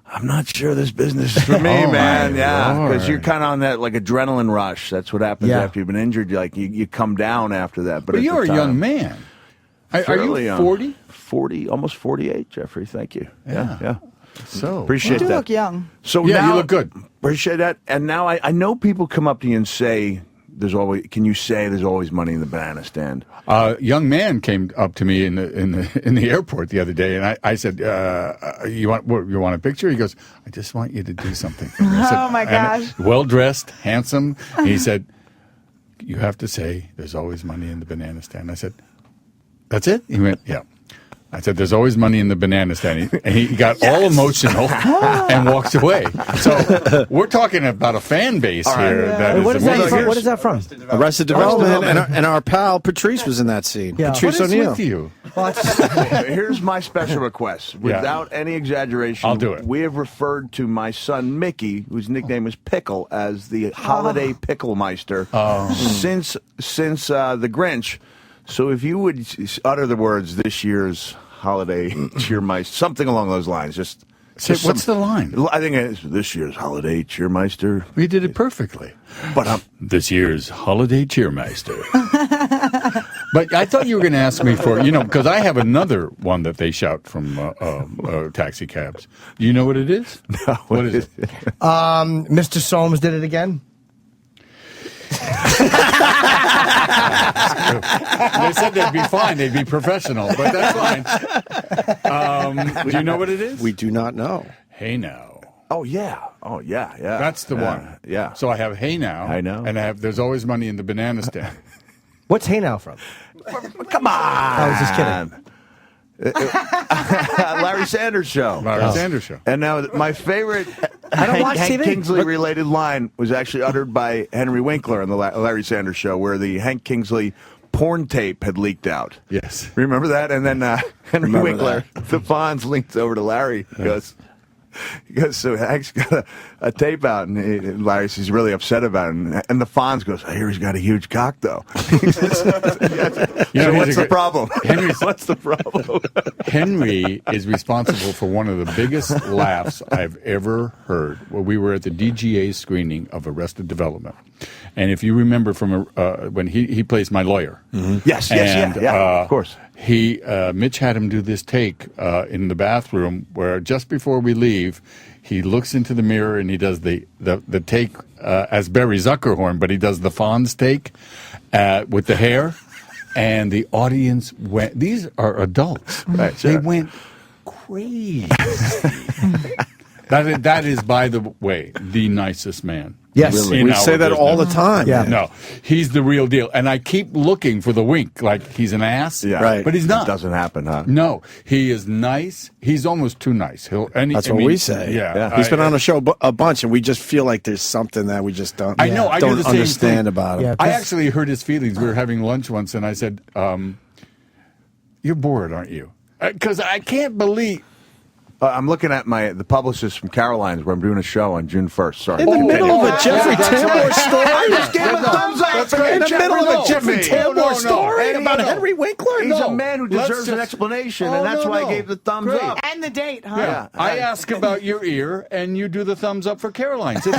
I'm not sure this business is for me, man. Yeah, because you're kind of on that like adrenaline rush. That's what happens after you've been injured. You come down after that. But you're a young man. Are you 40? 40, almost 48, Jeffrey. Thank you. Yeah. So appreciate You do that. look young. So Yeah, now, you look good. Appreciate that. And now I know people come up to you and say, Can you say there's always money in the banana stand? A young man came up to me in the airport the other day, and I said, "You want a picture?" He goes, "I just want you to do something for me." I said, Oh, my gosh. Well dressed, handsome. He said, "You have to say there's always money in the banana stand." I said, "That's it?" He went, "Yeah." I said, "There's always money in the banana stand." And he got all emotional and walks away. So we're talking about a fan base here. That is What is that from? What is that from? Arrested Development, and our pal Patrice was in that scene. Yeah. Patrice What is O'Neill. with you? Here's my special request. Without any exaggeration, I'll do it. We have referred to my son Mickey, whose nickname is Pickle, as the holiday Picklemeister since the Grinch. So if you would utter the words "this year's holiday cheermeister," something along those lines, just what's the line? I think it's "this year's holiday cheermeister." We did it perfectly. But this year's holiday cheermeister. But I thought you were going to ask me for, because I have another one that they shout from taxi cabs. Do you know what it is? No, what is it? Mr. Soames did it again. They said they'd be fine. They'd be professional, but that's fine. Do you know what it is? We do not know. Hey Now. Oh yeah. That's the one. Yeah. So I have Hey Now. I know. And I have There's Always Money in the Banana Stand. What's Hey Now from? Come on. I was just kidding. Larry Sanders Show. Larry Sanders Show. And now my favorite I don't watch Hank TV. Kingsley related line was actually uttered by Henry Winkler on the Larry Sanders Show, where the Hank Kingsley porn tape had leaked out. Yes. Remember that? And then Henry Remember Winkler, the Fonz, leans over to Larry. He goes, so Hank's got a tape out, and Larry's really upset about it. And the Fonz goes, I hear he's got a huge cock, though. So what's the problem? What's the problem? Henry is responsible for one of the biggest laughs I've ever heard. Well, we were at the DGA screening of Arrested Development. And if you remember from when he plays my lawyer. Mm-hmm. Yes, of course. Mitch had him do this take in the bathroom where just before we leave, he looks into the mirror and he does the take as Barry Zuckerhorn, but he does the Fonz take with the hair. And the audience went, these are adults. Right, They went crazy. That is, by the way, the nicest man. Yes, really. We say that all the time. Yeah. No, he's the real deal. And I keep looking for the wink, like he's an ass. Yeah, right. But he's not. It doesn't happen, huh? No, he is nice. He's almost too nice. That's what we say. Yeah. He's been on the show a bunch, and we just feel like there's something that we just don't. I know. I do don't the same understand thing. about him. Yeah, I actually hurt his feelings. We were having lunch once, and I said, "You're bored, aren't you?" Because I can't believe. I'm looking at the publicist from Caroline's where I'm doing a show on June 1st. Sorry. In the middle of a Jeffrey Tambor story? I just gave a thumbs up. That's great. In the middle of a Jeffrey Tambor story about Henry Winkler? He's a man who deserves an explanation, and that's why I gave the thumbs up. And the date, huh? Yeah. I ask about your ear, and you do the thumbs up for Caroline's. What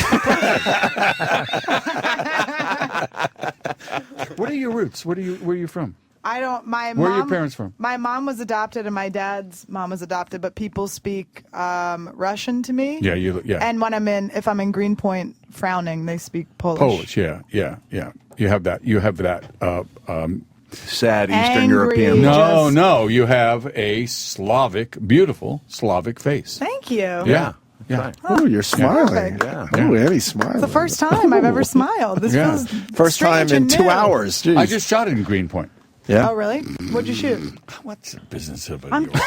are your roots? Where are you from? I don't. Where are your parents from? My mom was adopted, and my dad's mom was adopted. But people speak Russian to me. Yeah, And when if I'm in Greenpoint, frowning, they speak Polish. Polish, yeah. You have that. Sad Eastern Angry. European. No. You have a beautiful Slavic face. Thank you. Yeah. Oh, you're smiling. Perfect. Oh, Eddie's smiling. It's the first time I've ever smiled. This feels first time strange in and 2 new. hours. Jeez. I just shot it in Greenpoint. Yeah. Oh, really? What'd you shoot? What's the business of it? I'm curious.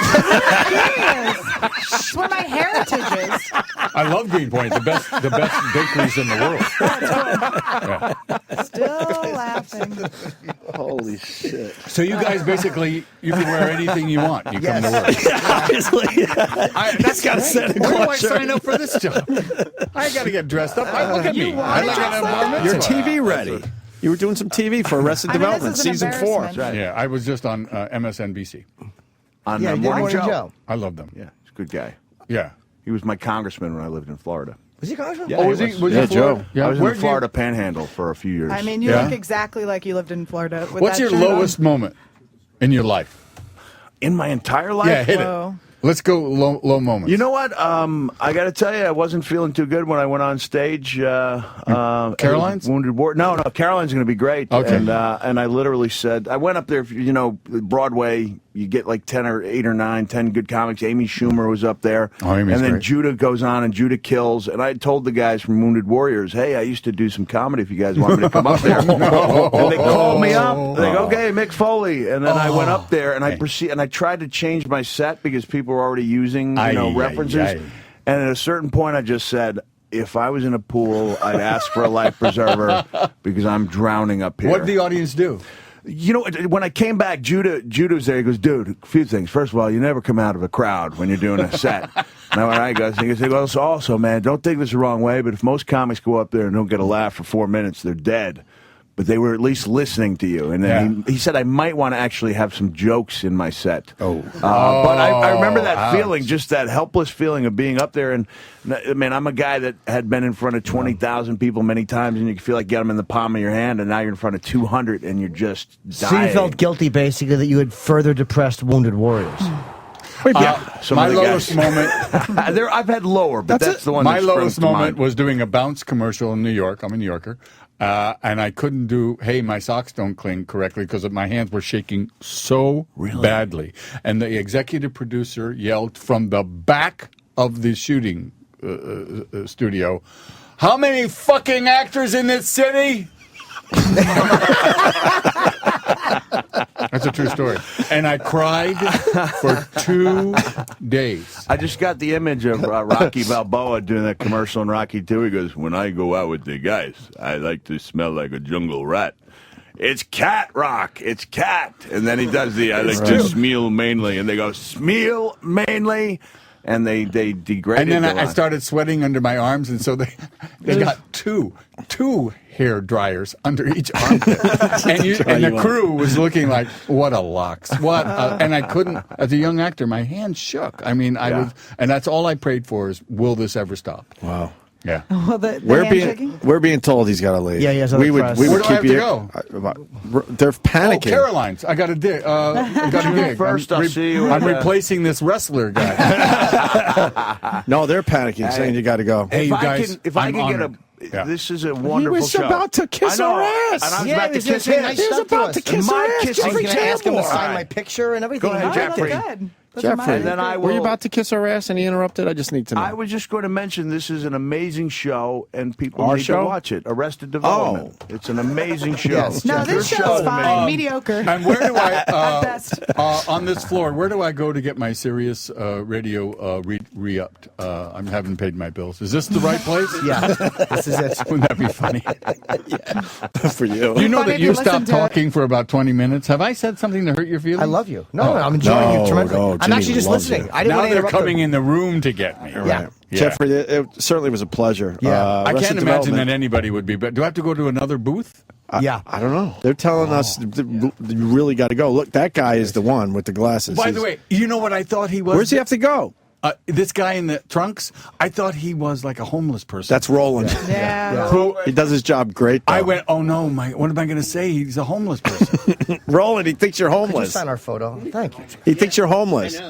It's one of my heritages. I love Greenpoint, the best bakeries in the world. Still laughing. Holy shit. So you guys basically, you can wear anything you want. You come to work. Obviously. That's got to set a Where do I question. sign up for this job? I got to get dressed up. Look at me. I look at a You're TV ready. You were doing some TV for Arrested Development, this is an season 4. embarrassment. Yeah, I was just on MSNBC. On Yeah, he did Morning Joe. I love them. Yeah, he's a good guy. Yeah. He was my congressman when I lived in Florida. Was he congressman? Yeah, Oh, was he? Was Yeah, he Florida? Joe. Yeah. I was in Where'd the you- Florida Panhandle for a few years. I mean, you Yeah. look exactly like you lived in Florida. With What's that your shirt on. lowest moment in your life? in my entire life? Yeah, hit Whoa. Let's go low moments. You know what? I got to tell you, I wasn't feeling too good when I went on stage. Caroline's? Wounded War. No, Caroline's going to be great. Okay. And I literally said, I went up there, Broadway, you get like 10 good comics. Amy Schumer was up there. Oh, Amy's and then great. Judah goes on and Judah kills. And I told the guys from Wounded Warriors, hey, I used to do some comedy if you guys want me to come up there. And they called me up. They go, okay, Mick Foley. And then I went up there and I tried to change my set because people were already using references. And at a certain point, I just said, if I was in a pool, I'd ask for a life preserver because I'm drowning up here. What did the audience do? You know, when I came back, Judah was there. He goes, dude, a few things. First of all, you never come out of a crowd when you're doing a set. And I goes, he goes, also, man, don't take this the wrong way, but if most comics go up there and don't get a laugh for 4 minutes, they're dead. But they were at least listening to you. And then he said, I might want to actually have some jokes in my set. But I remember that feeling, just that helpless feeling of being up there. And, man, I'm a guy that had been in front of 20,000 people many times, and you feel like you get them in the palm of your hand, and now you're in front of 200, and you're just dying. So you felt guilty, basically, that you had further depressed Wounded Warriors. My lowest moment. I've had lower, but that's the one. My that lowest springs to moment mind. was doing a Bounce commercial in New York. I'm a New Yorker, and I couldn't do "Hey, my socks don't cling" correctly because my hands were shaking so badly. And the executive producer yelled from the back of the shooting studio, "How many fucking actors in this city?" That's a true story. And I cried for 2 days. I just got the image of Rocky Balboa doing that commercial in Rocky 2. He goes, when I go out with the guys, I like to smell like a jungle rat. It's cat rock. It's cat. And then he does the, I like to smell mainly. And they go, smell mainly. And they degraded. And then I started sweating under my arms, and so they got two hair dryers under each armpit, and the crew was looking like, "What a locks! What?" And I couldn't, as a young actor, my hands shook. I mean, I was, and that's all I prayed for is, "Will this ever stop?" Wow. Yeah. Well, the We're being told he's got to leave. Yeah, he has other we would press. we Where would do I keep have to you. They're panicking. Oh, Caroline's. I got a dig. First, I'll see you. I'm replacing this wrestler guy. No, they're panicking, saying you got to go. Hey, you guys. If I I'm can honored. get this is a wonderful He was show. about to kiss I know, her ass. And I was Yeah, about he was to kiss gonna say him. nice He was stuff to about us. to kiss My her ass. kiss- Jeffrey I was going to ask him to Tambor. sign my picture and everything. Go ahead, Oh, Jeffrey. that's good. That's Jeffrey, my- And then I were you will- about to kiss her ass and he interrupted? I just need to know. I was just going to mention this is an amazing show, and people Our need show? to watch it. Arrested Development. It's an amazing show. Yes, No, Jeff, this your show's show, fine. man. Mediocre. And where do I, At best. on this floor, where do I go to get my Sirius radio re-upped? I haven't paid my bills. Is this the right place? Yeah, this is it. Wouldn't that be funny? for you. You know Funny that if you you listen stopped to it. talking for about 20 minutes. Have I said something to hurt your feelings? I love you. No, I'm enjoying No, you tremendously. no, I'm Jimmy actually just loves listening. you. I didn't Now want to they're interrupt coming them. in the room to get me. Right. Yeah. Jeffrey, it certainly was a pleasure. Yeah. I Arrested can't imagine Development. that anybody would be. But do I have to go to another booth? Yeah. I don't know. They're telling us you really got to go. Look, that guy is the one with the glasses. By the way, you know what I thought he was? Where's he have to go? This guy in the trunks, I thought he was like a homeless person. That's Roland. Yeah. He does his job great. Though. I went, oh no, what am I going to say? He's a homeless person. Roland, he thinks you're Could you homeless. sign our photo? Thank you. He thinks you're homeless.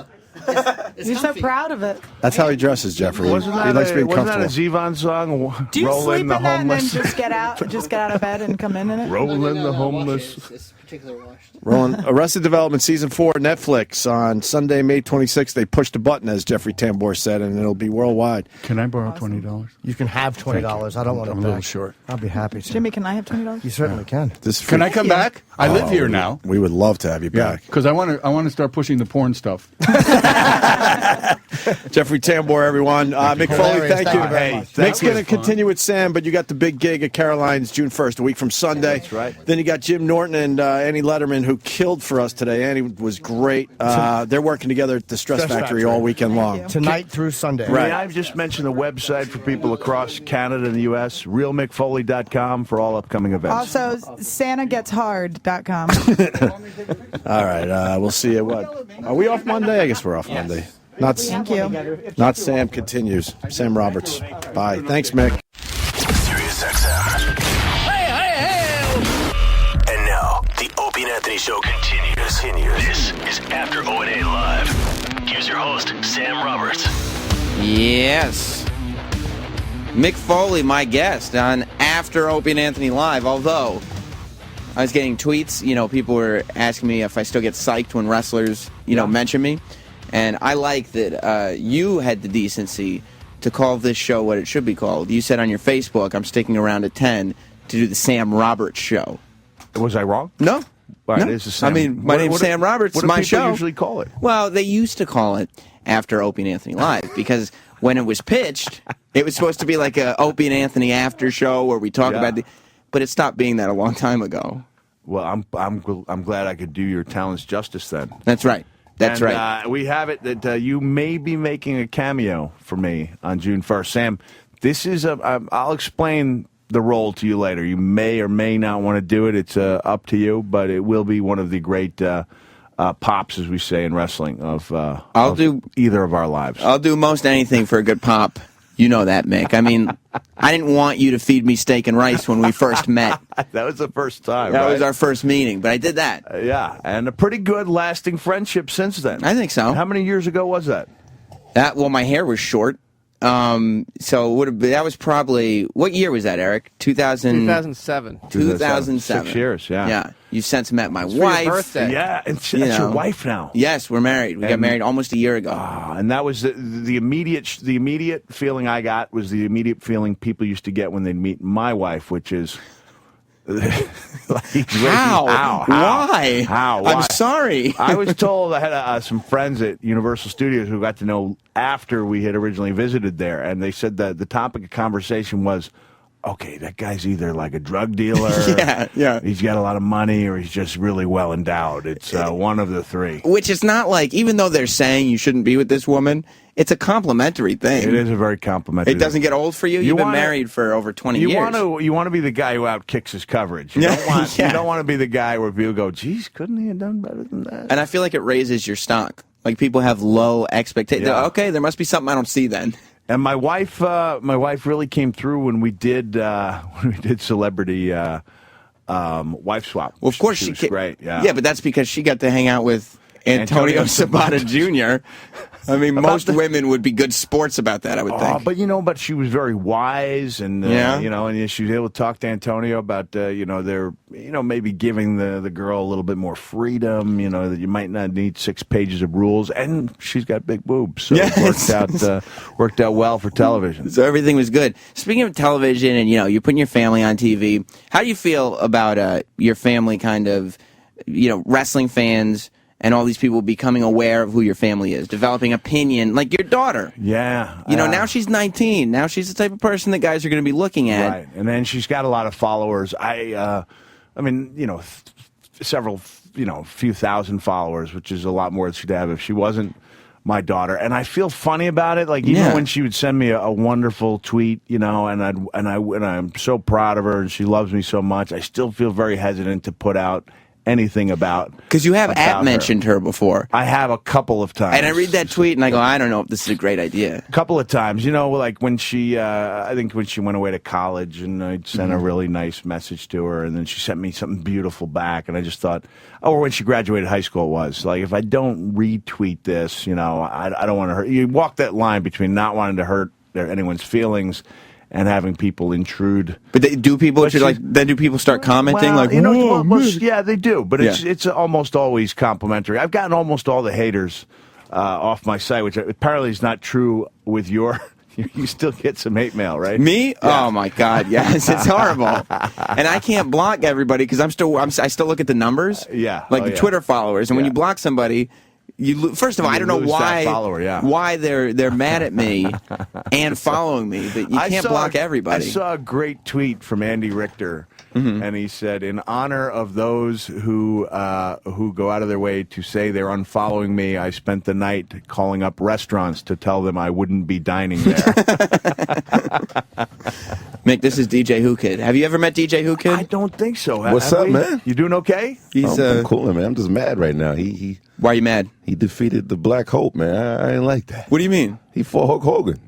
You're so proud of it. That's how he dresses, Jeffrey. Wasn't He that, likes a, being wasn't that a comfortable. Zevon song? Do you Roll sleep in the in that and then homeless. just get out of bed and come in it? Roll in the homeless. It's particular washed. Roland, Arrested Development Season 4, Netflix on Sunday, May 26th. They pushed a button, as Jeffrey Tambor said, and it'll be worldwide. Can I borrow $20? You can have $20. I don't want it I'm a back. little short. I'll be happy to. Jimmy, can I have $20? You certainly can. This Can I come back? I live here now. We would love to have you back. Because I want to start pushing the porn stuff. Jeffrey Tambor, everyone. Mick Foley, Hilarious. thank Thank you. you very much. Mick's going to continue with Sam, but you got the big gig at Caroline's June 1st, a week from Sunday. That's right. Then you got Jim Norton and Annie Letterman, who killed for us today. Annie was great. They're working together at the Stress Factory all weekend long. Tonight through Sunday. Right. May I just mention the website for people across Canada and the U.S., realmickfoley.com for all upcoming events. Also, SantaGetsHard.com. All right. We'll see you. What? Are we off Monday? I guess we're off Monday. Not, Thank you. not Sam continues. Sam Roberts. Bye. Thanks, Mick. Sirius XM. And now, the Opie and Anthony Show continues. This is After O&A Live. Here's your host, Sam Roberts. Yes. Mick Foley, my guest on After Opie and Anthony Live, although I was getting tweets, people were asking me if I still get psyched when wrestlers, mention me. And I like that you had the decency to call this show what it should be called. You said on your Facebook, I'm sticking around at 10 to do the Sam Roberts show. Was I wrong? No. Right, No. it is the Sam. I mean, my name's Sam Roberts. What do my people show. usually call it? Well, they used to call it After Opie and Anthony Live because when it was pitched, it was supposed to be like a Opie and Anthony after show where we talk about but it stopped being that a long time ago. Well, I'm glad I could do your talents justice then. That's right. That's and, right. We have it that you may be making a cameo for me on June 1st. Sam, this is I'll explain the role to you later. You may or may not want to do it. It's up to you, but it will be one of the great pops, as we say in wrestling, of do either of our lives. I'll do most anything for a good pop. You know that, Mick. I mean, I didn't want you to feed me steak and rice when we first met. That was the first time. That right? was our first meeting, but I did that. Yeah, and a pretty good lasting friendship since then. I think so. How many years ago was that? Well, my hair was short. So it would have been, that was probably, what year was that, Eric? 2007. 2007. 6 years, yeah. Yeah. You've since met my For wife. your birthday. Yeah, and that's your wife now. Yes, we're married. We got married almost a year ago. And that was the immediate feeling I got was the immediate feeling people used to get when they'd meet my wife, which is How? Why? How? I'm sorry. I was told I had some friends at Universal Studios who got to know after we had originally visited there, and they said that the topic of conversation was, okay, that guy's either like a drug dealer, yeah, he's got a lot of money, or he's just really well endowed. It's one of the three. Which is not like, even though they're saying you shouldn't be with this woman, it's a complimentary thing. It is a very complimentary It doesn't get old for you? You've been married for over 20 years. You want to be the guy who outkicks his coverage. You don't want to be the guy where people go, geez, couldn't he have done better than that? And I feel like it raises your stock. Like, people have low expectations. Yeah. Okay, there must be something I don't see then. And my wife really came through when we did celebrity wife swap. Well, of course she was great. Yeah, yeah, but that's because she got to hang out with Antonio Sabata Jr. I mean, most women would be good sports about that, I would think. But she was very wise, and and she was able to talk to Antonio about maybe giving the girl a little bit more freedom. That you might not need 6 pages of rules, and she's got big boobs, so it worked out well for television. So everything was good. Speaking of television, and you're putting your family on TV. How do you feel about your family kind of, wrestling fans? And all these people becoming aware of who your family is, developing opinion, like your daughter. Yeah. Now she's 19. Now she's the type of person that guys are going to be looking at. Right. And then she's got a lot of followers. Several, few thousand followers, which is a lot more than she'd have if she wasn't my daughter. And I feel funny about it. Like, even when she would send me a wonderful tweet, and I'm so proud of her and she loves me so much, I still feel very hesitant to put out anything about, because you have mentioned her before. I have a couple of times, and I read that tweet and I go, I don't know if this is a great idea. A couple of times, like when she I think when she went away to college, and I sent a really nice message to her, and then she sent me something beautiful back, and I just thought, or when she graduated high school, it was like, if I don't retweet this, I don't want to hurt. You walk that line between not wanting to hurt anyone's feelings and having people intrude. But do people start commenting yeah, they do, but it's almost always complimentary. I've gotten almost all the haters off my site, which apparently is not true with your. You still get some hate mail, right? Me? Yeah. Oh my God, yes, it's horrible. And I can't block everybody because I still look at the numbers. Yeah, like the Twitter followers, and when you block somebody. First of all, I don't know why they're mad at me and following me, but you can't block everybody. I saw a great tweet from Andy Richter, and he said, "In honor of those who go out of their way to say they're unfollowing me, I spent the night calling up restaurants to tell them I wouldn't be dining there." Mick, this is DJ Who Kid. Have you ever met DJ Who Kid? I don't think so. What's up, man? You doing okay? I'm cool, man. I'm just mad right now. Why are you mad? He defeated the Black Hope, man. I ain't like that. What do you mean? He fought Hulk Hogan.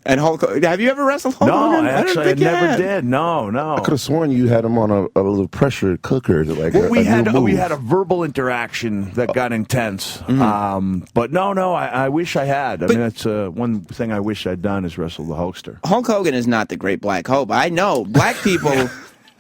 And Hulk, have you ever wrestled Hulk Hogan? No, actually, I never did. No. I could have sworn you had him on a little pressure cooker. We had a verbal interaction that got intense. But no, I wish I had. I mean, that's one thing I wish I'd done is wrestle the Hulkster. Hulk Hogan is not the Great Black Hope. I know black people.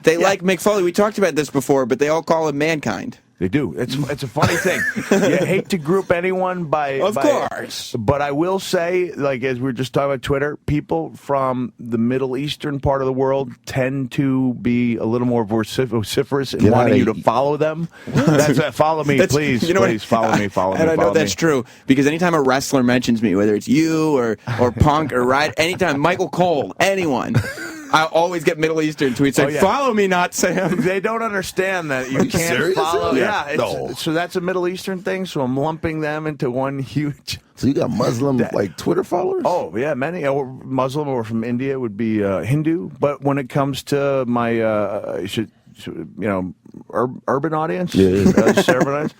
They like Mick Foley. We talked about this before, but they all call him Mankind. They do. It's a funny thing. You hate to group anyone by... Of course. But I will say, like, as we were just talking about Twitter, people from the Middle Eastern part of the world tend to be a little more vociferous in wanting you to follow them. Follow me, please. Please, follow me. And I know that's true, because anytime a wrestler mentions me, whether it's you or Punk or Ryan, anytime, Michael Cole, anyone... I always get Middle Eastern tweets saying, follow me, not Sam. They don't understand that you can't follow. Yeah, so that's a Middle Eastern thing, so I'm lumping them into one huge... So you got Muslim, Twitter followers? Oh, yeah, many. Muslim or from India would be Hindu. But when it comes to my, urban audience, urban audience,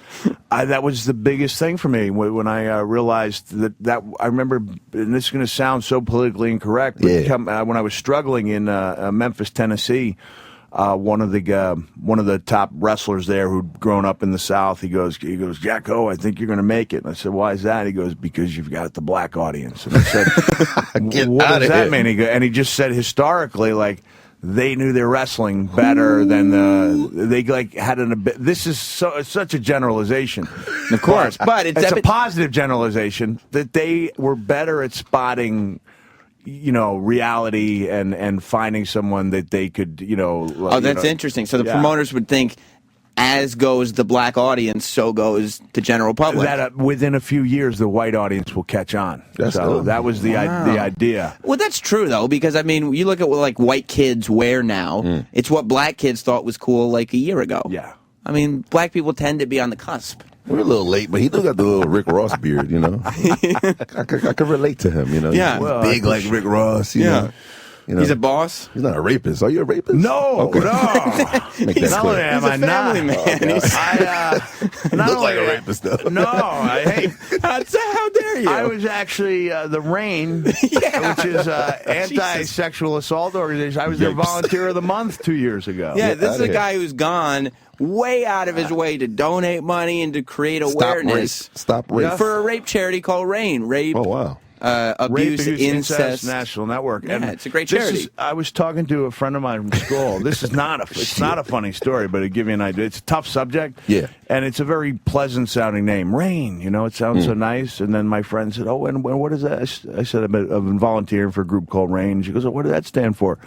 that was the biggest thing for me when I realized that I remember, and this is going to sound so politically incorrect, but when I was struggling in Memphis, Tennessee, one of the top wrestlers there who'd grown up in the South, he goes, Jacko, I think you're going to make it. And I said, why is that? He goes, because you've got the black audience. And I said, what does that mean? He just said historically, like, they knew their wrestling better than they had this is such a generalization, of course, but it's a positive generalization that they were better at spotting, reality and finding someone that they could, that's interesting. So the promoters would think, as goes the black audience, so goes the general public. That within a few years, the white audience will catch on. That was the idea. Well, that's true, though, because, I mean, you look at what, white kids wear now. It's what black kids thought was cool, a year ago. Yeah. I mean, black people tend to be on the cusp. We're a little late, but he still got the little Rick Ross beard, I could relate to him, Yeah. He's big like Rick Ross, you know. He's a boss? He's not a rapist. Are you a rapist? No, okay. No. Make that clear. He's a family man. He looks like a rapist, though. No, how dare you? I was actually the RAIN, which is anti-sexual assault organization. I was their volunteer of the month 2 years ago. Yeah, this is a guy who's gone way out of his way to donate money and to create awareness. Stop rape. For a rape charity called RAIN. Rape. Oh, wow. Abuse, incest National Network. Yeah, and it's a great charity. I was talking to a friend of mine from school. This is not a funny story, but it'll give you an idea. It's a tough subject. Yeah. And it's a very pleasant sounding name. RAIN, it sounds so nice. And then my friend said, "Oh, and what is that?" I said, "I've been volunteering for a group called RAIN." She goes, "Oh, what does that stand for?"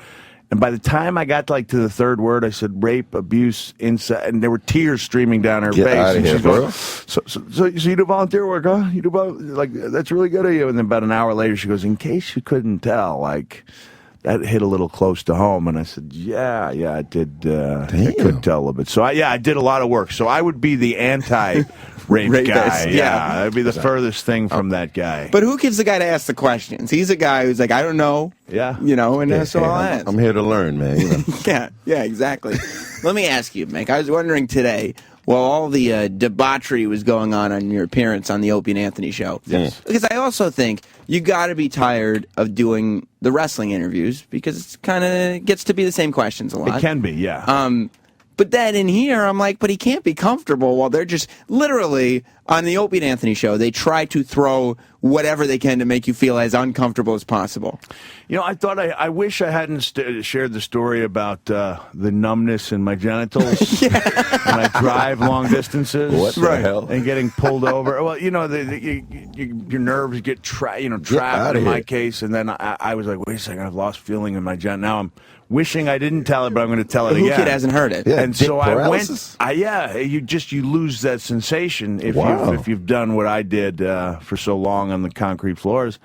And by the time I got to the third word, I said rape, abuse, incest, and there were tears streaming down her face. And she's going, so you do volunteer work, huh? You do that's really good of you. And then about an hour later, she goes, in case you couldn't tell, that hit a little close to home. And I said, yeah, I did. I could tell a little bit. So I did a lot of work. So I would be the anti-rape guy. Yeah, I'd be the furthest thing from that guy. But who gives the guy to ask the questions? He's a guy who's like, I don't know. Yeah. And so I'll ask. I'm here to learn, man. Yeah, exactly. Let me ask you, Mick. I was wondering today, while all the debauchery was going on your appearance on the Opie and Anthony show. Yes. Because I also think you got to be tired of doing the wrestling interviews because it's kind of gets to be the same questions a lot. It can be, yeah. But then in here, I'm like, but he can't be comfortable while they're just literally on the Opie and Anthony show. They try to throw whatever they can to make you feel as uncomfortable as possible. I thought I wish I hadn't shared the story about the numbness in my genitals when I drive long distances. What the hell? And getting pulled over. Well, your nerves get trapped in my case. And then I was like, wait a second, I've lost feeling in my genitals. Now I'm wishing I didn't tell it, but I'm going to tell it again. Who kid hasn't heard it? Yeah, and so paralysis? I went. You lose that sensation if you've done what I did for so long on the concrete floors.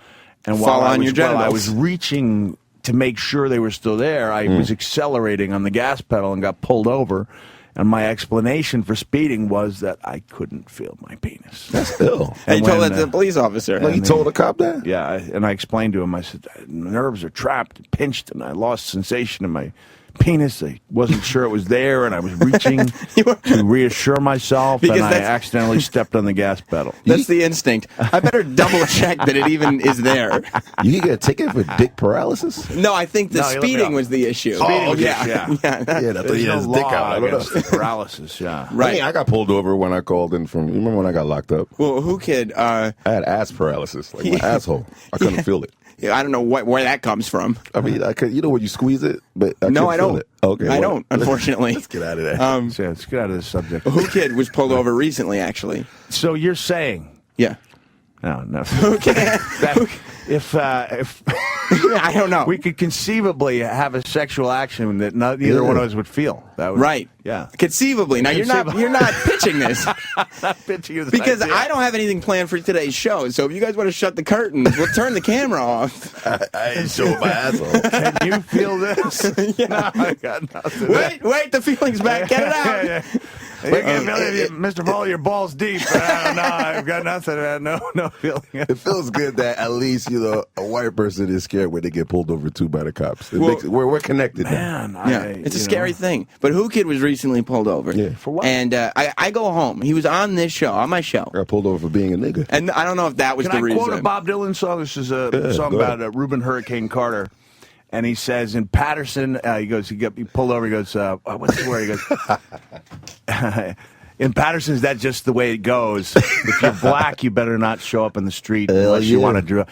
And while I was reaching to make sure they were still there, I was accelerating on the gas pedal and got pulled over. And my explanation for speeding was that I couldn't feel my penis. That's ill. And you told that to the police officer. You told the cop that? Yeah, and I explained to him, I said, nerves are trapped and pinched, and I lost sensation in my penis. I wasn't sure it was there, and I was reaching to reassure myself, Because and I that's- accidentally stepped on the gas pedal. That's the instinct. I better double check that it even is there. You can get a ticket for dick paralysis? No, I think the No, you let me speeding off. was the issue. Speeding was the yeah. issue, yeah. Yeah, I thought he had his dick out. I don't against know. the paralysis, yeah. I mean, I got pulled over when I called in from. You remember when I got locked up? Well, who kid? I had ass paralysis, like my asshole. I couldn't feel it. Yeah, I don't know where that comes from. I mean, I could. You know when you squeeze it, but I No, couldn't I feel don't. It. Okay, I well, don't, unfortunately. Let's get out of there. Yeah, let's get out of this subject. Who kid was pulled over recently, actually. So you're saying? Yeah. No. Okay. That if I don't know, we could conceivably have a sexual action that neither one of us would feel. That would, right? Yeah. Conceivably. Now you're not pitching this not pitching you this because idea. I don't have anything planned for today's show. So if you guys want to shut the curtains, we'll turn the camera off. I ain't showing my asshole. Can you feel this? No, I got nothing. Wait, the feeling's back. Get it out. Yeah. Mr. Paul, your balls deep. I don't know. I've got nothing. No feeling. It feels good that at least a white person is scared when they get pulled over too by the cops. We're connected man, now. Yeah, it's a scary thing. But Who Kid was recently pulled over. Yeah. For what? And I go home. He was on this show, on my show. I got pulled over for being a nigga. And I don't know if that was Can the I reason. quote a Bob Dylan song? This is a song go about Reuben Hurricane Carter. And he says in Patterson, he pulled over, he goes, what's the word? He goes, in Patterson, is that just the way it goes? If you're black, you better not show up in the street unless you want to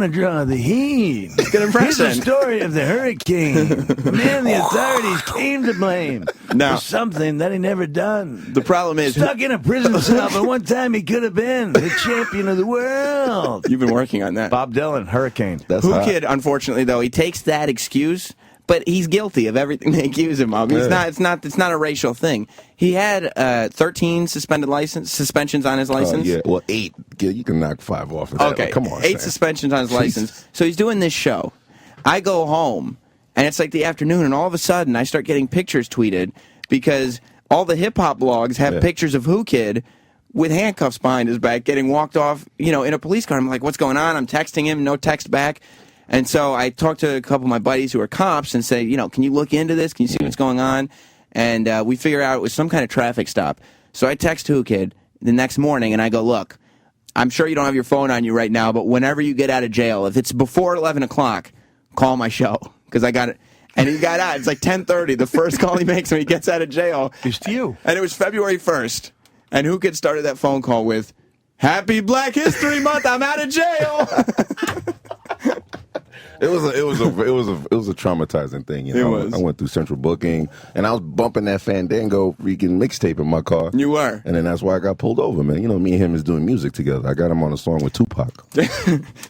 draw the heat. Good impression. Here's the story of the hurricane. The man the authorities came to blame No. for something that he never done. The problem is, Stuck in a prison cell, but one time he could have been the champion of the world. you've been working on that. Bob Dylan, Hurricane. That's Who hot. Kid, unfortunately, though, he takes that excuse, but he's guilty of everything they accuse him of. It's not a racial thing. He had 13 suspensions on his license. Yeah, well, 8. Yeah, you can knock 5 off of that. Okay, Like, come on, 8 Sam. suspensions on his license. So he's doing this show. I go home, and it's like the afternoon, and all of a sudden I start getting pictures tweeted because all the hip-hop blogs have pictures of Who Kid with handcuffs behind his back getting walked off, in a police car. I'm like, what's going on? I'm texting him, no text back. And so I talked to a couple of my buddies who are cops and say, can you look into this? Can you see what's going on? And we figure out it was some kind of traffic stop. So I text Who Kid the next morning, and I go, look, I'm sure you don't have your phone on you right now, but whenever you get out of jail, if it's before 11 o'clock, call my show, because I got it. And he got out. It's like 10:30. The first call he makes when he gets out of jail is to you. And it was February 1st. And Who Kid started that phone call with, Happy Black History Month, I'm out of jail. It was a traumatizing thing. It was. I went through central booking, and I was bumping that Fandango freaking mixtape in my car. You were, and then that's why I got pulled over, man. Me and him is doing music together. I got him on a song with Tupac.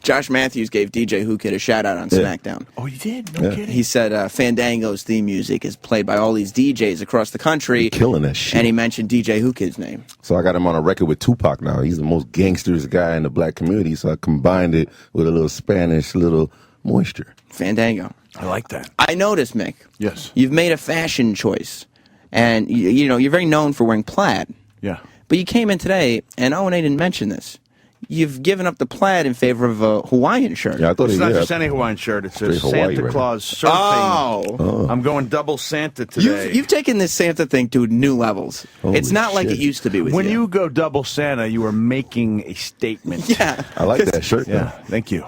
Josh Matthews gave DJ Who Kid a shout out on SmackDown. Oh, you did? No kidding. He said Fandango's theme music is played by all these DJs across the country. You're killing that shit. And he mentioned DJ Who Kid's name. So I got him on a record with Tupac now. He's the most gangsters guy in the black community. So I combined it with a little Spanish, little moisture. Fandango. I like that. I noticed, Mick. Yes. You've made a fashion choice. And, you're very known for wearing plaid. Yeah. But you came in today, and O&A didn't mention this. You've given up the plaid in favor of a Hawaiian shirt. Yeah, I thought It's not just any Hawaiian shirt. It's a Straight Hawaii Santa right Claus surfing. Oh. I'm going double Santa today. You've taken this Santa thing to new levels. Holy it's not like shit. it used to be with When you. you go double Santa, you are making a statement. Yeah. I like that shirt. Yeah, thank you.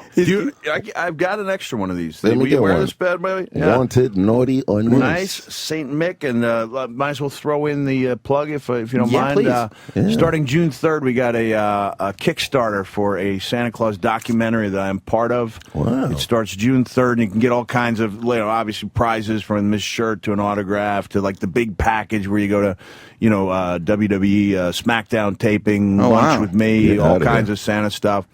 I've got an extra one of these. Let me Will you get wear one. this bad boy? Yeah. Wanted, naughty, or nice. Nice St. Mick, and might as well throw in the plug if you don't Yeah, mind. please. Starting June 3rd, we got a Kickstarter for a Santa Claus documentary that I'm part of. Wow. It starts June 3rd, and you can get all kinds of, obviously prizes from this shirt to an autograph to like the big package where you go to, WWE SmackDown taping, lunch wow. with me, Get all out of kinds there. of Santa stuff.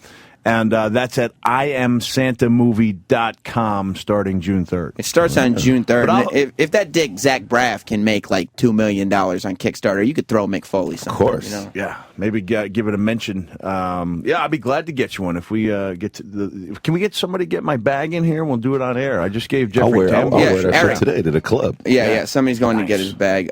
And that's at IamSantaMovie.com starting June 3rd. It starts on June 3rd. But I'll- And if that dick, Zach Braff, can make like $2 million on Kickstarter, you could throw Mick Foley something. Of course. Yeah, maybe give it a mention. I'd be glad to get you one if we get to the. Can we get somebody to get my bag in here? We'll do it on air. I just gave I'll Jeffrey wear Tambor. I'll wear that Eric. shirt today to the club. Yeah, somebody's going to get his bag.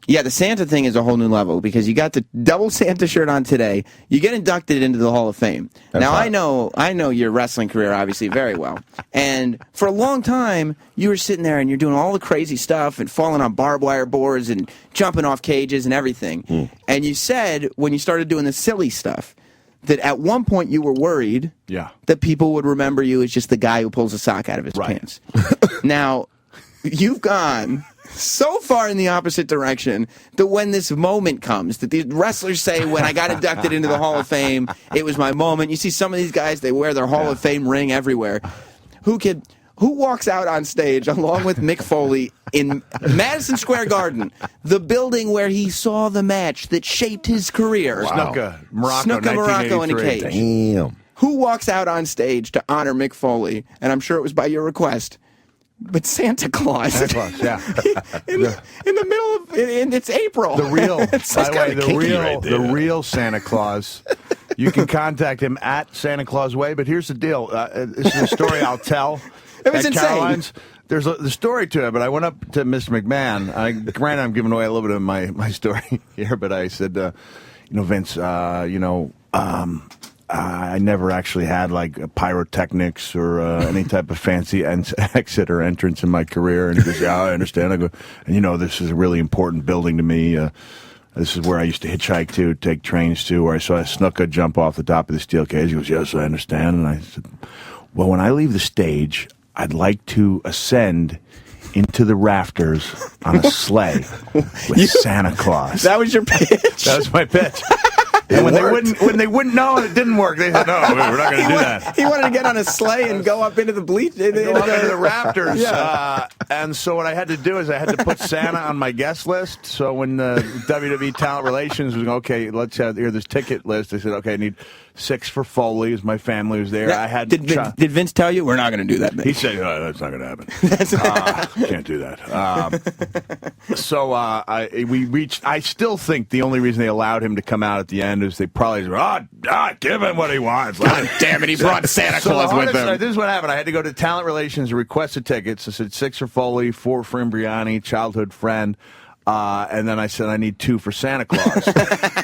Yeah, the Santa thing is a whole new level because you got the double Santa shirt on today. You get inducted into the Hall of Fame. Now, I know your wrestling career obviously very well. And for a long time, you were sitting there and you're doing all the crazy stuff and falling on barbed wire boards and jumping off cages and everything. And you said when you started doing the silly stuff that at one point you were worried that people would remember you as just the guy who pulls a sock out of his pants. Now, you've gone so far in the opposite direction that when this moment comes, that the wrestlers say, when I got inducted into the Hall of Fame, it was my moment. You see some of these guys, they wear their Hall of Fame ring everywhere. Who walks out on stage along with Mick Foley in Madison Square Garden, the building where he saw the match that shaped his career? Snooker Morocco in a cage. Damn. Who walks out on stage to honor Mick Foley? And I'm sure it was by your request. But Santa Claus. Santa Claus, yeah. in the middle of it's April. The real, It's by the way, kinda the real Santa Claus. You can contact him at Santa Claus Way. But here's the deal. This is a story I'll tell. It was at insane. Caroline's. There's the story to it, but I went up to Mr. McMahon. Granted, I'm giving away a little bit of my story here, but I said, Vince, I never actually had like pyrotechnics or any type of fancy exit or entrance in my career. And he goes, yeah, I understand. I go, and this is a really important building to me. This is where I used to hitchhike to, take trains to, where I saw Snuka jump off the top of the steel cage. He goes, yes, I understand. And I said, well, when I leave the stage, I'd like to ascend into the rafters on a sleigh with Santa Claus. That was your pitch? That was my pitch. And when they wouldn't know and it didn't work, they said, no, we're not going to do that. He wanted to get on a sleigh and go up into the into the rafters. Yeah. And so what I had to do is I had to put Santa on my guest list. So when WWE Talent Relations was okay, let's have this ticket list. I said, okay, I need 6 for Foley, as my family was there. Yeah. I had did Vince tell you we're not going to do that? He said, no, that's not going to happen. Can't do that. So we reached. I still think the only reason they allowed him to come out at the end is they probably said, give him what he wants. God damn it, he brought Santa Claus with him. This is what happened. I had to go to Talent Relations and request the tickets. I said 6 for Foley, 4 for Imbriani, childhood friend. And then I said, I need 2 for Santa Claus.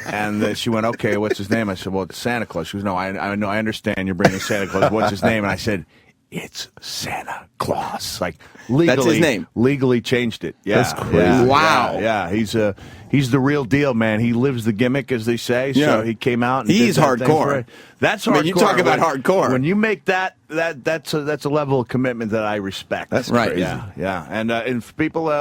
And she went, okay, what's his name? I said, well, it's Santa Claus. She goes, no, I know, I understand you're bringing Santa Claus. What's his name? And I said, it's Santa Claus. Like, legally. That's his name. Legally changed it. Yeah. That's crazy. Yeah, wow. Yeah. He's the real deal, man. He lives the gimmick, as they say. Yeah. So he came out and he's did that thing hardcore. for it. That's hardcore. I mean, you talk about hardcore. When you make that's a level of commitment that I respect. That's right. crazy. Yeah. And for people,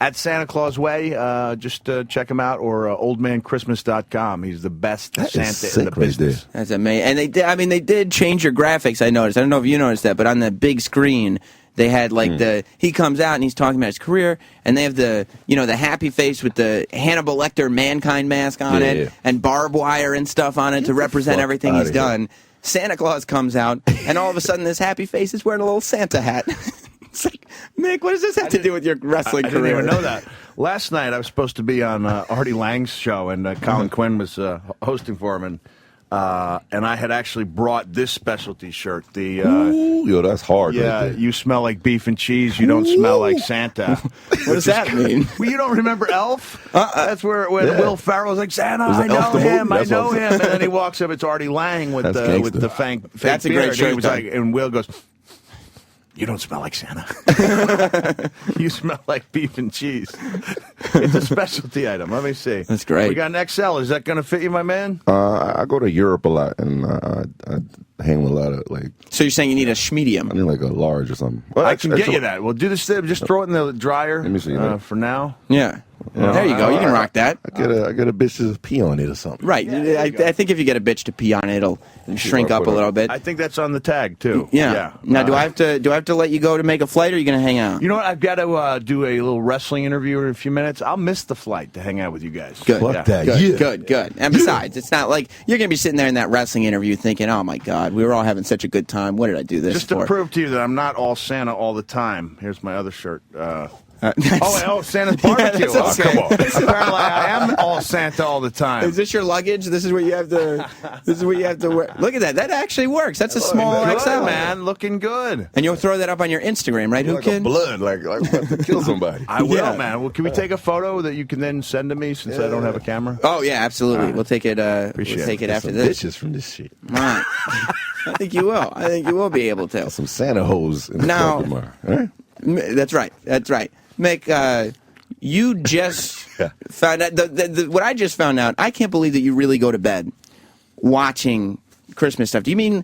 at Santa Claus Way, just check him out, or oldmanchristmas.com. He's the best Santa in the business. Right That's amazing. And they did change your graphics, I noticed. I don't know if you noticed that, but on the big screen, they had like he comes out and he's talking about his career, and they have the happy face with the Hannibal Lecter Mankind mask on it, and barbed wire and stuff on it to represent everything he's done. Santa Claus comes out, and all of a sudden this happy face is wearing a little Santa hat. It's like, Mick, what does this have to do with your wrestling career? I didn't even know that. Last night I was supposed to be on Artie Lang's show, and Colin Quinn was hosting for him, and I had actually brought this specialty shirt. Yo, that's hard. Yeah, right there. you smell like beef and cheese. You don't smell like Santa. What does that mean? Well, you don't remember Elf? That's where Will Ferrell's like, Santa, I know him, I know him, and then he walks up. It's Artie Lang with the fake That's a beard. great shirt. He was like, and Will goes, you don't smell like Santa. You smell like beef and cheese. It's a specialty item. Let me see. That's great. We got an XL. Is that going to fit you, my man? I go to Europe a lot, and I hang with a lot of like. So you're saying you need a schmedium? I need like a large or something. Well, I can get you that. Well, do this. Just throw it in the dryer. Let me see for now. Yeah. There you go. You can rock that. I get a bitch to pee on it or something. Right. I think if you get a bitch to pee on it, it'll shrink up a little bit. I think that's on the tag too. Yeah. Now, do I have to let you go to make a flight, or are you going to hang out? You know what? I've got to do a little wrestling interview in a few minutes. I'll miss the flight to hang out with you guys. Good. Fuck that. Good. And besides, it's not like you're going to be sitting there in that wrestling interview thinking, "Oh my God, we were all having such a good time. What did I do this Just for?" to prove to you that I'm not all Santa all the time. Here's my other shirt. Santa's barbecue. Yeah, that's okay. Come on. Apparently, I am all Santa all the time. Is this your luggage? This is what you have to. This is what you have to wear. Look at that. That actually works. That's a small Good, XL, man. Looking good. And you'll throw that up on your Instagram, right? Who can? Blood, like about to kill somebody. I will, man. Well, can we take a photo that you can then send to me since I don't have a camera? Oh yeah, absolutely. We'll take it. Appreciate we'll take it after Some this. bitches from this shit. Right. I think you will. I think you will be able to. Some Santa hoes in the Now- truck tomorrow. Right? That's right. That's right. Mick, you just found out. What I just found out, I can't believe that you really go to bed watching Christmas stuff. Do you mean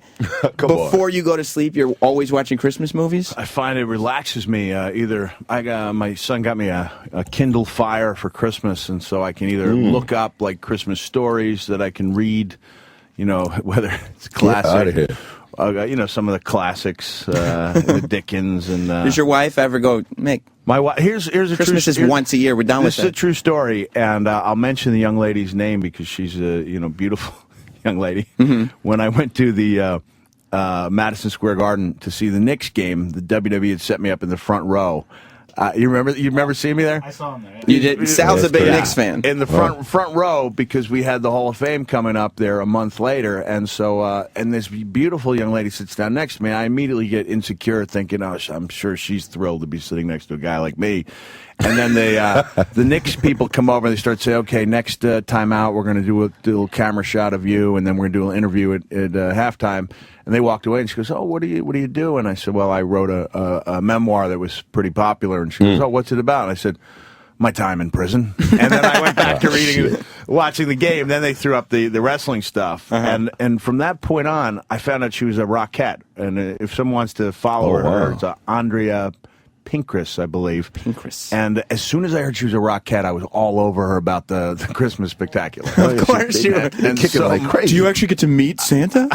before you go to sleep, you're always watching Christmas movies? I find it relaxes me. My son got me a Kindle Fire for Christmas, and so I can either look up like Christmas stories that I can read, whether it's classic. Get out of here. Some of the classics, the Dickens, and Does your wife ever go, Mick? My wife. Here's a Christmas is once a year. We're done with This is a true story, and I'll mention the young lady's name because she's a beautiful young lady. Mm-hmm. When I went to the Madison Square Garden to see the Knicks game, the WWE had set me up in the front row. You remember seeing me there? I saw him there. You did. Sal's a big Knicks fan. In the front row because we had the Hall of Fame coming up there a month later, and so and this beautiful young lady sits down next to me. I immediately get insecure, thinking, "Oh, I'm sure she's thrilled to be sitting next to a guy like me." And then the Knicks people come over and they start saying, "Okay, next time out, we're going to do a little camera shot of you, and then we're going to do an interview at halftime." And they walked away, and she goes, "Oh, what do you do?" And I said, "Well, I wrote a memoir that was pretty popular." And she goes, "Oh, what's it about?" And I said, "My time in prison." And then I went back to watching the game. Then they threw up the wrestling stuff, and from that point on, I found out she was a Rockette. And if someone wants to follow her, it's Andrea Pincris, I believe. Pincris. And as soon as I heard she was a Rockette, I was all over her about the Christmas Spectacular. Of course you were. And Kicking like crazy. Do you actually get to meet Santa?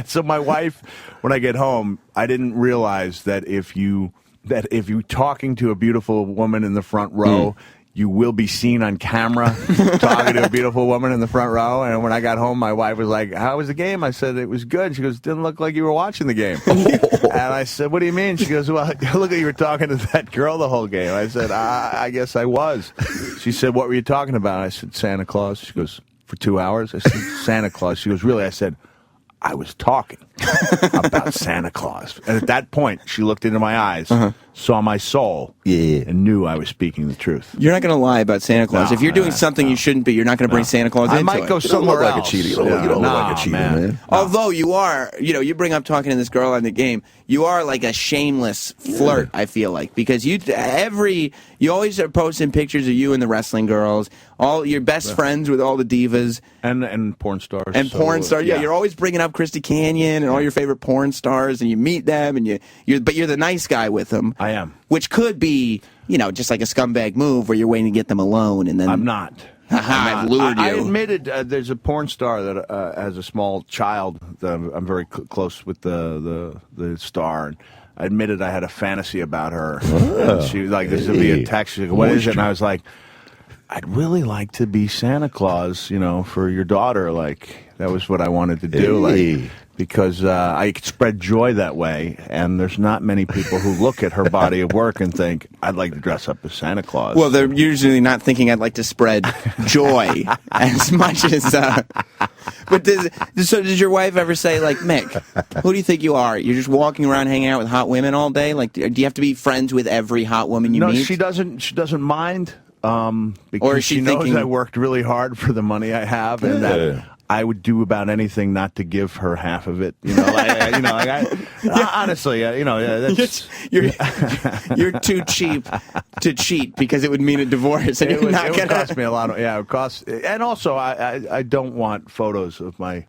So my wife, when I get home, I didn't realize that if you talking to a beautiful woman in the front row, you will be seen on camera talking to a beautiful woman in the front row. And when I got home, my wife was like, "How was the game?" I said, "It was good." She goes, "Didn't look like you were watching the game." And I said, "What do you mean?" She goes, "Well, look like you were talking to that girl the whole game." I said, I guess I was. She said, "What were you talking about?" I said, "Santa Claus." She goes, "For 2 hours?" I said, "Santa Claus." She goes, "Really?" I said, "I was talking about Santa Claus." And at that point, she looked into my eyes, saw my soul, and knew I was speaking the truth. You're not going to lie about Santa Claus. No, if you're doing something you shouldn't be, you're not going to bring Santa Claus into it. I might go somewhere like else. a cheater. You don't look like a cheater, man. Although you are, you bring up talking to this girl on the game, you are like a shameless flirt, I feel like, because you always are posting pictures of you and the wrestling girls, all your best friends with all the divas. And porn stars. And porn stars, yeah. You're always bringing up Christy Canyon and all your favorite porn stars, and you meet them, and but you're the nice guy with them. I am. Which could be, just like a scumbag move where you're waiting to get them alone, and then I'm not. I've lured you. I admitted there's a porn star that has a small child that I'm very close with the star. And I admitted I had a fantasy about her. And she was like, "This would be a text." She goes, "What is it?" And I was like, "I'd really like to be Santa Claus, for your daughter." Like, that was what I wanted to do. Because I could spread joy that way, and there's not many people who look at her body of work and think, "I'd like to dress up as Santa Claus." Well, they're usually not thinking I'd like to spread joy as much as. But does your wife ever say, like, "Mick, who do you think you are? You're just walking around hanging out with hot women all day? Like, do you have to be friends with every hot woman you meet?" No, she doesn't. She doesn't mind. Because or is she knows thinking, I worked really hard for the money I have, and that I would do about anything not to give her half of it. Honestly, that's you're too cheap to cheat because it would mean a divorce, and it you're not would going to cost me a lot. It would cost, and also I don't want photos of my.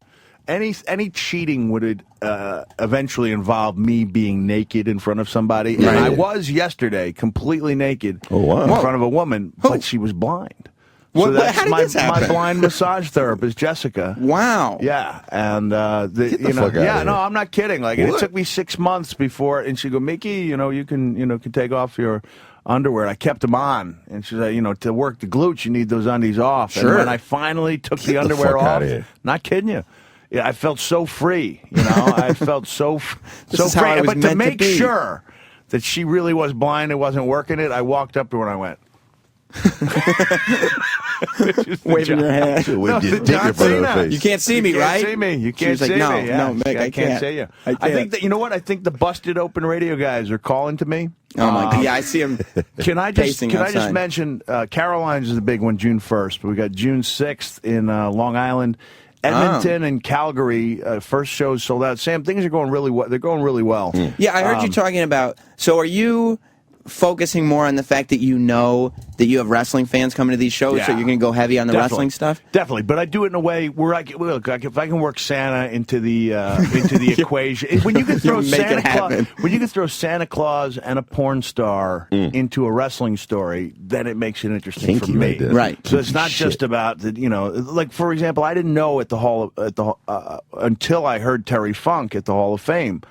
Any cheating would eventually involve me being naked in front of somebody. And I was yesterday completely naked in front of a woman, but she was blind. So that's how did this happen? My blind massage therapist, Jessica. Wow. Yeah, and Get the fuck out of here. no, I'm not kidding. Like, it took me 6 months before, and she go, "Mickey, you can take off your underwear." And I kept them on, and she said, to work the glutes, you need those undies off. Sure. And when I finally took the underwear fuck off, outta here. not kidding you. Yeah, I felt so free. I felt so This is how free. I was But to meant to make be. sure that she really was blind and wasn't working it, I walked up to her and I went, waving your hand. No, the John Cena. You can't see me, You can't right? see me. You She can't was like, see no, me. Yeah. no, Mick, I can't. see you. I I can't. think that, you know what? I think the Busted Open Radio guys are calling to me. Oh my God! Yeah, I see him. Can I just pacing just outside. mention Caroline's is the big one, June 1st. But we got June 6th in Long Island, Edmonton, and Calgary. First shows sold out. Sam, things are going really well. They're going really well. Yeah, I heard you talking about. So, are you focusing more on the fact that you know that you have wrestling fans coming to these shows, so you're going to go heavy on the wrestling stuff? Definitely, but I do it in a way where if I can work Santa into the equation, when you can throw You make it happen. when you can throw Santa Claus and a porn star into a wrestling story, then it makes it interesting for Kinky me. right there. Right. So it's not just about the, like for example, I didn't know at the until I heard Terry Funk at the Hall of Fame.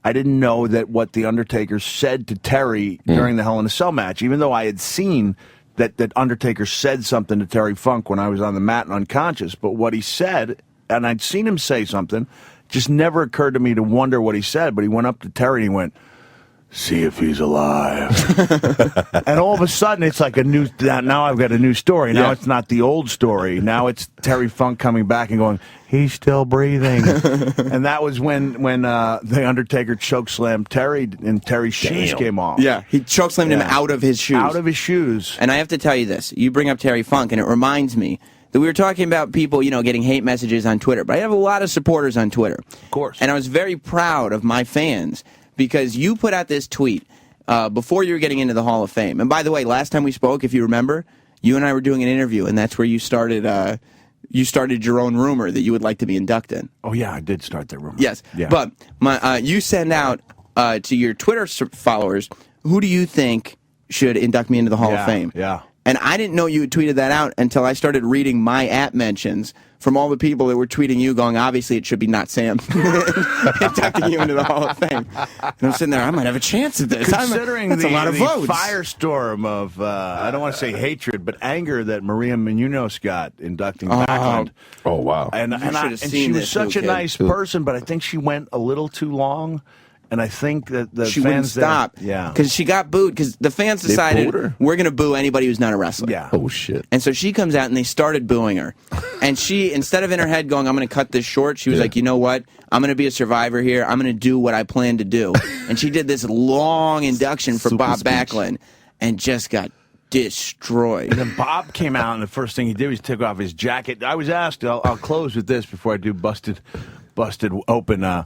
I didn't know that what The Undertaker said to Terry during the Hell in a Cell match, even though I had seen that Undertaker said something to Terry Funk when I was on the mat and unconscious. But what he said, and I'd seen him say something, just never occurred to me to wonder what he said. But he went up to Terry and he went, "See if he's alive." And all of a sudden, it's like now I've got a new story. Now it's not the old story. Now it's Terry Funk coming back and going, "He's still breathing." And that was when the Undertaker chokeslammed Terry and Terry's shoes came off. Yeah, he chokeslammed him out of his shoes. Out of his shoes. And I have to tell you this. You bring up Terry Funk, and it reminds me that we were talking about people, getting hate messages on Twitter. But I have a lot of supporters on Twitter. Of course. And I was very proud of my fans because you put out this tweet before you were getting into the Hall of Fame. And by the way, last time we spoke, if you remember, you and I were doing an interview, and that's where you started your own rumor that you would like to be inducted. Oh, yeah, I did start that rumor. Yes. Yeah. But you send out to your Twitter followers, who do you think should induct me into the Hall of Fame? Yeah. And I didn't know you had tweeted that out until I started reading my app mentions from all the people that were tweeting you going, obviously it should be not Sam inducting you into the Hall of Fame. And I'm sitting there, I might have a chance at this. Considering that's a lot of votes. firestorm of, I don't want to say hatred, but anger that Maria Menounos got inducting Backlund. Oh, wow. And she was such a nice person, but I think she went a little too long. And I think that the she fans wouldn't stop. Yeah. Because she got booed. Because the fans decided we're going to boo anybody who's not a wrestler. Yeah. Oh, shit. And so she comes out and they started booing her. And she, instead of in her head going, I'm going to cut this short, she was like, you know what? I'm going to be a survivor here. I'm going to do what I plan to do. And she did this long induction for Bob Backlund and just got destroyed. And then Bob came out, and the first thing he did was took off his jacket. I was asked, I'll close with this before I do Busted Open.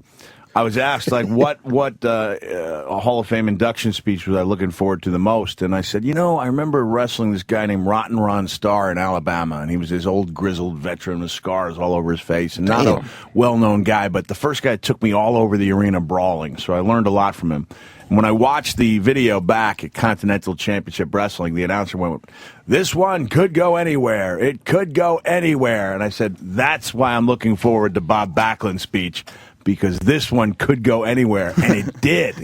I was asked, like, what a Hall of Fame induction speech was I looking forward to the most? And I said, I remember wrestling this guy named Rotten Ron Starr in Alabama, and he was this old grizzled veteran with scars all over his face, and not a well-known guy, but the first guy took me all over the arena brawling, so I learned a lot from him. And when I watched the video back at Continental Championship Wrestling, the announcer went, "This one could go anywhere. It could go anywhere." And I said, that's why I'm looking forward to Bob Backlund's speech, because this one could go anywhere, and it did.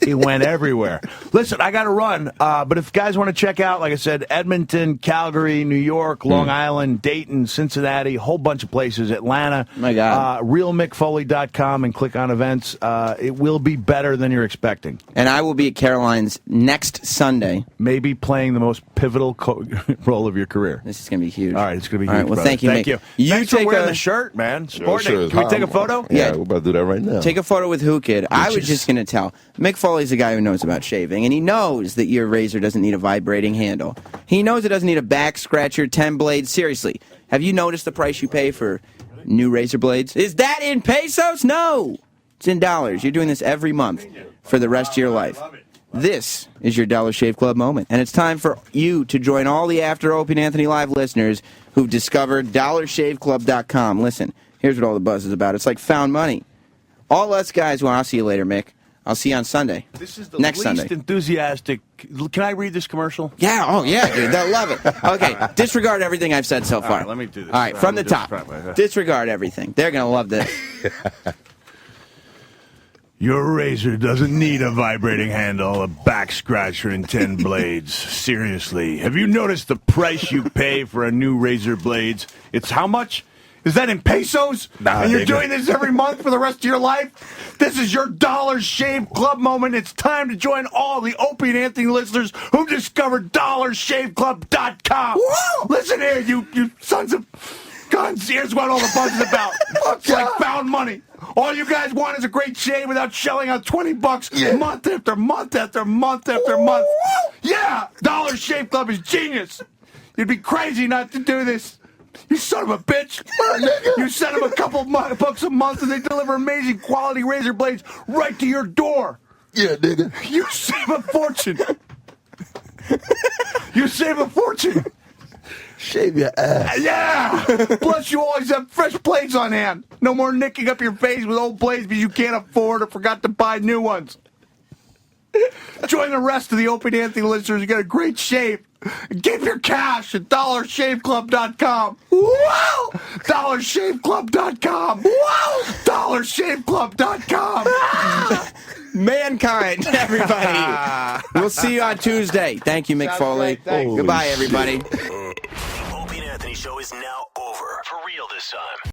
It went everywhere. Listen, I got to run, but if guys want to check out, like I said, Edmonton, Calgary, New York, Long Island, Dayton, Cincinnati, a whole bunch of places, Atlanta, my God. realmickfoley.com and click on events. It will be better than you're expecting. And I will be at Caroline's next Sunday. Maybe playing the most pivotal role of your career. This is going to be huge. All right, it's going to be All huge. right, well, brother. thank you, Thank Mick. you. Thanks for take wearing a the shirt, man. Sure, Can we take a photo? Yeah, we're about to do that right now. Take a photo with Who Kid. I was just going to tell. Mick Foley's a guy who knows about shaving, and he knows that your razor doesn't need a vibrating handle. He knows it doesn't need a back scratcher, 10 blades. Seriously, have you noticed the price you pay for new razor blades? Is that in pesos? No. It's in dollars. You're doing this every month for the rest of your life. This is your Dollar Shave Club moment, and it's time for you to join all the After Opie and Anthony Live listeners who've discovered DollarShaveClub.com. Listen, here's what all the buzz is about. It's like found money. All us guys, well, I'll see you later, Mick. I'll see you on Sunday. This is the next least Sunday. Enthusiastic. Can I read this commercial? Yeah, oh yeah, dude, they'll love it. Okay, disregard everything I've said so far. All right, let me do this. All right, from the top. Disregard everything. They're going to love this. Your razor doesn't need a vibrating handle, a back scratcher, and 10 blades. Seriously, have you noticed the price you pay for a new razor blades? It's how much? Is that in pesos? Nah, and you're nigga. doing this every month for the rest of your life? This is your Dollar Shave Club moment. It's time to join all the Opie and Anthony listeners who discovered DollarShaveClub.com. Listen here, you sons of guns. Here's what all the buzz is about. It's like found money. All you guys want is a great shave without shelling out $20 month after month after month after month. Yeah, Dollar Shave Club is genius. You'd be crazy not to do this. You son of a bitch. You send them a couple bucks a month and they deliver amazing quality razor blades right to your door. Yeah, nigga. You save a fortune. You save a fortune. Shave your ass. Yeah! Plus, you always have fresh blades on hand. No more nicking up your face with old blades because you can't afford or forgot to buy new ones. Join the rest of the Opie and Anthony listeners and get a great shave. Give your cash at DollarShaveClub.com. Wow! DollarShaveClub.com. Wow! DollarShaveClub.com. Mankind, everybody. We'll see you on Tuesday. Thank you, Mick Foley. Goodbye, everybody. The Opie and Anthony show is now over. For real this time.